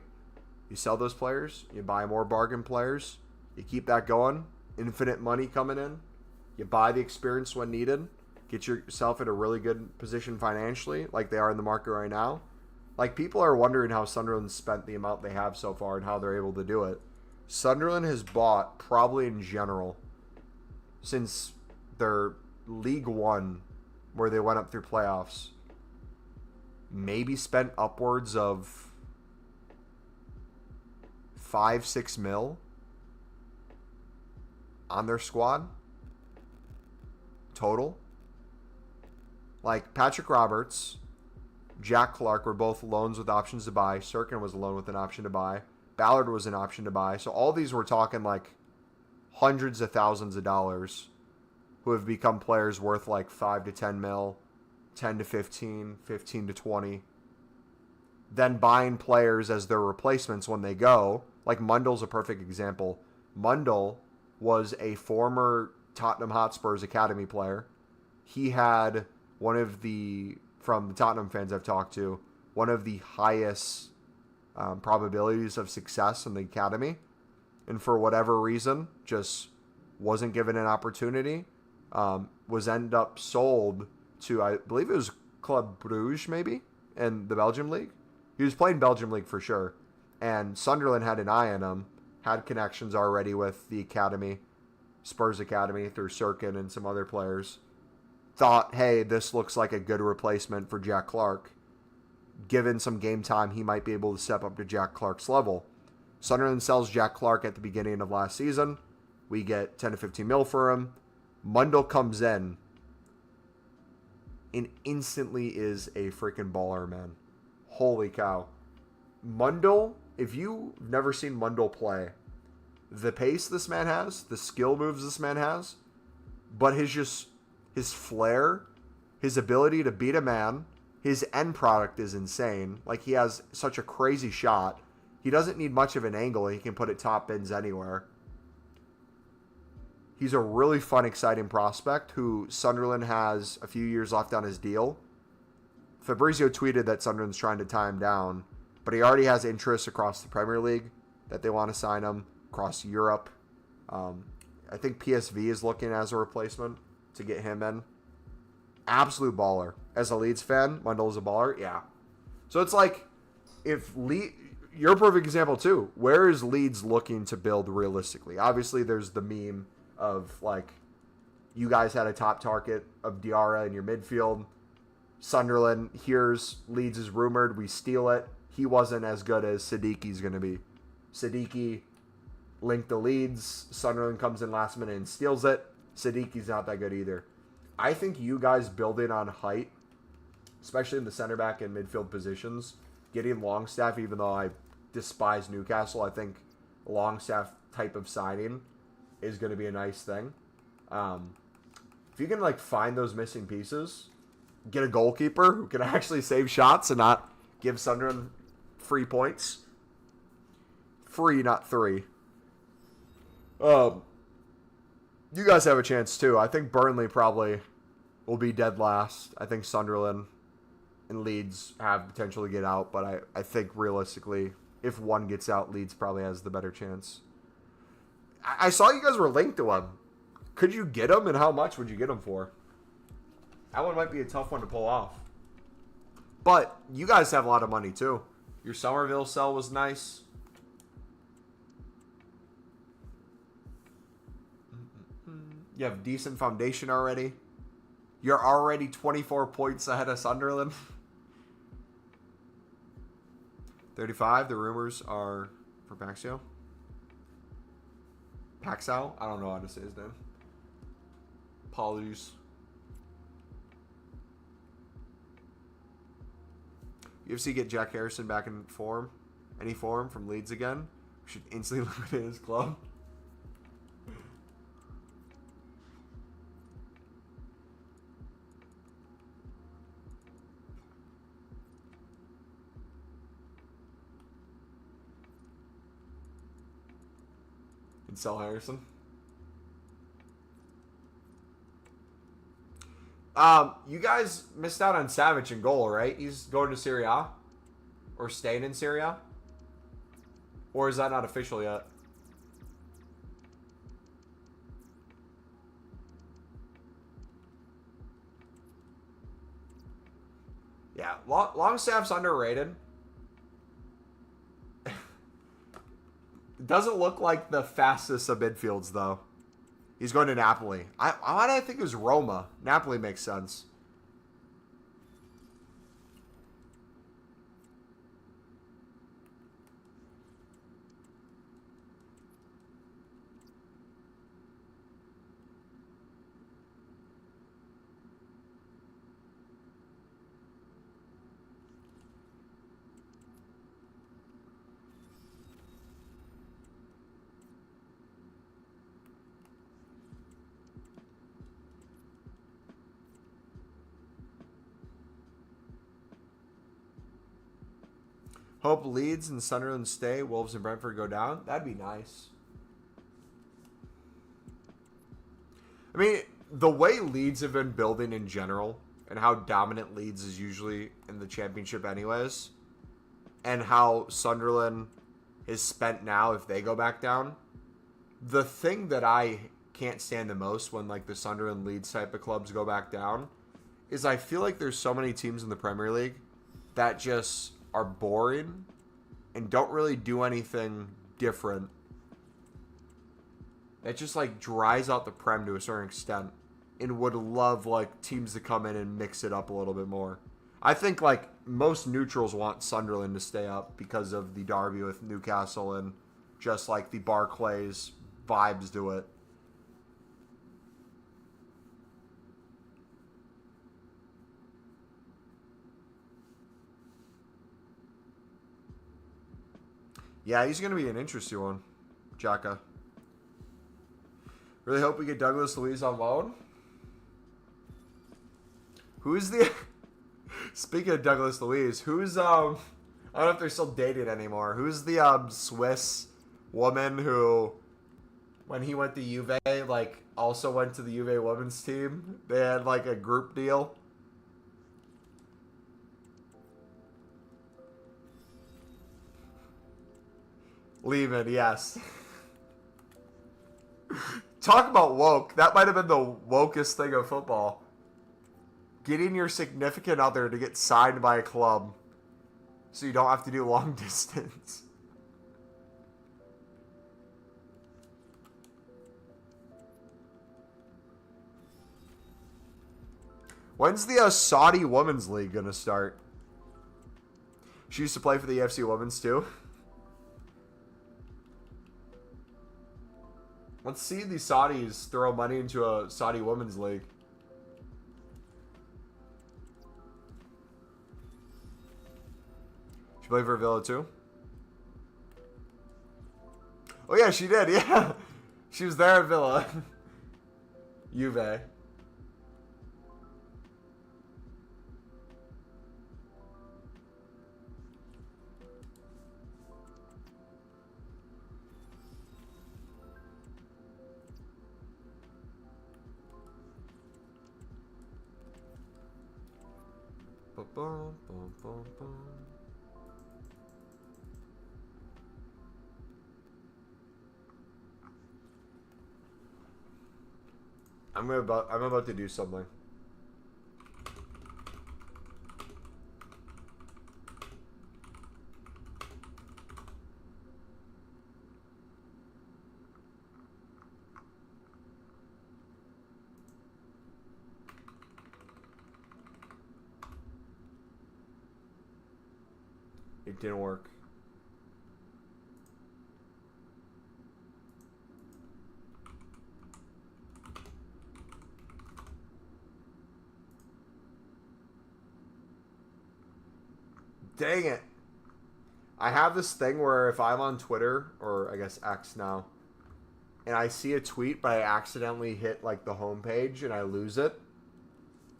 S1: you sell those players, you buy more bargain players, you keep that going, infinite money coming in, you buy the experience when needed, get yourself in a really good position financially like they are in the market right now. Like, people are wondering how Sunderland spent the amount they have so far and how they're able to do it. Sunderland has bought, probably in general, since their League One, where they went up through playoffs, maybe spent upwards of 5-6 mil on their squad total. Like, Patrick Roberts, Jack Clark were both loans with options to buy. Sirkin was a loan with an option to buy. Ballard was an option to buy. So all these were talking like hundreds of thousands of dollars who have become players worth like 5 to 10 mil, 10 to 15, 15 to 20. Then buying players as their replacements when they go. Like Mundle's a perfect example. Mundle was a former Tottenham Hotspur's academy player. He had one of the, from the Tottenham fans I've talked to, one of the highest probabilities of success in the academy. And for whatever reason, just wasn't given an opportunity. Was end up sold to, I believe it was Club Bruges maybe, in the Belgium League. He was playing Belgium League for sure. And Sunderland had an eye on him, had connections already with the academy, Spurs Academy through Sirkin and some other players. Thought, hey, this looks like a good replacement for Jack Clark. Given some game time, he might be able to step up to Jack Clark's level. Sunderland sells Jack Clark at the beginning of last season. We get 10 to 15 mil for him. Mundle comes in and instantly is a freaking baller, man. Holy cow. Mundle, if you've never seen Mundle play, the pace this man has, the skill moves this man has, but his flair, his ability to beat a man, his end product is insane. Like, he has such a crazy shot. He doesn't need much of an angle. He can put it top bins anywhere. He's a really fun, exciting prospect who Sunderland has a few years left on his deal. Fabrizio tweeted that Sunderland's trying to tie him down, but he already has interest across the Premier League that they want to sign him, across Europe. I think PSV is looking as a replacement to get him in. Absolute baller. As a Leeds fan, Mundle is a baller. Yeah. So it's like, if you're a perfect example too. Where is Leeds looking to build realistically? Obviously, there's the meme of, like, you guys had a top target of Diarra in your midfield. Sunderland hears Leeds is rumored. We steal it. He wasn't as good as Siddiqui's going to be. Siddiqui linked to Leeds. Sunderland comes in last minute and steals it. Siddiqui's not that good either. I think you guys building on height, especially in the center back and midfield positions, getting Longstaff, even though I despise Newcastle, I think a Longstaff type of signing is going to be a nice thing. If you can, like, find those missing pieces, get a goalkeeper who can actually save shots and not give Sunderland free points. Free, not three. You guys have a chance too. I think Burnley probably will be dead last. I think Sunderland and Leeds have potential to get out, but I think realistically, if one gets out, Leeds probably has the better chance. I saw you guys were linked to him. Could you get him, and how much would you get him for? That one might be a tough one to pull off. But you guys have a lot of money too. Your Somerville sell was nice. You have decent foundation already. You're already 24 points ahead of Sunderland. 35, the rumors are for Paxio. Paxao? I don't know how to say his name. Apologies. UFC get Jack Harrison back in form. Any form from Leeds again. We should instantly liquidate his club. And sell Harrison. You guys missed out on Savage in goal, right? He's going to Serie A? Or staying in Serie A? Or is that not official yet? Yeah, Longstaff's underrated. Doesn't look like the fastest of midfields, though. He's going to Napoli. Why did I think it was Roma? Napoli makes sense. Hope Leeds and Sunderland stay. Wolves and Brentford go down. That'd be nice. I mean, the way Leeds have been building in general and how dominant Leeds is usually in the championship anyways, and how Sunderland is spent now if they go back down, the thing that I can't stand the most when like the Sunderland Leeds type of clubs go back down is I feel like there's so many teams in the Premier League that just are boring and don't really do anything different. That just like dries out the Prem to a certain extent and would love like teams to come in and mix it up a little bit more. I think like most neutrals want Sunderland to stay up because of the derby with Newcastle and just like the Barclays vibes to it. Yeah, he's going to be an interesting one, Jaka. Really hope we get Douglas Luiz on loan. Who's the... Speaking of Douglas Luiz, who's... I don't know if they're still dating anymore. Who's the Swiss woman who, when he went to Juve, like, also went to the Juve women's team? They had, like, a group deal. Lehman, yes. Talk about woke. That might have been the wokest thing of football. Getting your significant other to get signed by a club so you don't have to do long distance. When's the Saudi Women's League going to start? She used to play for the EAFC Women's too. Let's see the Saudis throw money into a Saudi Women's League. She played for Villa too? Oh yeah, she did, yeah. She was there at Villa. Juve. Ba-bum, bum, bum, bum. I'm about to do something. It didn't work. Dang it. I have this thing where if I'm on Twitter, or I guess X now, and I see a tweet but I accidentally hit like the home page and I lose it,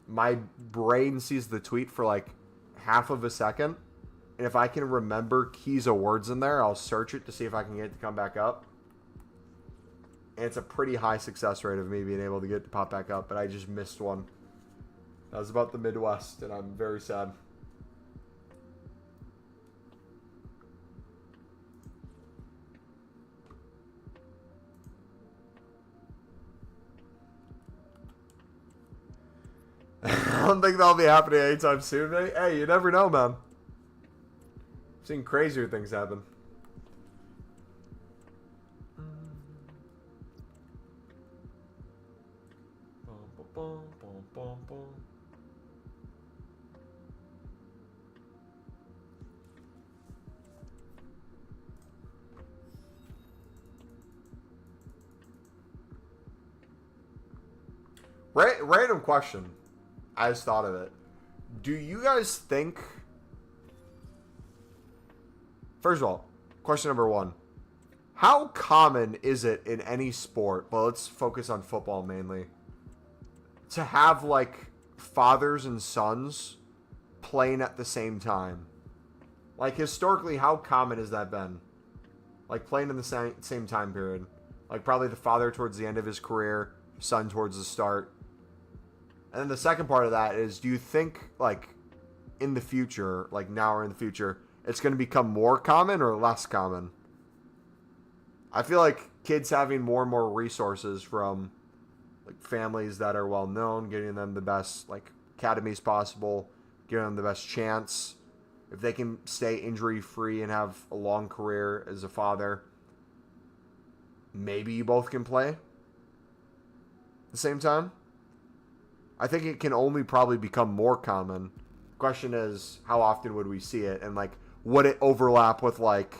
S1: my brain sees the tweet for like half of a second. And if I can remember keys of words in there, I'll search it to see if I can get it to come back up. And it's a pretty high success rate of me being able to get it to pop back up, but I just missed one. That was about the Midwest, and I'm very sad. I don't think that'll be happening anytime soon. Hey, you never know, man. I've seen crazier things happen. Random question. I just thought of it. Do you guys think... First of all, question number one. How common is it in any sport, but let's focus on football mainly, to have, like, fathers and sons playing at the same time? Like, historically, how common has that been? Like, playing in the same time period. Like, probably the father towards the end of his career, son towards the start. And then the second part of that is, do you think, like, in the future, like now or in the future, it's going to become more common or less common? I feel like kids having more and more resources from like families that are well known, getting them the best like academies possible, giving them the best chance. If they can stay injury free and have a long career as a father, maybe you both can play at the same time. I think it can only probably become more common. Question is, how often would we see it, and like, would it overlap with like?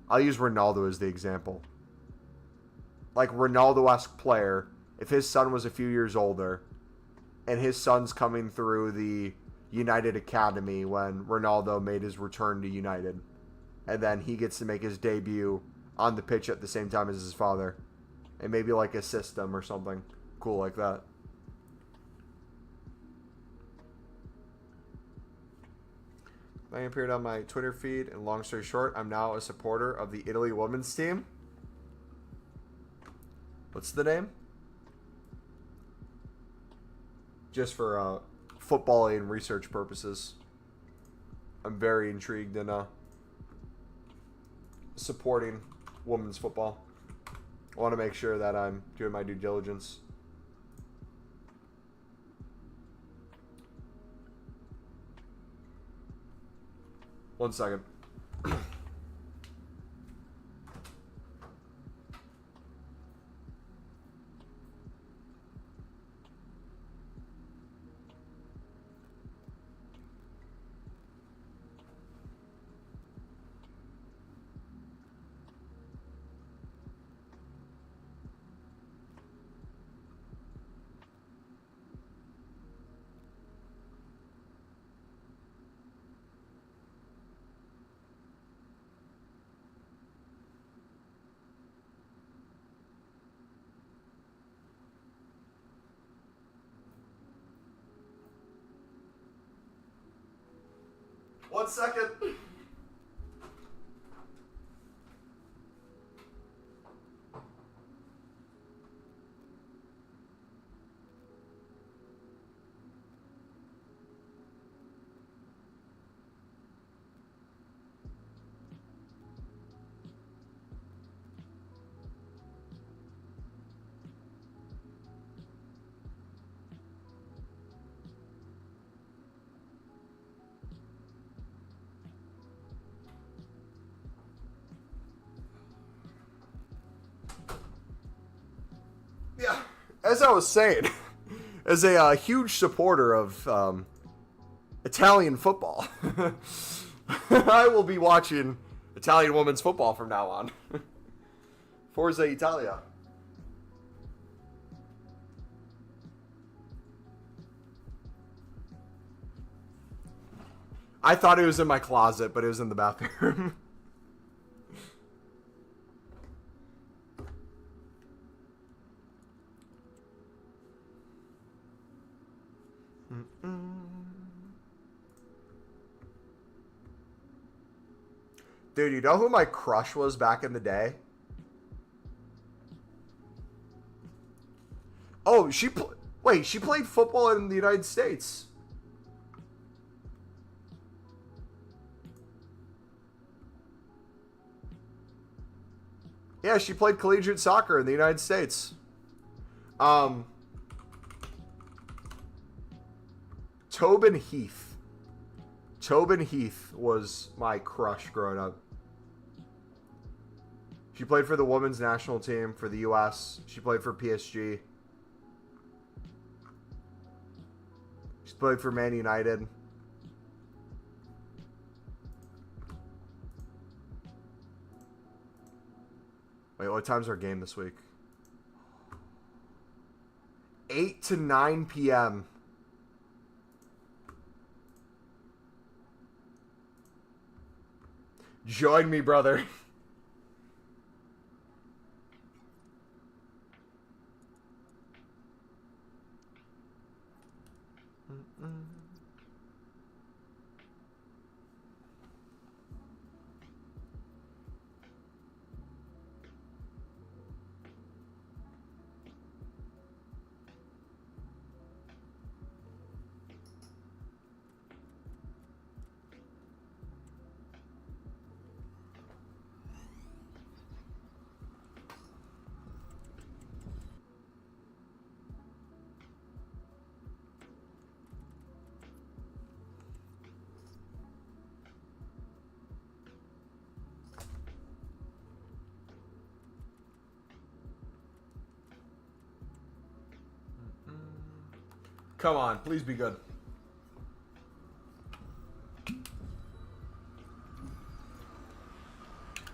S1: I'll use Ronaldo as the example. Like Ronaldo-esque player, if his son was a few years older, and his son's coming through the United Academy when Ronaldo made his return to United, and then he gets to make his debut on the pitch at the same time as his father, and maybe like a system or something cool like that. I appeared on my Twitter feed, and long story short, I'm now a supporter of the Italy women's team. What's the name? Just for footballing and research purposes. I'm very intrigued in supporting women's football. I want to make sure that I'm doing my due diligence. One second. One second. Yeah, as I was saying, as a huge supporter of Italian football, I will be watching Italian women's football from now on. Forza Italia. I thought it was in my closet, but it was in the bathroom. Dude, you know who my crush was back in the day? Oh, she played football in the United States. Yeah, she played collegiate soccer in the United States. Tobin Heath. Tobin Heath was my crush growing up. She played for the women's national team for the U.S. She played for PSG. She played for Man United. Wait, what time's our game this week? 8 to 9 p.m. Join me, brother. Come on, please be good. You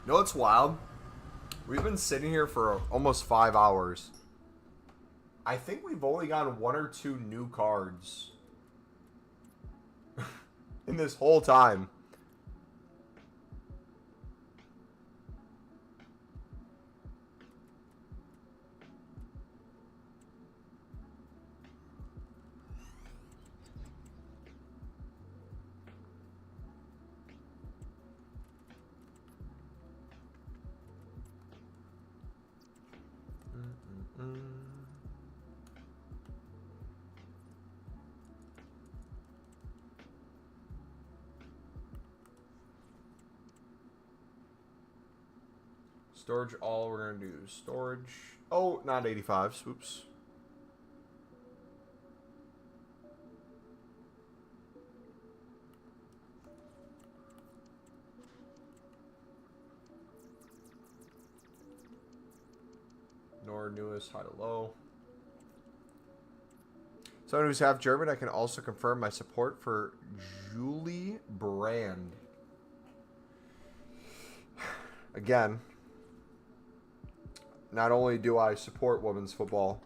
S1: know what's wild? We've been sitting here for almost 5 hours. I think we've only gotten 1 or 2 new cards in this whole time. Storage all, we're going to do storage. Oh, not 85s. Oops. Nor newest, high to low. Someone who's half German, I can also confirm my support for Julie Brand. Again, not only do I support women's football,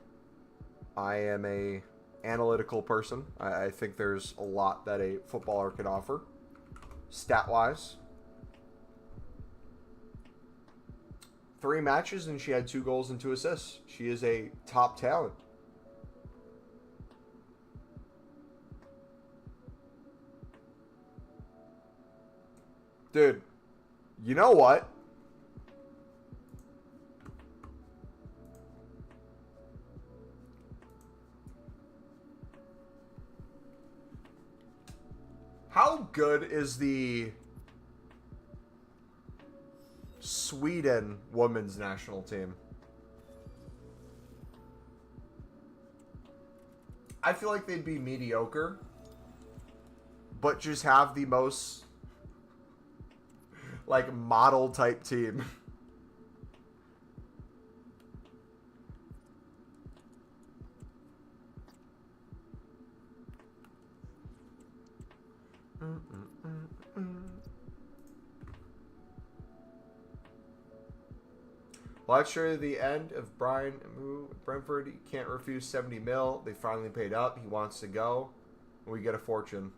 S1: I am a analytical person. I think there's a lot that a footballer can offer, stat-wise. 3 matches and she had 2 goals and 2 assists. She is a top talent. Dude, you know what? How good is the Sweden women's national team? I feel like they'd be mediocre, but just have the most like model type team. Well, that's sure the end of Brian Brentford. He can't refuse 70 mil. They finally paid up. He wants to go. We get a fortune.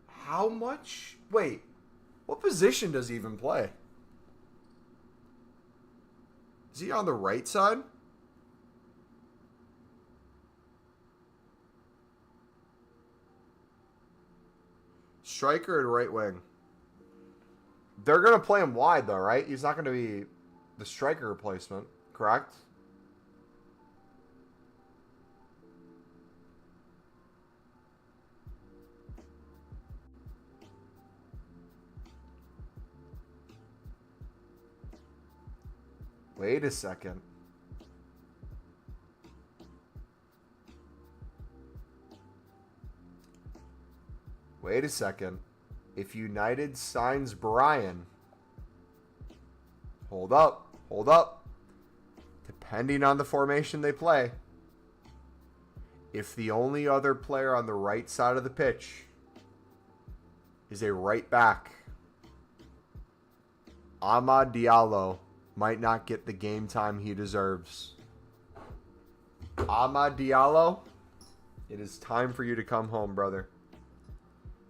S1: How much? Wait, what position does he even play? Is he on the right side? Striker and right wing. They're going to play him wide, though, right? He's not going to be the striker replacement, correct? Wait a second. Wait a second. If United signs Brian, hold up, hold up. Depending on the formation they play, if the only other player on the right side of the pitch is a right back, Amad Diallo might not get the game time he deserves. Amad Diallo, it is time for you to come home, brother.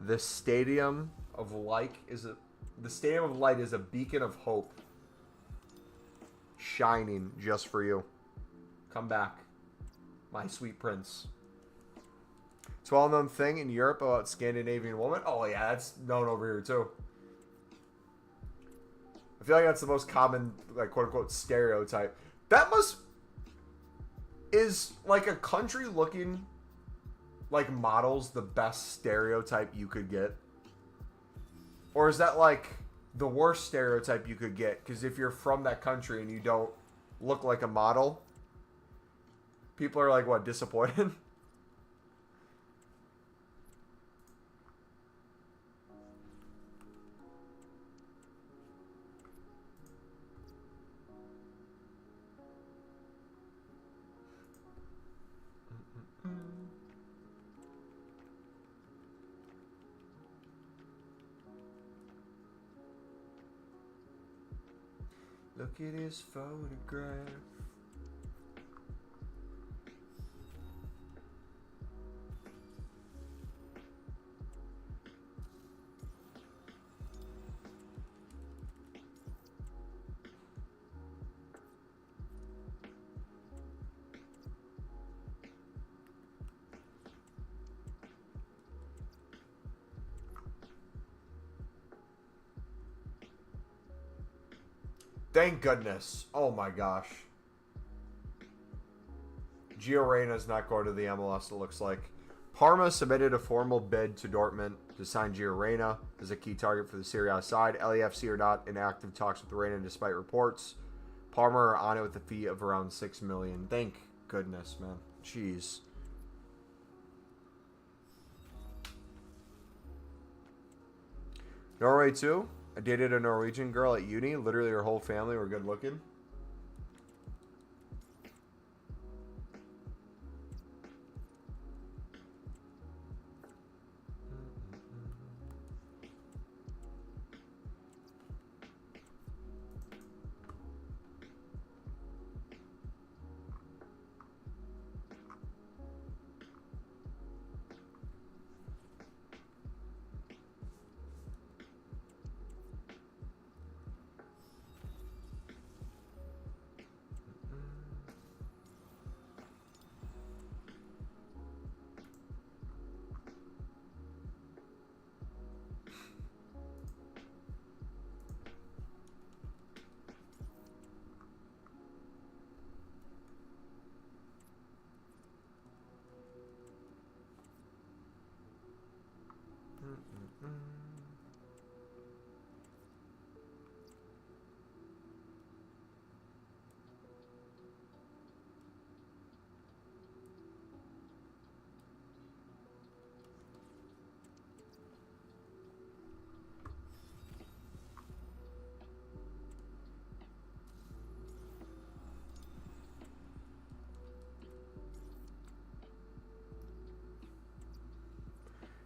S1: The Stadium of Light is a beacon of hope, shining just for you. Come back, my sweet prince. It's a well-known thing in Europe about Scandinavian women. Oh yeah, that's known over here too. I feel like that's the most common, like, quote-unquote stereotype. That is like a country looking like models the best stereotype you could get? Or is that like the worst stereotype you could get? Because if you're from that country and you don't look like a model, people are like, what, disappointed? Look at his photograph. Thank goodness. Oh my gosh. Gio Reyna's not going to the MLS, it looks like. Parma submitted a formal bid to Dortmund to sign Gio Reyna as a key target for the Serie A side. LAFC are not in active talks with Reyna despite reports. Parma are on it with a fee of around $6 million. Thank goodness, man. Jeez. Norway 2. I dated a Norwegian girl at uni. Literally her whole family were good looking.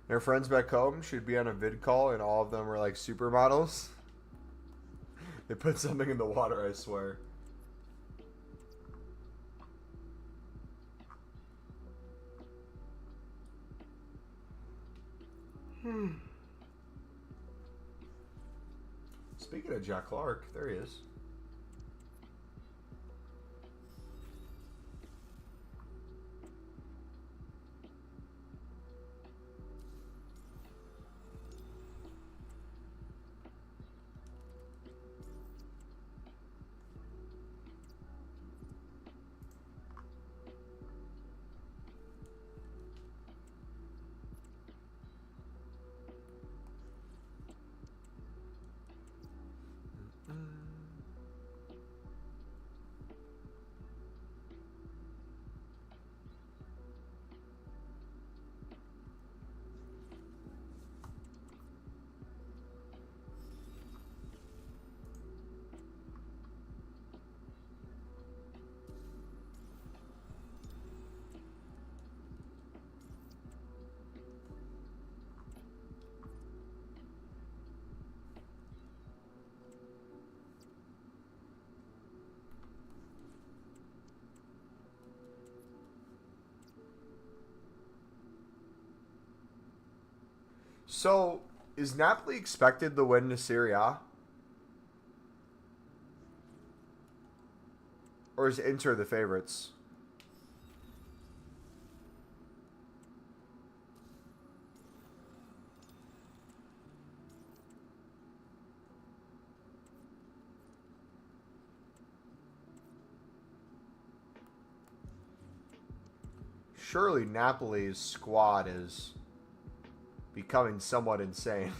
S1: Their friends back home should be on a vid call and all of them are like supermodels. They put something in the water, I swear. Speaking of Jack Clark, there he is. So, is Napoli expected to win the Serie A? Or is Inter the favorites? Surely Napoli's squad is becoming somewhat insane.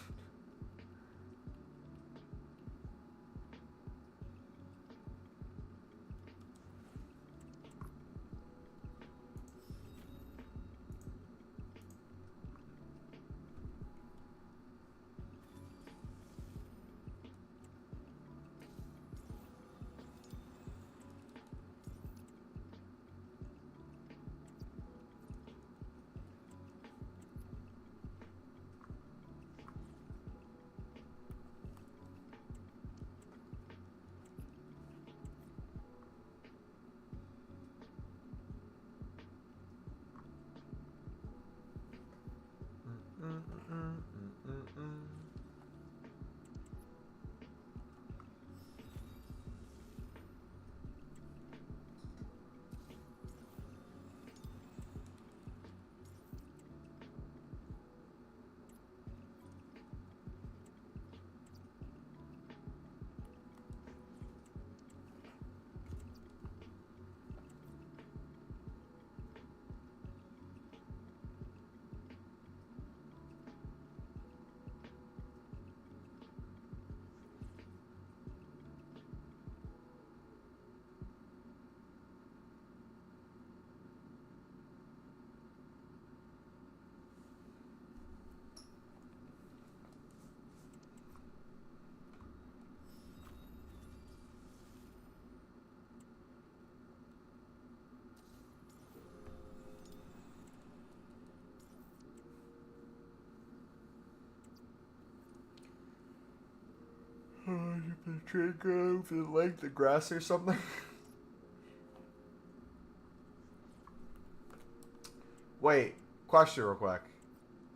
S1: keep the trade ground for like the grass or something. Wait, question real quick.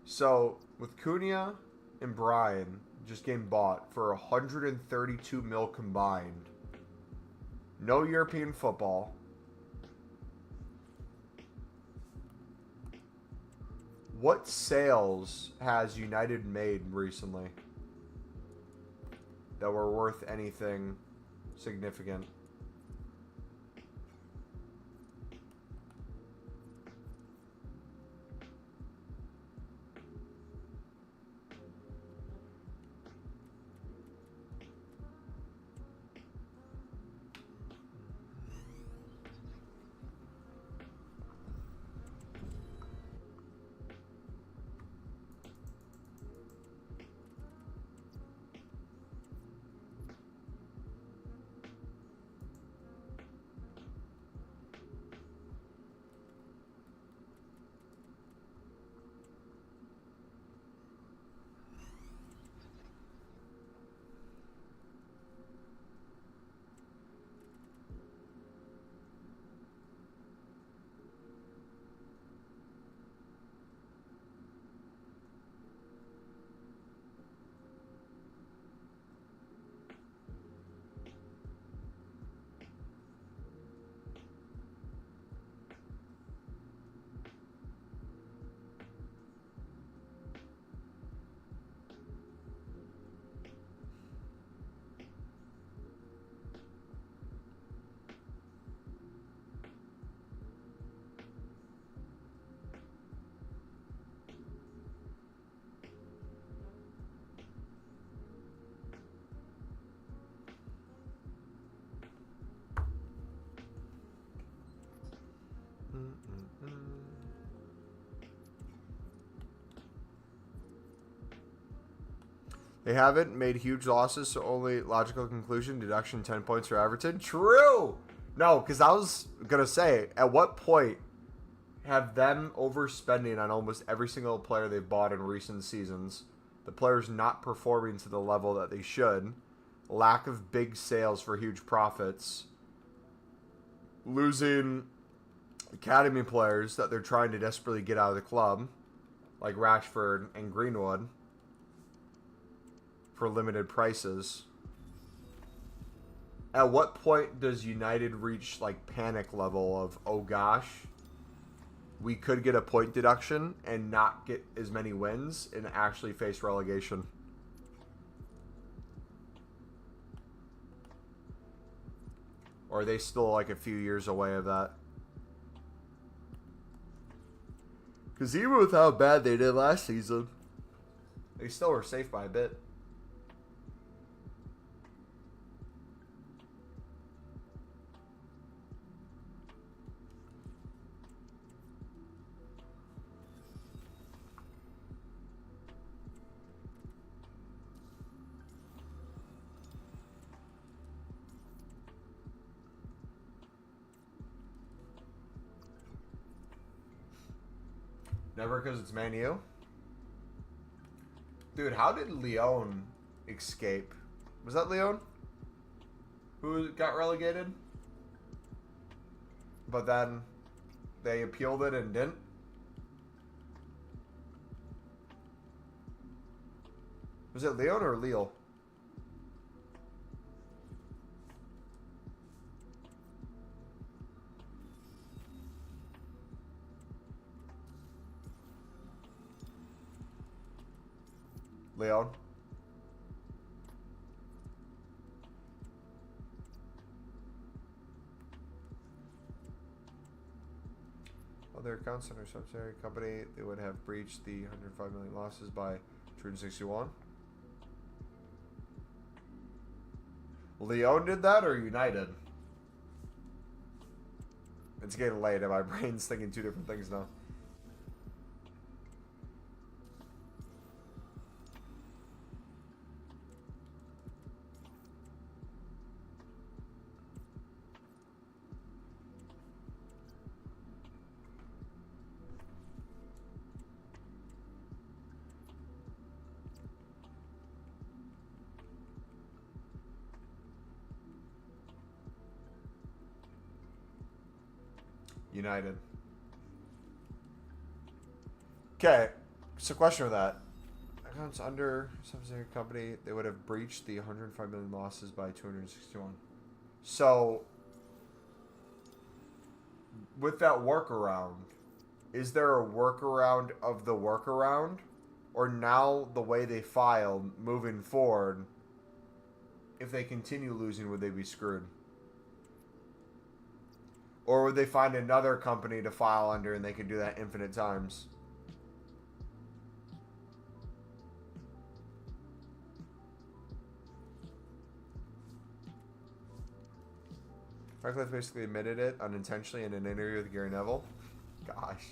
S1: So with Cunha and Brian just getting bought for 132 mil combined, no European football. What sales has United made recently that were worth anything significant? They haven't made huge losses, so only logical conclusion, deduction 10 points for Everton. True! No, because I was going to say, at what point have them overspending on almost every single player they've bought in recent seasons, the players not performing to the level that they should, lack of big sales for huge profits, losing academy players that they're trying to desperately get out of the club, like Rashford and Greenwood, for limited prices. At what point does United reach like panic level of, oh gosh, we could get a point deduction and not get as many wins and actually face relegation? Or are they still like a few years away of that? Because even with how bad they did last season, they still were safe by a bit. Never because it's Man U? Dude, how did Lyon escape? Was that Lyon? Who got relegated? But then they appealed it and didn't? Was it Lyon or Lille? Leon. Other accounts under subsidiary company, they would have breached the 105 million losses by 261. Leon did that or United? It's getting late and my brain's thinking two different things now. United. Okay, so question with that. Accounts under subsidiary company, they would have breached the 105 million losses by 261. So, with that workaround, is there a workaround of the workaround? Or now the way they filed, moving forward, if they continue losing, would they be screwed? Or would they find another company to file under and they could do that infinite times? Radcliffe basically admitted it unintentionally in an interview with Gary Neville. Gosh.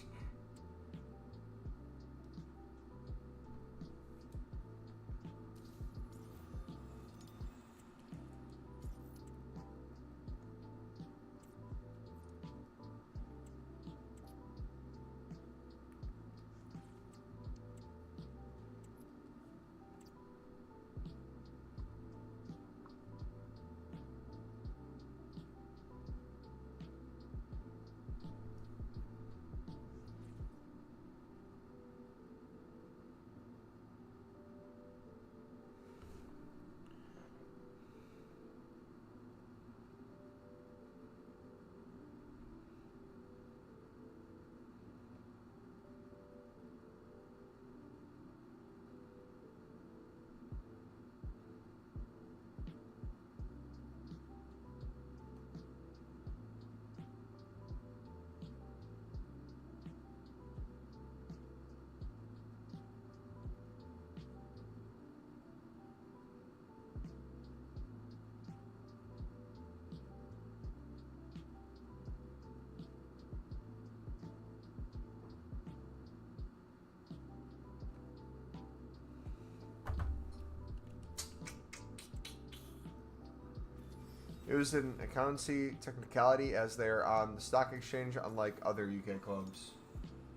S1: It was an accountancy technicality as they're on the stock exchange, unlike other UK clubs.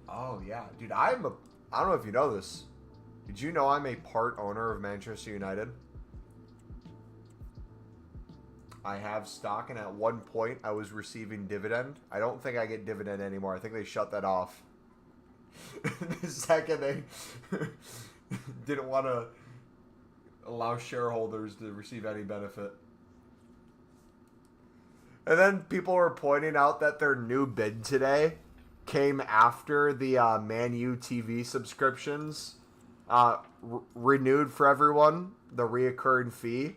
S1: Oh, yeah. Dude, I don't know if you know this. Did you know I'm a part owner of Manchester United? I have stock, and at one point I was receiving dividend. I don't think I get dividend anymore. I think they shut that off. The second they didn't want to allow shareholders to receive any benefit. And then people were pointing out that their new bid today came after the Man U TV subscriptions renewed for everyone, the reoccurring fee.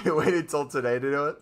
S1: They waited till today to do it.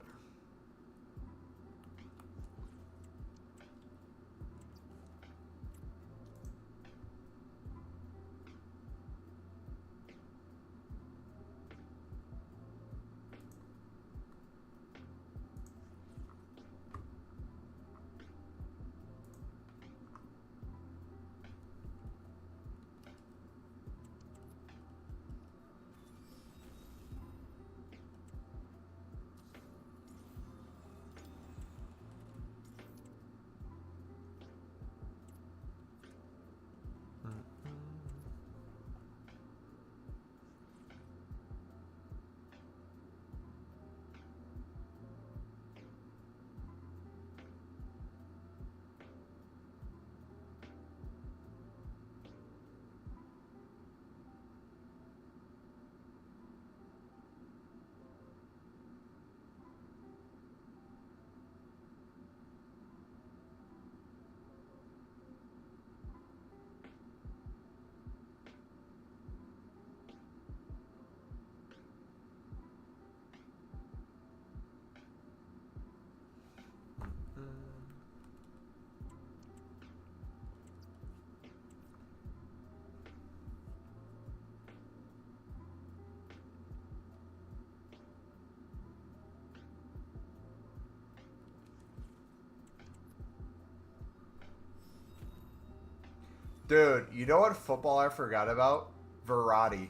S1: Dude, you know what football I forgot about? Verratti.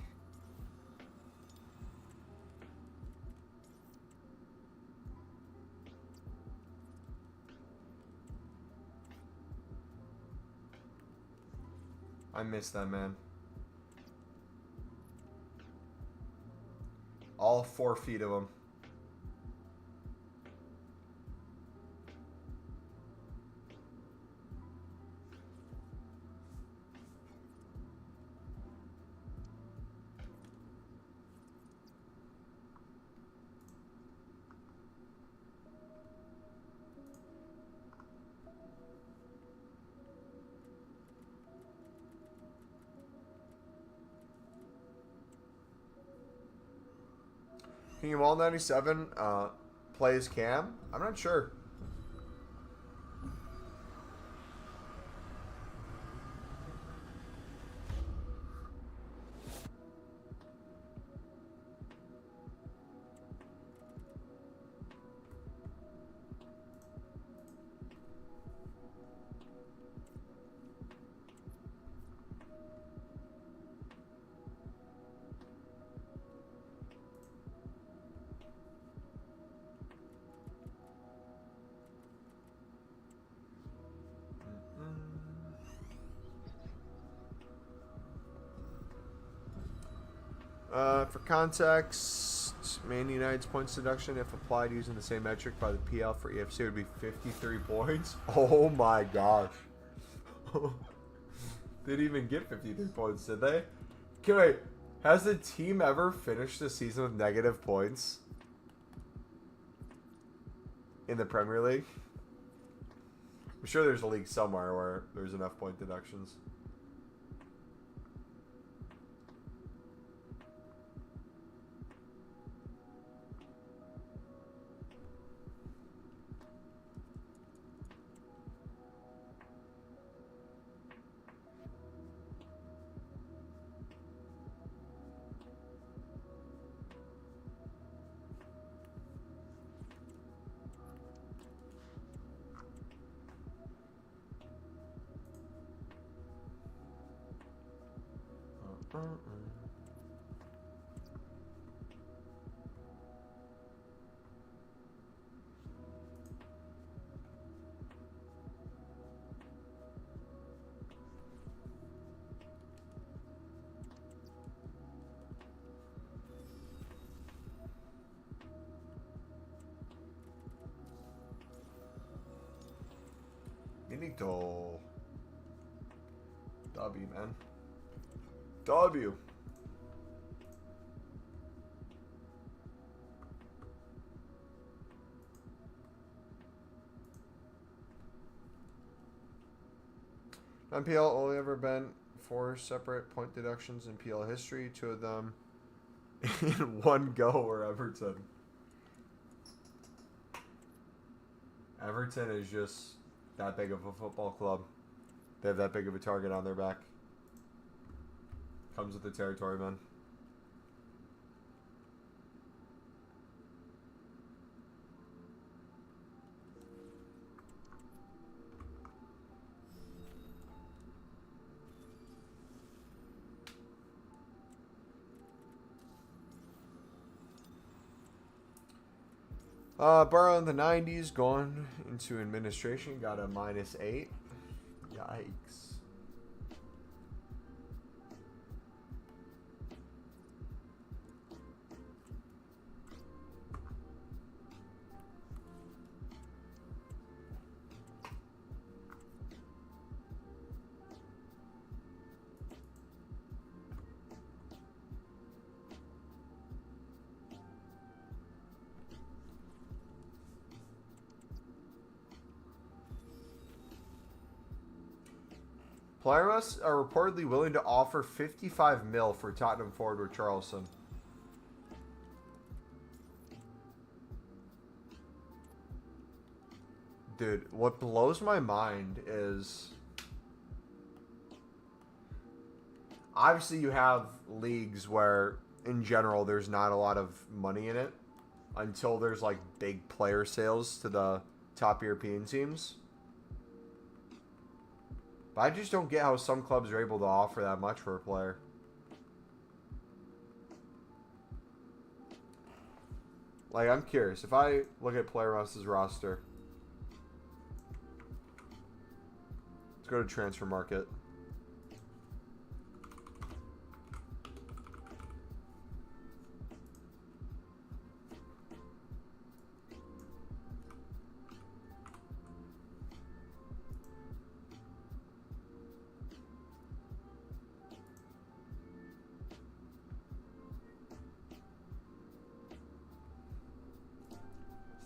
S1: I miss that, man. All 4 feet of them. Can you all 97 plays Cam? I'm not sure. For context, Man United's points deduction, if applied using the same metric by the PL for EFC, would be 53 points. Oh my gosh. They didn't even get 53 points, did they? Okay, wait. Has the team ever finished the season with negative points in the Premier League? I'm sure there's a league somewhere where there's enough point deductions. Benito. W, man. W. On PL, only ever been 4 separate point deductions in PL history. 2 of them in one go were Everton. Everton is just that big of a football club. They have that big of a target on their back. Comes with the territory, man. Borough in the 90s, going into administration, got a -8. Yikes. Players are reportedly willing to offer 55 mil for Tottenham forward Richarlison. Dude, what blows my mind is obviously you have leagues where in general there's not a lot of money in it until there's like big player sales to the top European teams. But I just don't get how some clubs are able to offer that much for a player. Like, I'm curious. If I look at Player Russ's roster, let's go to Transfer Market.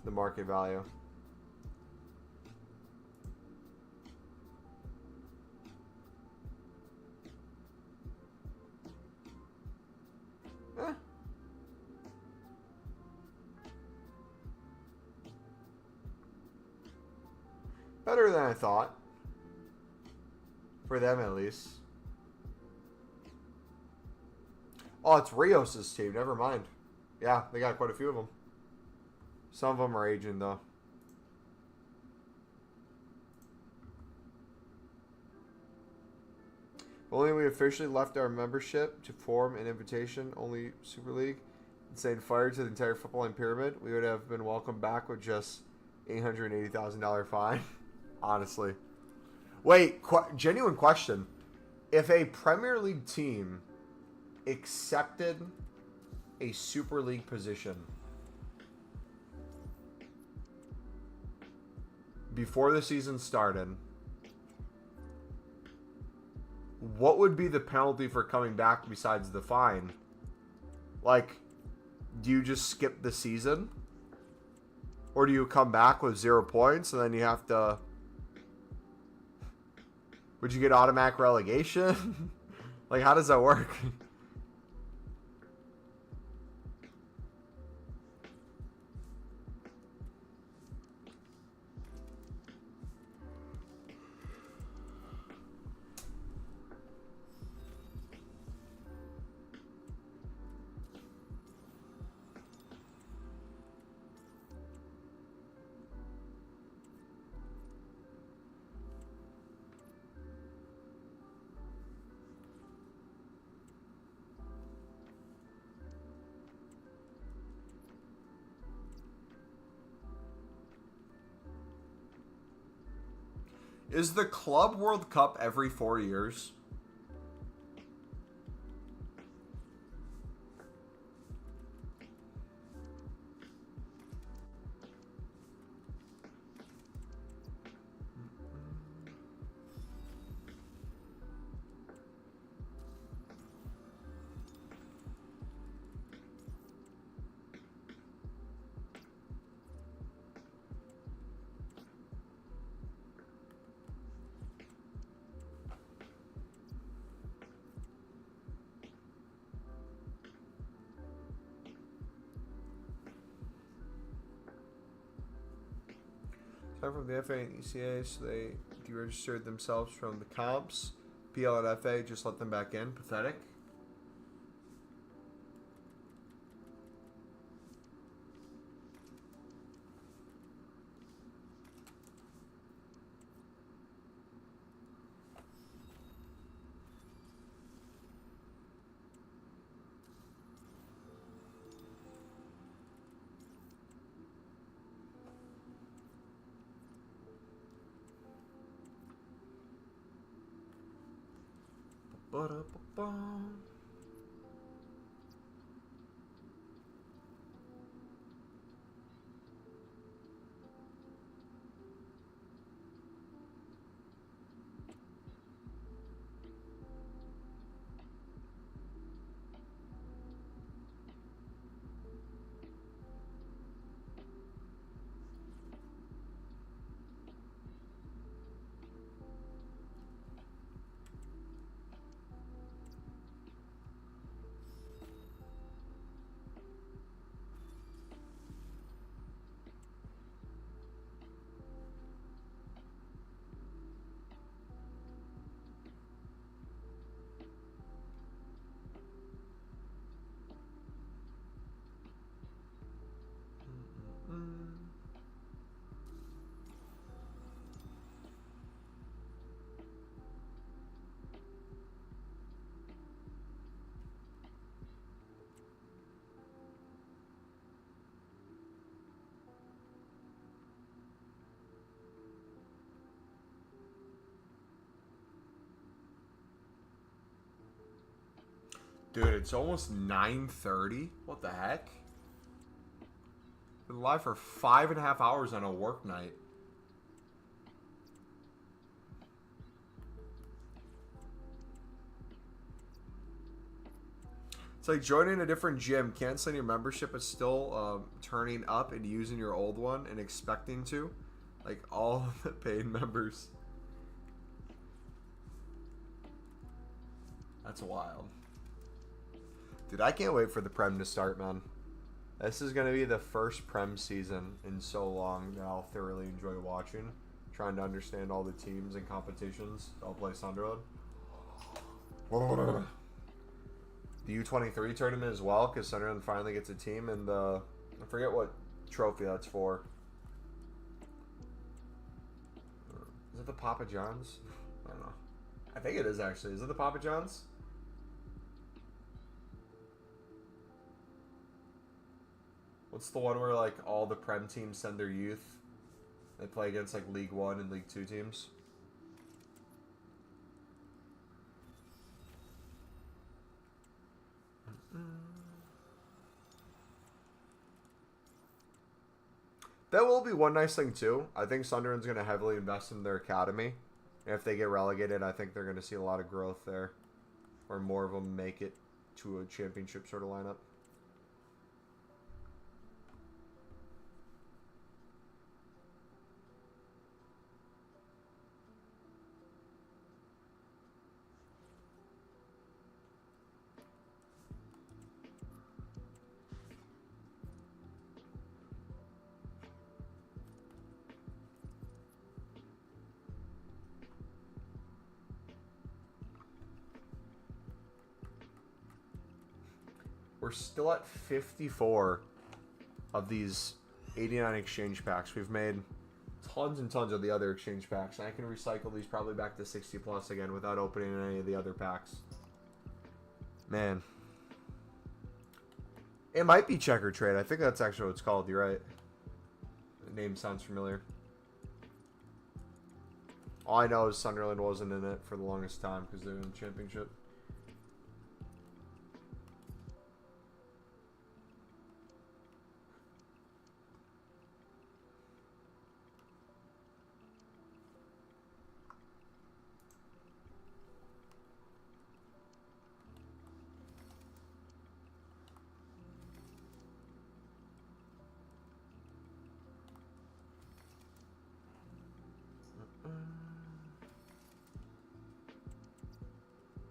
S1: The market value. Better than I thought. For them, at least. Oh, it's Rios' team. Never mind. Yeah, they got quite a few of them. Some of them are aging, though. If only we officially left our membership to form an invitation-only Super League and saying fire to the entire footballing pyramid, we would have been welcomed back with just $880,000 fine. Honestly. Wait, genuine question. If a Premier League team accepted a Super League position before the season started, what would be the penalty for coming back besides the fine? Like, do you just skip the season? Or do you come back with 0 points and then you have to... Would you get automatic relegation? Like, how does that work? Is the Club World Cup every 4 years? From the FA and ECA, so they deregistered themselves from the comps. PL and FA just let them back in. Pathetic. Ba-da-ba-ba. Dude, it's almost 9:30. What the heck? Been live for 5.5 hours on a work night. It's like joining a different gym, canceling your membership, but still turning up and using your old one and expecting to. Like all the paid members. That's wild. Dude, I can't wait for the Prem to start, man. This is going to be the first Prem season in so long that I'll thoroughly enjoy watching. trying to understand all the teams and competitions. I'll play Sunderland. The U23 tournament as well, because Sunderland finally gets a team, and I forget what trophy that's for. Is it the Papa John's? I don't know. I think it is actually. Is it the Papa John's? What's the one where like all the Prem teams send their youth? They play against like League 1 and League 2 teams. That will be one nice thing too. I think Sunderland's going to heavily invest in their academy. And if they get relegated, I think they're going to see a lot of growth there. Or more of them make it to a championship sort of lineup. We're still at 54 of these 89 exchange packs. We've made tons and tons of the other exchange packs. And I can recycle these probably back to 60 plus again without opening any of the other packs. Man. It might be checker trade. I think that's actually what it's called. You're right. The name sounds familiar. All I know is Sunderland wasn't in it for the longest time because they're in the championship.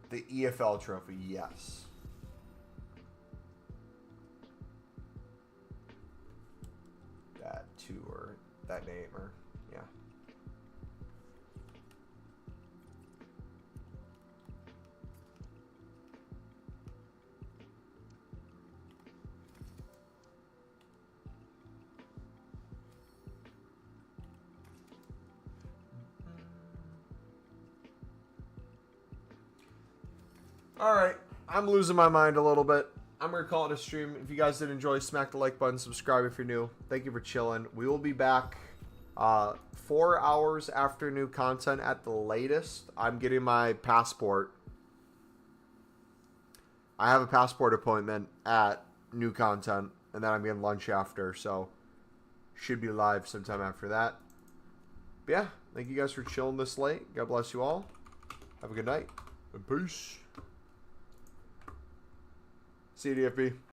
S1: The EFL trophy, yes. That too, or that name, or yeah. Alright, I'm losing my mind a little bit. I'm going to call it a stream. If you guys did enjoy, smack the like button, subscribe if you're new. Thank you for chilling. We will be back 4 hours after new content at the latest. I'm getting my passport. I have a passport appointment at new content, and then I'm getting lunch after, so should be live sometime after that. But yeah, thank you guys for chilling this late. God bless you all. Have a good night, and peace. See you, DFB.